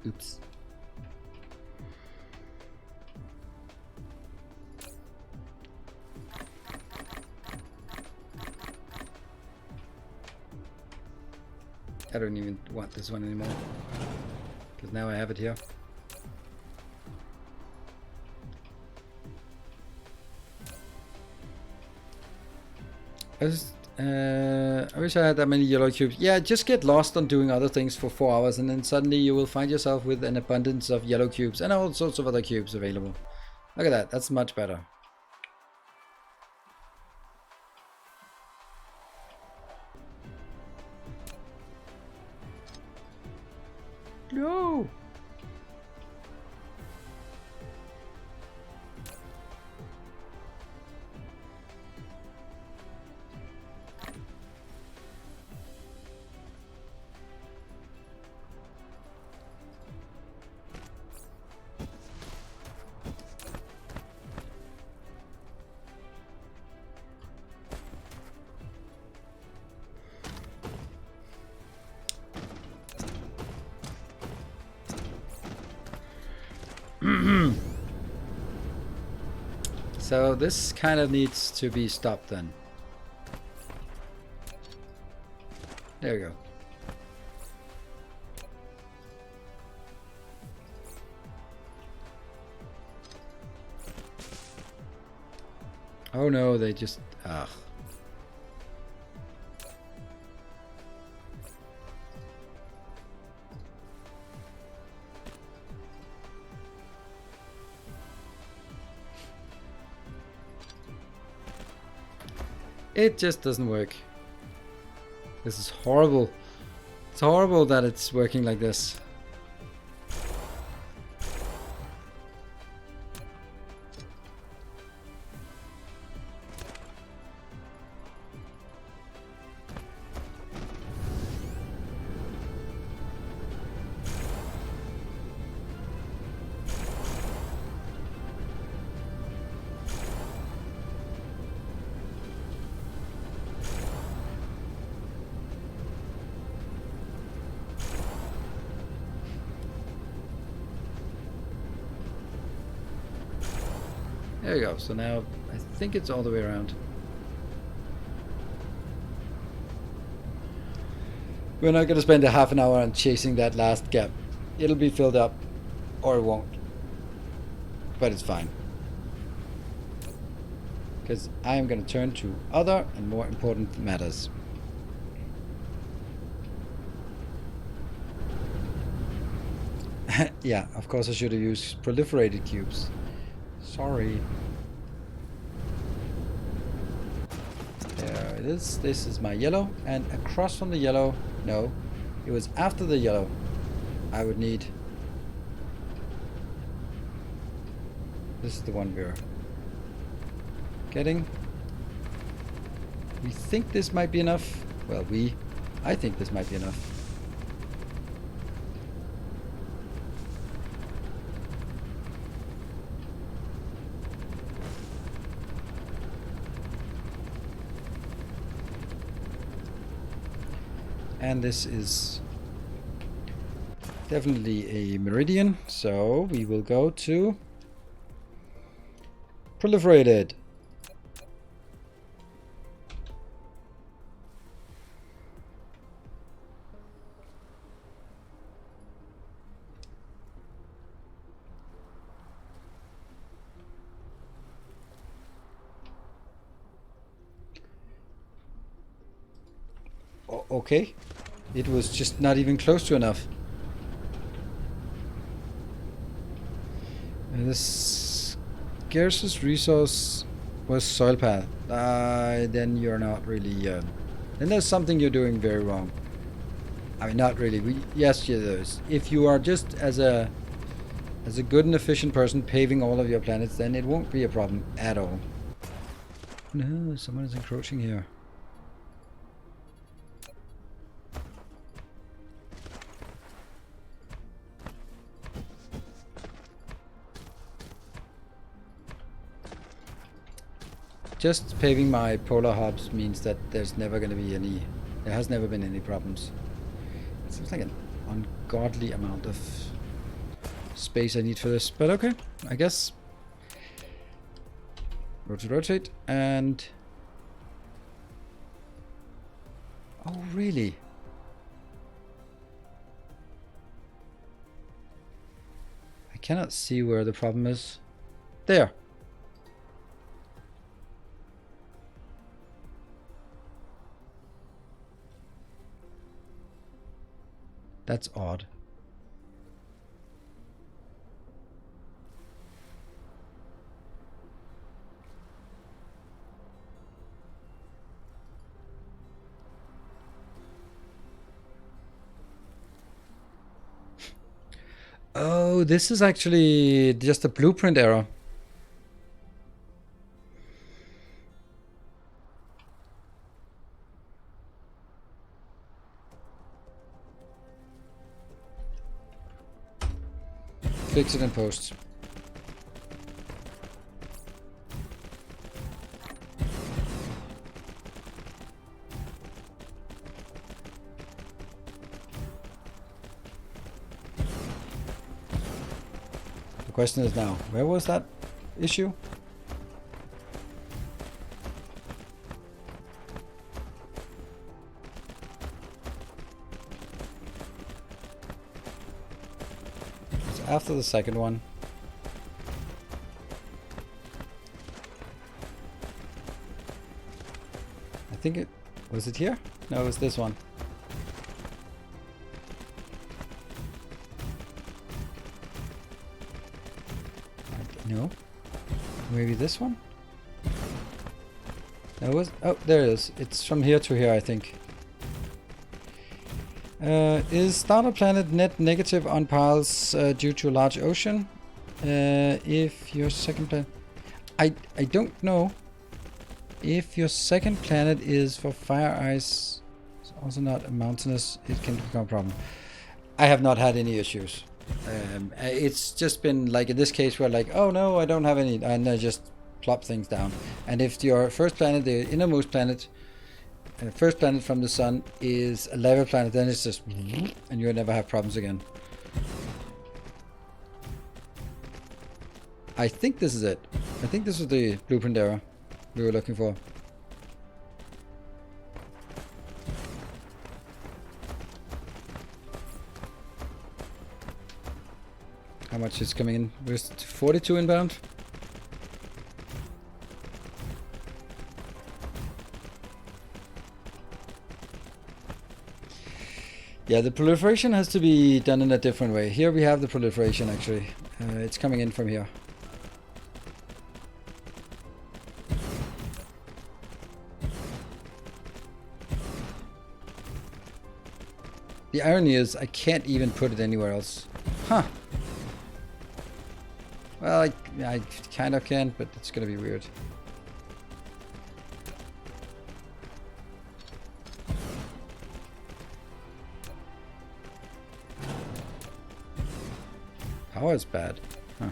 Oops. I don't even want this one anymore, because now I have it here. I wish I had that many yellow cubes. Yeah, just get lost on doing other things for 4 hours, and then suddenly you will find yourself with an abundance of yellow cubes and all sorts of other cubes available. Look at that, that's much better. No! So this kind of needs to be stopped then. There we go. Oh no, they just... ugh. It just doesn't work. This is horrible. It's horrible that it's working like this. There we go. So now I think it's all the way around. We're not going to spend a half an hour on chasing that last gap. It'll be filled up, or it won't. But it's fine. Because I am going to turn to other and more important matters. Yeah, of course I should have used proliferated cubes. Sorry. There it is. This is my yellow, and across from the yellow, no, it was after the yellow, I would need... This is the one we're getting. We think this might be enough. Well, I think this might be enough. And this is definitely a meridian, so we will go to proliferated. okay. It was just not even close to enough. And this scarcest resource was soil path. Then you're not really... then there's something you're doing very wrong. I mean, not really. Yes, there's. If you are just as a good and efficient person paving all of your planets, then it won't be a problem at all. No, someone is encroaching here. Just paving my polar hubs means that there's never going to be any... There has never been any problems. It seems like an ungodly amount of space I need for this, but okay, I guess. Rotate, and... Oh, really? I cannot see where the problem is. There. That's odd. Oh, this is actually just a blueprint error. Fix it in post. The question is now, where was that issue? After the second one. I think it... Was it here? No, it was this one. No. Maybe this one? That was... Oh, there it is. It's from here to here, I think. Is starter planet net negative on piles due to large ocean? If your second planet... I don't know. If your second planet is for fire ice, it's also not a mountainous, it can become a problem. I have not had any issues. It's just been like in this case where like, oh no, I don't have any, and I just plop things down. And if your first planet, the innermost planet, first planet from the sun is a level planet, then it's just and you'll never have problems again. I think this is it. I think this was the blueprint error we were looking for. How much is coming in? We're 42 inbound. Yeah, the proliferation has to be done in a different way. Here we have the proliferation actually. It's coming in from here. The irony is I can't even put it anywhere else. Huh. Well, I kind of can, but it's gonna be weird. Power is bad. Huh.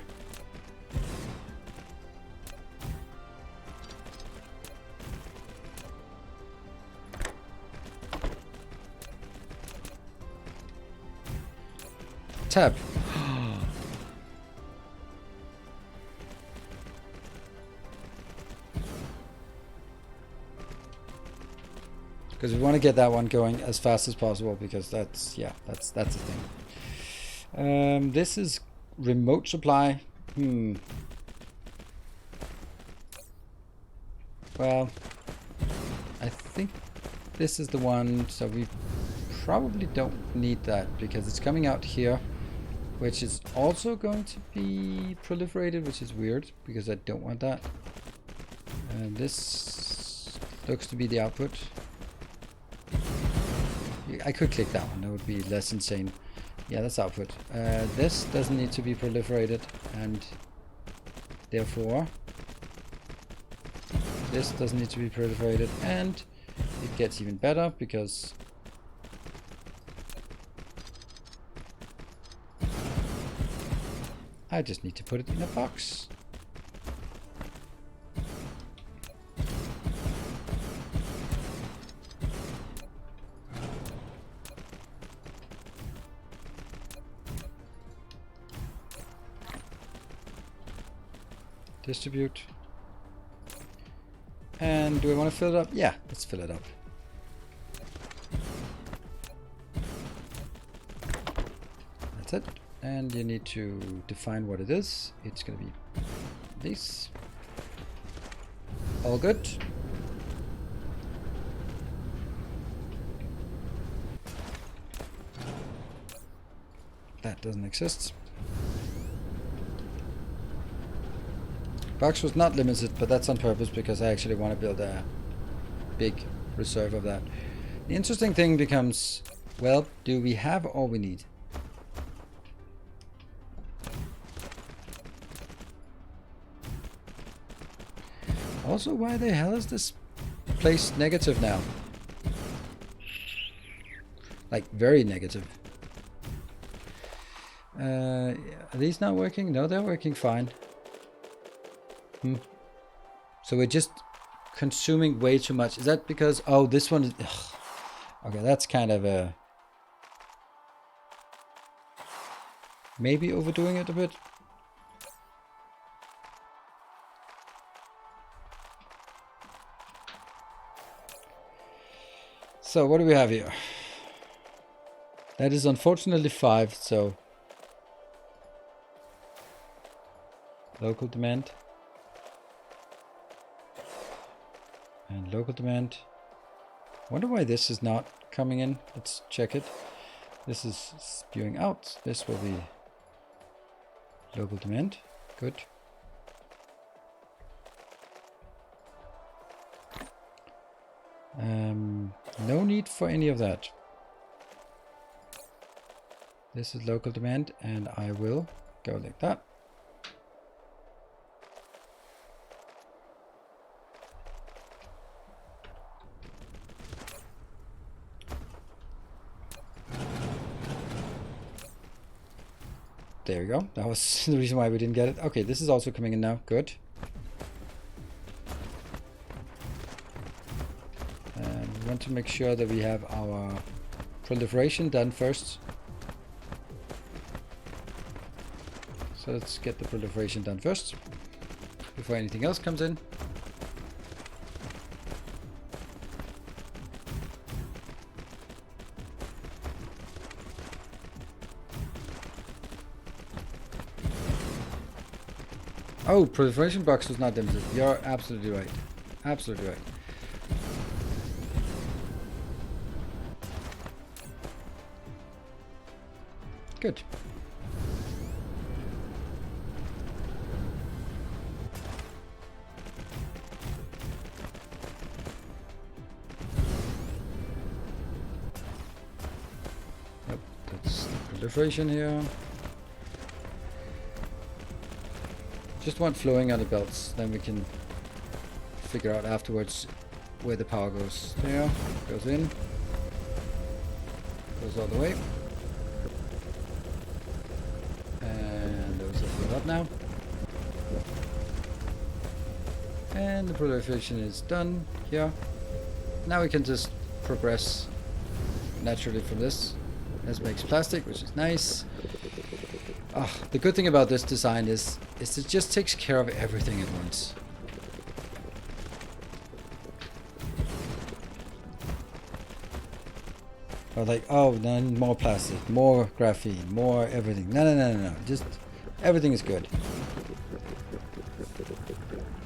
Tab. Because we want to get that one going as fast as possible, because that's, yeah, that's the thing. This is remote supply. Well, I think this is the one, so we probably don't need that because it's coming out here, which is also going to be proliferated, which is weird because I don't want that. And this looks to be the output. I could click that one, that would be less insane. Yeah, that's output. This doesn't need to be proliferated, and therefore this doesn't need to be proliferated, and it gets even better because I just need to put it in a box. Distribute. And do we want to fill it up? Yeah, let's fill it up. That's it. And you need to define what it is. It's going to be this. All good. That doesn't exist. Box was not limited, but that's on purpose because I actually want to build a big reserve of that. The interesting thing becomes, well, do we have all we need? Also, why the hell is this place negative now? Like, very negative. Are these not working? No, they're working fine. So we're just consuming way too much. Is that because, oh, this one is, ugh. Okay, that's kind of a, maybe overdoing it a bit. So what do we have here? That is unfortunately 5, so local demand. And local demand. Wonder why this is not coming in. Let's check it. This is spewing out. This will be local demand. Good. No need for any of that. This is local demand, and I will go like that. There we go. That was the reason why we didn't get it. Okay, this is also coming in now. Good. And we want to make sure that we have our proliferation done first. So let's get the proliferation done first before anything else comes in. Oh, proliferation box was not limited. You're absolutely right. Absolutely right. Good. Yep, that's the proliferation here. Just want flowing on the belts, then we can figure out afterwards where the power goes. There, goes in, goes all the way. And those are filled up now. And the proliferation is done here. Now we can just progress naturally from this. This makes plastic, which is nice. Oh, the good thing about this design is it just takes care of everything at once. Or like, oh, then more plastic, more graphene, more everything. No. Just everything is good.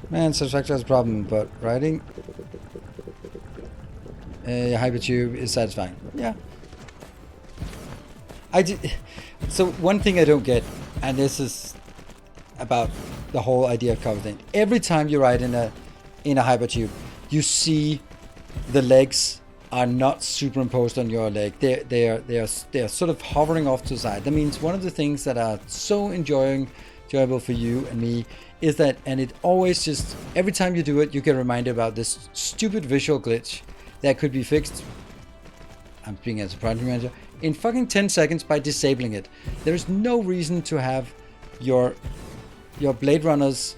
Man, subtractor has a problem, but writing. Hypertube is satisfying. Yeah. So one thing I don't get, and this is about the whole idea of cover thing. Every time you ride in a hypertube, you see the legs are not superimposed on your leg. They are sort of hovering off to the side. That means one of the things that are so enjoyable for you and me is that, and it always just, every time you do it, you get reminded about this stupid visual glitch that could be fixed, I'm speaking as a project manager, in fucking 10 seconds by disabling it. There is no reason to have your Blade Runners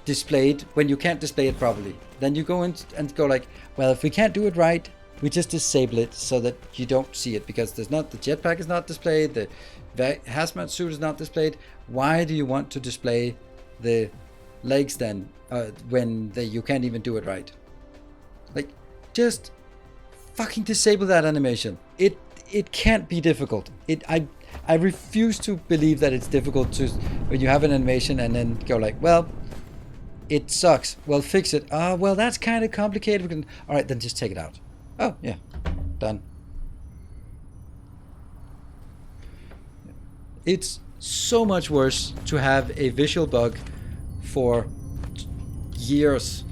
displayed when you can't display it properly. Then you go in and go like, well, if we can't do it right, we just disable it so that you don't see it, because there's not, the jetpack is not displayed, the hazmat suit is not displayed. Why do you want to display the legs then when you can't even do it right? Like, just fucking disable that animation. It can't be difficult. I refuse to believe that it's difficult to, when you have an animation and then go like, well, it sucks. Well, fix it. Well, that's kind of complicated. All right, then just take it out. Oh, yeah. Done. It's so much worse to have a visual bug for years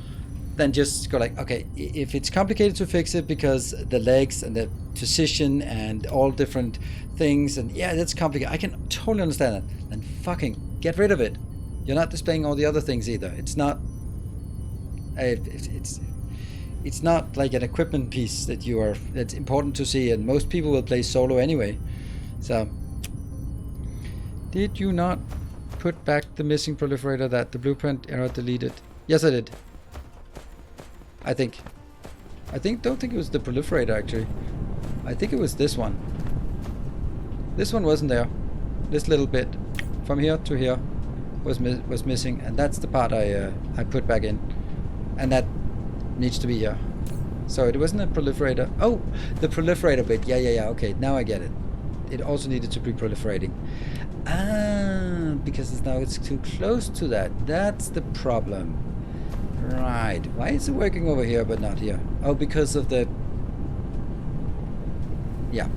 than just go like, okay, if it's complicated to fix it because the legs and the position and all different things, and yeah, that's complicated. I can totally understand that. Then fucking get rid of it. You're not displaying all the other things either. It's not. It's not like an equipment piece that's important to see, and most people will play solo anyway. So, did you not put back the missing proliferator that the blueprint error deleted? Yes, I did. I don't think it was the proliferator actually. I think it was this one. This one wasn't there. This little bit from here to here was missing, and that's the part I put back in, and that needs to be here. So it wasn't a proliferator. Oh, the proliferator bit. Yeah. Okay, now I get it. It also needed to be proliferating. Because now it's too close to that. That's the problem. Right. Why is it working over here but not here? Oh, because of the... Yeah.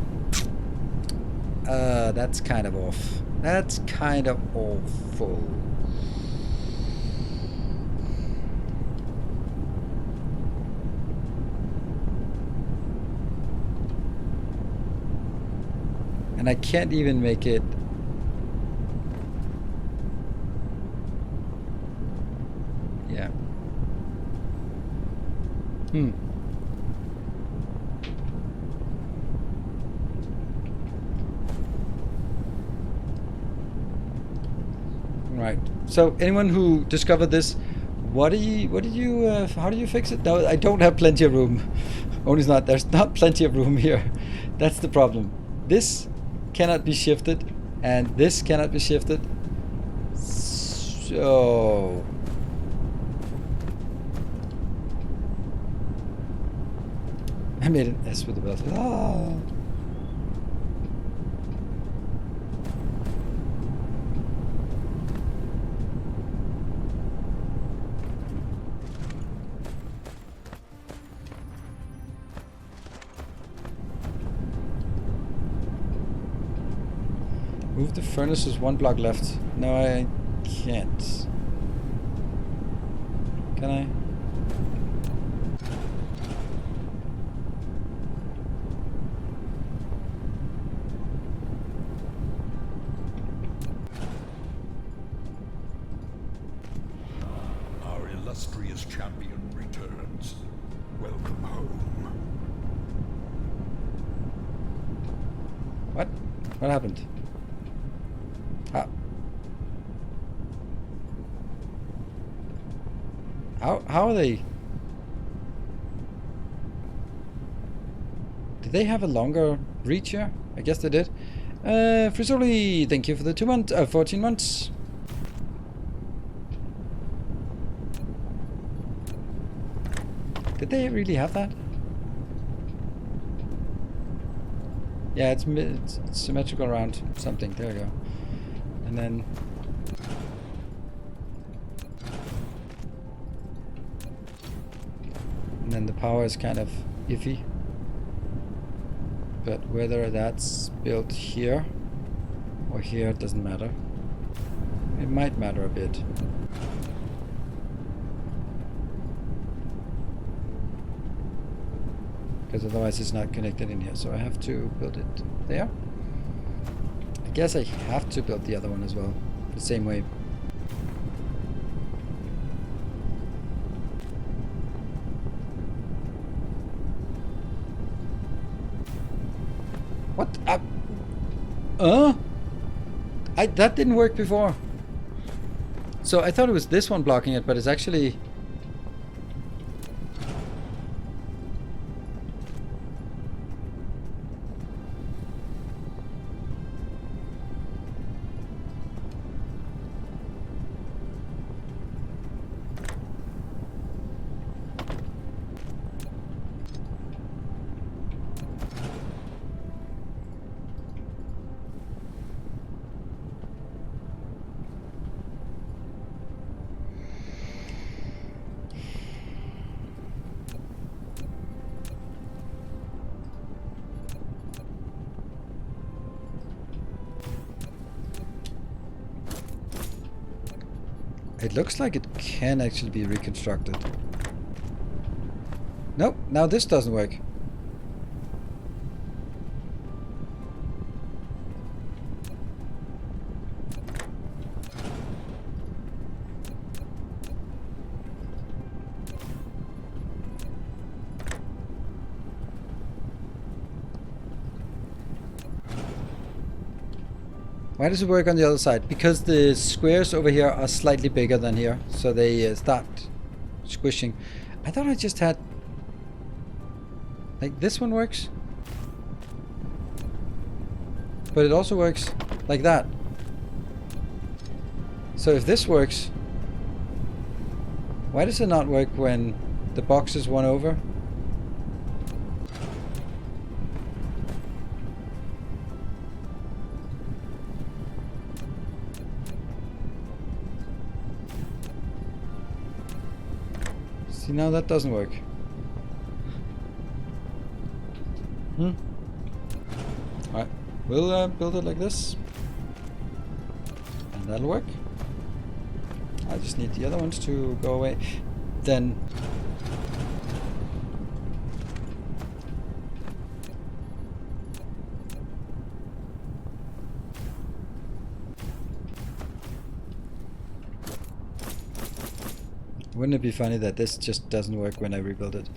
That's kind of off. That's kind of awful. And I can't even make it... Yeah. Right. So anyone who discovered this, how do you fix it? No, I don't have plenty of room. There's not plenty of room here. That's the problem. This cannot be shifted, and this cannot be shifted. So I made an S with the belt. Move the furnaces one block left. No, I can't. Can I? Our illustrious champion returns. Welcome home. What? What happened? How are they? Did they have a longer reach here? I guess they did. Frisoli, thank you for the 14 months. Did they really have that? Yeah, it's symmetrical around something. There we go. And then... And then the power is kind of iffy. But whether that's built here or here doesn't matter. It might matter a bit. Because otherwise it's not connected in here. So I have to build it there. I guess I have to build the other one as well. The same way. What? That didn't work before. So I thought it was this one blocking it, but it's actually... It looks like it can actually be reconstructed. Nope, now this doesn't work. Why does it work on the other side? Because the squares over here are slightly bigger than here, so they start squishing. I thought I just had... Like, this one works. But it also works like that. So if this works, why does it not work when the box is one over? See, now that doesn't work. Alright, we'll build it like this. And that'll work. I just need the other ones to go away. Then... Wouldn't it be funny that this just doesn't work when I rebuild it?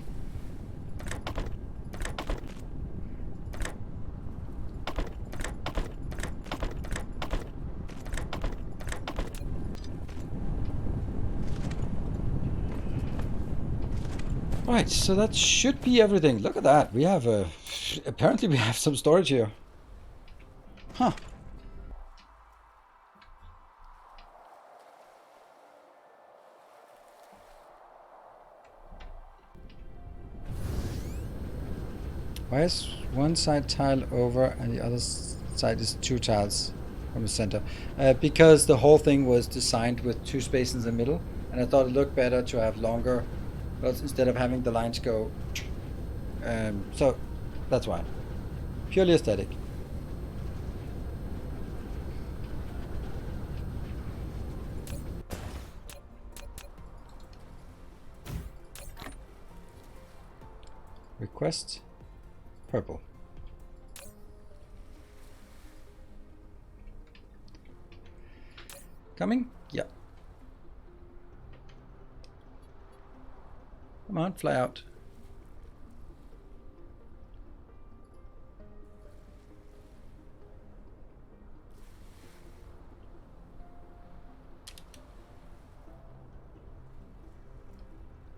Right, so that should be everything. Look at that. We have apparently we have some storage here. Huh. Why is one side tile over and the other side is 2 tiles from the center? Because the whole thing was designed with 2 spaces in the middle, and I thought it looked better to have longer, but instead of having the lines go. So that's why. Purely aesthetic. Request. Purple. Coming? Yeah. Come on, fly out.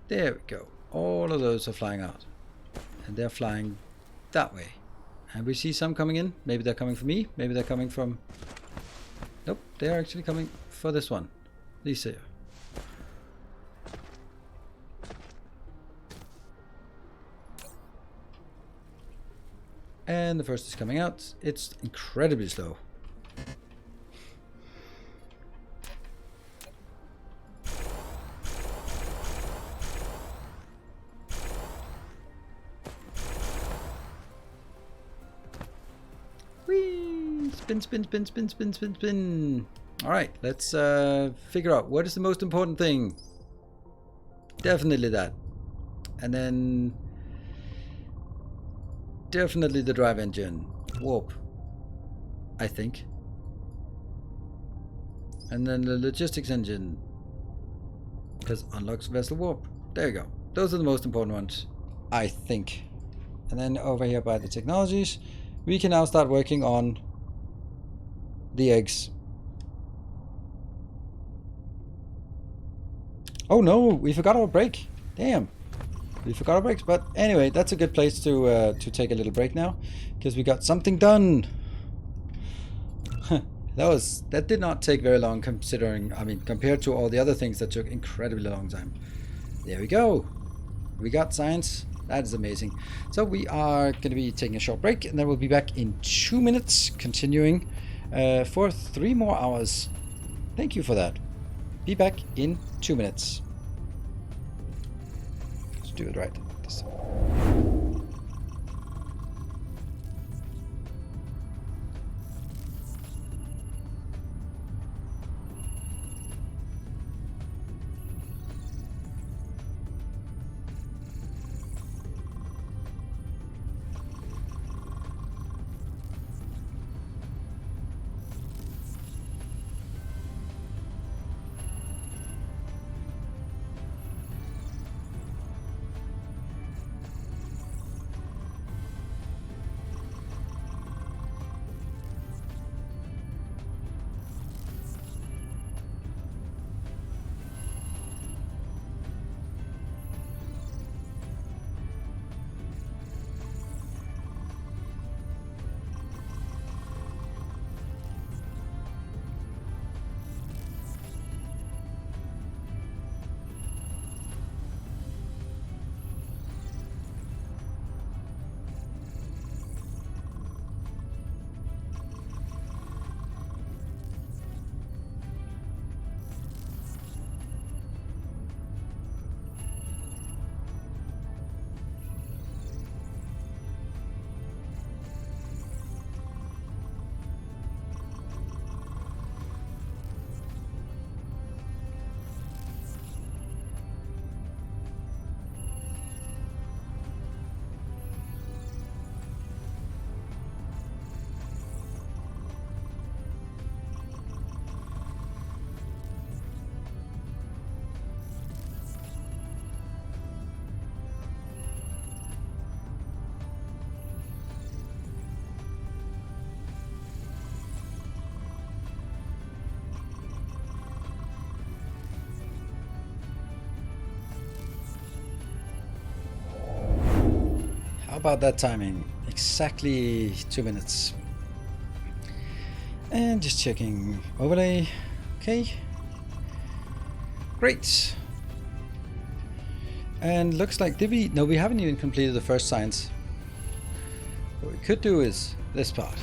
There we go. All of those are flying out. And they're flying that way. And we see some coming in. Maybe they're coming from me. Maybe they're coming from... Nope, they're actually coming for this one. These here. And the first is coming out. It's incredibly slow. Spin, spin, spin, spin, spin, spin, spin. All right, let's figure out what is the most important thing. Definitely that. And then definitely the drive engine. Warp, I think. And then the logistics engine, because unlocks vessel warp. There you go. Those are the most important ones, I think. And then over here by the technologies, we can now start working on the eggs. Oh no, we forgot our break. Damn, we forgot our breaks. But anyway, that's a good place to take a little break now, because we got something done. That did not take very long, considering, I mean, compared to all the other things that took incredibly long time. There we go. We got science. That is amazing. So we are going to be taking a short break, and then we'll be back in 2 minutes, continuing for 3 more hours. Thank you for that. Be back in 2 minutes. Let's do it right this time. How about that timing? Exactly 2 minutes. And just checking overlay. Okay. Great. And looks like, did we? No, we haven't even completed the first science. What we could do is this part.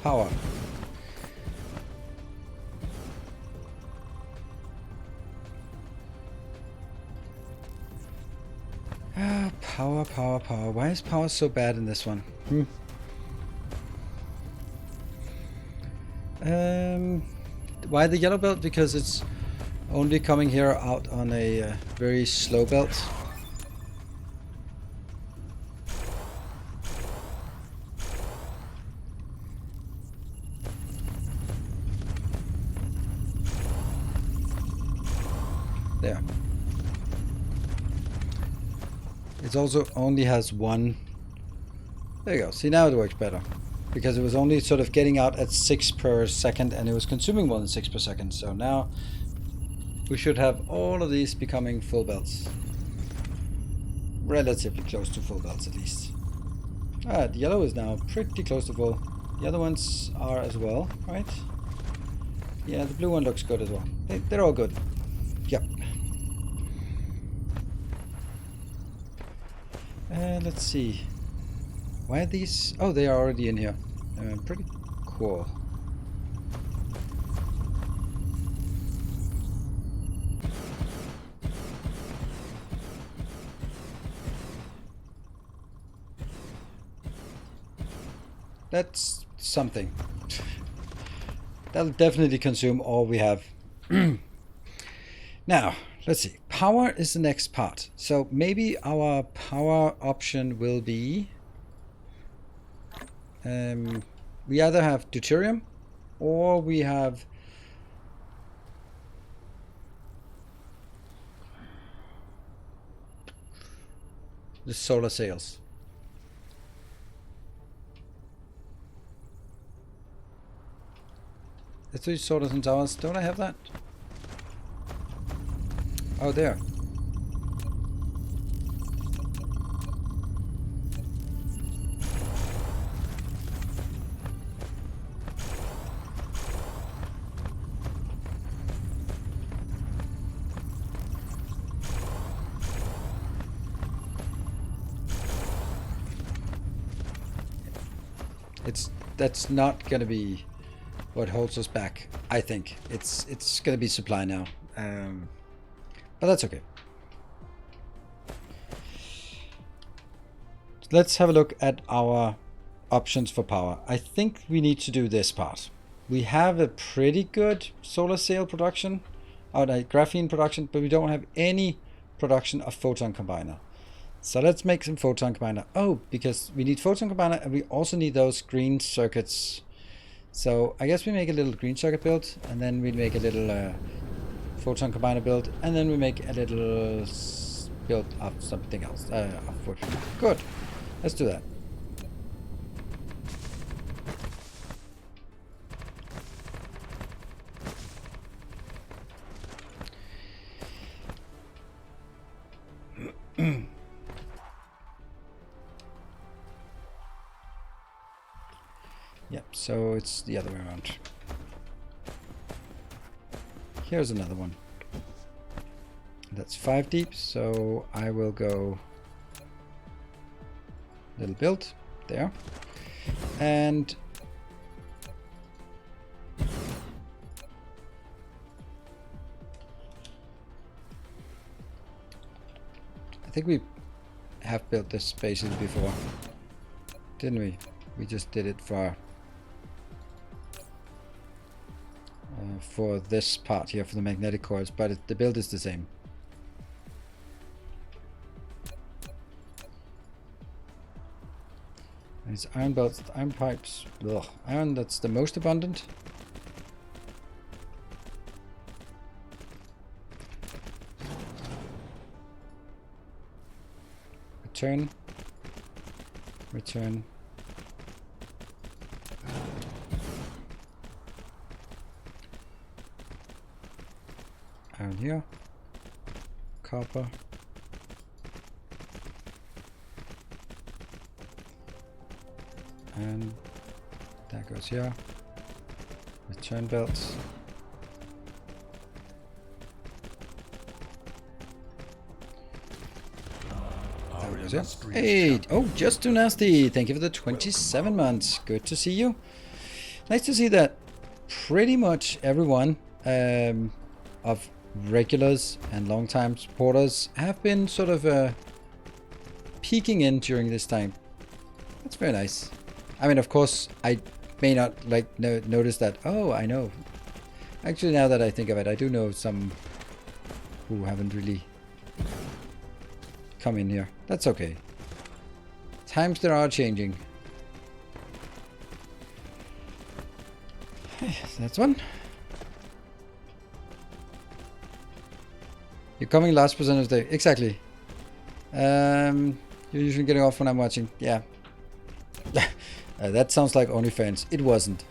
Power. Power, power, power. Why is power so bad in this one? Why the yellow belt? Because it's only coming here out on a very slow belt. There. It also only has one. There you go. See, now it works better. Because it was only sort of getting out at 6 per second, and it was consuming more than 6 per second. So now we should have all of these becoming full belts. Relatively close to full belts, at least. The yellow is now pretty close to full. The other ones are as well, right? Yeah, the blue one looks good as well. They're all good. Yep. Let's see. Why are these? Oh, they are already in here. Pretty cool. That's something. That'll definitely consume all we have. Now, let's see. Power is the next part. So maybe our power option will be... we either have deuterium or we have... the solar sails. The 3 solar and towers. Don't I have that? Oh, there. That's not gonna be what holds us back. I think it's gonna be supply now, but that's okay. Let's have a look at our options for power. I think we need to do this part. We have a pretty good solar sail production, or graphene production, but we don't have any production of photon combiner. So let's make some photon combiner. Oh, because we need photon combiner and we also need those green circuits. So I guess we make a little green circuit build, and then we make a little photon combiner build, and then we make a little build of something else. Good. Let's do that. Yep, so it's the other way around. Here's another one. That's 5 deep, so I will go little build there. And I think we have built this spaces before, didn't we? We just did it for this part here, for the magnetic coils, but the build is the same. And it's iron belts, iron pipes. Ugh. Iron, that's the most abundant. Return. Return. Iron here. Copper. And that goes here. Return belts. That goes here. Hey! Oh, just too nasty! Thank you for the 27 months. Good to see you. Nice to see that pretty much everyone of regulars and long-time supporters have been sort of peeking in during this time. That's very nice. I mean, of course, I may not notice that. Oh, I know. Actually, now that I think of it, I do know some who haven't really come in here. That's okay. Times there are changing. That's one. You're coming last percent of the day. Exactly. You're usually getting off when I'm watching. Yeah. That sounds like OnlyFans. It wasn't.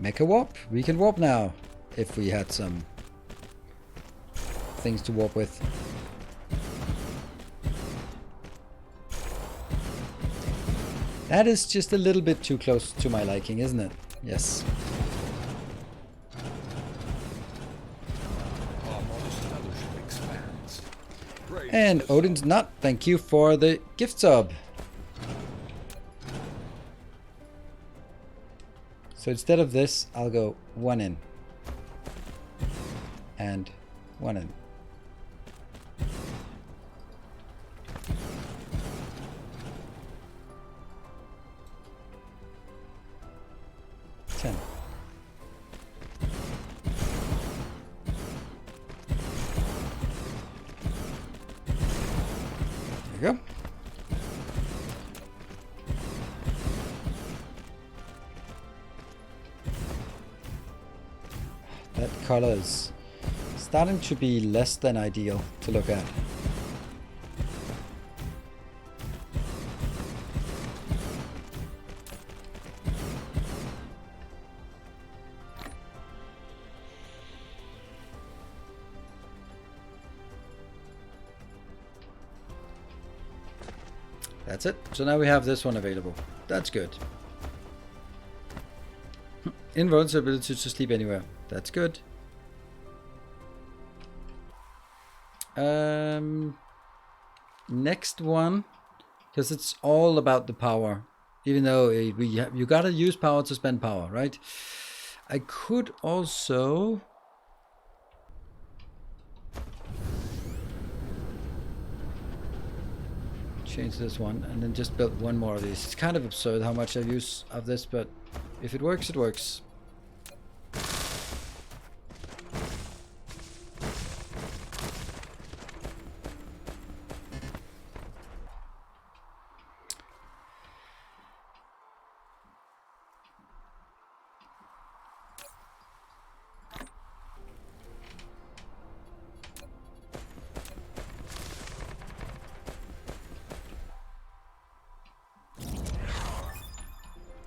Mecha warp? We can warp now. If we had some things to warp with. That is just a little bit too close to my liking, isn't it? Yes. And Odin's Nut, thank you for the gift sub. So instead of this, I'll go 1 in. And 1 in. There you go. That color is starting to be less than ideal to look at. That's it. So now we have this one available. That's good. Invulnerability to sleep anywhere. That's good. Next one, because it's all about the power. Even though you gotta use power to spend power, right? I could also change this one and then just build one more of these. It's kind of absurd how much I use of this, but if it works, it works.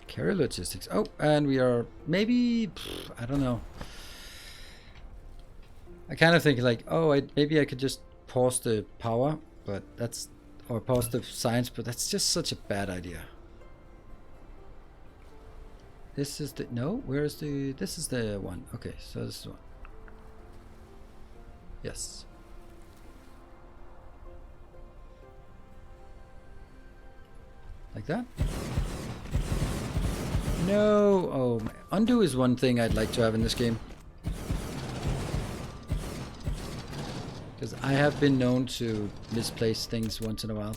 Carrier logistics. Oh, and we are maybe, I don't know. I kind of think like, oh, maybe I could just pause the power, but that's, or pause the science, but that's just such a bad idea. This is the, no, where is the, this is the one. Okay, so this is one. Yes. Like that. No, oh, undo is one thing I'd like to have in this game. Because I have been known to misplace things once in a while.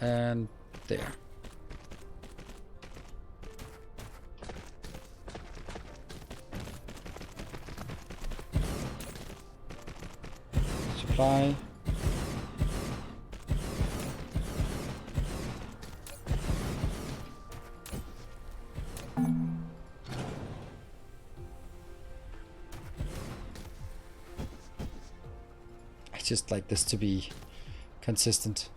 And there. Supply. I just like this to be consistent.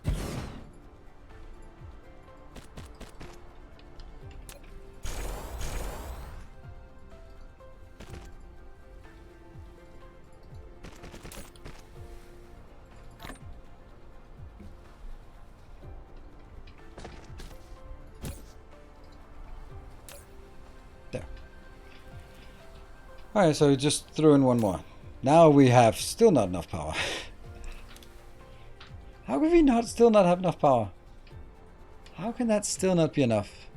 Alright, so we just threw in one more. Now we have still not enough power. How can we still not have enough power? How can that still not be enough?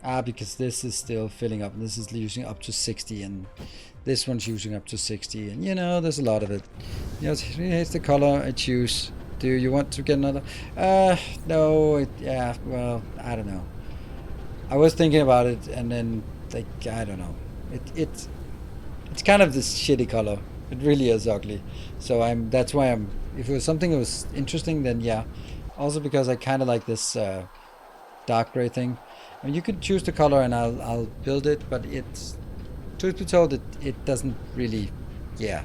Ah, because this is still filling up, and this is using up to 60, and this one's using up to 60, and you know, there's a lot of it. Yes, here's the color I choose. Do you want to get another? No, yeah, well, I don't know. I was thinking about it, and then, like, I don't know. It's kind of this shitty color. It really is ugly. So that's why if it was something that was interesting, then yeah. Also because I kind of like this dark gray thing. I mean, you could choose the color and I'll build it, but it's, truth be told, it doesn't really, yeah.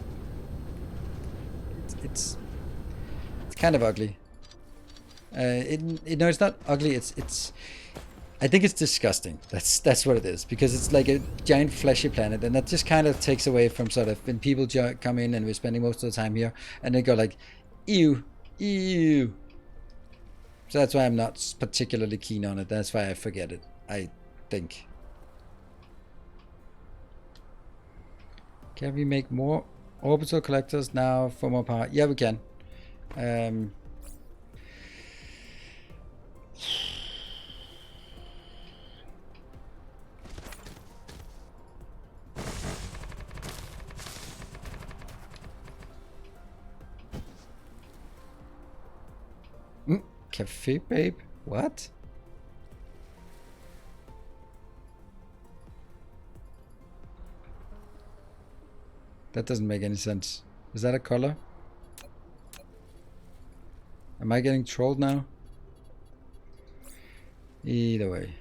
It's kind of ugly. No, it's not ugly. It's. I think it's disgusting. That's what it is, because it's like a giant fleshy planet, and that just kind of takes away from sort of when people come in and we're spending most of the time here, and they go like, ew, ew. So that's why I'm not particularly keen on it. That's why I forget it, I think. Can we make more orbital collectors now for more power? Yeah, we can. Cafe babe? What? That doesn't make any sense. Is that a color? Am I getting trolled now? Either way.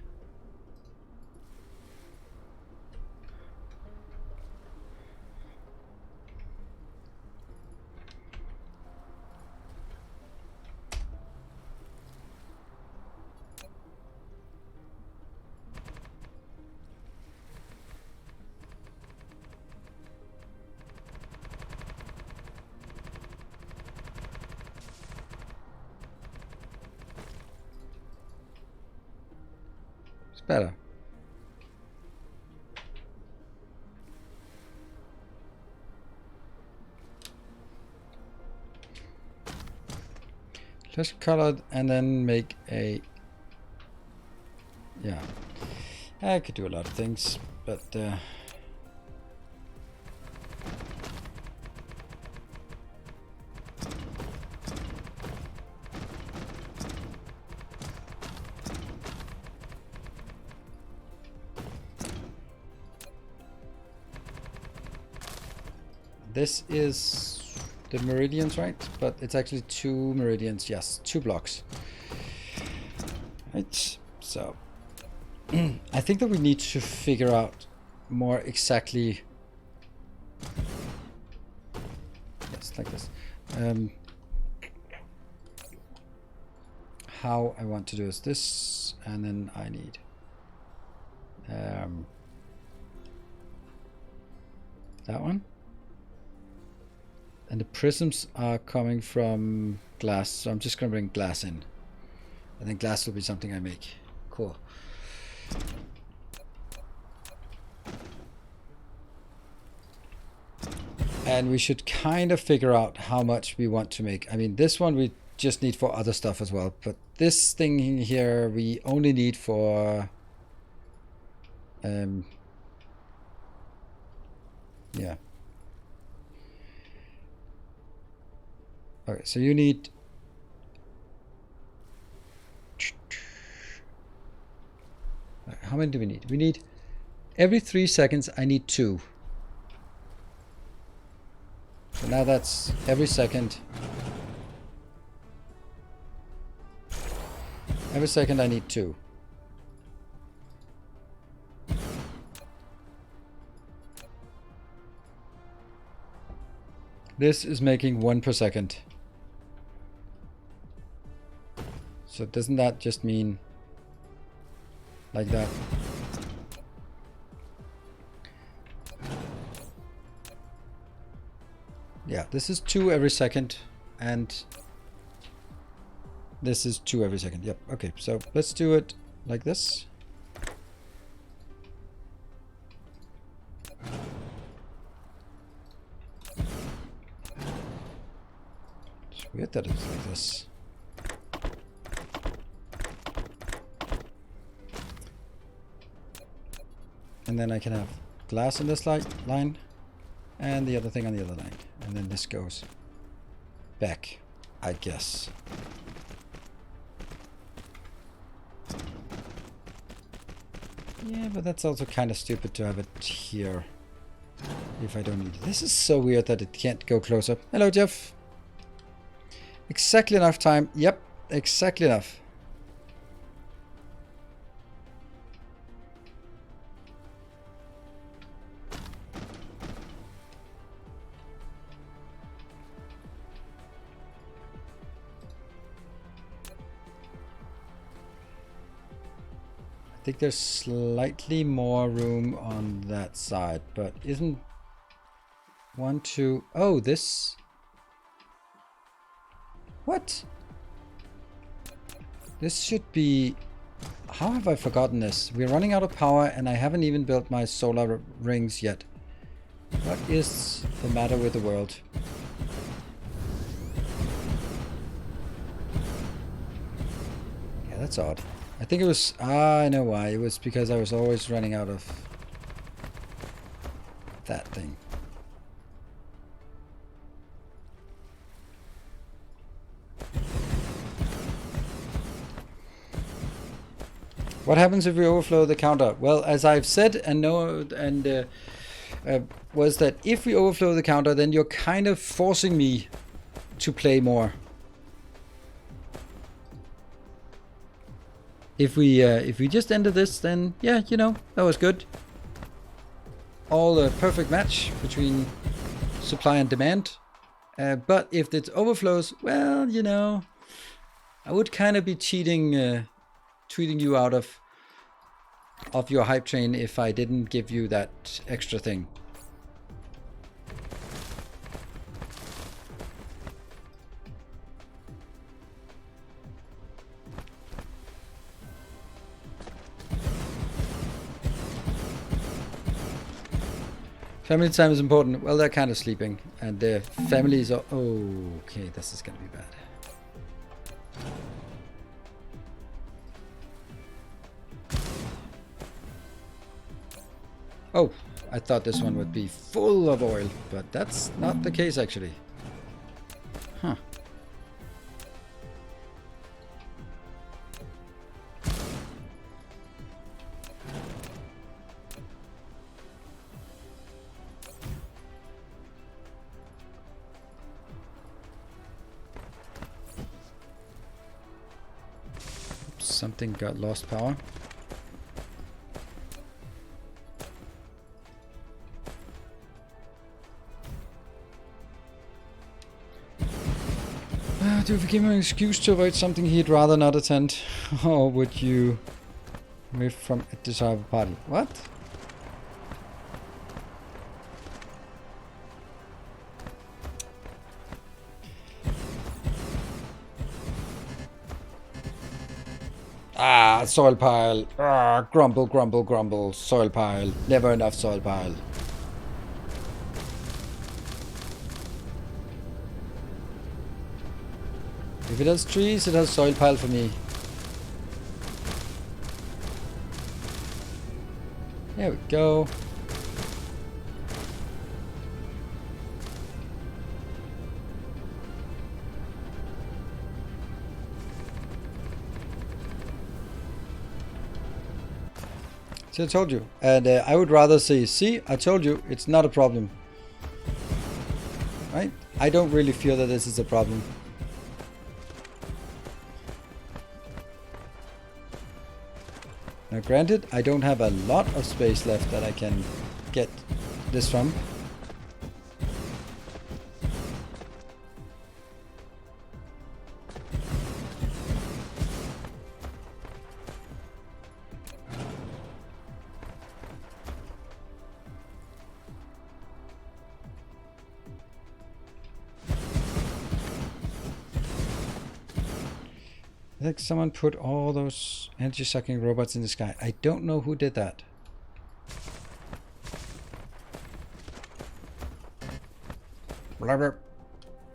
Better. Just color it and then make a... Yeah. I could do a lot of things, but... This is the meridians, right? But it's actually 2 meridians. Yes, 2 blocks. Right. So I think that we need to figure out more exactly. Yes, like this. How I want to do is this, and then I need that one. And the prisms are coming from glass, so I'm just going to bring glass in. I think glass will be something I make. Cool. And we should kind of figure out how much we want to make. I mean, this one we just need for other stuff as well. But this thing here we only need for... yeah. Okay, so you need... How many do we need? We need... Every 3 seconds I need 2. So now that's every second. Every second I need 2. This is making 1 per second. So doesn't that just mean like that? Yeah, this is 2 every second, and this is 2 every second. Yep, okay, so let's do it like this. It's weird that it's like this. And then I can have glass in this line and the other thing on the other line. And then this goes back, I guess. Yeah, but that's also kind of stupid to have it here if I don't need it. This is so weird that it can't go closer. Hello, Jeff. Exactly enough time. Yep, exactly enough. I think there's slightly more room on that side, but isn't 1, 2... Oh, this... What? This should be... How have I forgotten this? We're running out of power and I haven't even built my solar rings yet. What is the matter with the world? Yeah, that's odd. I think it was... I know why. It was because I was always running out of that thing. What happens if we overflow the counter? Well, as I've said was that if we overflow the counter, then you're kind of forcing me to play more. If we just ended this, then yeah, you know, that was good. All a perfect match between supply and demand. But if it overflows, well, you know, I would kind of be cheating you out of your hype train if I didn't give you that extra thing. Family time is important. Well, they're kind of sleeping, and their families are... Oh, okay, this is gonna be bad. Oh, I thought this one would be full of oil, but that's not the case actually. Huh. Something got lost power. Do you give him an excuse to avoid something he'd rather not attend? Or would you move from a desirable party? What? Ah, soil pile. Ah, grumble, grumble, grumble. Soil pile. Never enough soil pile. If it has trees, it has soil pile for me. There we go. See, I told you. And I would rather say, see, I told you, it's not a problem. Right? I don't really feel that this is a problem. Now granted, I don't have a lot of space left that I can get this from. I think someone put all those energy-sucking robots in the sky. I don't know who did that. Blah, blah.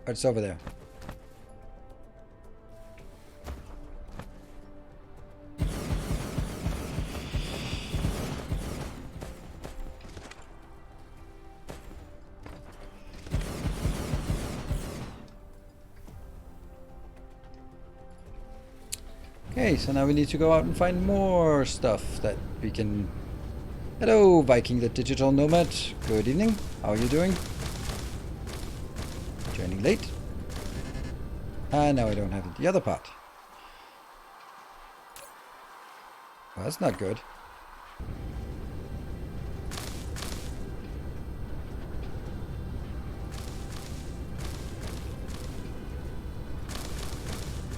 It's over there. Okay, so now we need to go out and find more stuff that we can... Hello, Viking the Digital Nomad. Good evening. How are you doing? Joining late. And now I don't have the other part. Well, that's not good.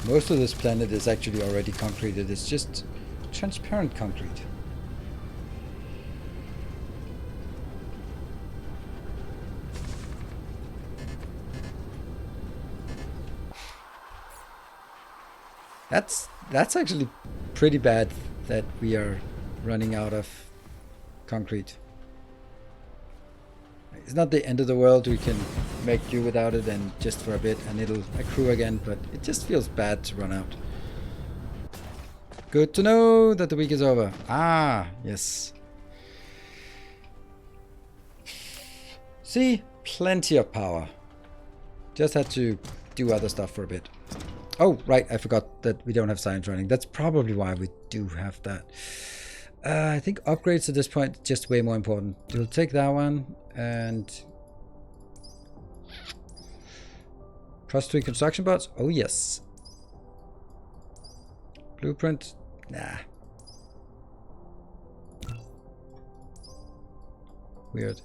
Most of this planet is actually already concreted. It's just transparent concrete. That's actually pretty bad that we are running out of concrete. It's not the end of the world. We can make do without it and just for a bit and it'll accrue again, but it just feels bad to run out. Good to know that the week is over. Ah, yes. See, plenty of power. Just had to do other stuff for a bit. Oh, right, I forgot that we don't have science running. That's probably why we do have that. I think upgrades at this point just way more important. We'll take that one and +3 construction bots. Oh yes. Blueprint. Nah. Weird.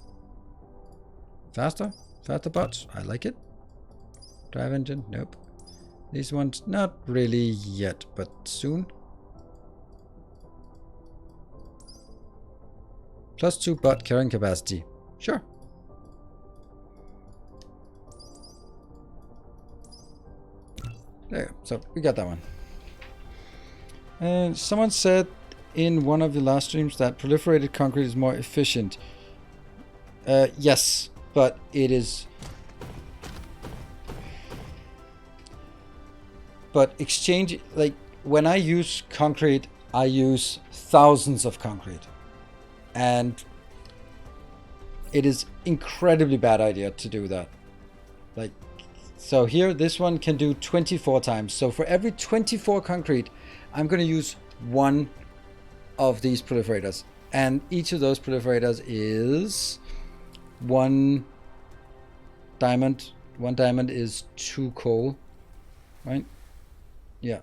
Faster bots. I like it. Drive engine. Nope. These ones not really yet, but soon. +2 bot carrying capacity. Sure. There, so we got that one. And someone said in one of the last streams that proliferated concrete is more efficient. Yes, but it is. But exchange, like when I use concrete, I use thousands of concrete. And it is incredibly bad idea to do that. Like, so here, this one can do 24 times. So for every 24 concrete, I'm going to use one of these proliferators. And each of those proliferators is 1 diamond. 1 diamond is 2 coal, right? Yeah.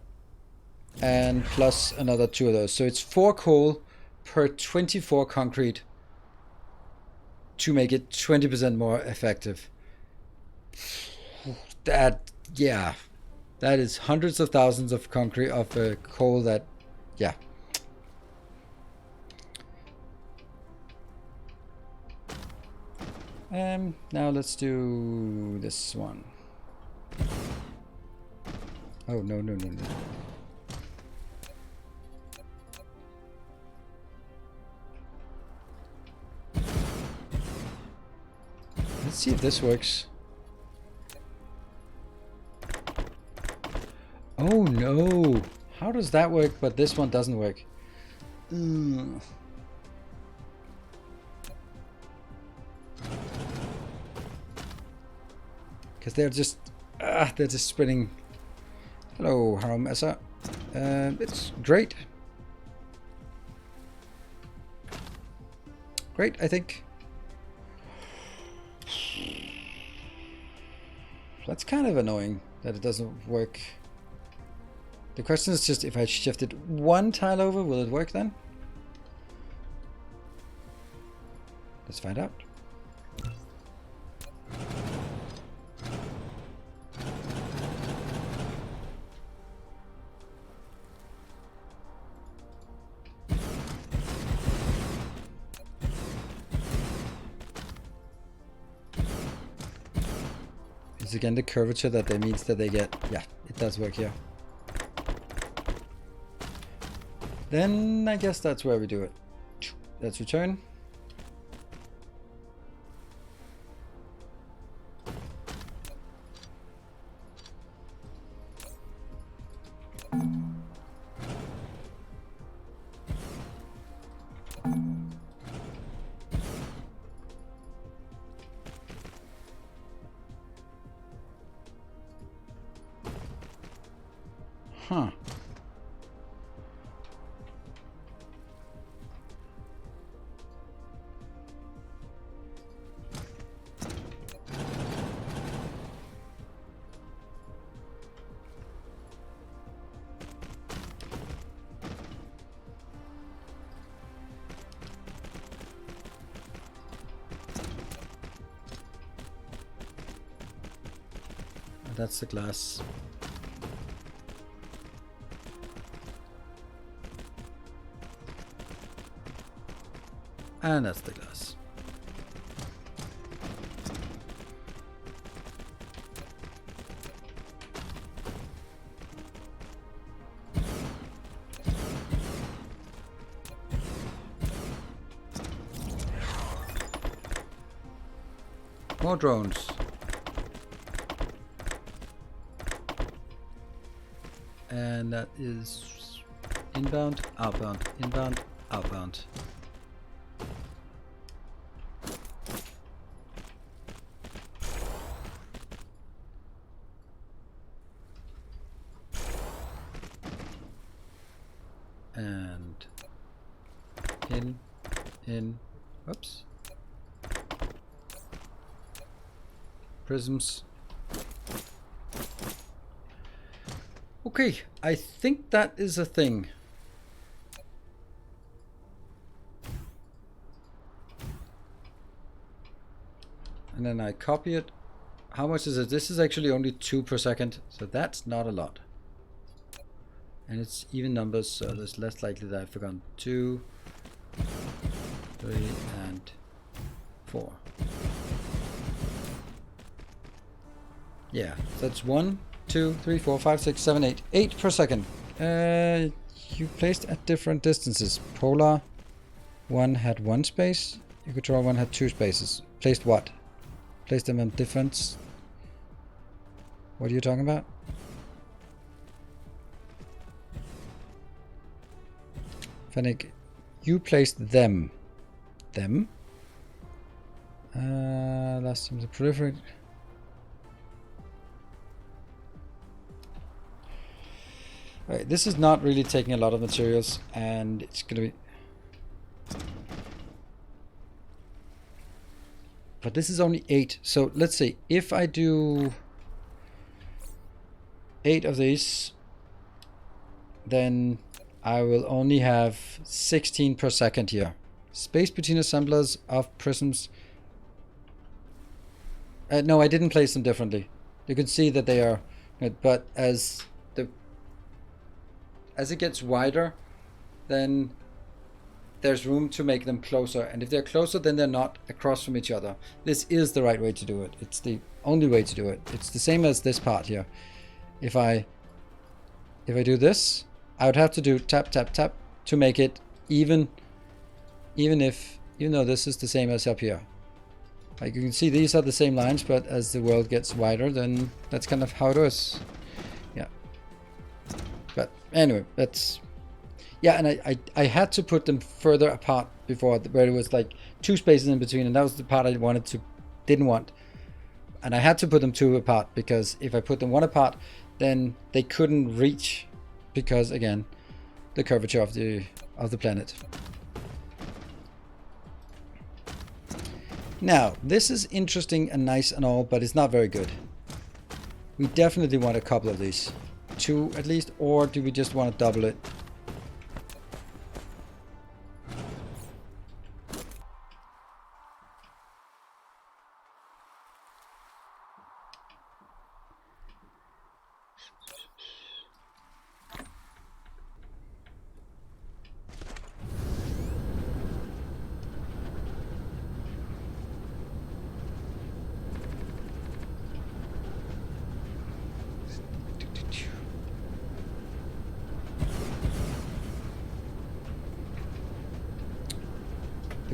And plus another 2 of those. So it's 4 coal per 24 concrete to make it 20% more effective. That, yeah, that is hundreds of thousands of concrete of coal that, yeah. Now let's do this one. Oh, no. Let's see if this works. Oh no! How does that work, but this one doesn't work? Because they're just spinning. Hello, Harum Essa. It's great. Great, I think. That's kind of annoying that it doesn't work. The question is just if I shifted 1 tile over, will it work then? Let's find out. Is again the curvature that means that they get, yeah, it does work here. Then I guess that's where we do it. Let's return. Huh. That's the glass. And that's the glass. More drones. And that is inbound, outbound, inbound, outbound. And in, whoops. Prisms. Okay, I think that is a thing. And then I copy it. How much is it? This is actually only 2 per second, so that's not a lot. And it's even numbers, so there's less likely that I've forgotten 2, 3, and 4. Yeah, that's 1, 2, 3, 4, 5, 6, 7, 8. 8 per second. You placed at different distances. Polar one had 1 space. Equatorial one had 2 spaces. Placed what? Placed them on different. What are you talking about? Fennec, you placed them. Them? Last time the proliferate. Right, this is not really taking a lot of materials, and it's gonna be. But this is only 8, so let's see. If I do 8 of these, then I will only have 16 per second here. Space between assemblers of prisms. No, I didn't place them differently. You can see that they are, but as it gets wider, then there's room to make them closer. And if they're closer, then they're not across from each other. This is the right way to do it. It's the only way to do it. It's the same as this part here. If I do this, I would have to do tap, tap, tap to make it even though this is the same as up here. Like you can see, these are the same lines, but as the world gets wider, then that's kind of how it is. Yeah. But anyway, that's, yeah, and I had to put them further apart before, where it was like 2 spaces in between, and that was the part I didn't want. And I had to put them 2 apart, because if I put them 1 apart, then they couldn't reach, because again, the curvature of the planet. Now, this is interesting and nice and all, but it's not very good. We definitely want a couple of these. 2 at least, or do we just want to double it?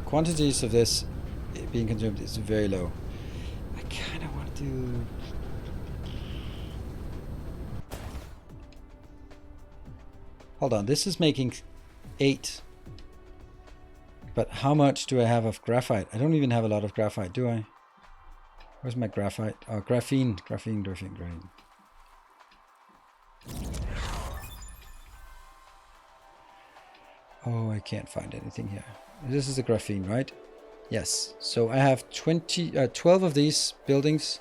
Quantities of this being consumed is very low. I kind of want to. Hold on, this is making 8. But how much do I have of graphite? I don't even have a lot of graphite, do I? Where's my graphite? Oh, graphene. Oh, I can't find anything here. This is a graphene, right? Yes. So I have 12 of these buildings,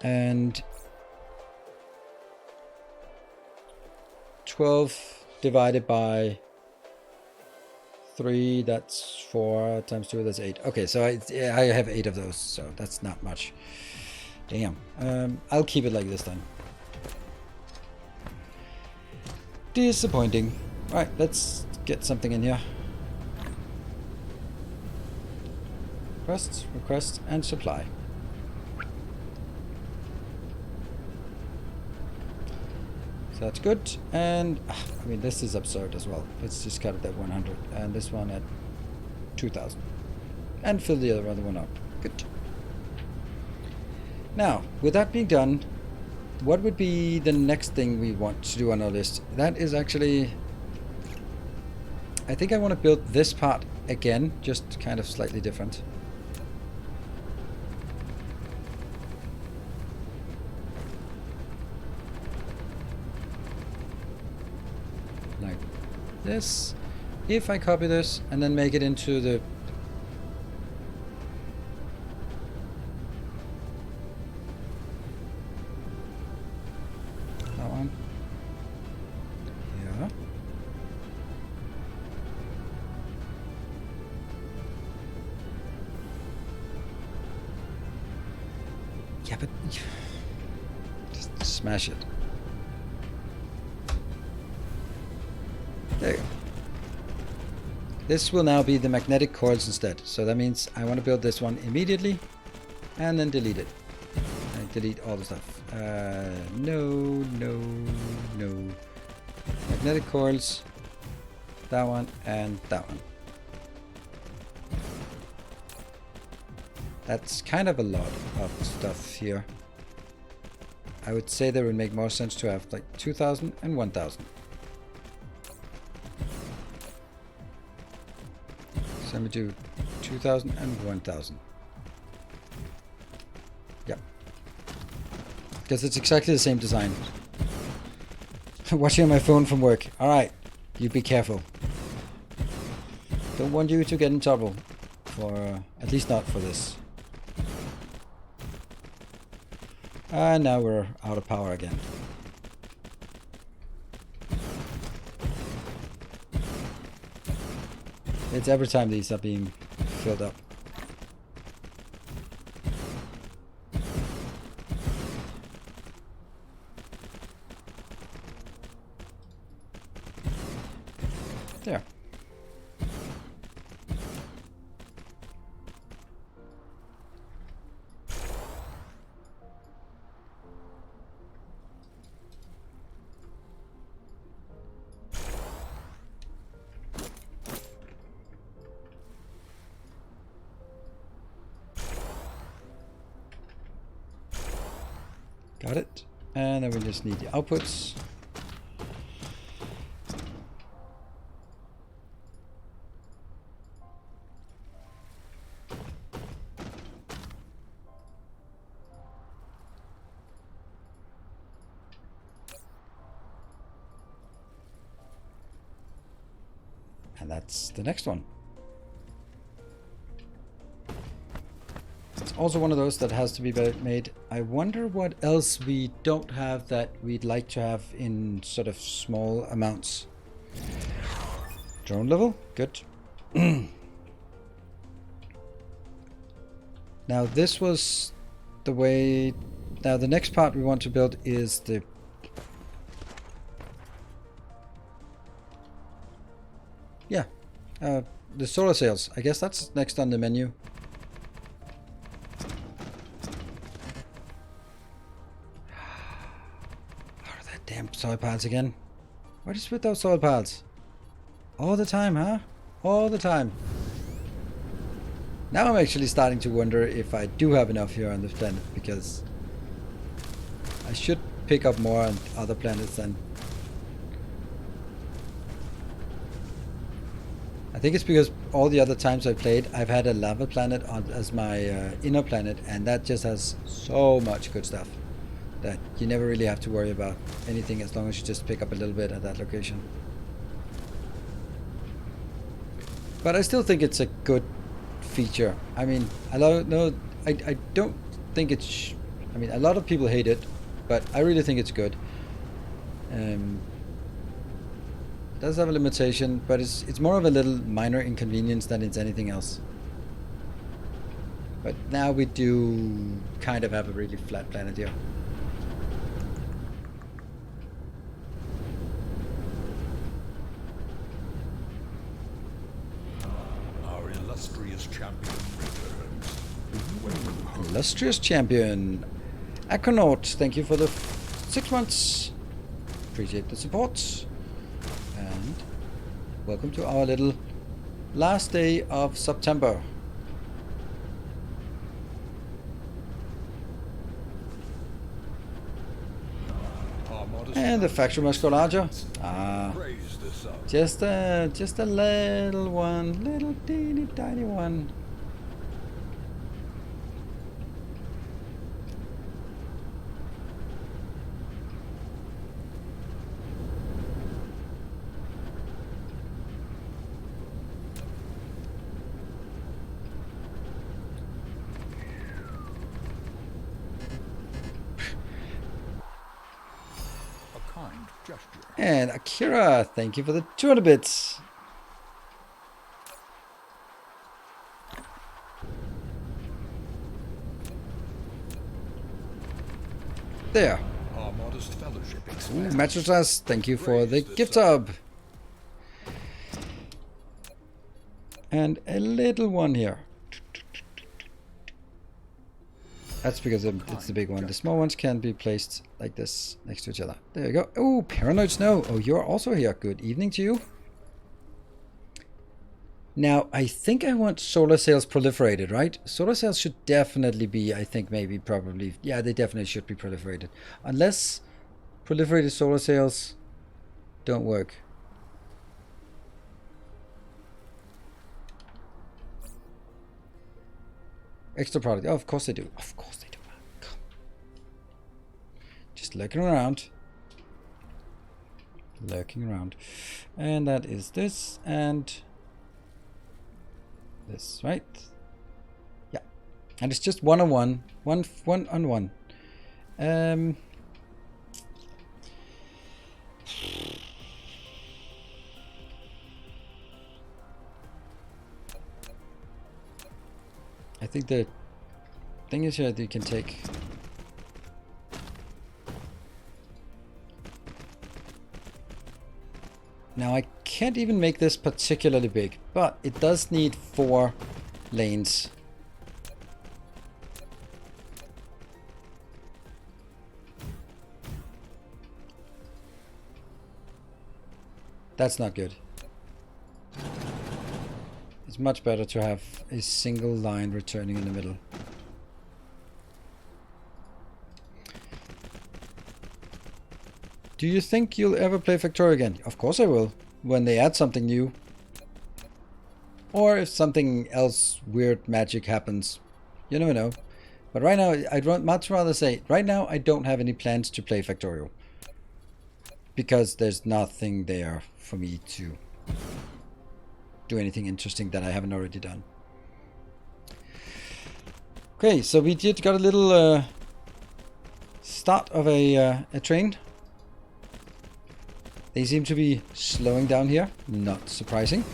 and 12 divided by 3, that's 4 times 2, that's 8. Okay, so I have 8 of those, so that's not much. Damn. I'll keep it like this then. Disappointing. Right, let's get something in here. request, and supply. So that's good. And I mean, this is absurd as well. Let's just cut it at 100, and this one at 2,000, and fill the other one up. Good. Now, with that being done, what would be the next thing we want to do on our list? That is actually, I think I want to build this part again, just kind of slightly different. Like this. If I copy this and then make it into the yeah, but just smash it. There you go. This will now be the magnetic coils instead. So that means I want to build this one immediately and then delete it. And delete all the stuff. No. Magnetic coils. That one and that one. That's kind of a lot of stuff here. I would say that would make more sense to have like 2,000 and 1,000. So let me do 2,000 and 1,000. Yeah. Because it's exactly the same design. Watching on my phone from work. Alright, you be careful. Don't want you to get in trouble. For at least not for this. And now we're out of power again. It's every time these are being filled up. There. Got it. And then we just need the outputs. And that's the next one. It's also one of those that has to be made. I wonder what else we don't have that we'd like to have in sort of small amounts. Drone level, good. Now this was the way. Now the next part we want to build is the the solar sails. I guess that's next on the menu. Damn soil pads again. What is with those soil pads? All the time, huh? All the time. Now I'm actually starting to wonder if I do have enough here on this planet, because I should pick up more on other planets then. I think it's because all the other times I played, I've had a lava planet as my inner planet, and that just has so much good stuff that you never really have to worry about anything as long as you just pick up a little bit at that location. But I still think it's a good feature. I mean, I don't think it's... I mean, a lot of people hate it, but I really think it's good. It does have a limitation, but it's more of a little minor inconvenience than it's anything else. But now we do kind of have a really flat planet here. Our illustrious champion returns. Illustrious champion. Akonaut, thank you for the 6 months. Appreciate the support. And welcome to our little last day of September. And the factory must go larger. Ah, just a little one, little teeny tiny one. And Akira, thank you for the 200 bits. There. Our modest fellowship Ooh, Matrosas, thank you for the gift hub. And a little one here. That's because it's the big one. The small ones can be placed like this next to each other. There you go. Oh, Paranoid Snow. Oh, you're also here. Good evening to you. Now, I think I want solar sails proliferated, right? Solar sails should definitely be, I think maybe probably, yeah, they definitely should be proliferated. Unless proliferated solar sails don't work. Extra product. Oh, of course they do. Of course they do. Just lurking around. Lurking around. And that is this and this, right? Yeah. And it's just one on one. One on one. I think the thing is here that you can take now. I can't even make this particularly big, but it does need 4 lanes. That's not good. It's much better to have a single line returning in the middle. Do you think you'll ever play Factorio again? Of course I will, when they add something new. Or if something else weird magic happens. You never know. But right now, I'd much rather say, right now I don't have any plans to play Factorio. Because there's nothing there for me to do anything interesting that I haven't already done. Okay, so we got a little start of a train. They seem to be slowing down here, not surprising.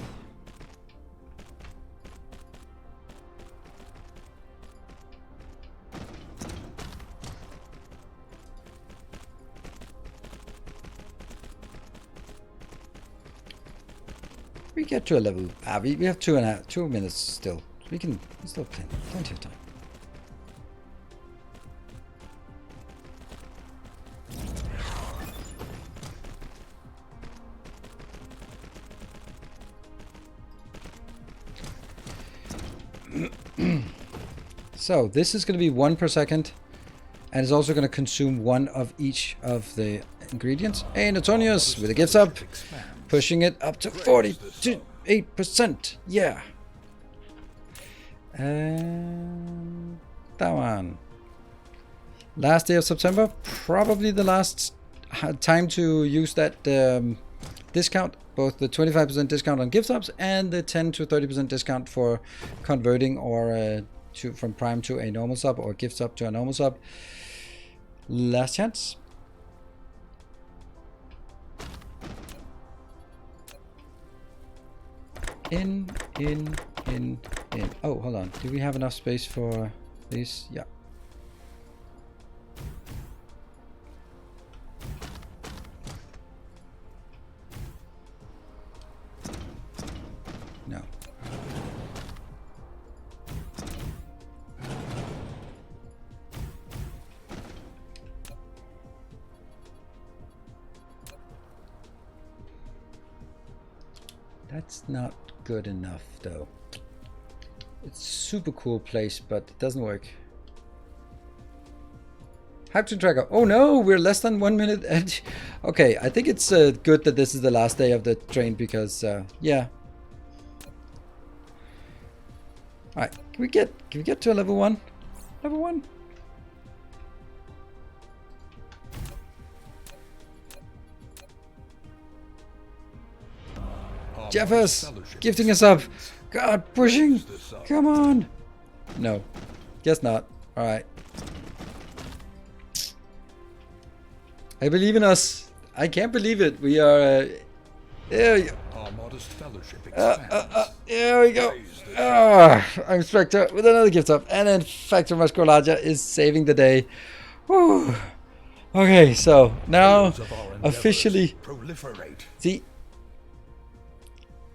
We get to a level. We have 2 minutes still. We can still plenty of time. So this is going to be 1 per second, and it's also going to consume 1 of each of the ingredients. Hey, Natonius with a gift sub. Pushing it up to 48%. Yeah. And that one. Last day of September. Probably the last time to use that discount. Both the 25% discount on gift subs and the 10 to 30% discount for converting or from Prime to a normal sub or gift sub to a normal sub. Last chance. In. Oh, hold on. Do we have enough space for these? Yeah. No. That's not good enough, though. It's a super cool place, but it doesn't work. Hype train tracker. Oh no, we're less than 1 minute. And okay, I think it's good that this is the last day of the train because yeah. All right, can we get to a level 1? Level 1. Jeffers gifting us up. God, pushing. Come on. No, guess not. All right. I believe in us. I can't believe it. We are. There we go. Our modest fellowship expands. There we go. I'm Spectre with another gift up, and then Factor Musculaja is saving the day. Whew. Okay, so now officially. Proliferate. See.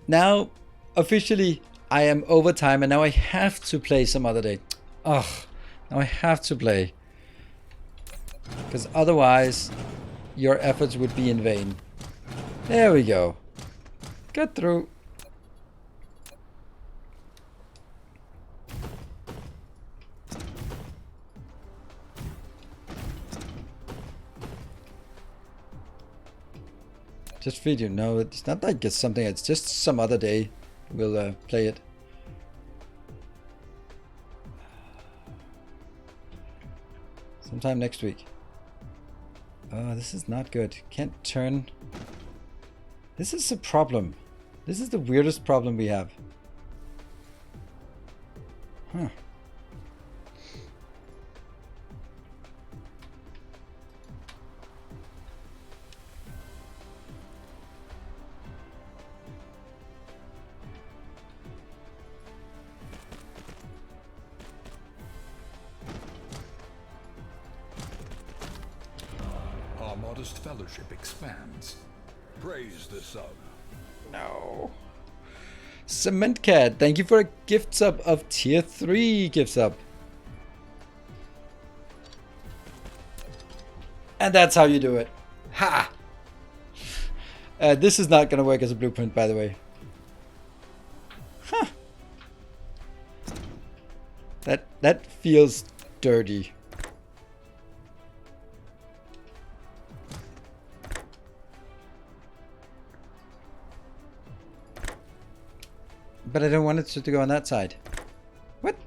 Now officially I am overtime, and now I have to play some other day. Ugh. Now I have to play. Because otherwise, your efforts would be in vain. There we go. Get through. Just feed you. No, it's not like it's something. It's just some other day we'll play it. Sometime next week. Oh, this is not good. Can't turn. This is a problem. This is the weirdest problem we have. Huh. Our modest fellowship expands. Praise the sun. No. Cement Cat, thank you for a gift sub of tier 3 gift sub. And that's how you do it. Ha! This is not gonna work as a blueprint, by the way. Huh. That feels dirty. But I don't want it to go on that side. What?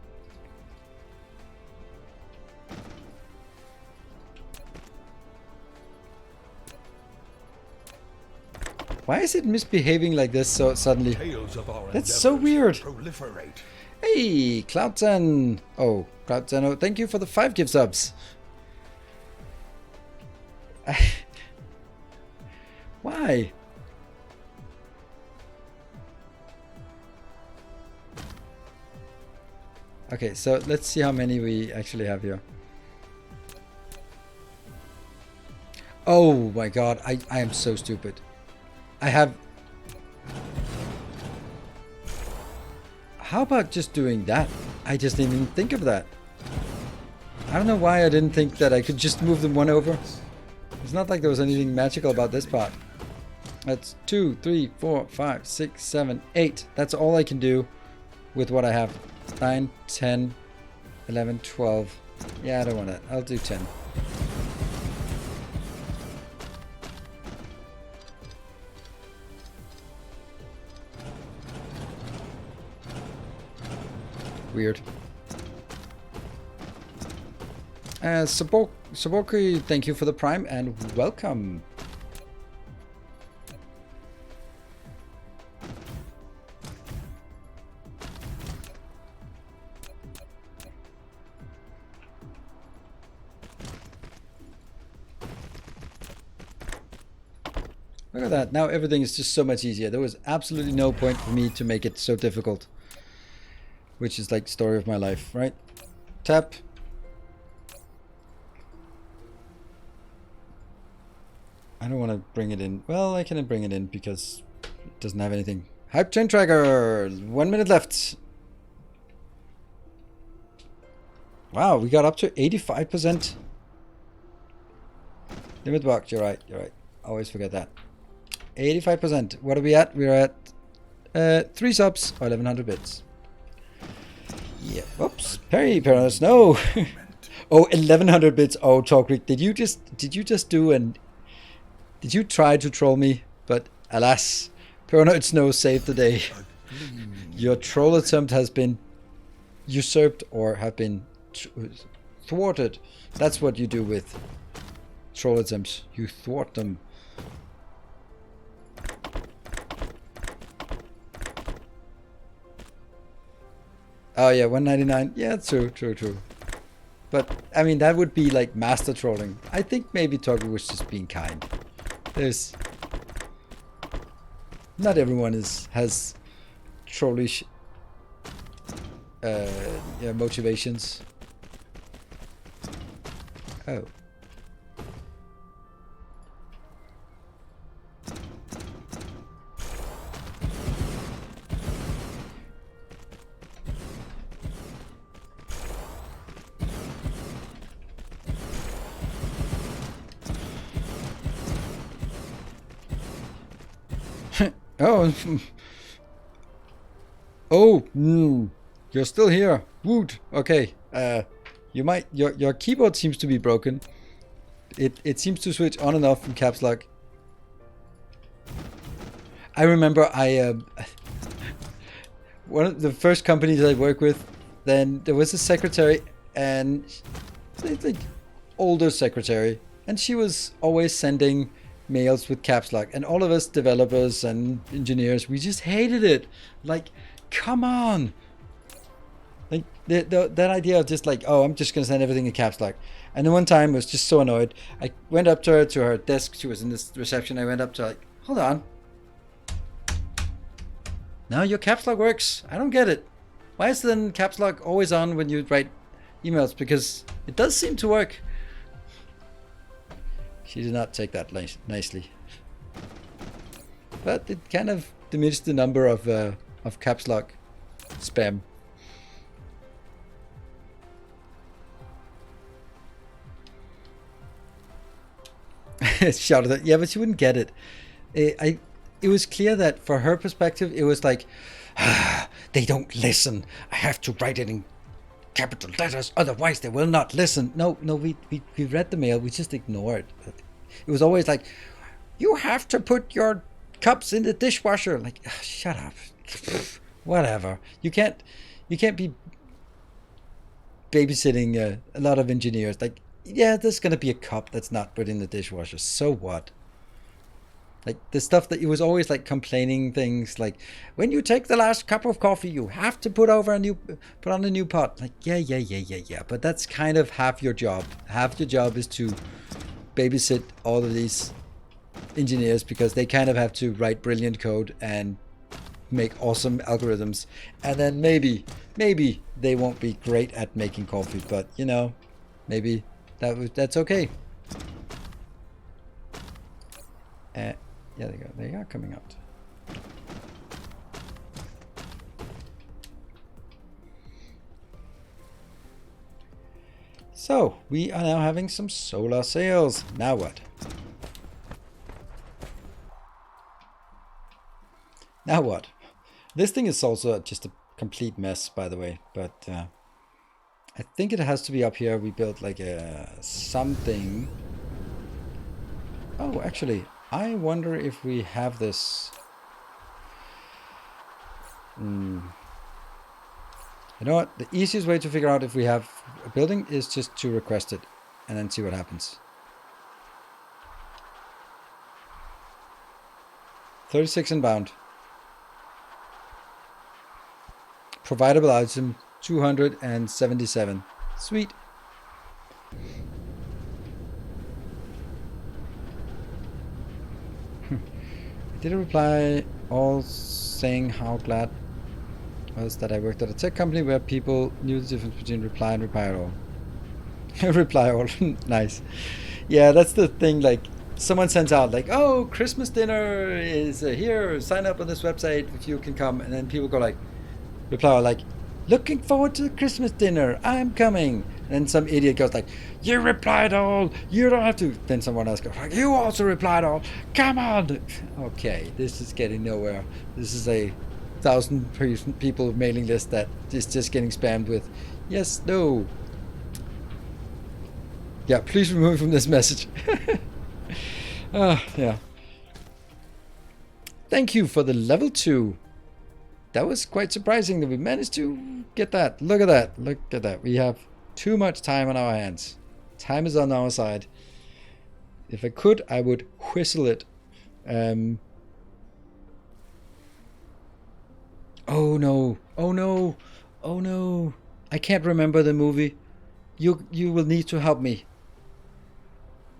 Why is it misbehaving like this so suddenly? That's so weird. Proliferate. Hey, Cloudzen. Oh, Cloudzen, oh, thank you for the 5 gift subs. Why? Okay, so let's see how many we actually have here. Oh my god, I am so stupid. I have... How about just doing that? I just didn't even think of that. I don't know why I didn't think that I could just move them one over. It's not like there was anything magical about this part. That's 2, 3, 4, 5, 6, 7, 8. That's all I can do with what I have. 9, 10, 11, 12. Yeah, I don't want that. I'll do 10. Weird. Saboki, thank you for the prime and welcome. Look at that. Now everything is just so much easier. There was absolutely no point for me to make it so difficult. Which is like story of my life, right? Tap. I don't want to bring it in. Well, I can bring it in because it doesn't have anything. Hype train tracker. 1 minute left. Wow, we got up to 85%. Limit box. You're right. You're right. I always forget that. 85%. What are we at? We're at 3 subs or 1100 bits. Yeah. Oops. Perry Parents. No. Oh, 1100 bits. Oh, Talkrick, did you just do and did you try to troll me? But alas, Paranoid Snow saved the day. Your troll attempt has been usurped or have been thwarted. That's what you do with troll attempts. You thwart them. Oh yeah, 199. Yeah, true. But I mean, that would be like master trolling. I think maybe Toggle was just being kind. There's not everyone has trollish yeah, motivations. Oh. Oh. Oh, you're still here. Woot. Okay. You might your keyboard seems to be broken. It seems to switch on and off from caps lock. I remember one of the first companies I worked with, then there was a secretary, and like older secretary, and she was always sending mails with caps lock, and all of us developers and engineers, we just hated it. Like, come on. Like that idea of just like, oh, I'm just gonna send everything in caps lock. And then one time I was just so annoyed, I went up to her desk. She was in this reception. I went up to her, like, hold on, now your caps lock works. I don't get it. Why is then caps lock always on when you write emails? Because it does seem to work. She did not take that nicely, but it kind of diminished the number of caps lock spam. Shouted at, yeah, but she wouldn't get it. It was clear that for her perspective, it was like, they don't listen. I have to write it in capital letters, otherwise they will not listen. No, we read the mail, we just ignored. It was always like, you have to put your cups in the dishwasher. Like, shut up. Whatever. You can't be babysitting a lot of engineers. Like, yeah, there's gonna be a cup that's not put in the dishwasher. So what? Like the stuff that it was always like complaining things like, when you take the last cup of coffee, you have to put on a new pot. Like, yeah. But that's kind of half your job. Half your job is to babysit all of these engineers, because they kind of have to write brilliant code and make awesome algorithms. And then maybe they won't be great at making coffee, but you know, maybe that's okay. Yeah, they are coming out. So we are now having some solar sails. Now what? Now what? This thing is also just a complete mess, by the way, but I think it has to be up here. We built like a something. Oh, actually, I wonder if we have this. You know what? The easiest way to figure out if we have a building is just to request it and then see what happens. 36 inbound. Providable item 277. Sweet. I did a reply all saying how glad I was that I worked at a tech company where people knew the difference between reply and reply all. Reply all. Nice. Yeah, that's the thing. Like, someone sends out like, oh, Christmas dinner is here. Sign up on this website if you can come. And then people go like, reply all like, looking forward to the Christmas dinner. I'm coming. And then some idiot goes like, you replied all. You don't have to. Then someone else goes like, you also replied all. Come on. Okay, this is getting nowhere. This is a 1,000 people mailing list that is just getting spammed with yes, no. Yeah, please remove from this message. Yeah. Thank you for the level 2. That was quite surprising that we managed to get that. Look at that. Look at that. We have too much time on our hands. Time is on our side. If I could, I would whistle it. Oh no. Oh no. Oh no. I can't remember the movie. You will need to help me.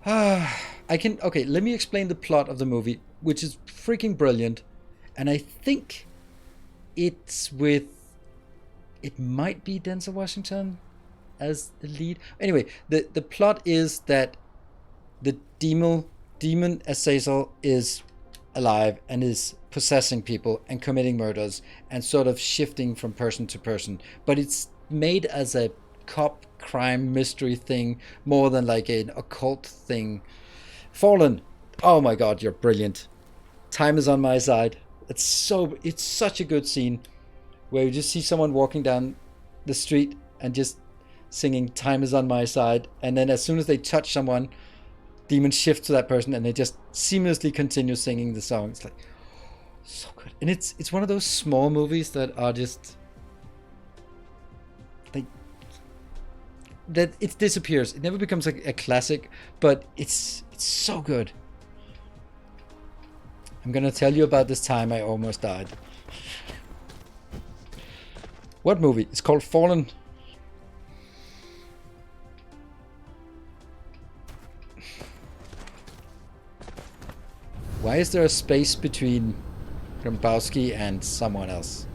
I can. Okay, let me explain the plot of the movie, which is freaking brilliant. And I think it's with. It might be Denzel Washington as the lead. Anyway, the plot is that the demon Azazel is alive and is possessing people and committing murders and sort of shifting from person to person. But it's made as a cop crime mystery thing more than like an occult thing. Fallen. Oh my god, you're brilliant. Time is on my side. It's such a good scene where you just see someone walking down the street and just singing time is on my side, and then as soon as they touch someone, demons shift to that person and they just seamlessly continue singing the song. It's like so good. And it's one of those small movies that are just like that it disappears. It never becomes a classic, but it's so good. I'm gonna tell you about this time I almost died. What movie? It's called Fallen. Why is there a space between Grombowski and someone else?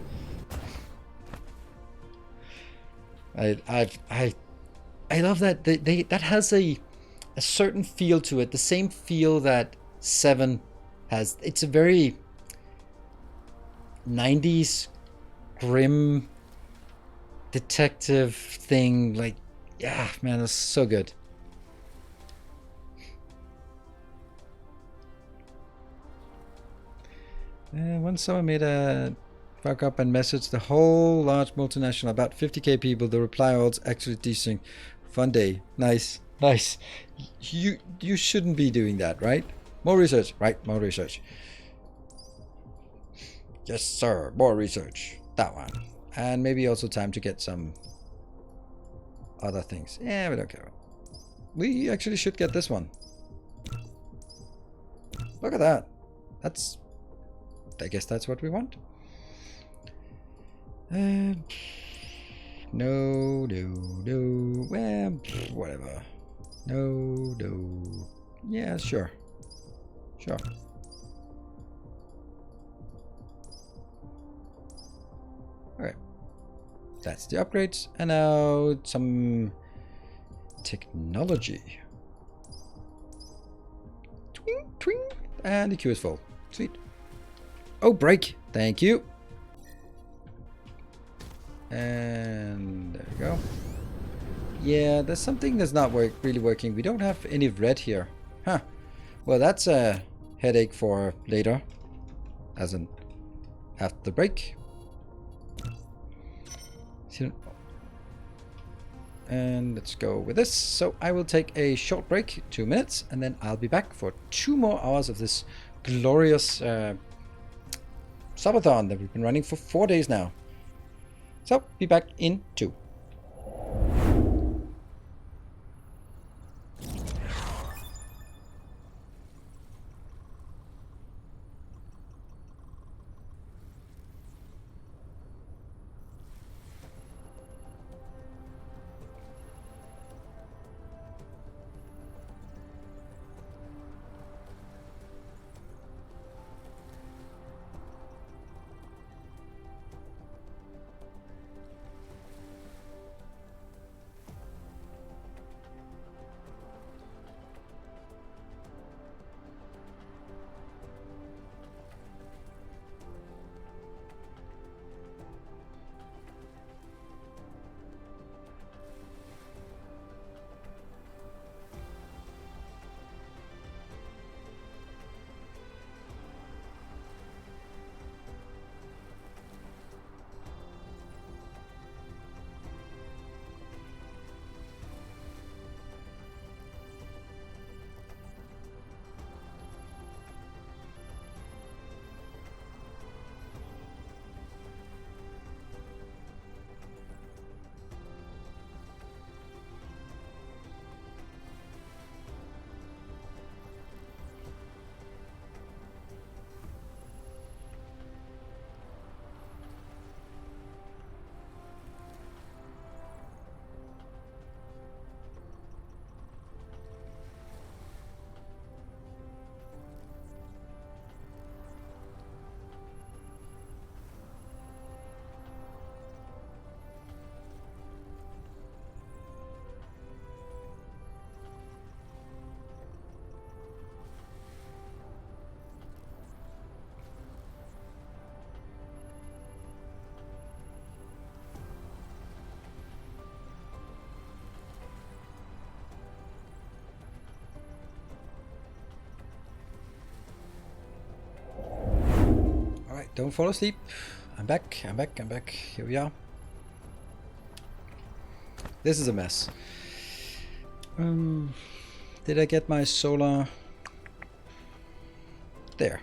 I love that they that has a certain feel to it. The same feel that Seven has. It's a very 90s grim detective thing. Like, yeah, man, it's so good. Once someone made a fuck up and messaged the whole large multinational, about 50k people. The reply was actually decent. Fun day. Nice. Nice. You shouldn't be doing that, right? More research. Right, more research. Yes, sir. More research. That one. And maybe also time to get some other things. Yeah, we don't care. We actually should get this one. Look at that. That's... I guess that's what we want. No. Well, whatever. No. Yeah, sure. Sure. Okay. That's the upgrades. And now some technology. Twing, twing. And the queue is full. Sweet. Oh, break. Thank you. And there we go. Yeah, there's something that's not really working. We don't have any red here. Huh. Well, that's a headache for later. As in after the break. And let's go with this. So I will take a short break, 2 minutes, and then I'll be back for 2 more hours of this glorious subathon that we've been running for 4 days now. So, be back in 2. don't fall asleep. I'm back, I'm back, I'm back. Here we are. This is a mess. Did I get my solar? There.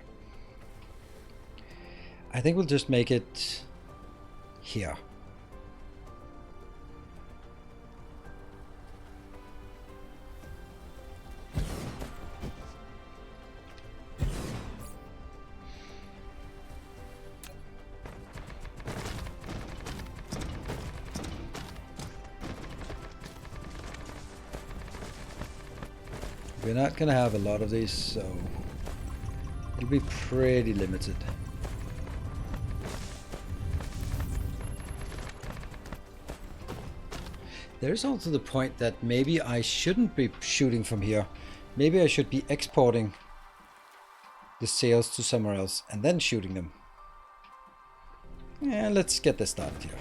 I think we'll just make it here. We're not gonna have a lot of these, so it'll be pretty limited. There's also the point that maybe I shouldn't be shooting from here. Maybe I should be exporting the sails to somewhere else and then shooting them. Yeah, let's get this started here.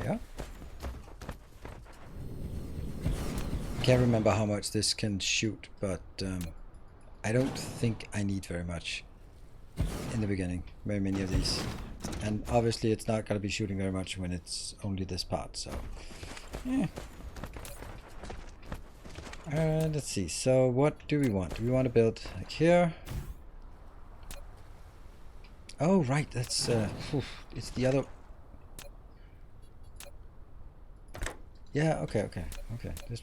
Yeah. Can't remember how much this can shoot, but I don't think I need very much in the beginning. Very many of these. And obviously it's not going to be shooting very much when it's only this part, so yeah. Let's see, so what do we want? Do we want to build like here? Oh right, that's it's the other. Yeah, okay. This.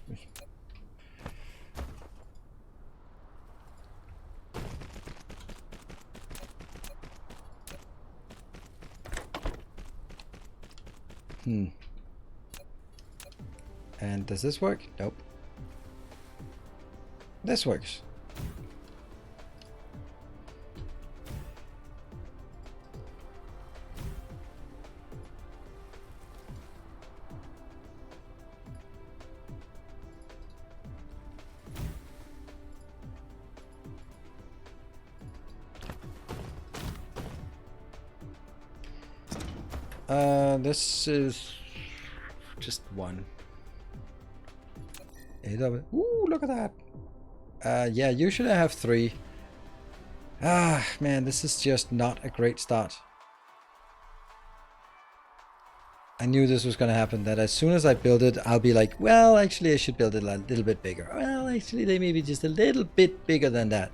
And does this work? Nope. This works. This is just one. 8 of it. Ooh, look at that. Yeah, usually I have 3. Ah, man, this is just not a great start. I knew this was going to happen, that as soon as I build it, I'll be like, well, actually, I should build it a little bit bigger. Well, actually, they may be just a little bit bigger than that.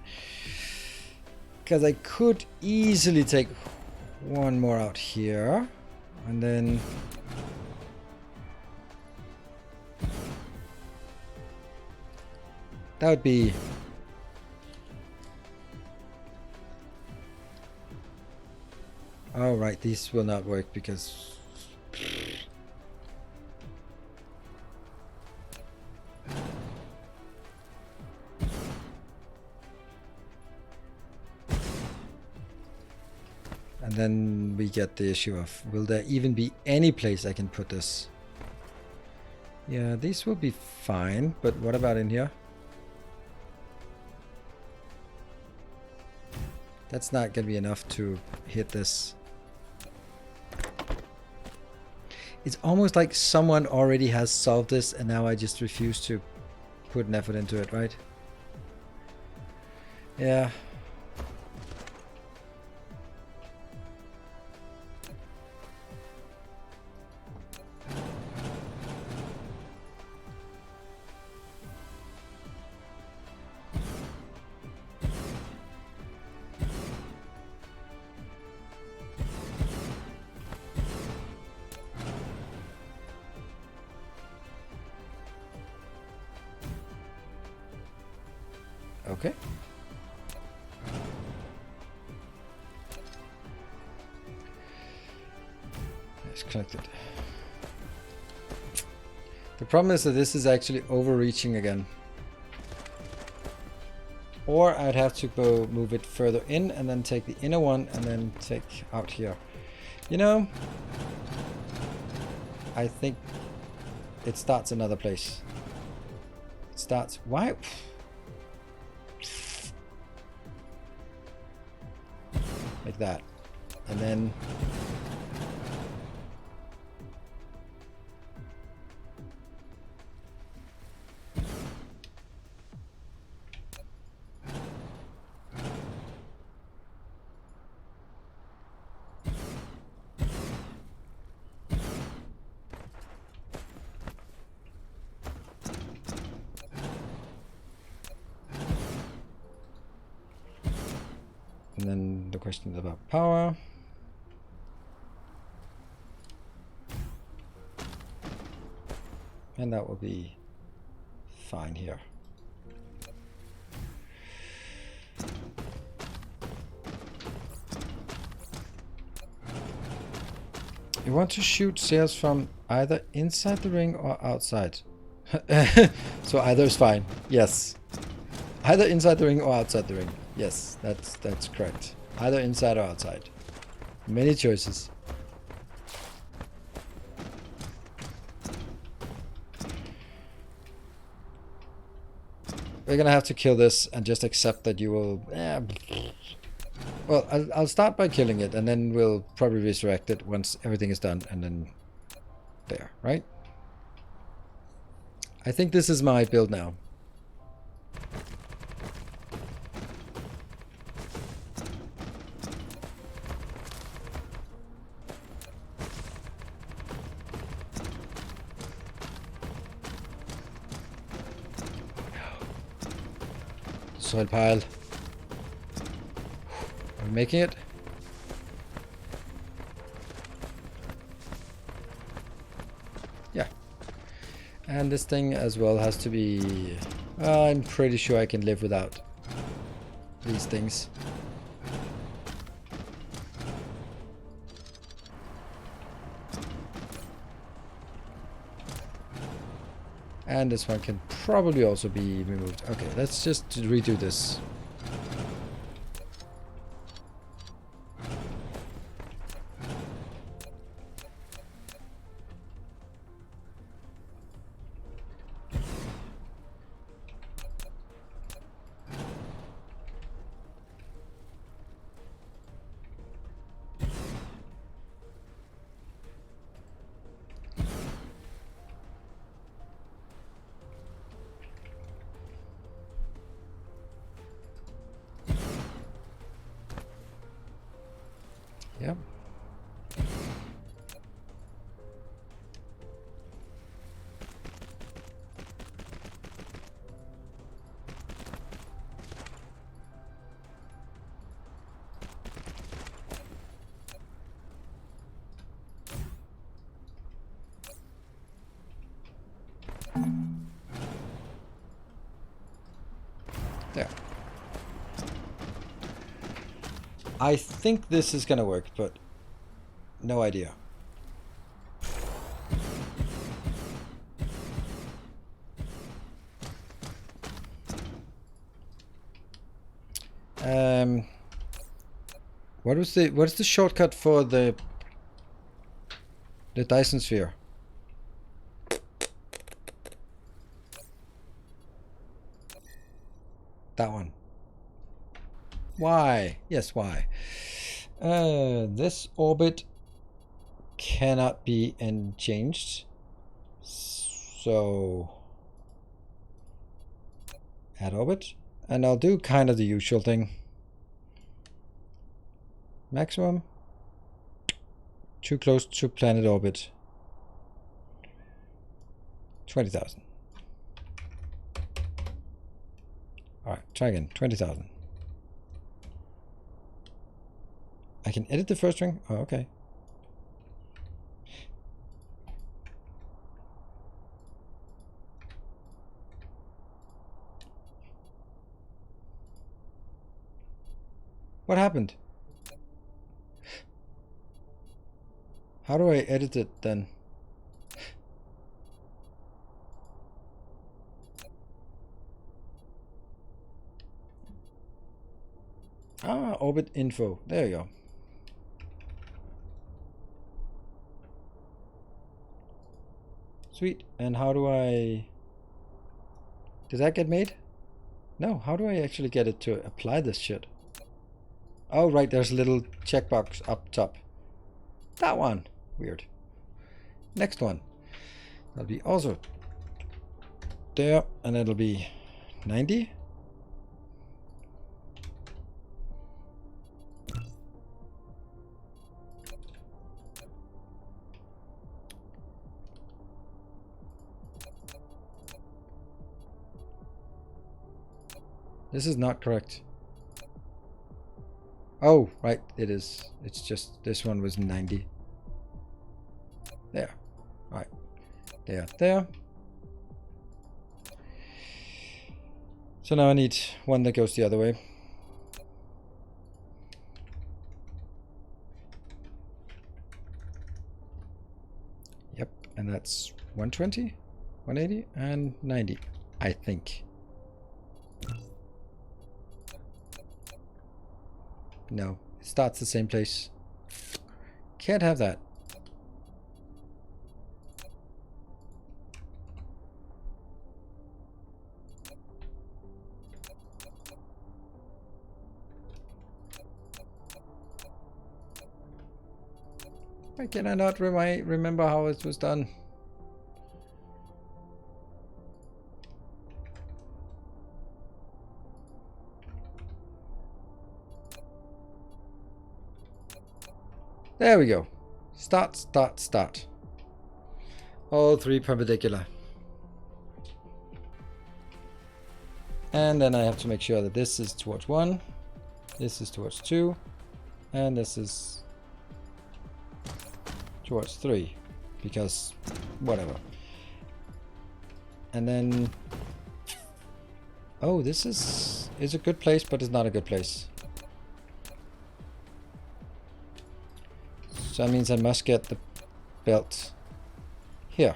Because I could easily take one more out here. And then that would be all right. These will not work because and then we get the issue of, will there even be any place I can put this? Yeah, these will be fine, but what about in here? That's not gonna be enough to hit this. It's almost like someone already has solved this and now I just refuse to put an effort into it, right? Yeah. Okay. It's connected. The problem is that this is actually overreaching again. Or I'd have to go move it further in and then take the inner one and then take out here. You know, I think it starts another place. It starts, why? Like that. And then the question is about power. And that will be fine here. You want to shoot sails from either inside the ring or outside. So either is fine. Yes. Either inside the ring or outside the ring. Yes, that's correct. Either inside or outside. Many choices. We're gonna have to kill this and just accept that you will... Well, I'll start by killing it and then we'll probably resurrect it once everything is done and then... There, right? I think this is my build now. Soil pile. Are we making it? Yeah. And this thing as well has to be... I'm pretty sure I can live without these things. And this one can probably also be removed. Okay, let's just redo this. Yep. There. I think this is gonna work, but no idea. What's the shortcut for the Dyson sphere? That one. Why? Yes, why? This orbit cannot be changed. So add orbit. And I'll do kind of the usual thing. Maximum. Too close to planet orbit. 20,000. Alright, try again. 20,000. I can edit the first ring? Oh, okay. What happened? How do I edit it then? Ah, orbit info. There you go. Sweet. And how do I... Did that get made? No, how do I actually get it to apply this shit? Oh, right, there's a little checkbox up top. That one. Weird. Next one. That'll be also there, and it'll be 90. This is not correct. Oh, right, it is. It's just this one was 90. There. All right. There, there. So now I need one that goes the other way. Yep, and that's 120, 180, and 90, I think. No, it starts the same place. Can't have that. Why can I not remember how it was done? There we go. Start, start, start. All three perpendicular. And then I have to make sure that this is towards 1, this is towards 2, and this is towards 3, because whatever. And then, oh, this is a good place, but it's not a good place. So that means I must get the belt here.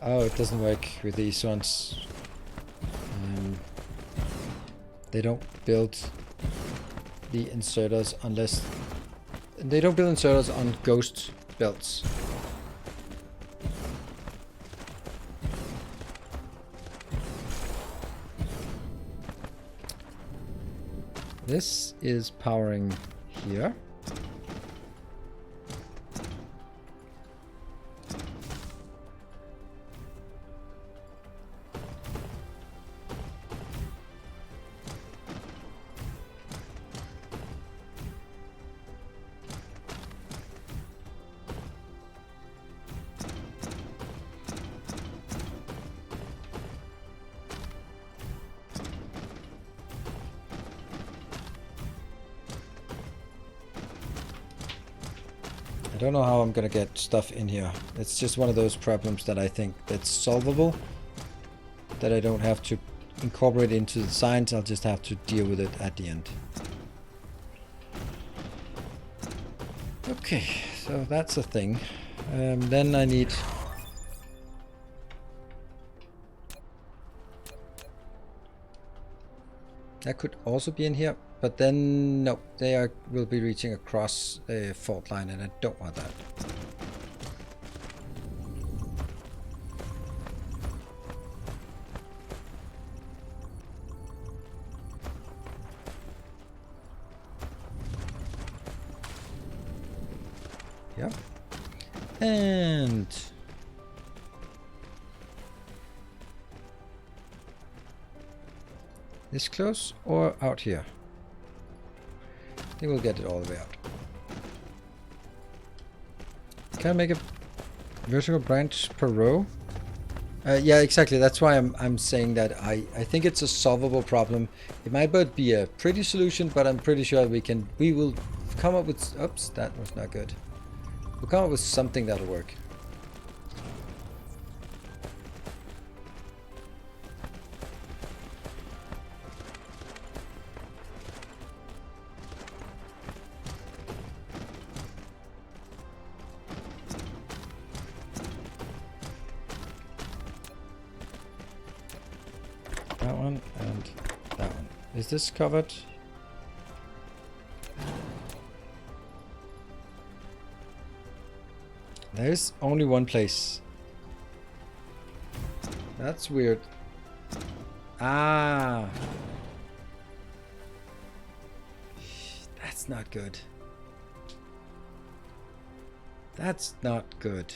Oh, it doesn't work with these ones. They don't build the inserters unless... They don't build inserters on ghost belts. This is powering here. I don't know how I'm gonna get stuff in here. It's just one of those problems that I think that's solvable, that I don't have to incorporate into the designs. I'll just have to deal with it at the end. Okay, so that's a thing. Then I need... That could also be in here, but then no, they will be reaching across a fault line, and I don't want that. Yep. And this close or out here? They will get it all the way out. Can I make a vertical branch per row? Yeah, exactly. That's why I'm saying that I think it's a solvable problem. It might not be a pretty solution, but I'm pretty sure we will come up with. Oops, that was not good. We'll come up with something that'll work. That one and that one. Is this covered? There's only one place. That's weird. Ah. That's not good. That's not good.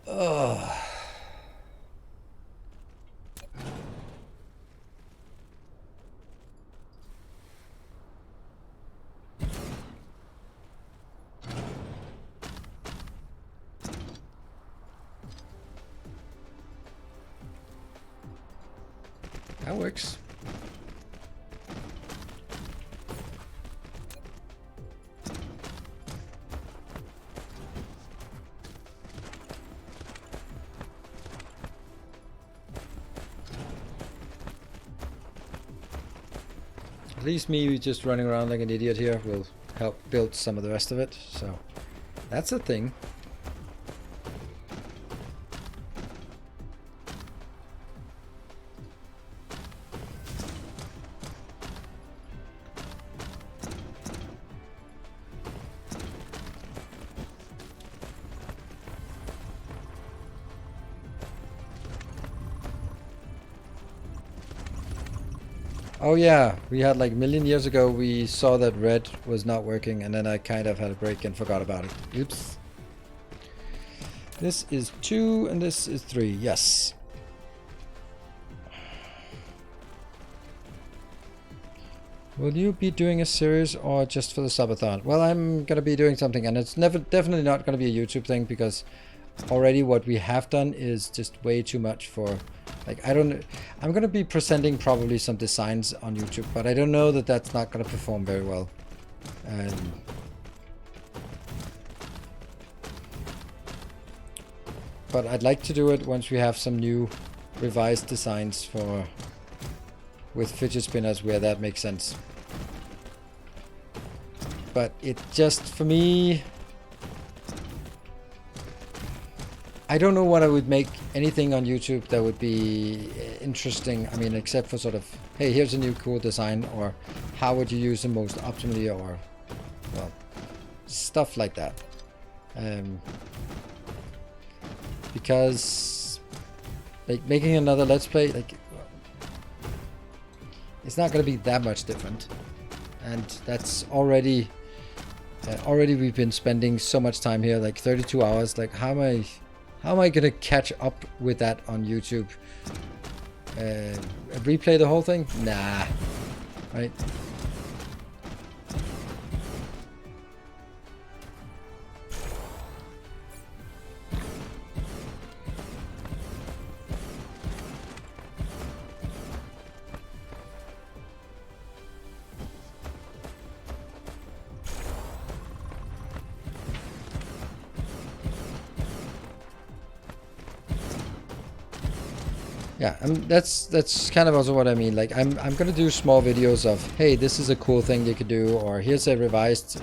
Ugh. That works. At least me just running around like an idiot here will help build some of the rest of it. So that's a thing. Oh yeah, we had like a million years ago, we saw that red was not working, and then I kind of had a break and forgot about it. Oops. This is 2 and this is 3, yes. Will you be doing a series or just for the subathon? Well, I'm gonna be doing something, and it's definitely not gonna be a YouTube thing, because already what we have done is just way too much for, like, I'm gonna be presenting probably some designs on YouTube, but I don't know that that's not gonna perform very well. But I'd like to do it once we have some new revised designs for with fidget spinners where that makes sense. But it just, for me, I don't know what I would make anything on YouTube that would be interesting. I mean, except for sort of, hey, here's a new cool design, or how would you use them most optimally, or, well, stuff like that. Because, like, making another Let's Play, like, it's not going to be that much different. And that's already we've been spending so much time here, like 32 hours. Like, how am I gonna catch up with that on YouTube? Replay the whole thing? Nah. Right? Yeah, that's kind of also what I mean. Like, I'm gonna do small videos of, hey, this is a cool thing you could do, or here's a revised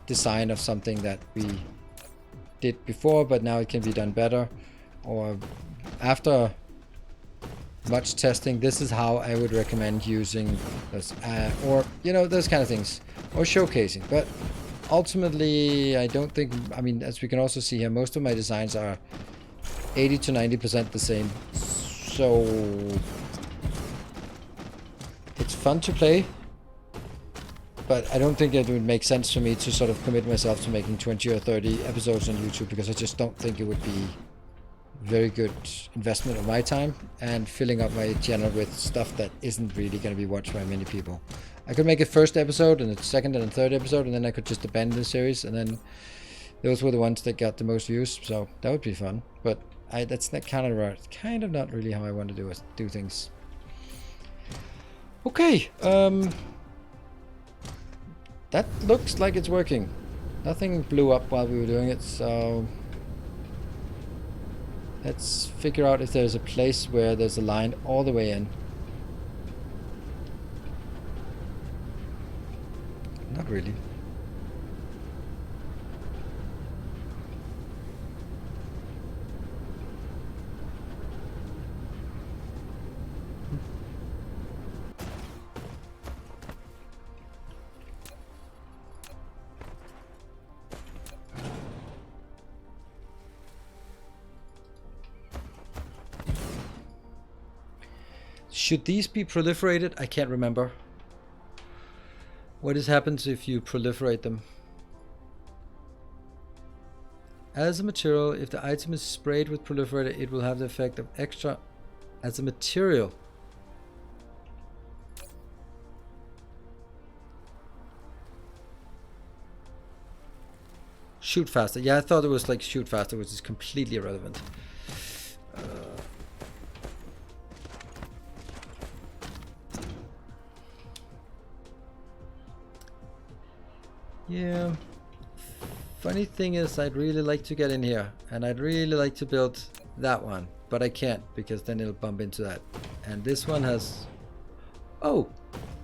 design of something that we did before, but now it can be done better. Or after much testing, this is how I would recommend using this, or, you know, those kind of things, or showcasing. But ultimately, I don't think, I mean, as we can also see here, most of my designs are 80 to 90% the same. So it's fun to play, but I don't think it would make sense for me to sort of commit myself to making 20 or 30 episodes on YouTube, because I just don't think it would be very good investment of my time and filling up my channel with stuff that isn't really going to be watched by many people. I could make a first episode and a second and a third episode, and then I could just abandon the series, and then those were the ones that got the most views, so that would be fun. But that's not kind of not really how I want to do things. Okay, that looks like it's working. Nothing blew up while we were doing it, so let's figure out if there's a place where there's a line all the way in. Not really. Should these be proliferated? I can't remember. What happens if you proliferate them? As a material, if the item is sprayed with proliferator, it will have the effect of extra as a material. Shoot faster. Yeah, I thought it was like shoot faster, which is completely irrelevant. Yeah. Funny thing is, I'd really like to get in here, and I'd really like to build that one, but I can't because then it'll bump into that. And this one has... Oh!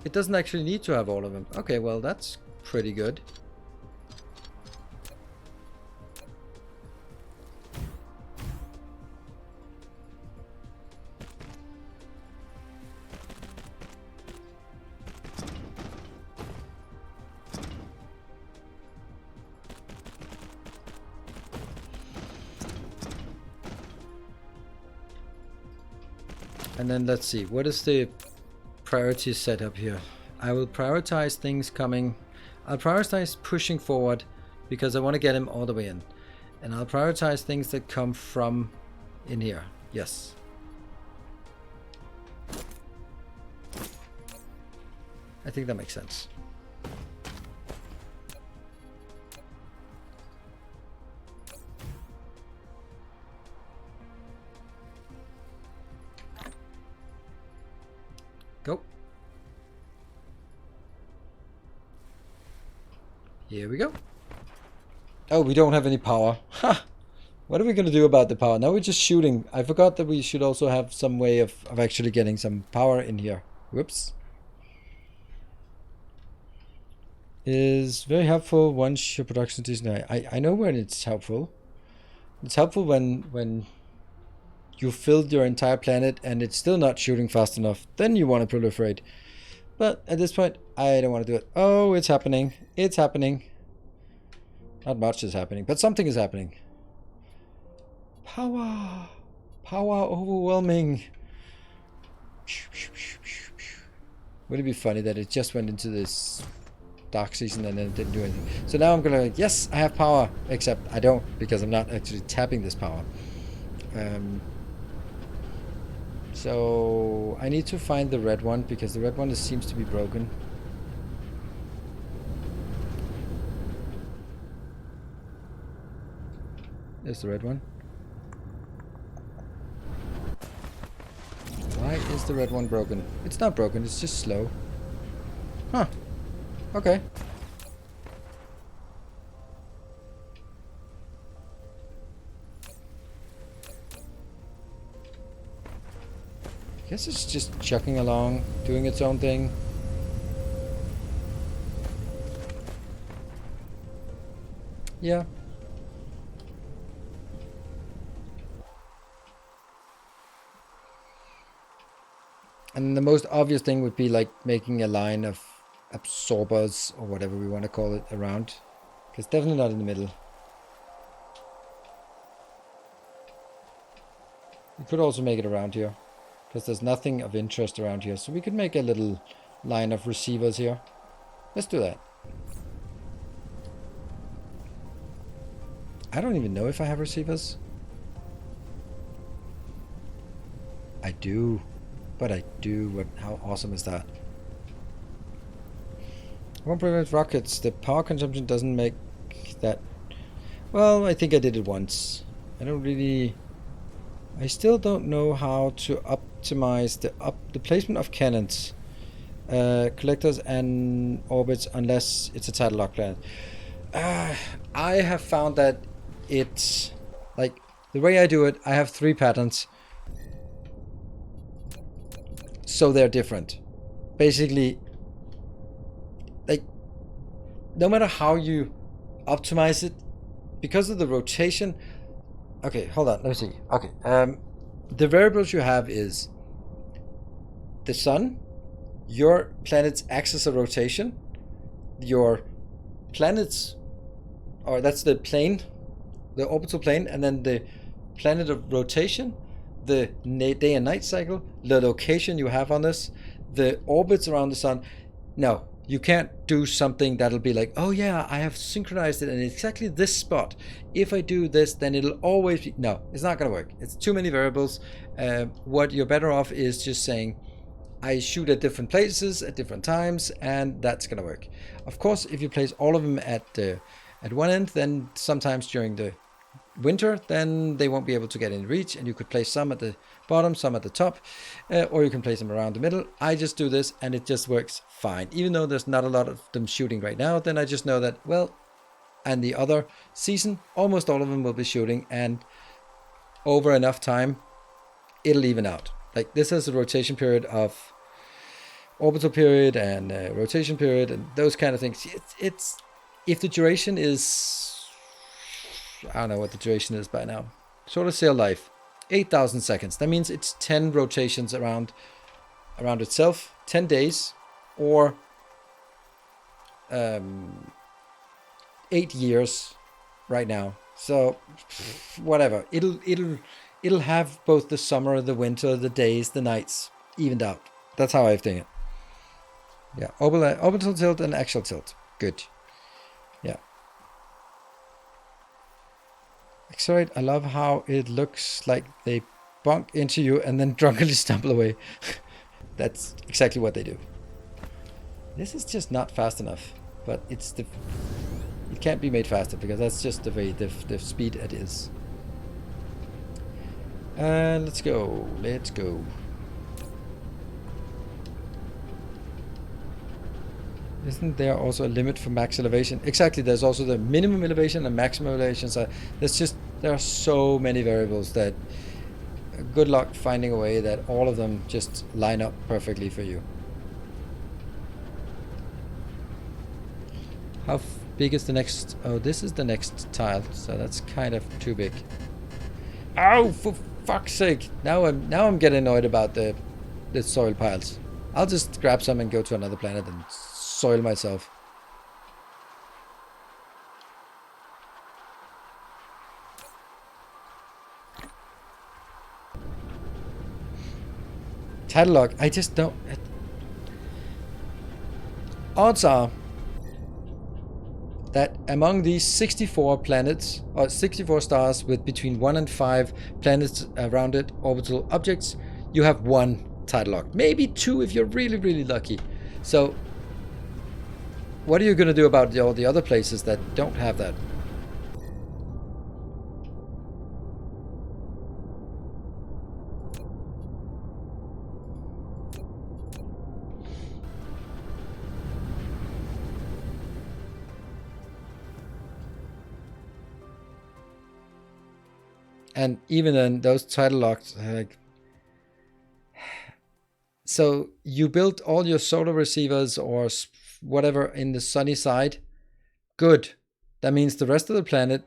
It doesn't actually need to have all of them. Okay, well that's pretty good. And then let's see, what is the priority setup here? I will prioritize things coming. I'll prioritize pushing forward because I want to get him all the way in. And I'll prioritize things that come from in here. Yes. I think that makes sense. Go. Here we go. Oh, we don't have any power. Ha! What are we going to do about the power? Now we're just shooting. I forgot that we should also have some way of actually getting some power in here. Whoops. Is very helpful once your production is... I know when it's helpful. It's helpful when you filled your entire planet and it's still not shooting fast enough. Then you want to proliferate. But at this point, I don't want to do it. Oh, it's happening. It's happening. Not much is happening, but something is happening. Power. Power overwhelming. Would it be funny that it just went into this dark season and then it didn't do anything? So now I'm gonna, yes, I have power, except I don't because I'm not actually tapping this power. So I need to find the red one because the red one seems to be broken. There's the red one. Why is the red one broken? It's not broken, it's just slow. Huh. Okay. I guess it's just chugging along, doing its own thing. Yeah. And the most obvious thing would be like making a line of absorbers or whatever we want to call it around. Because definitely not in the middle. We could also make it around here. Because there's nothing of interest around here. So we could make a little line of receivers here. Let's do that. I don't even know if I have receivers. I do. But I do. How awesome is that? Won't prevent rockets. The power consumption doesn't make that... Well, I think I did it once. I don't really... I still don't know how to optimize the placement of cannons, collectors and orbits unless it's a tidal lock planet. I have found that it's like the way I do it. I have 3 patterns, so they're different. Basically, like no matter how you optimize it, because of the rotation. Okay, hold on. Let me see. Okay, the variables you have is the sun, your planet's axis of rotation, your planet's, or that's the plane, the orbital plane, and then the planet of rotation, the day and night cycle, the location you have on this, the orbits around the sun. No, you can't do something that'll be like, oh yeah, I have synchronized it in exactly this spot. If I do this, then it'll always be. No, it's not gonna work. It's too many variables. What you're better off is just saying, I shoot at different places at different times, and that's gonna work. Of course, if you place all of them at one end, then sometimes during the winter, then they won't be able to get in reach, and you could place some at the bottom, some at the top, or you can place them around the middle. I just do this, and it just works fine. Even though there's not a lot of them shooting right now, then I just know that, well, and the other season, almost all of them will be shooting, and over enough time, it'll even out. Like this is a rotation period of orbital period and rotation period and those kind of things. It's if the duration is, I don't know what the duration is by now. Solar sail life, 8,000 seconds. That means it's 10 rotations around itself, 10 days, or 8 years right now. So whatever, it'll have both the summer, the winter, the days, the nights evened out. That's how I've done it. Yeah, orbital tilt and axial tilt. Good. Yeah. Accelerate. I love how it looks like they bump into you and then drunkenly stumble away. That's exactly what they do. This is just not fast enough, but it can't be made faster because that's just the way the speed it is. And let's go. Isn't there also a limit for max elevation? Exactly, there's also the minimum elevation and maximum elevation. So there are so many variables that good luck finding a way that all of them just line up perfectly for you. How big is the next? Oh, this is the next tile, so that's kind of too big. Oh, for fuck's sake! Now I'm getting annoyed about the soil piles. I'll just grab some and go to another planet and soil myself. Tidal lock, I just don't. Odds are that among these 64 planets, or 64 stars with between 1 and 5 planets around it, orbital objects, you have 1 tidal lock. Maybe 2 if you're really, really lucky. So what are you going to do about all the other places that don't have that? And even then, those tidal locks, like, so you built all your solar receivers or whatever in the sunny side. Good. That means the rest of the planet,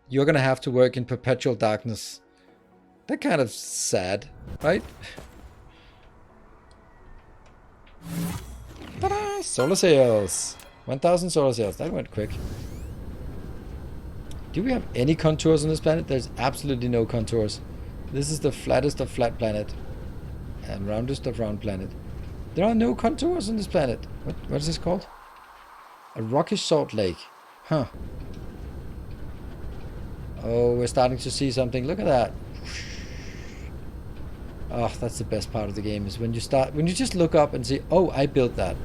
you're going to have to work in perpetual darkness. That kind of sad, right? Ta-da! Solar sails. 1,000 solar sails. That went quick. Do we have any contours on this planet? There's absolutely no contours. This is the flattest of flat planet. And roundest of round planet. There are no contours on this planet. What is this called? A rocky salt lake. Huh. Oh, we're starting to see something. Look at that. Oh, that's the best part of the game, is when you just look up and see, oh, I built that.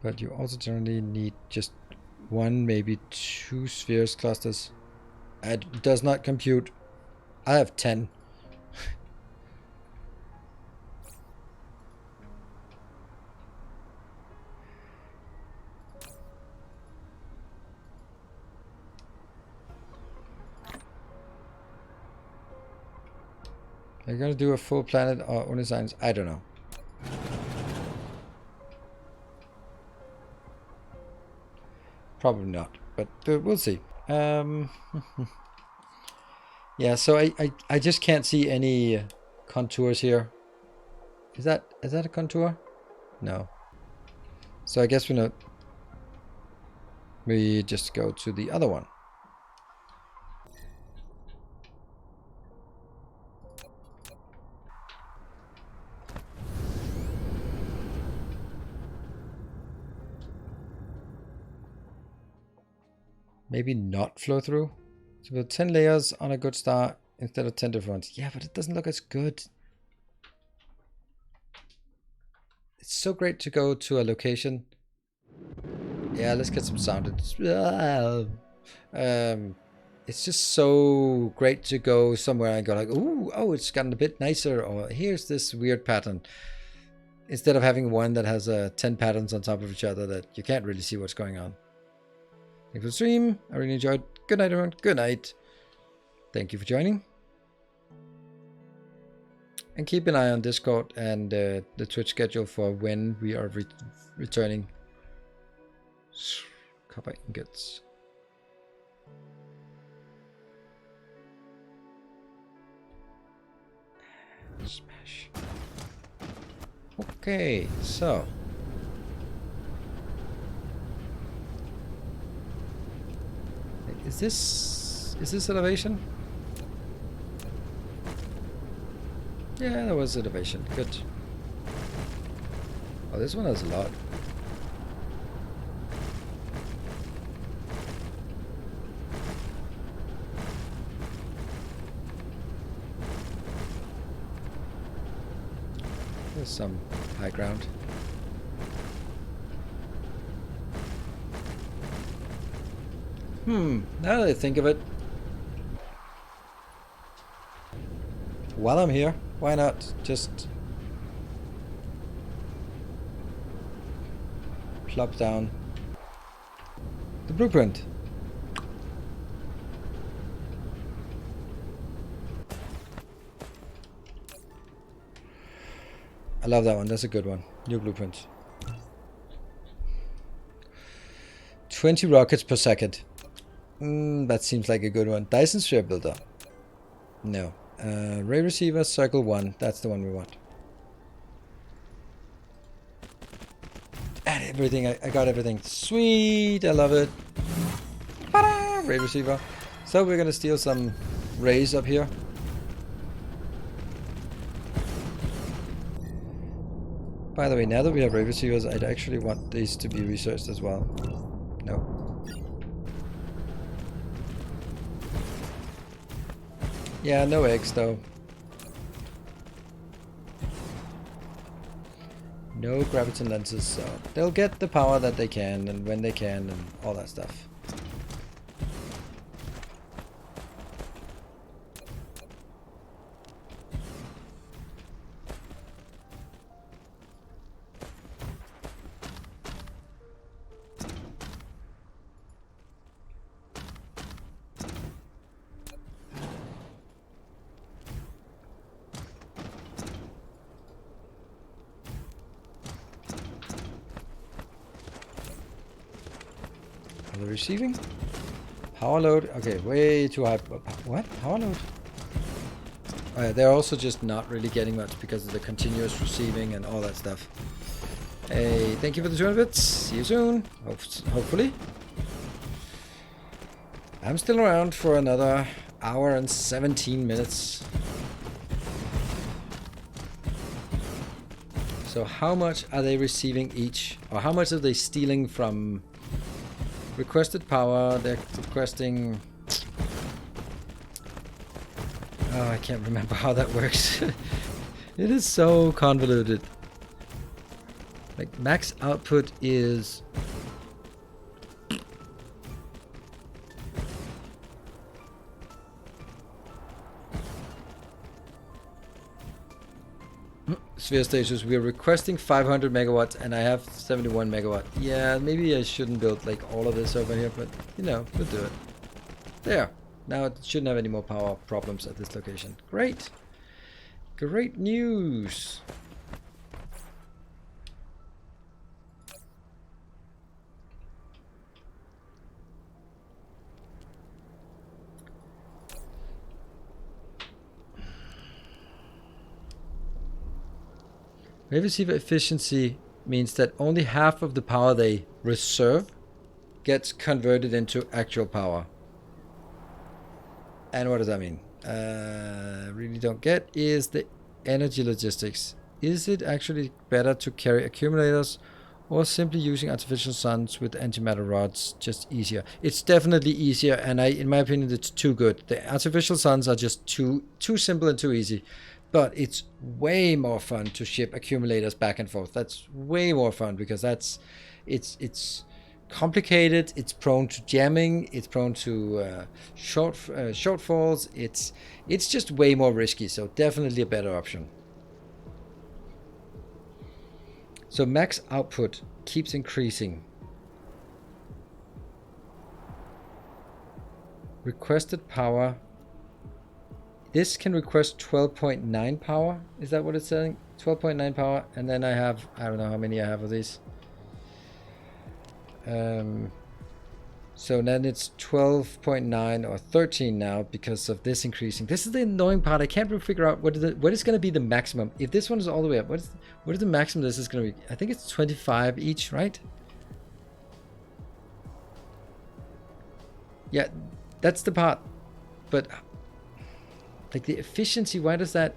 But you also generally need just one, maybe two spheres clusters. It does not compute. I have 10. Are you gonna do a full planet or only science? I don't know. Probably not, but we'll see. Yeah, so I just can't see any contours here. Is that a contour? No. So I guess we just go to the other one. Maybe not flow through. So with 10 layers on a good star instead of 10 different ones. Yeah, but it doesn't look as good. It's so great to go to a location. Yeah, let's get some sound. It's just so great to go somewhere and go like, ooh, oh, it's gotten a bit nicer, or here's this weird pattern. Instead of having one that has 10 patterns on top of each other that you can't really see what's going on. Thanks for the stream. I really enjoyed. Good night, everyone. Good night. Thank you for joining. And keep an eye on Discord and the Twitch schedule for when we are returning. Copper ingots. Smash. Okay, so. Is this elevation? Yeah, that was elevation. Good. Oh, this one has a lot. There's some high ground. Now that I think of it, while I'm here, why not just plop down the blueprint? I love that one. That's a good one. New blueprint. 20 rockets per second. That seems like a good one. Dyson sphere builder. No. Ray receiver, circle 1. That's the one we want. And everything. I got everything. Sweet. I love it. Ta-da! Ray receiver. So we're going to steal some rays up here. By the way, now that we have ray receivers, I'd actually want these to be researched as well. No. Yeah, no eggs though. No graviton lenses, so they'll get the power that they can and when they can and all that stuff. Receiving? Power load? Okay, way too high. What? Power load? Oh yeah, they're also just not really getting much because of the continuous receiving and all that stuff. Hey, thank you for the 200 bits. See you soon. Hopefully. I'm still around for another hour and 17 minutes. So how much are they receiving each? Or how much are they stealing from... Requested power, they're requesting... Oh, I can't remember how that works. It is so convoluted. Like max output is... Sphere status, we are requesting 500 megawatts and I have 71 megawatt. Yeah, maybe I shouldn't build like all of this over here, but you know, we'll do it. There. Now it shouldn't have any more power problems at this location. Great. Great news. Wave receiver efficiency means that only half of the power they reserve gets converted into actual power. And what does that mean? Really don't get is the energy logistics. Is it actually better to carry accumulators or simply using artificial suns with antimatter rods just easier? It's definitely easier, and in my opinion, it's too good. The artificial suns are just too simple and too easy. But it's way more fun to ship accumulators back and forth. That's way more fun because it's complicated. It's prone to jamming. It's prone to shortfalls. It's just way more risky. So definitely a better option. So max output keeps increasing. Requested power. This can request 12.9 power. Is that what it's saying? 12.9 power. And then I have, I don't know how many I have of these. So then it's 12.9 or 13 now because of this increasing. This is the annoying part. I can't really figure out what is going to be the maximum. If this one is all the way up, what is the maximum this is going to be? I think it's 25 each, right? Yeah, that's the part. But like the efficiency, why does that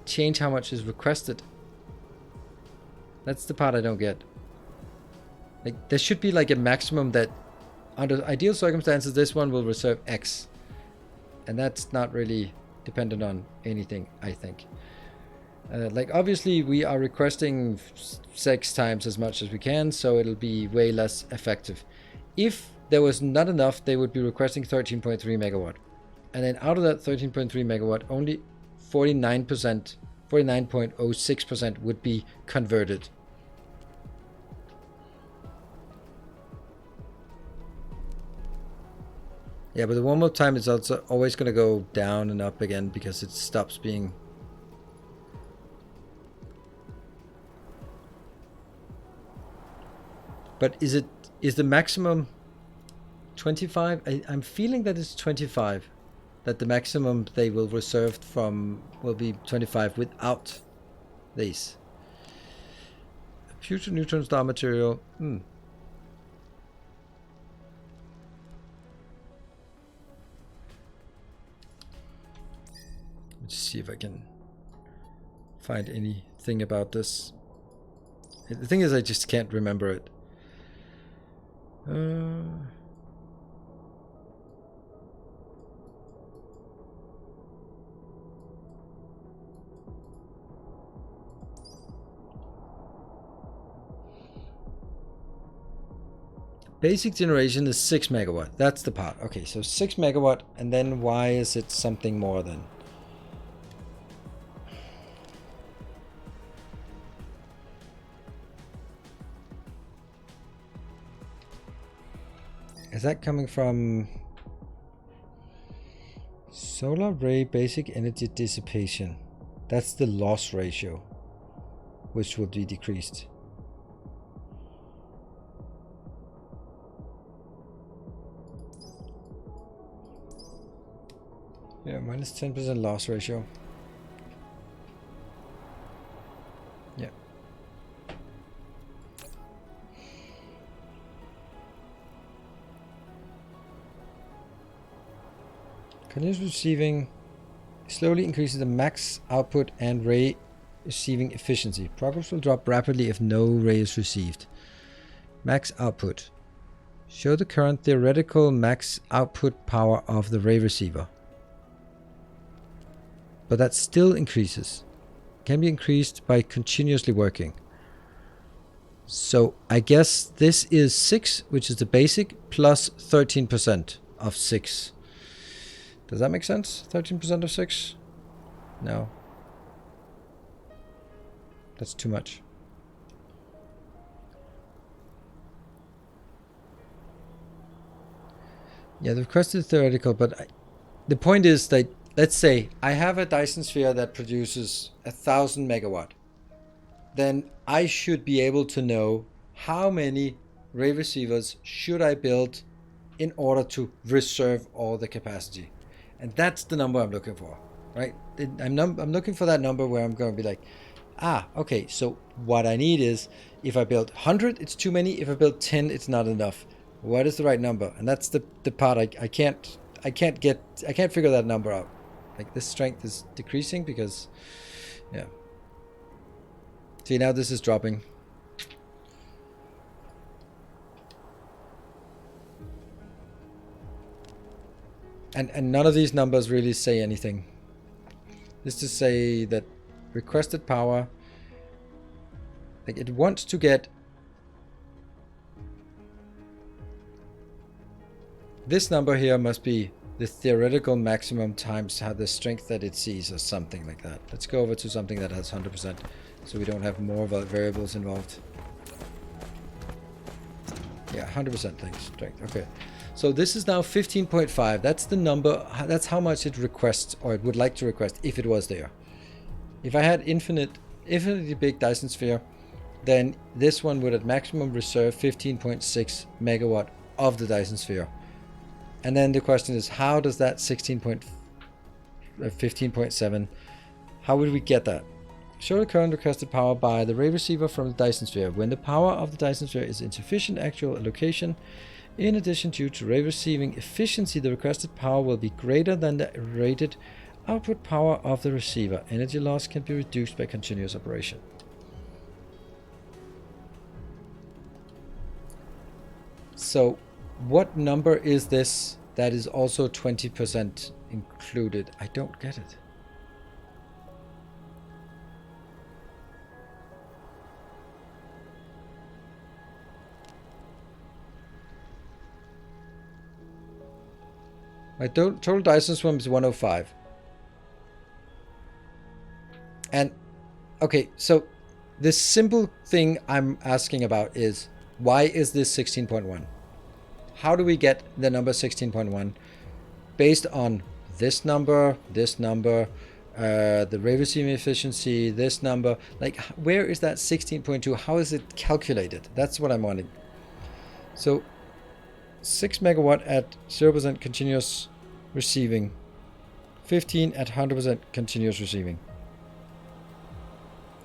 change how much is requested? That's the part I don't get. Like there should be like a maximum that under ideal circumstances this one will reserve X. And that's not really dependent on anything, I think. Like obviously we are requesting 6 times as much as we can, so it'll be way less effective. If there was not enough, they would be requesting 13.3 megawatt. And then out of that 13.3 megawatt, only 49%, 49.06% would be converted. Yeah, but the one more time it's also always going to go down and up again because it stops being... But is the maximum 25? I'm feeling that it's 25. That the maximum they will reserve from will be 25 without these. Future neutron star material. Let's see if I can find anything about this. The thing is, I just can't remember it. Basic generation is 6 megawatt. That's the part. Okay, so 6 megawatt, and then why is it something more then? Is that coming from solar ray basic energy dissipation? That's the loss ratio, which will be decreased. Yeah, minus 10% loss ratio. Yeah. Continuous receiving slowly increases the max output and ray receiving efficiency. Progress will drop rapidly if no ray is received. Max output. Show the current theoretical max output power of the ray receiver. But that still increases. Can be increased by continuously working. So I guess this is 6, which is the basic, plus 13% of 6. Does that make sense? 13% of 6? No. That's too much. Yeah, the request is theoretical, but the point is that, let's say I have a Dyson sphere that produces 1,000 megawatt. Then I should be able to know how many ray receivers should I build in order to reserve all the capacity. And that's the number I'm looking for, right? I'm looking for that number where I'm going to be like, okay, so what I need is, if I build 100, it's too many. If I build 10, it's not enough. What is the right number? And that's the part I can't figure that number out. Like, this strength is decreasing because, yeah. See, now this is dropping. And none of these numbers really say anything. This to say that requested power, like, it wants to get this number here must be the theoretical maximum times how the strength that it sees, or something like that. Let's go over to something that has 100%, so we don't have more variables involved. Yeah, 100% strength. Okay, so this is now 15.5. That's the number. That's how much it requests, or it would like to request, if it was there. If I had infinitely big Dyson sphere, then this one would at maximum reserve 15.6 megawatt of the Dyson sphere. And then the question is, how does that 15.7, how would we get that? Show the current requested power by the ray receiver from the Dyson sphere. When the power of the Dyson sphere is insufficient actual allocation, in addition, due to ray receiving efficiency, the requested power will be greater than the rated output power of the receiver. Energy loss can be reduced by continuous operation. So what number is this that is also 20% included? I don't get it. My total Dyson swim is 105. And okay, so the simple thing I'm asking about is, why is this 16.1? How do we get the number 16.1 based on this number, the ray receiving efficiency, this number? Like, where is that 16.2? How is it calculated? That's what I'm wanting. So 6 megawatt at 0% continuous receiving, 15 at 100% continuous receiving.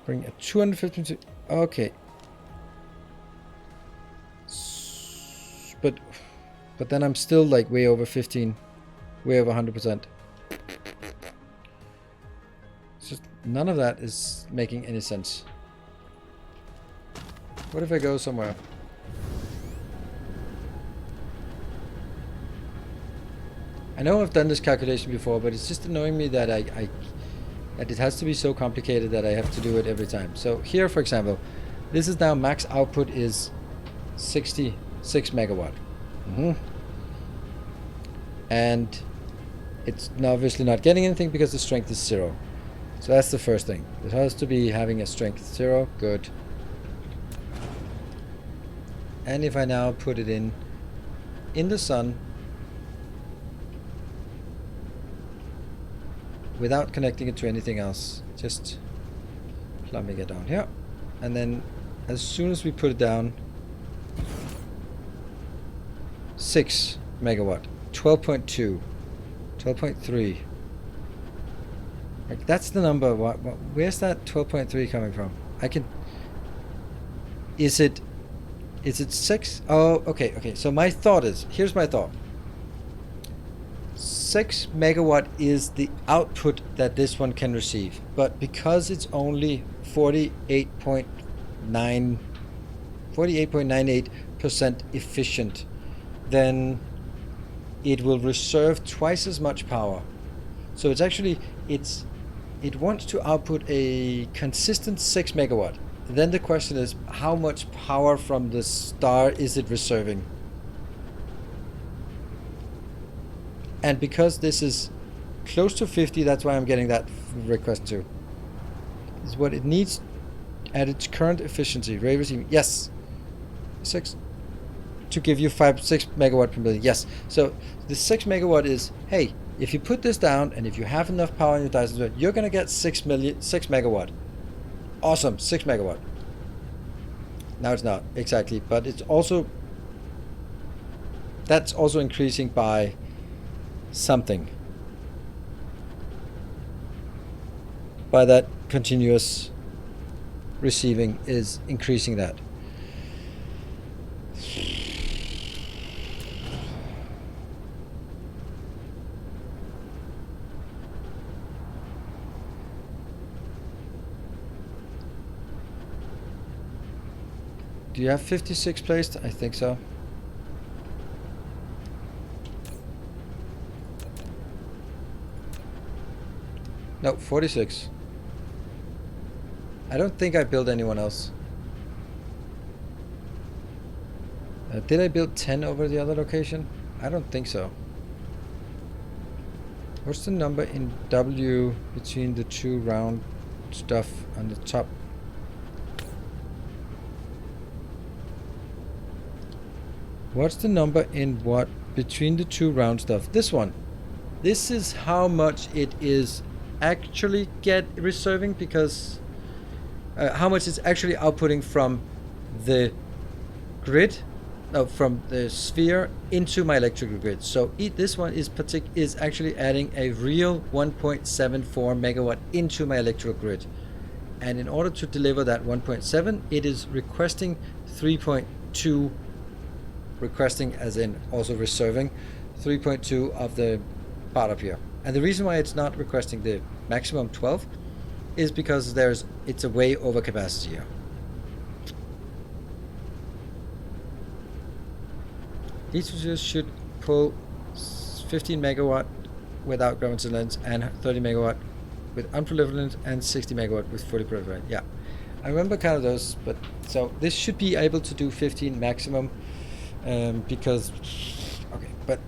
Bring a 250. Okay. But then I'm still like way over 15, way over 100%. It's just none of that is making any sense. What if I go somewhere? I know I've done this calculation before, but it's just annoying me that that it has to be so complicated that I have to do it every time. So here, for example, this is now max output is 66 megawatt. And it's obviously not getting anything because the strength is 0. So that's the first thing. It has to be having a strength 0. Good. And if I now put it in the sun without connecting it to anything else, just plumbing it down here, and then as soon as we put it down, 6 megawatt, 12.2, 12.3. Like, that's the number. Where's that 12.3 coming from? Is it 6? Oh, okay. So my thought is, here's my thought. 6 megawatt is the output that this one can receive, but because it's only 48.98% efficient, then it will reserve twice as much power. So it's actually, it wants to output a consistent 6 megawatt. then the question is, how much power from the star is it reserving? And because this is close to 50, that's why I'm getting that request too. Is what it needs at its current efficiency. Ray receiving, yes. 6 to give you 6 megawatt per million. Yes. So the 6 megawatt is, hey, if you put this down and if you have enough power in your Dyson, you're gonna get 6 megawatt. Awesome, 6 megawatt. Now it's not exactly, but it's also, that's also increasing by something. By that continuous receiving is increasing that. Do you have 56 placed? I think so. No, 46. I don't think I built anyone else. Did I build 10 over the other location? I don't think so. What's the number in W between the two round stuff on the top? What's the number in what between the two round stuff? This one. This is how much it is actually reserving, because how much it's actually outputting from the grid, from the sphere into my electrical grid. So this one is actually adding a real 1.74 megawatt into my electrical grid, and in order to deliver that 1.7, it is requesting 3.2. Requesting as in also reserving 3.2 of the part up here. And the reason why it's not requesting the maximum 12 is because it's a way over capacity here. These switches should pull 15 megawatt without gravity lens and 30 megawatt with unproliferated lens and 60 megawatt with fully proliferated. Yeah, I remember kind of those, but so this should be able to do 15 maximum. Because, okay, but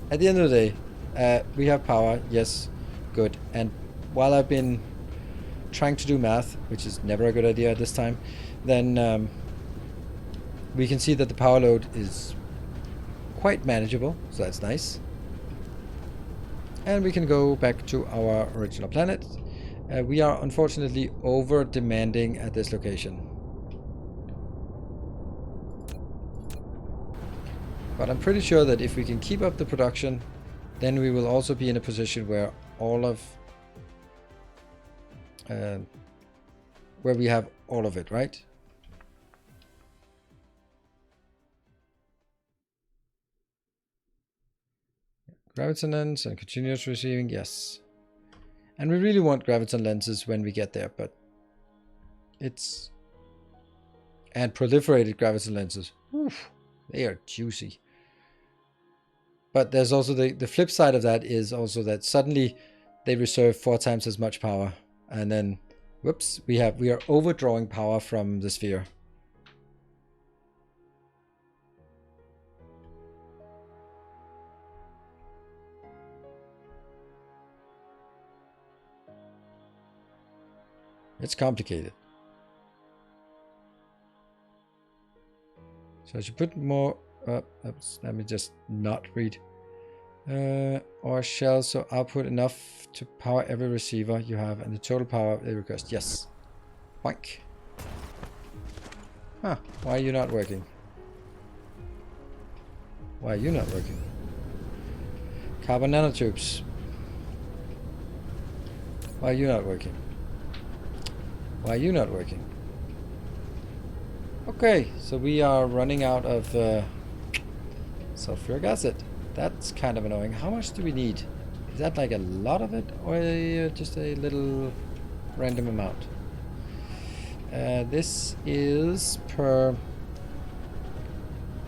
at the end of the day, we have power, yes, good. And while I've been trying to do math, which is never a good idea at this time, then we can see that the power load is quite manageable, so that's nice. And we can go back to our original planet. We are unfortunately over demanding at this location. But I'm pretty sure that if we can keep up the production, then we will also be in a position where all of where we have all of it, right? Graviton lens and continuous receiving, yes. And we really want graviton lenses when we get there, but it's... And proliferated graviton lenses. Oof, they are juicy. But there's also the flip side of that is also that suddenly they reserve 4 times as much power, and then whoops, we are overdrawing power from the sphere. It's complicated. So I should put more oops, let me just not read. Or shall so output enough to power every receiver you have and the total power they request. Yes. Boink. Huh. Why are you not working? Why are you not working? Carbon nanotubes. Why are you not working? Why are you not working? Okay, so we are running out of sulfuric acid. That's kind of annoying. How much do we need? Is that like a lot of it, or just a little random amount? This is per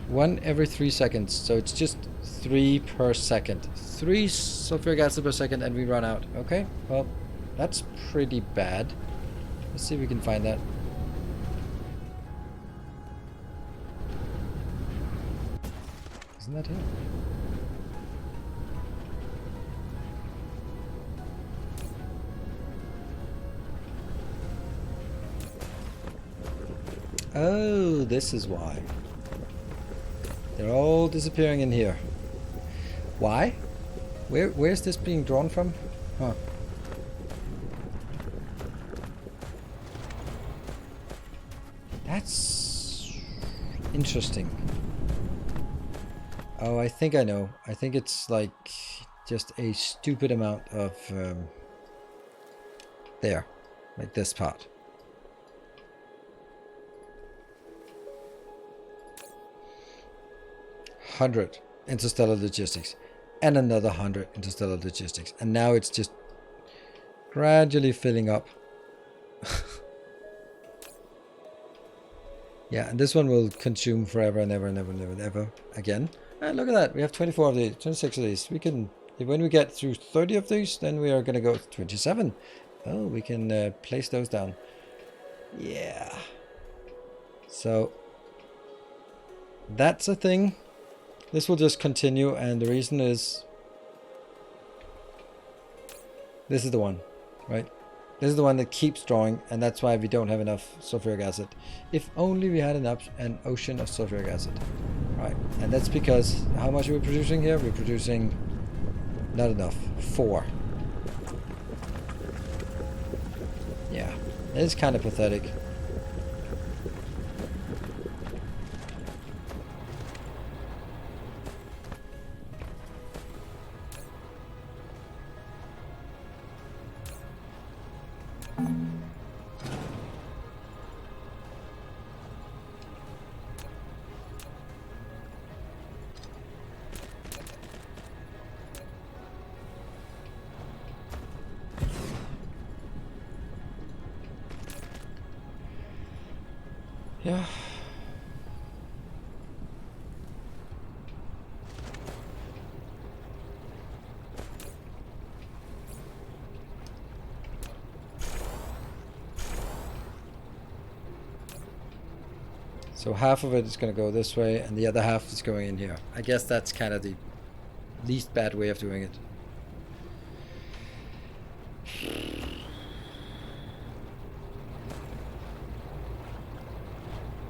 1 every 3 seconds, so it's just 3 per second. 3 sulfuric acid per second, and we run out. Okay, well, that's pretty bad. Let's see if we can find that. Isn't that it? Oh, this is why. They're all disappearing in here. Why? Where's this being drawn from? Huh. That's interesting. Oh, I think I know. I think it's like just a stupid amount of there, like this part. $100 interstellar logistics and another 100 interstellar logistics, and now it's just gradually filling up. Yeah, and this one will consume forever and ever and ever and ever and ever again. And look at that, we have 24 of these, 26 of these. We can, when we get through 30 of these, then we are going to go to 27. Oh, we can place those down. Yeah. So that's a thing. This will just continue, and the reason is this is the one, right? This is the one that keeps drawing, and that's why we don't have enough sulfuric acid. If only we had an ocean of sulfuric acid. Right, and that's because how much are we producing here? We're producing not enough. 4. Yeah, it's kind of pathetic. Yeah. So half of it is going to go this way, and the other half is going in here. I guess that's kind of the least bad way of doing it.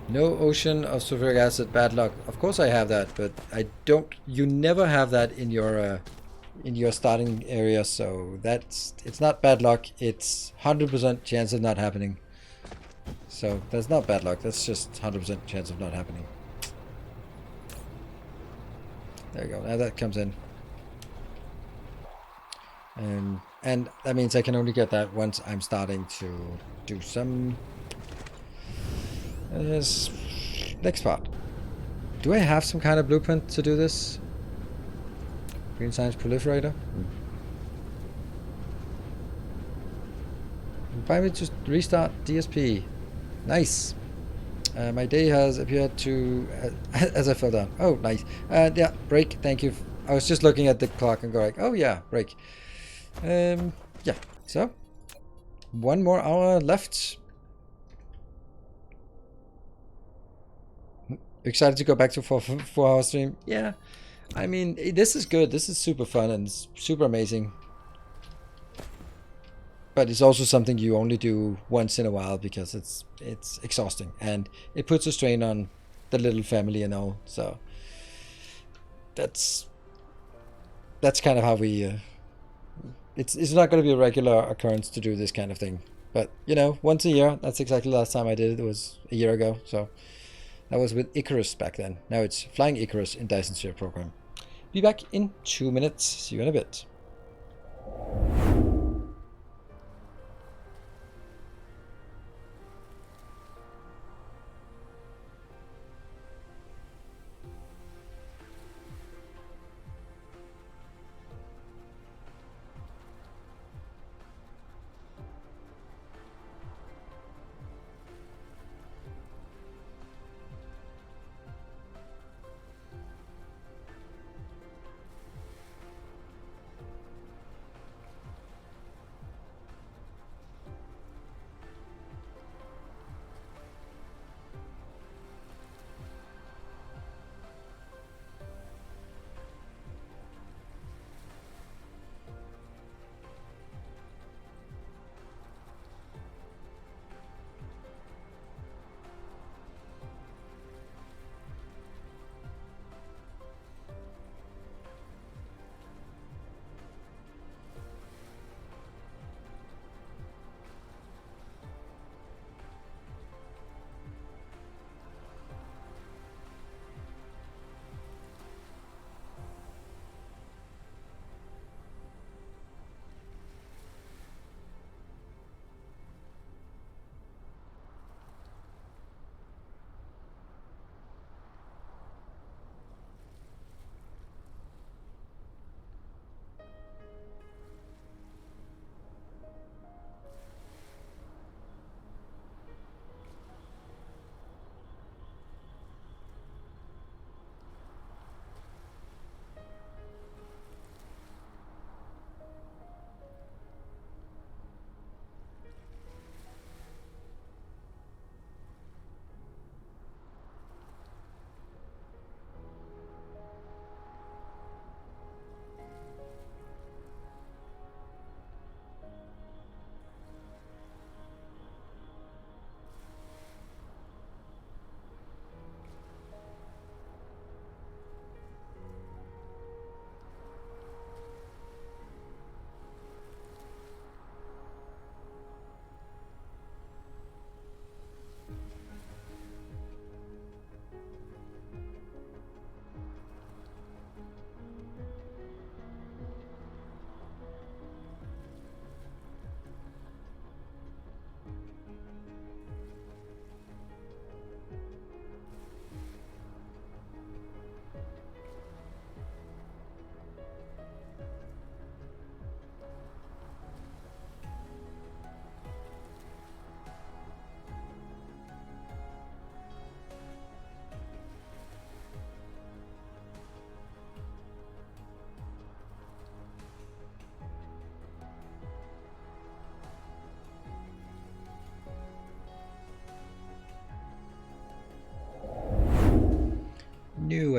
No ocean of sulfuric acid, bad luck. Of course I have that, but I don't. You never have that in your starting area, so it's not bad luck. It's 100% chance of not happening. So that's not bad luck. That's just 100% chance of not happening. There you go. Now that comes in, and that means I can only get that once I'm starting to do some. Next part. Do I have some kind of blueprint to do this? Green science proliferator? Why don't we just restart DSP? Nice. My day has appeared to as I fell down. Oh, nice. Yeah, break. Thank you. I was just looking at the clock and going, oh yeah, break. Yeah. So 1 more hour left. Excited to go back to 4 hour stream. Yeah. I mean, this is good. This is super fun and super amazing. But it's also something you only do once in a while because it's exhausting and it puts a strain on the little family and all. So that's kind of how we. It's not going to be a regular occurrence to do this kind of thing, but you know, once a year. That's exactly the last time I did it. It was a year ago. So that was with Icarus back then. Now it's Flying Icarus in Dyson Sphere program. Be back in 2 minutes. See you in a bit.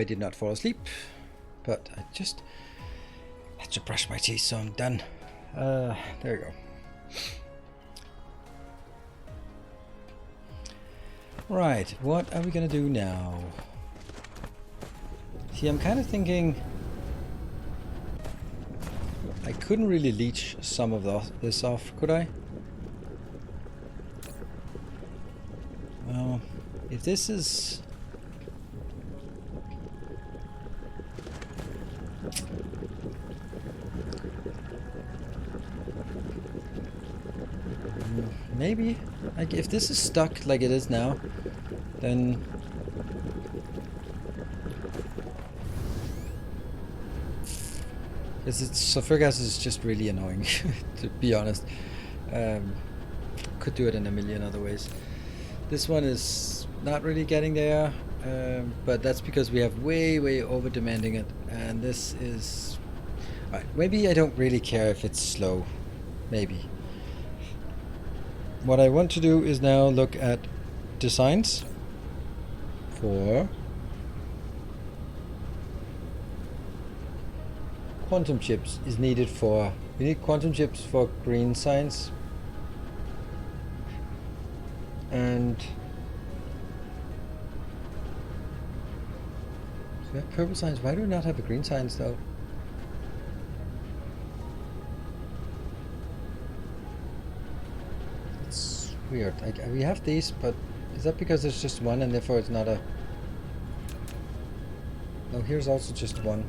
did not fall asleep, but I just had to brush my teeth, so I'm done. There we go. Right, what are we gonna do now? See, I'm kind of thinking I couldn't really leech some of this off, could I? Well, if this is... maybe, like, if this is stuck like it is now, then... because sulfuric acid is just really annoying, to be honest. Could do it in a million other ways. This one is not really getting there, but that's because we have way over demanding it, and this is... right, maybe I don't really care if it's slow. Maybe. What I want to do is now look at designs for quantum chips is needed for... we need quantum chips for green science. And so we have purple science. Why do we not have a green science though? It's weird. Like, we have these, but is that because there's just one and therefore it's not a... no, here's also just one.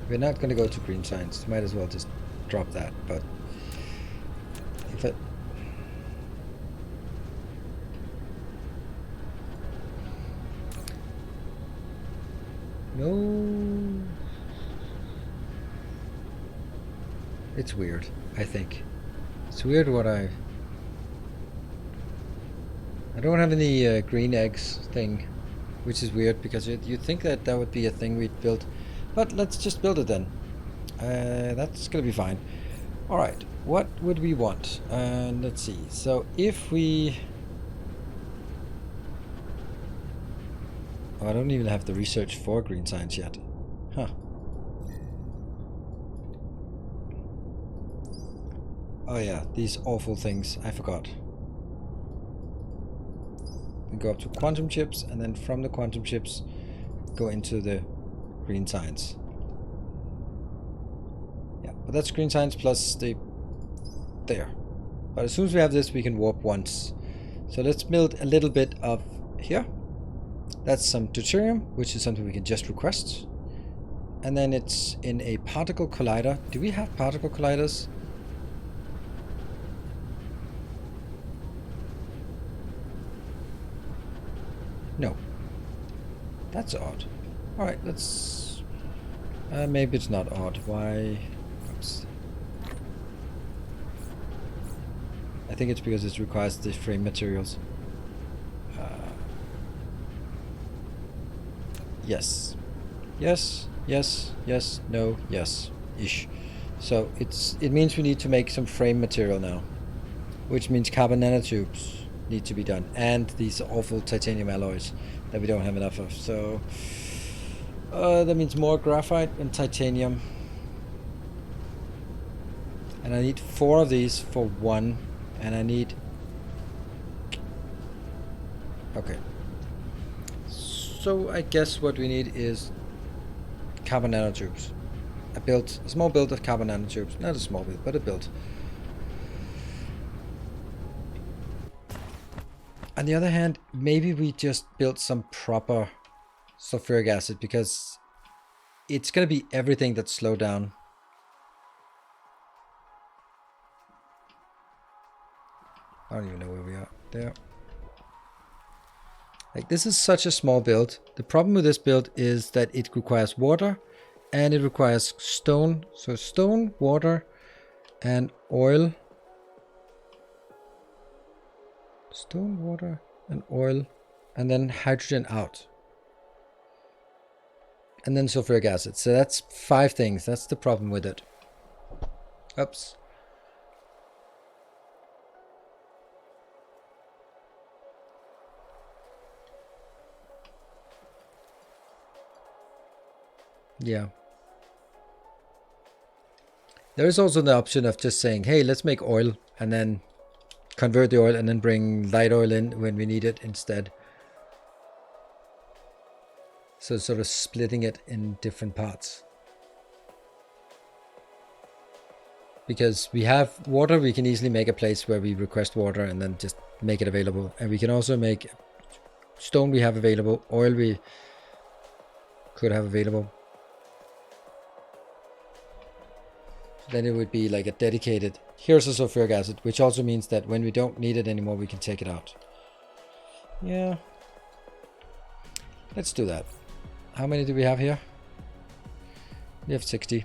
We're not going to go to green science. Might as well just drop that. But if it... no... it's weird, I think. It's weird what I don't have any green eggs thing, which is weird because you'd think that that would be a thing we'd build. But let's just build it then. That's gonna be fine. Alright, what would we want? Let's see. So if we... oh, I don't even have the research for green science yet. Huh. Oh yeah, these awful things. I forgot. We go up to quantum chips, and then from the quantum chips go into the green science. Yeah, but that's green science plus the... there. But as soon as we have this, we can warp once. So let's build a little bit of here. That's some deuterium, which is something we can just request. And then it's in a particle collider. Do we have particle colliders? No. That's odd. Alright, let's... maybe it's not odd. Why... oops. I think it's because it requires the frame materials. Yes. Yes, yes, yes, no, yes, ish. So it means we need to make some frame material now. Which means carbon nanotubes need to be done. And these awful titanium alloys that we don't have enough of. So that means more graphite and titanium. And I need 4 of these for 1. And I need... okay. So I guess what we need is carbon nanotubes. A small build of carbon nanotubes. Not a small build, but a build. On the other hand, maybe we just build some proper sulfuric acid, because it's going to be everything that's slowed down. I don't even know where we are. There. Like, this is such a small build. The problem with this build is that it requires water and it requires stone. So stone, water, and oil. Stone, water, and oil, and then hydrogen out. And then sulfuric acid. So that's 5 things. That's the problem with it. Oops. Yeah. There is also the option of just saying, hey, let's make oil and then convert the oil and then bring light oil in when we need it instead. So sort of splitting it in different parts. Because we have water, we can easily make a place where we request water and then just make it available. And we can also make stone we have available, oil we could have available. Then it would be like a dedicated, here's a sulfuric acid, which also means that when we don't need it anymore, we can take it out. Yeah. Let's do that. How many do we have here? We have 60.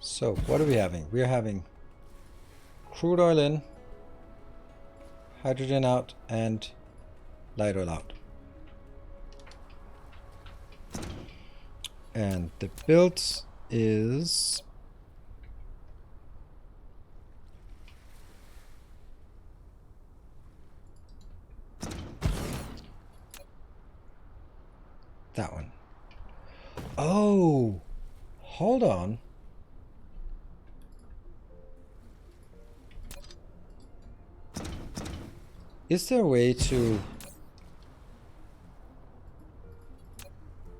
So what are we having? We're having crude oil in, hydrogen out, and light oil out. And the build is that one. Oh, hold on. Is there a way to...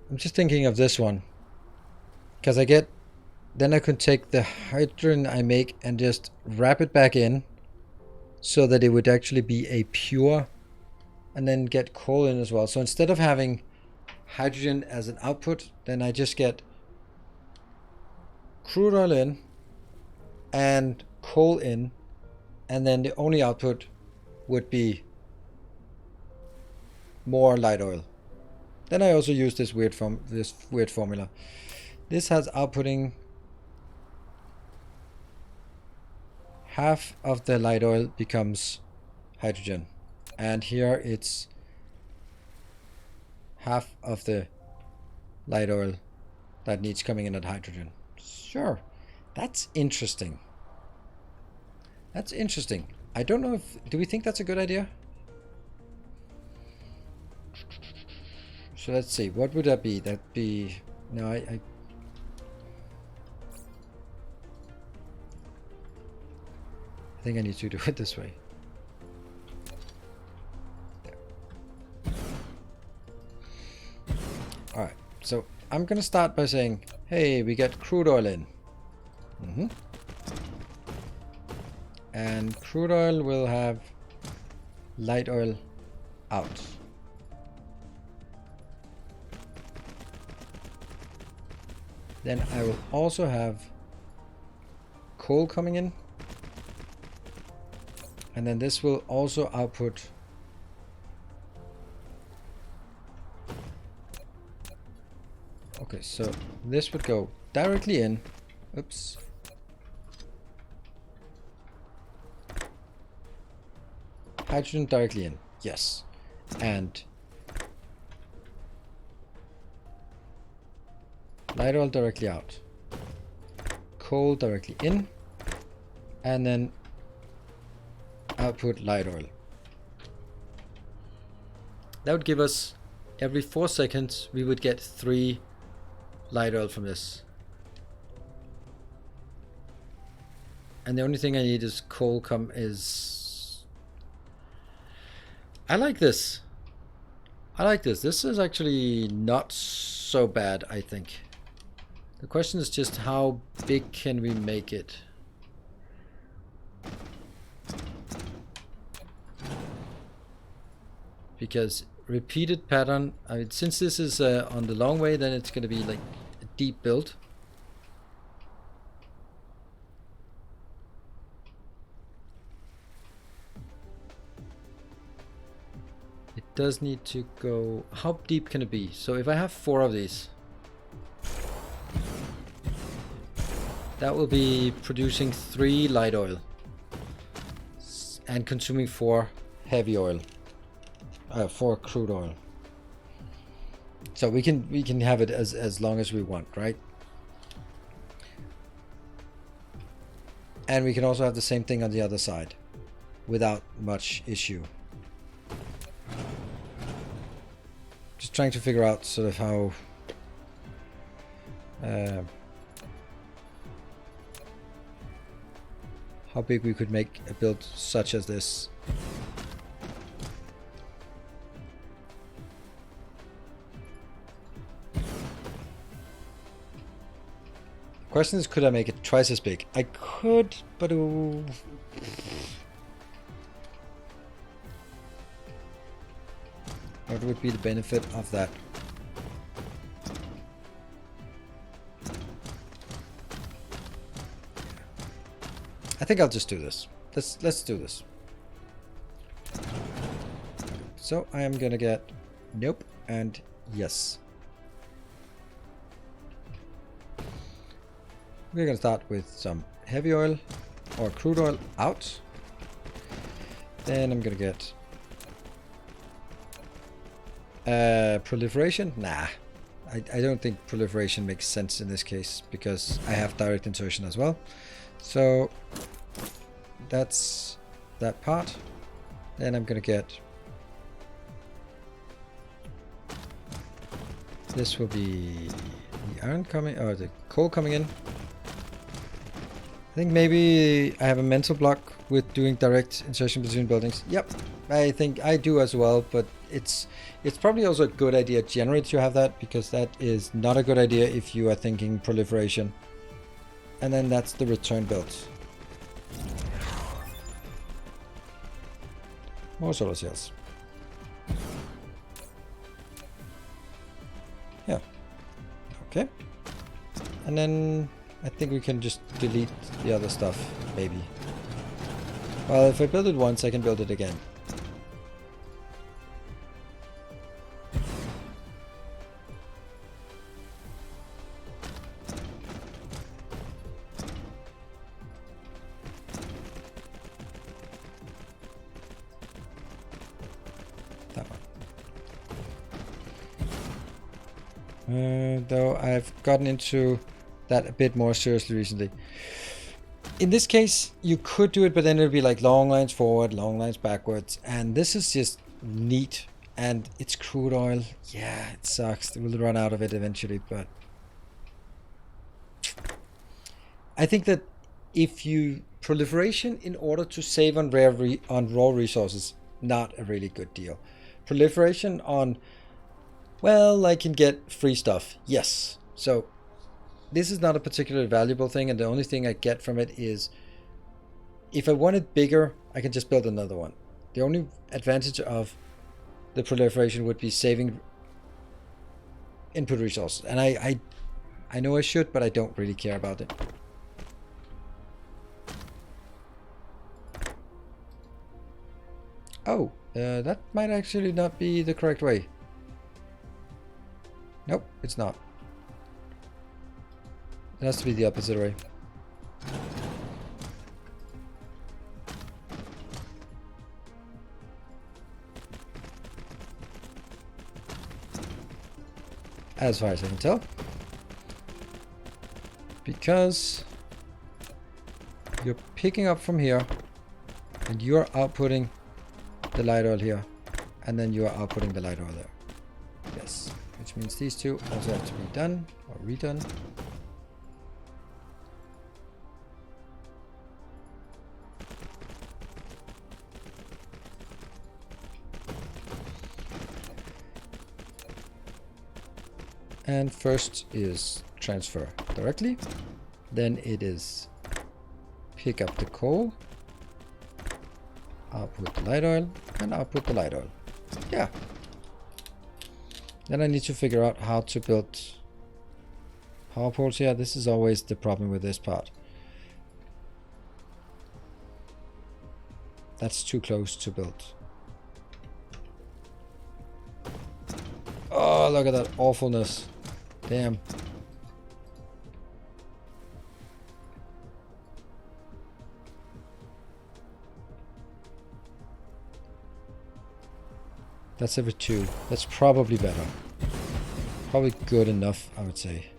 I'm just thinking of this one. Because then I could take the hydrogen I make and just wrap it back in so that it would actually be a pure, and then get coal in as well. So instead of having hydrogen as an output, then I just get crude oil in and coal in, and then the only output would be more light oil. Then I also use this weird formula. This has outputting half of the light oil becomes hydrogen, and here it's half of the light oil that needs coming in at hydrogen. Sure, that's interesting. That's interesting. I don't know if... Do we think that's a good idea? So let's see. What would that be? That'd be... No, I think I need to do it this way. There. Alright, so I'm gonna start by saying, hey, we get crude oil in. And crude oil will have light oil out. Then I will also have coal coming in. And then this will also output okay, so this would go directly in. Oops. Hydrogen directly in. Yes. And light oil directly out. Coal directly in. And then output light oil. That would give us every 4 seconds we would get 3 light oil from this. And the only thing I need is coal I like this. I like this. This is actually not so bad, I think. The question is just how big can we make it? Because repeated pattern, I mean, since this is on the long way, then it's going to be like a deep build. It does need to go... How deep can it be? So if I have 4 of these, that will be producing 3 light oil and consuming 4 heavy oil, 4 crude oil. So we can have it as long as we want, right? And we can also have the same thing on the other side without much issue. Just trying to figure out sort of how big we could make a build such as this. Question is, could I make it twice as big? I could, but what would be the benefit of that? I think I'll just do this. Let's do this. So I am gonna get nope and yes. We're gonna start with some heavy oil or crude oil out. Then I'm gonna get proliferation. Nah, I don't think proliferation makes sense in this case because I have direct insertion as well. So that's that part. Then I'm gonna get this will be the iron coming or the coal coming in. I think maybe I have a mental block with doing direct insertion between buildings. Yep, I think I do as well, but it's probably also a good idea generally to have that, because that is not a good idea if you are thinking proliferation. And then that's the return build. More solar cells. Yeah. Okay. And then I think we can just delete the other stuff, maybe. Well, if I build it once, I can build it again. That one. Though I've gotten into that a bit more seriously recently. In this case, you could do it, but then it would be like long lines forward, long lines backwards, and this is just neat. And it's crude oil. Yeah, it sucks. We'll run out of it eventually, but I think that if you proliferation in order to save on raw resources, not a really good deal. Proliferation on, well, I can get free stuff. Yes. So this is not a particularly valuable thing, and the only thing I get from it is if I want it bigger, I can just build another one. The only advantage of the proliferation would be saving input resources, and I know I should, but I don't really care about it. Oh, that might actually not be the correct way. Nope, it's not. It has to be the opposite way. As far as I can tell. Because you're picking up from here and you're outputting the light oil here, and then you are outputting the light oil there. Yes, which means these two also have to be done or redone. And first is transfer directly, then it is pick up the coal, output the light oil, and output the light oil. Yeah. Then I need to figure out how to build power poles. Yeah, this is always the problem with this part. That's too close to build. Oh, look at that awfulness. Damn. That's every 2. That's probably better. Probably good enough, I would say.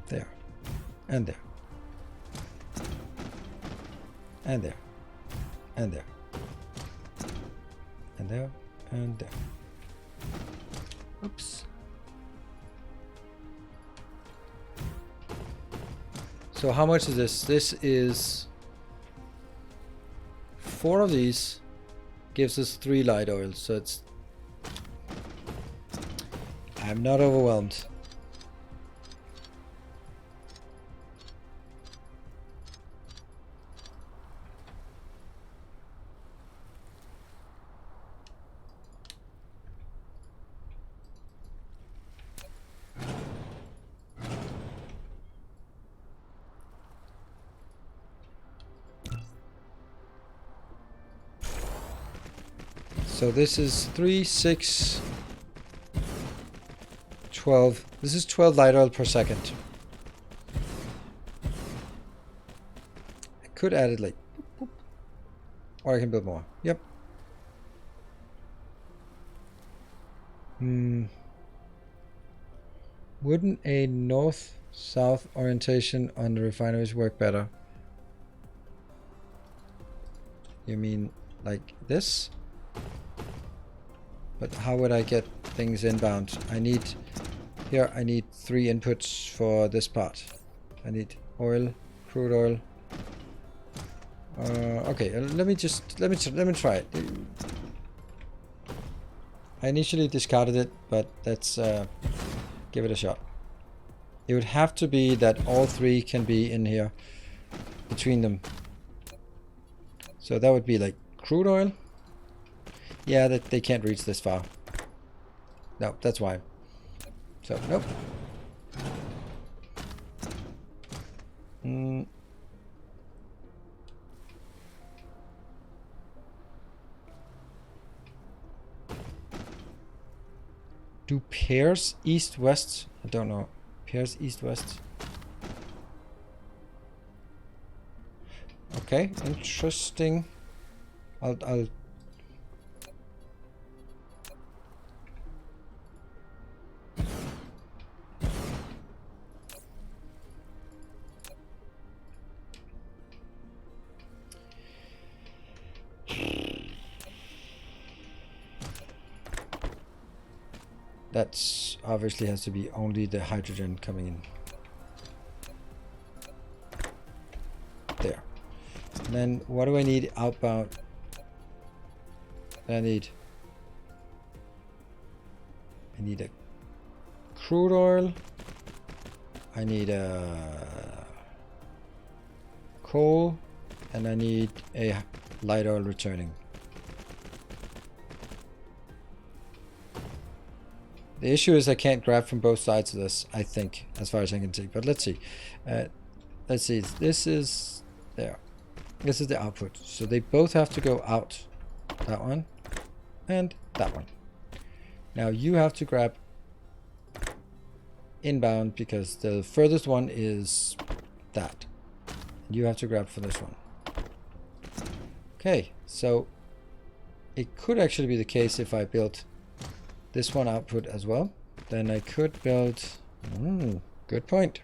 There. And there. And there. And there. And there. And there. Oops. So how much is this? This is 4 of these gives us 3 light oils, so it's... I'm not overwhelmed. So this is 3, 6, 12. This is 12 light oil per second. I could add it like... boop, boop. Or I can build more. Yep. Wouldn't a north-south orientation on the refineries work better? You mean like this? But how would I get things inbound? I need... Here, I need 3 inputs for this part. I need oil, crude oil. Okay, let me try it. I initially discarded it, but let's give it a shot. It would have to be that all 3 can be in here between them. So that would be like crude oil. Yeah, that they can't reach this far. No, that's why. So, nope. Do pairs east-west? I don't know. Pairs east-west. Okay, interesting. I'll That's obviously has to be only the hydrogen coming in. There. And then what do I need outbound? I need a crude oil. I need a coal, and I need a light oil returning. The issue is I can't grab from both sides of this, I think, as far as I can see. But let's see. Let's see. This is there. This is the output. So they both have to go out. That one and that one. Now you have to grab inbound because the furthest one is that. You have to grab for this one. Okay, so it could actually be the case if I built this one output as well. Then I could build... good point.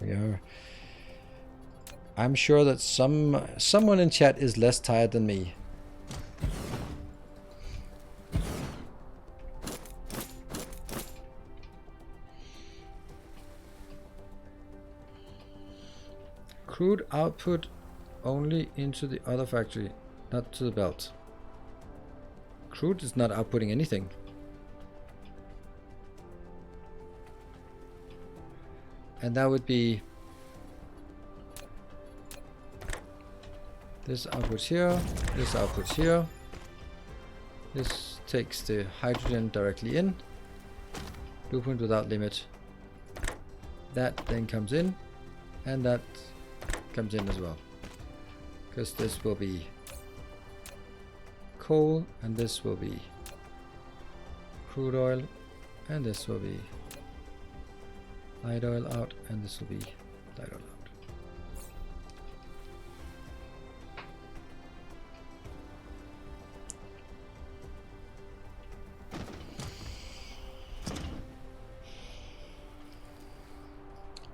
I'm sure that someone in chat is less tired than me. Crude output only into the other factory, not to the belt. Crude is not outputting anything. And that would be This outputs here, this outputs here. This takes the hydrogen directly in. Blueprint without limit. That then comes in, and that comes in as well. Because this will be coal, and this will be crude oil, and this will be light oil out, and this will be light oil out.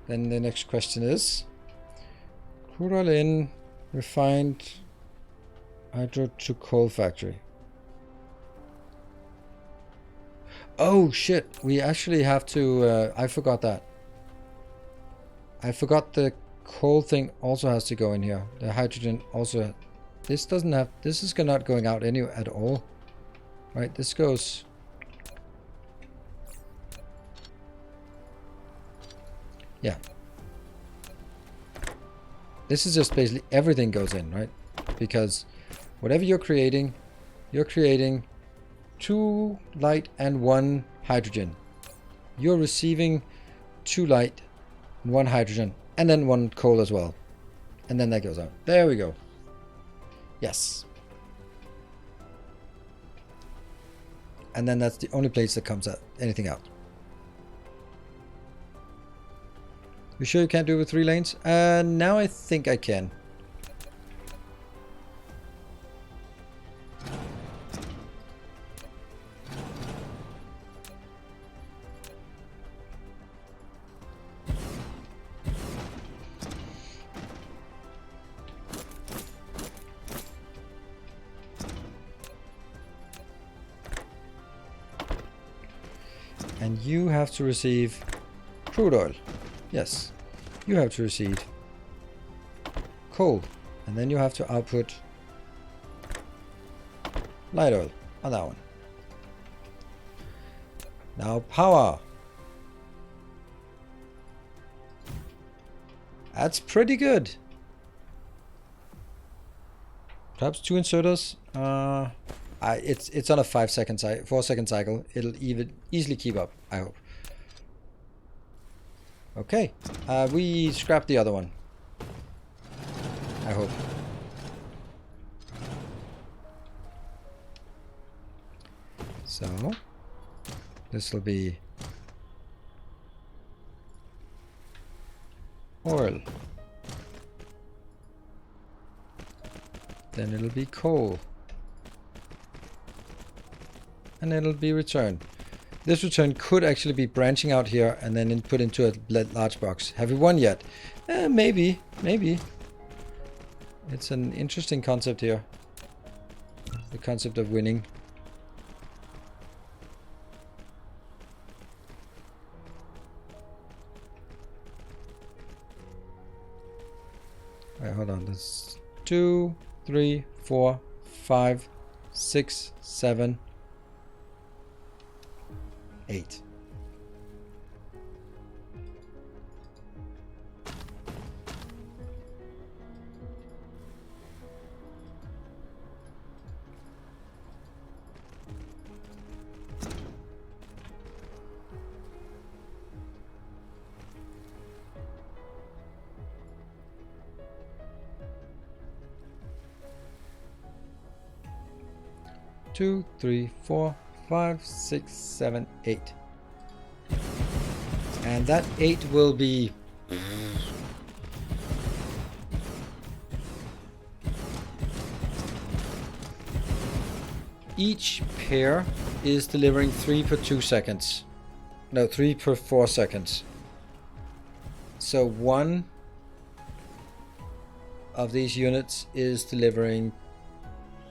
Then the next question is crude oil in, refined hydro to coal factory. Oh shit, we actually have to, I forgot that. I forgot the coal thing also has to go in here. The hydrogen also, this doesn't have, this is not going out any at all. Right, this goes, yeah. This is just basically everything goes in, right? Because whatever you're creating 2 light and 1 hydrogen. You're receiving 2 light and 1 hydrogen, and then 1 coal as well. And then that goes out. There we go. Yes. And then that's the only place that comes out anything out. You sure you can't do it with 3 lanes? Now I think I can. And you have to receive crude oil. Yes, you have to receive coal, and then you have to output light oil on that one. Now power. That's pretty good. Perhaps 2 inserters. It's on a 4-second cycle. It'll easily keep up, I hope. Okay, we scrapped the other one. I hope. So, this will be oil. Then it'll be coal. And it'll be return. This return could actually be branching out here and then put into a large box. Have we won yet? Maybe. It's an interesting concept here. The concept of winning. Alright, hold on. There's 2, 3, 4, 5, 6, 7, 8. Two, 3, 4, 5, 6, 7, 8. And that 8 will be each pair is delivering 3 per 2 seconds. No, 3 per 4 seconds. So one of these units is delivering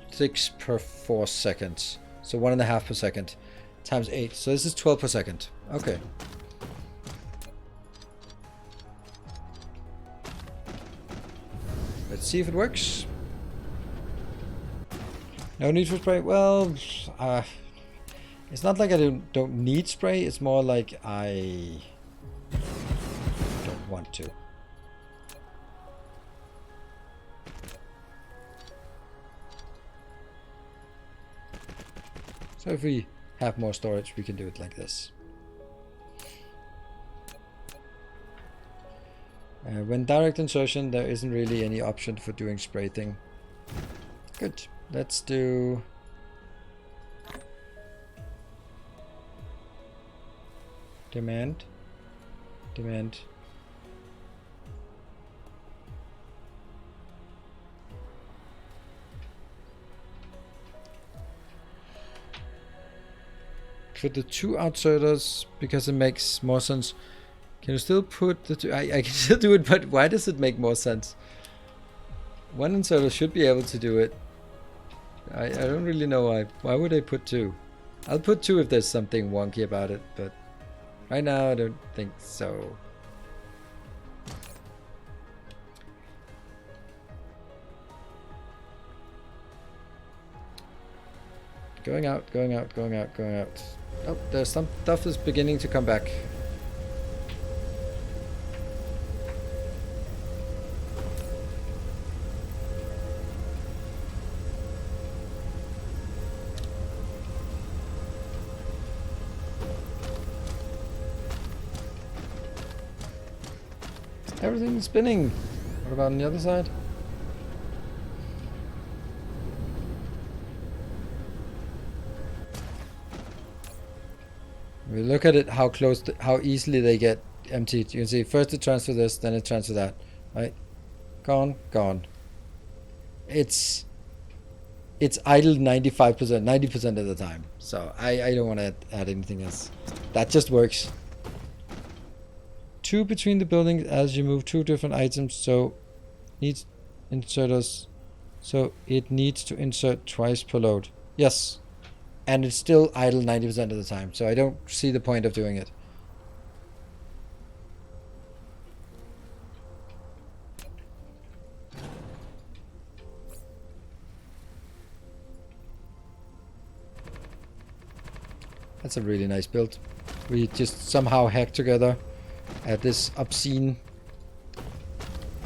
6 per 4 seconds. So 1.5 per second times 8. So this is 12 per second. Okay. Let's see if it works. No need for spray. Well, it's not like I don't need spray. It's more like I don't want to. So if we have more storage, we can do it like this. When direct insertion, there isn't really any option for doing spray thing. Good. Let's do... Demand. Demand. For the 2 outserters, because it makes more sense. Can you still put the 2? I can still do it, but why does it make more sense? 1 inserter should be able to do it. I don't really know why. Why would I put 2? I'll put 2 if there's something wonky about it, but right now I don't think so. Going out, going out, going out, going out. Oh, there's some stuff is beginning to come back. Everything's spinning. What about on the other side? We look at it, how close, how easily they get emptied. You can see first it transfers this, then it transfers that. Right? Gone, gone. It's idle 95%, 90% of the time. So I don't want to add anything else. That just works. 2 between the buildings as you move 2 different items, so needs inserters, so it needs to insert twice per load. Yes, and it's still idle 90% of the time, so I don't see the point of doing it. That's a really nice build. We just somehow hacked together at this obscene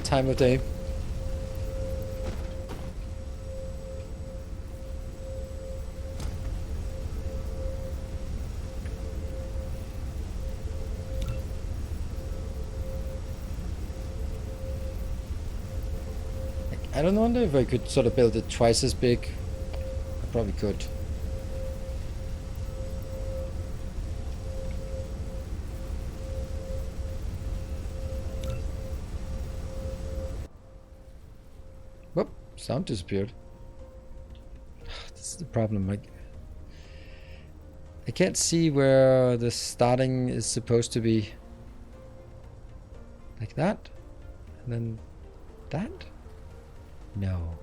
time of day. I don't wonder if I could sort of build it twice as big. I probably could. Whoop, sound disappeared. This is the problem. I can't see where the starting is supposed to be. Like that? And then that? No.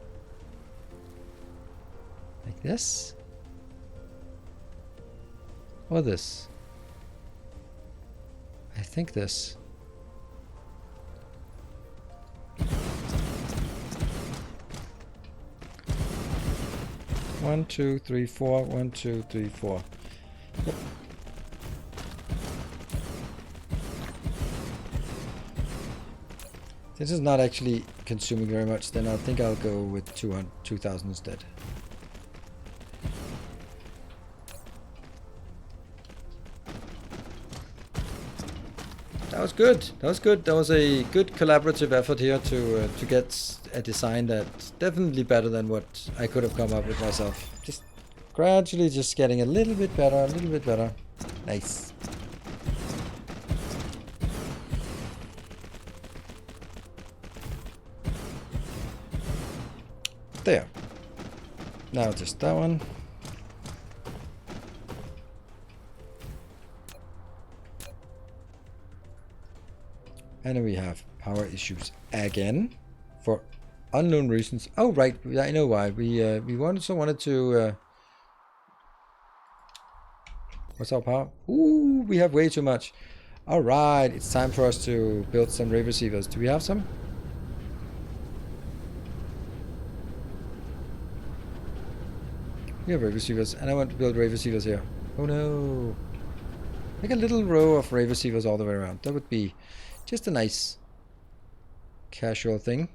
Like this? Or this? I think this. One, two, three, four. 1, 2, 3, 4. Yep. This is not actually consuming very much, then I think I'll go with 2000 instead. That was good. That was good. That was a good collaborative effort here to get a design that's definitely better than what I could have come up with myself. Just gradually just getting a little bit better, a little bit better. Nice. There. Now just that one. And then we have power issues again for unknown reasons. Oh right, I know why. We also wanted to what's our power? Ooh, we have way too much. Alright, it's time for us to build some ray receivers. Do we have some? We have ray receivers, and I want to build ray receivers here. Oh no. Make a little row of ray receivers all the way around. That would be just a nice casual thing.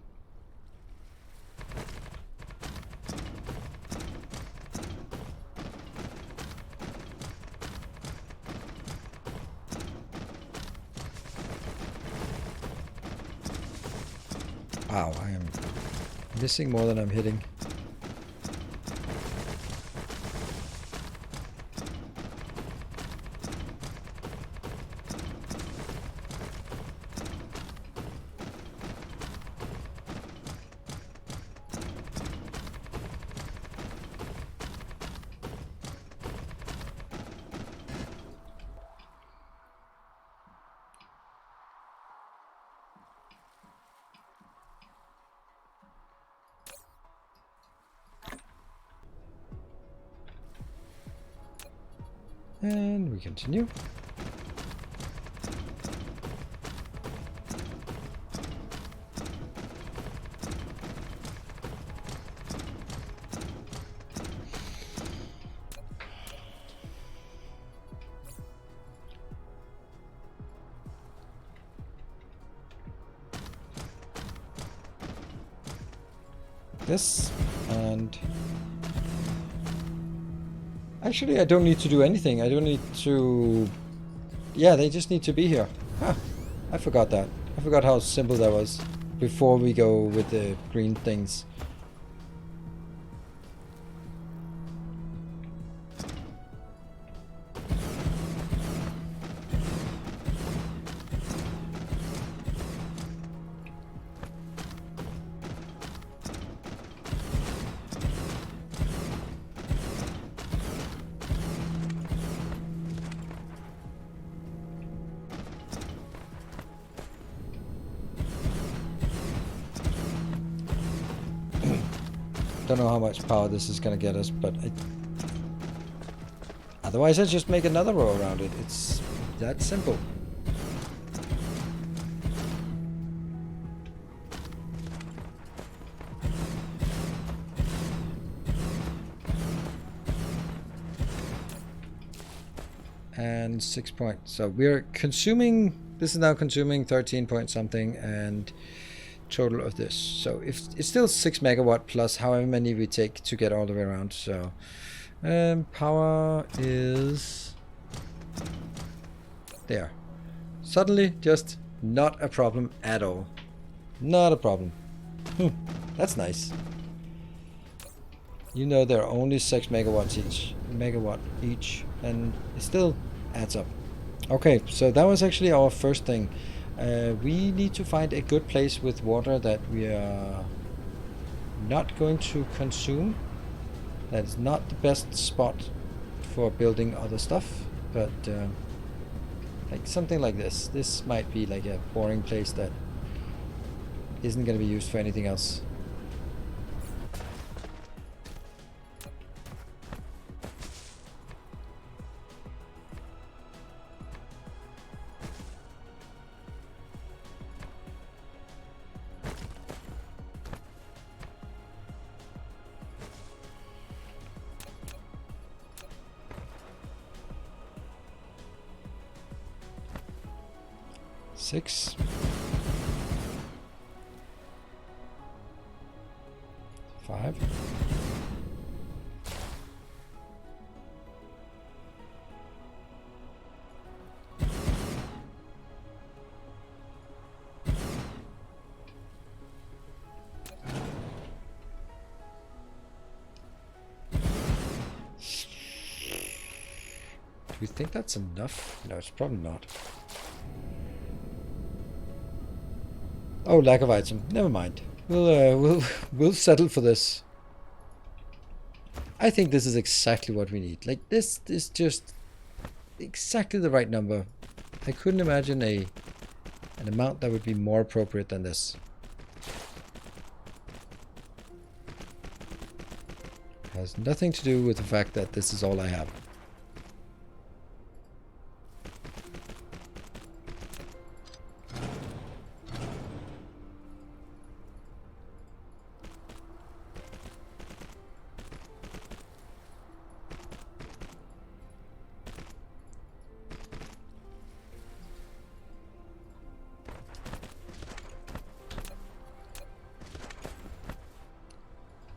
Wow, I am missing more than I'm hitting. And we continue. This, and actually I don't need to do anything. I don't need to... Yeah, they just need to be here. Huh. I forgot that. I forgot how simple that was before we go with the green things. Don't know how much power this is gonna get us, but otherwise I just make another row around it. It's that simple. And 6 points. So we're consuming, this is now consuming 13 point something, and total of this. So if it's still 6 megawatt plus however many we take to get all the way around. So power is there. Suddenly just not a problem at all. Not a problem. That's nice. You know, they're only 6 megawatts each, and it still adds up. Okay, so that was actually our first thing. We need to find a good place with water that we are not going to consume. That is not the best spot for building other stuff, but like something like this. This might be like a boring place that isn't going to be used for anything else. Six. 5. Do we think that's enough? No, it's probably not. Oh, lack of item. Never mind. We'll settle for this. I think this is exactly what we need. Like, this is just exactly the right number. I couldn't imagine an amount that would be more appropriate than this. It has nothing to do with the fact that this is all I have.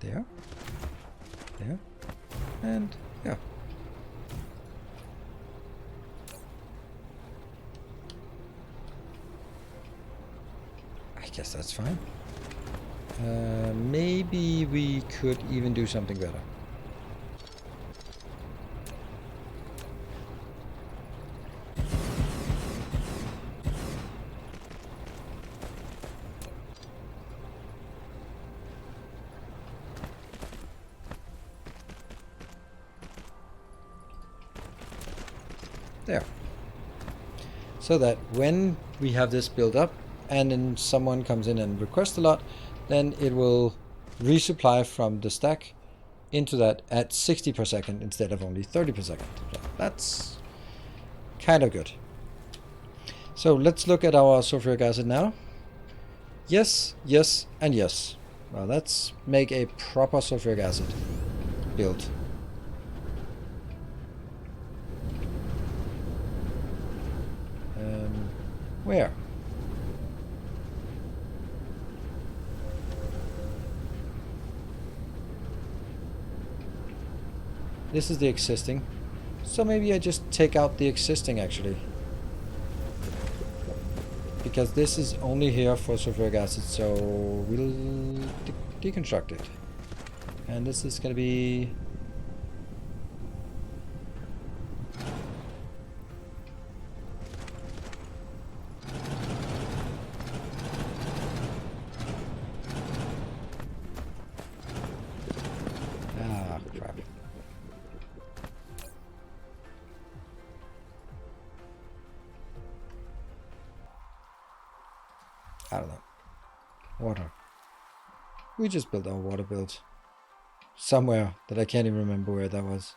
There. There. And yeah. I guess that's fine. Maybe we could even do something better. There. So that when we have this built up and then someone comes in and requests a lot, then it will resupply from the stack into that at 60 per second instead of only 30 per second. So that's kind of good. So let's look at our sulfuric acid now. Yes, yes, and yes. Well, let's make a proper sulfuric acid build. Where? This is the existing. So maybe I just take out the existing actually. Because this is only here for sulfuric acid, so we'll deconstruct it. And this is going to be... crap. I don't know. Water. We just built our water build. Somewhere that I can't even remember where that was.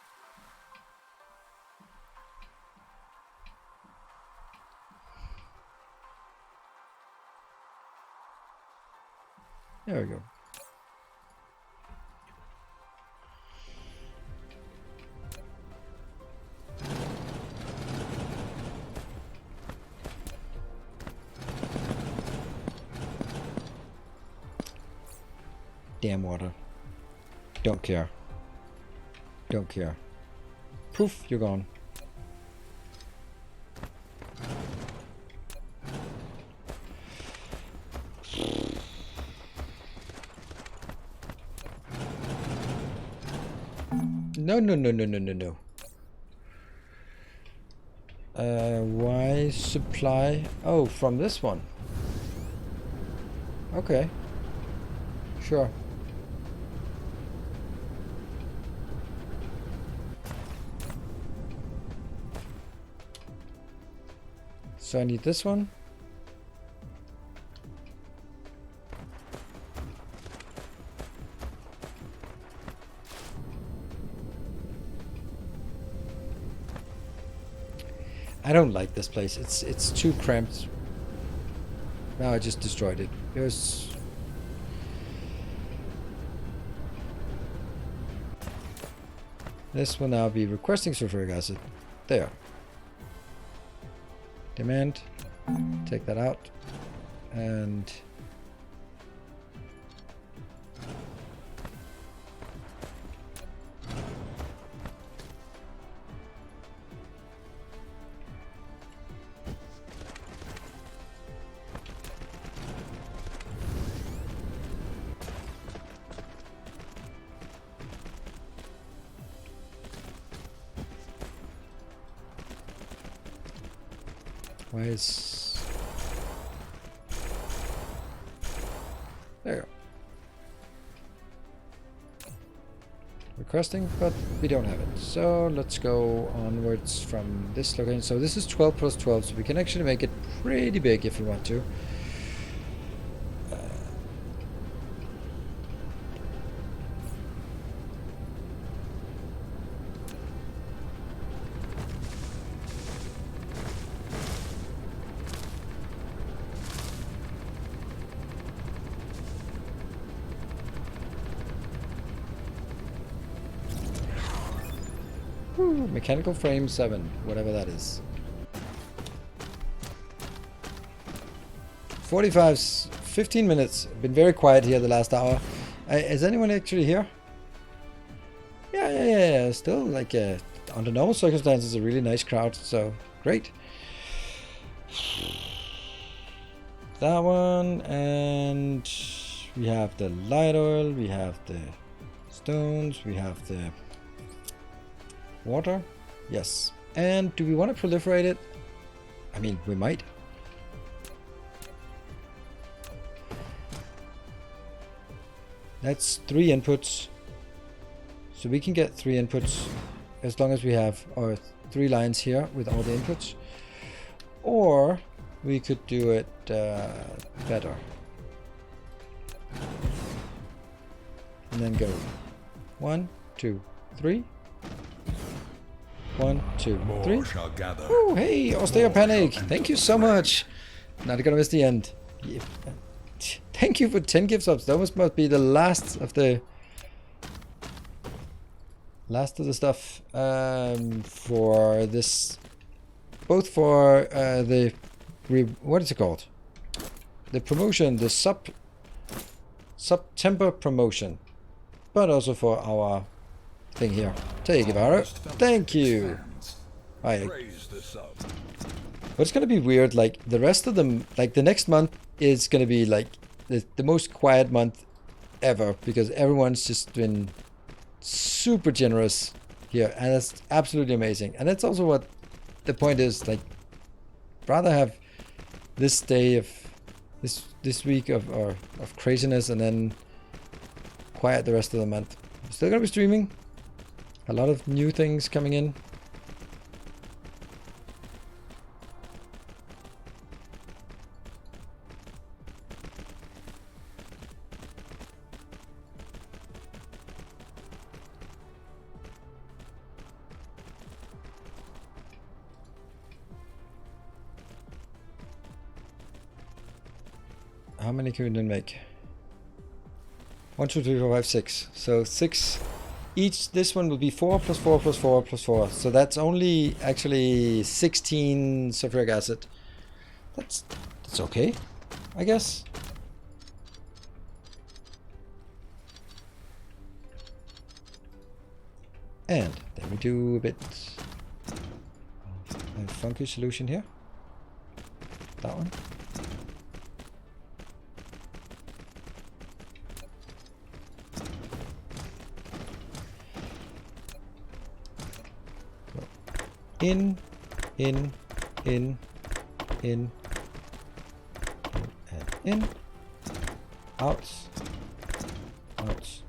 There we go. Damn water. Don't care. Don't care. Poof, you're gone. No, no, no, no, no, no, no. Why supply? Oh, from this one. Okay. Sure. So I need this one. I don't like this place. It's too cramped. Now I just destroyed it. It was... This will now be requesting sulfuric acid. There. Demand. Take that out. And... Why is... There you go. Requesting, but we don't have it. So let's go onwards from this location. So this is 12 plus 12, so we can actually make it pretty big if we want to. Mechanical frame 7, whatever that is. 15 minutes. Been very quiet here the last hour. Is anyone actually here? Yeah. Still, like, under normal circumstances, a really nice crowd, so great. That one, and We have the light oil, we have the stones, we have the water. Yes. And do we want to proliferate it? I mean, we might. That's 3 inputs. So we can get 3 inputs as long as we have our 3 lines here with all the inputs. Or we could do it better. And then go 1, 2, 3. 1, 2, 3. More shall gather. Oh, hey, Osteopanic. Thank you so much. Not gonna miss the end. Yeah. Thank you for 10 gift subs. That must be the last of the stuff for this, both for the what is it called? The promotion, the September promotion, but also for our thing here. Take it, Varo. Thank you. Alright. Praise the sub. But it's gonna be weird, like the rest of them, like the next month is gonna be like the most quiet month ever, because everyone's just been super generous here, and that's absolutely amazing. And that's also what the point is, like, rather have this day of this week of craziness and then quiet the rest of the month. Still gonna be streaming, a lot of new things coming in. How many can we then make? 1, 2, 3, 4, 5, 6. So 6 each. This one will be 4 plus 4 plus 4 plus 4. So that's only actually 16 sulfuric acid. That's okay, I guess. And then we do a bit of a funky solution here. That one. In, and in, out, out.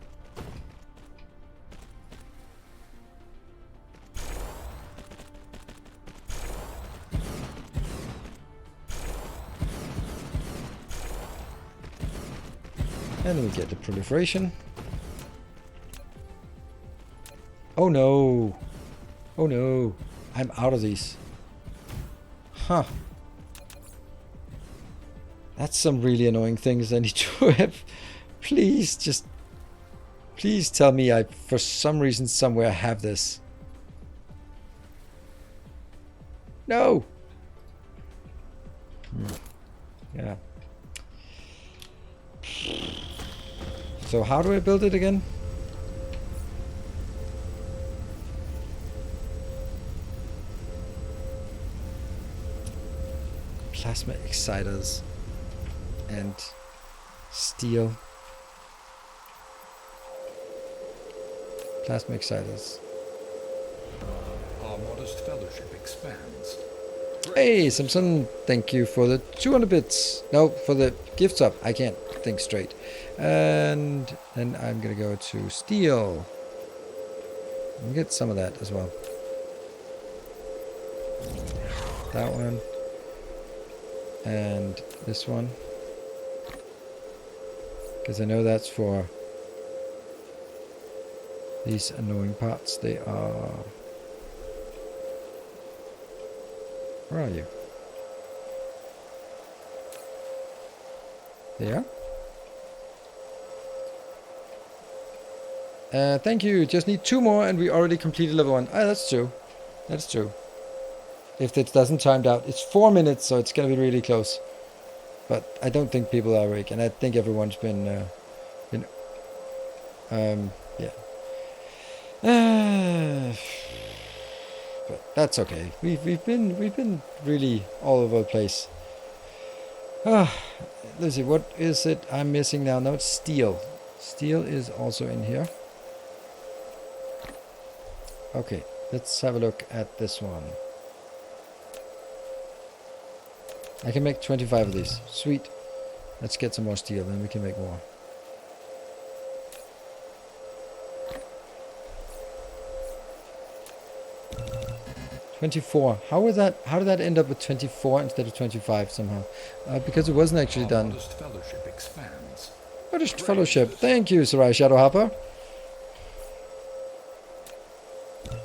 And we get the proliferation. Oh no! Oh no! I'm out of these. Huh. That's some really annoying things I need to have. Please, just... Please tell me I, for some reason, somewhere have this. No! Yeah. So how do I build it again? Plasma exciters and steel. Plasma exciters. Our modest fellowship expands. Hey, Simpson, thank you for the 200 bits. No, for the gift sub. I can't think straight. And then I'm gonna go to steel. And get some of that as well. That one. And this one, because I know that's for these annoying parts. They are... Where are you? There. Thank you. Just need 2 more and we already completed level 1. Ah, that's true. That's true. If it doesn't timed out, it's 4 minutes, so it's gonna be really close. But I don't think people are awake, and I think everyone's been yeah. But that's okay. We've been really all over the place. Let's see, what is it I'm missing now? No, it's steel. Steel is also in here. Okay, let's have a look at this one. I can make 25 of these. Sweet. Let's get some more steel, then we can make more. $24. How did that end up with 24 instead of 25 somehow? Because it wasn't actually done. Modest fellowship expands. Modest fellowship. Thank you, Sarai Shadowhopper.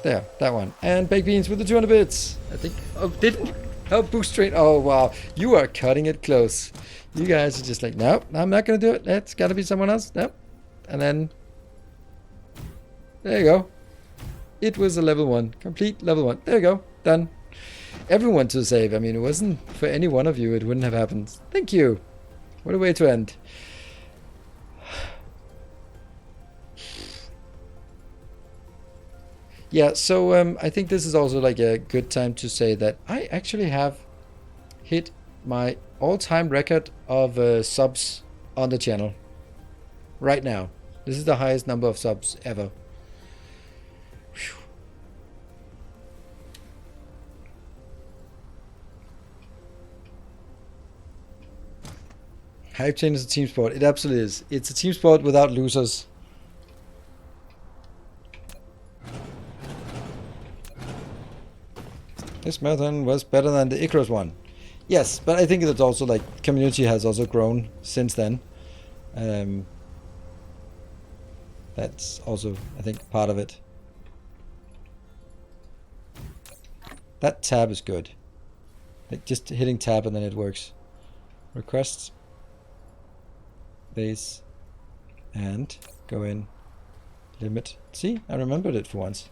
There, that one. And baked beans with the 200 bits. I think. Oh, didn't. Oh, boost train. Oh, wow. You are cutting it close. You guys are just like, nope, I'm not going to do it. It's got to be someone else. Nope. And then. There you go. It was a level 1. Complete level 1. There you go. Done. Everyone to save. I mean, it wasn't for any one of you. It wouldn't have happened. Thank you. What a way to end. Yeah, so I think this is also like a good time to say that I actually have hit my all-time record of subs on the channel right now. This is the highest number of subs ever. Whew. Hype Chain is a team sport. It absolutely is. It's a team sport without losers. This marathon was better than the Icarus one. Yes, but I think it's also like community has also grown since then. That's also, I think, part of it. That tab is good. Like just hitting tab and then it works. Requests. Base. And go in. Limit. See, I remembered it for once.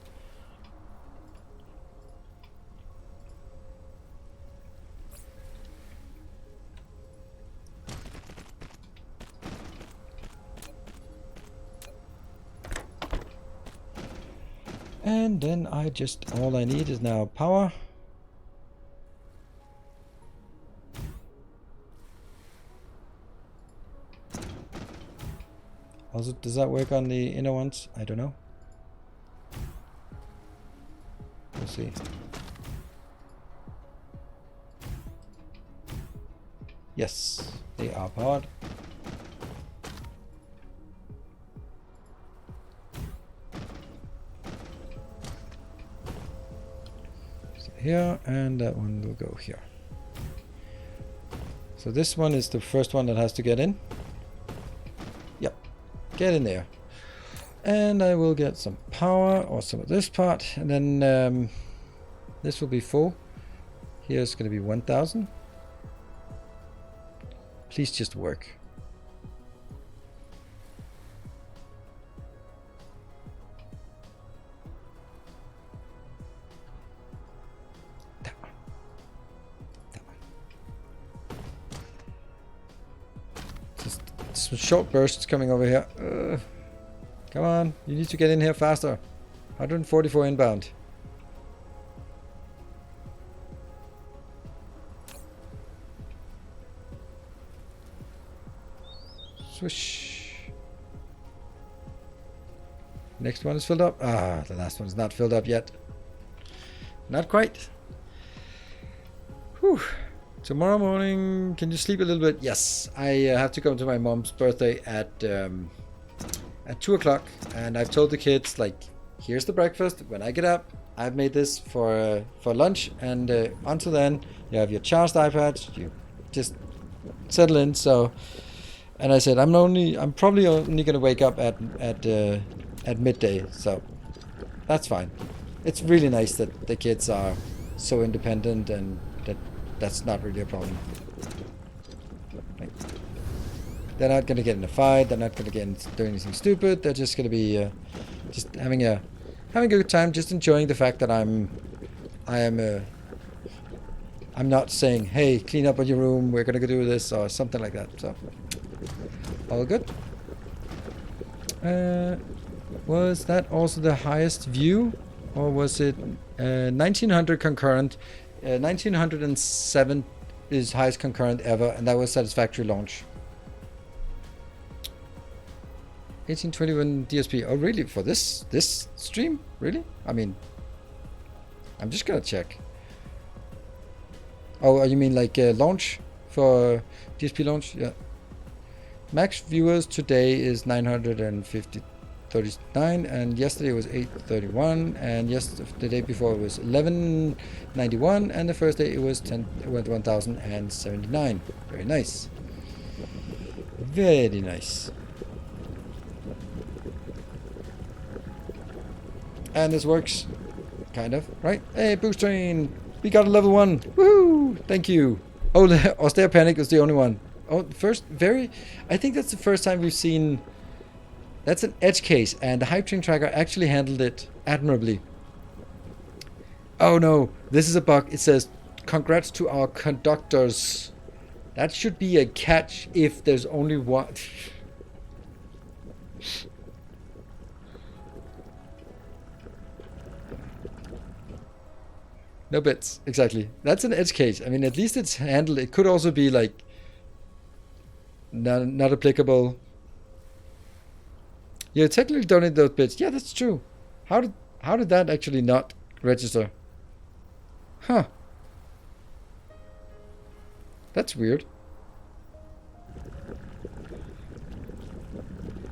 And then all I need is now power. Also, does that work on the inner ones? I don't know. We'll see. Yes, they are powered. Here, and that one will go here. So this one is the first one that has to get in. Yep, get in there. And I will get some power or some of this part, and then this will be full. Here's going to be 1000. Please just work. Some short bursts coming over here. Come on, you need to get in here faster. 144 inbound. Swish. Next one is filled up. Ah, the last one is not filled up yet. Not quite. Whew. Tomorrow morning, can you sleep a little bit? Yes, I have to go to my mom's birthday at 2 o'clock, and I've told the kids, like, here's the breakfast. When I get up, I've made this for lunch, and until then, you have your charged iPad. You just settle in. So, and I said I'm probably only gonna wake up at midday, so that's fine. It's really nice that the kids are so independent and that's not really a problem. Like, they're not going to get in a fight. They're not going to do anything stupid. They're just going to be just having a good time, just enjoying the fact that I'm not saying, hey, clean up on your room, we're going to go do this or something like that. So all good. Was that also the highest view, or was it 1900 concurrent? 1907 is highest concurrent ever, and that was satisfactory launch. 1821 DSP. Oh, really? For this stream? Really? I mean, I'm just gonna check. Oh, you mean like launch for DSP launch? Yeah. Max viewers today is 939, and yesterday was 831, and the day before it was 1191, and the first day it was 1079. Very nice. Very nice. And this works, kind of, right? Hey, boost train, we got a level 1. Woo! Thank you. Oh, Austere Panic is the only one. Oh, I think that's the first time we've seen. That's an edge case, and the Hype Train tracker actually handled it admirably. Oh no, this is a bug. It says, "Congrats to our conductors." That should be a catch if there's only one. No bits, exactly. That's an edge case. I mean, at least it's handled. It could also be like not applicable. You technically don't need those bits. Yeah, that's true. How did that actually not register? Huh. That's weird.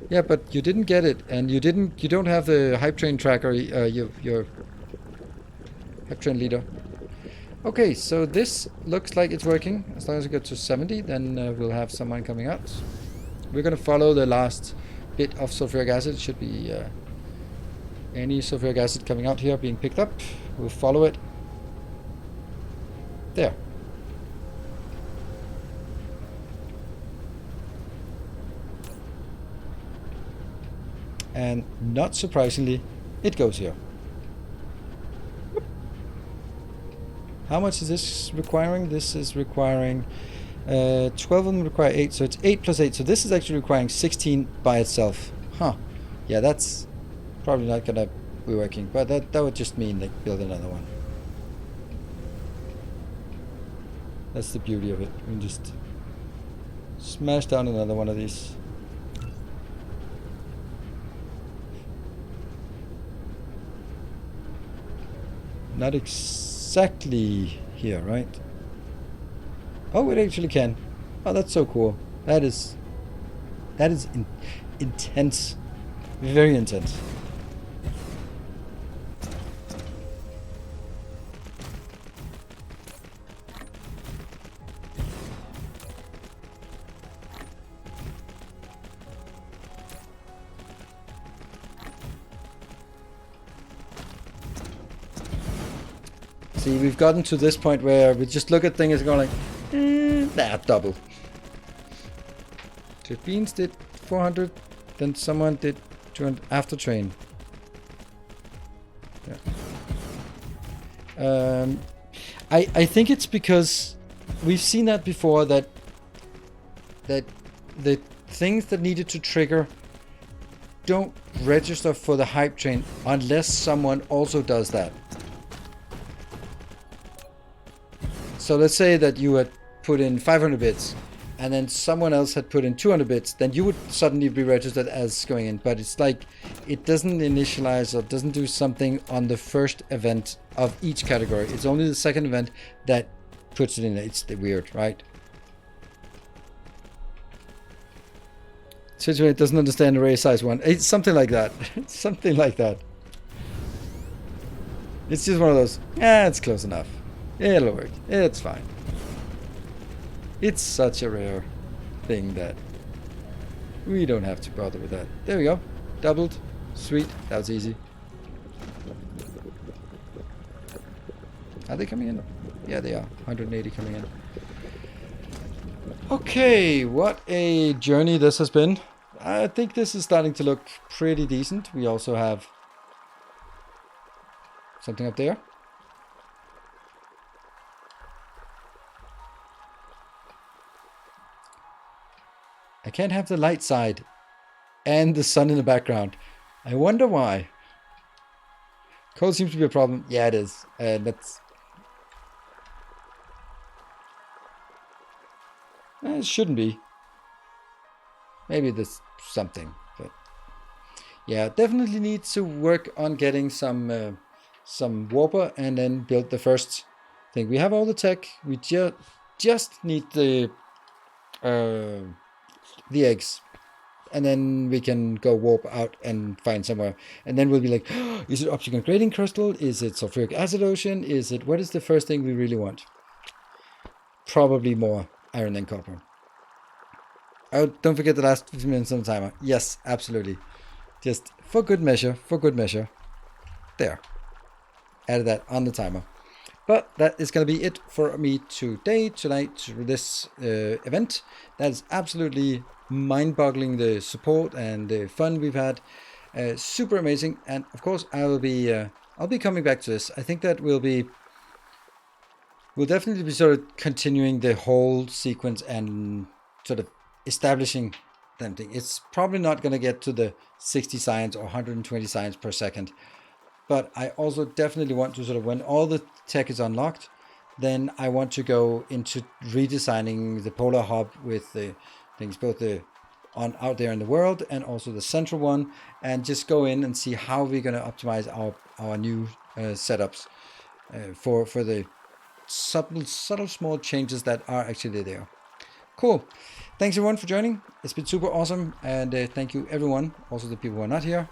Yeah, but you didn't get it, and you don't have the Hype Train tracker. Your Hype Train leader. Okay, so this looks like it's working. As long as we get to 70, then we'll have someone coming out. We're gonna follow the last bit of sulfuric acid. Should be any sulfuric acid coming out here being picked up. We'll follow it. There. And not surprisingly, it goes here. How much is this requiring? This is requiring 12 of them require 8, so it's 8 plus 8. So this is actually requiring 16 by itself. Huh. Yeah, that's probably not gonna be working, but that would just mean like build another one. That's the beauty of it. We can just smash down another one of these. Not exactly here, right? Oh, it actually can. Oh, that's so cool. That is intense. Very intense. See, we've gotten to this point where we just look at things and go like, nah, double. So Beans did 400, then someone did 200 after train. Yeah. I think it's because we've seen that before, that the things that needed to trigger don't register for the hype train unless someone also does that. So let's say that you had put in 500 bits and then someone else had put in 200 bits, then you would suddenly be registered as going in. But it's like, it doesn't initialize or doesn't do something on the first event of each category. It's only the second event that puts it in. It's weird, right? Situation it doesn't understand array size 1. It's something like that. Something like that. It's just one of those, it's close enough. It'll work. It's fine. It's such a rare thing that we don't have to bother with that. There we go. Doubled. Sweet. That was easy. Are they coming in? Yeah, they are. 180 coming in. Okay, what a journey this has been. I think this is starting to look pretty decent. We also have something up there. I can't have the light side and the sun in the background. I wonder why. Cold seems to be a problem. Yeah, it is. That's... It shouldn't be. Maybe there's something, but yeah, definitely need to work on getting some warper and then build the first thing. We have all the tech. We just need the eggs, and then we can go warp out and find somewhere. And then we'll be like, oh, is it oxygen grading crystal? Is it sulfuric acid ocean? Is it, what is the first thing we really want? Probably more iron and copper. Oh, don't forget the last 15 minutes on the timer. Yes, absolutely. Just for good measure, There. Added that on the timer. But that is going to be it for me tonight, this event. That is absolutely mind-boggling, the support and the fun we've had. Super amazing. And of course, I'll be coming back to this. I think that we'll definitely be sort of continuing the whole sequence and sort of establishing something. It's probably not going to get to the 60 signs or 120 signs per second. But I also definitely want to sort of, when all the tech is unlocked, then I want to go into redesigning the polar hub with the things, both out there in the world and also the central one, and just go in and see how we're going to optimize our new setups for the subtle small changes that are actually there. Cool. Thanks everyone for joining. It's been super awesome, and thank you everyone, also the people who are not here.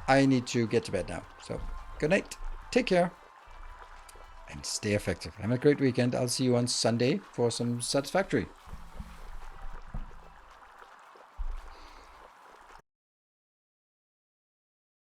I need to get to bed now. So, good night. Take care. And stay effective. Have a great weekend. I'll see you on Sunday for some Satisfactory.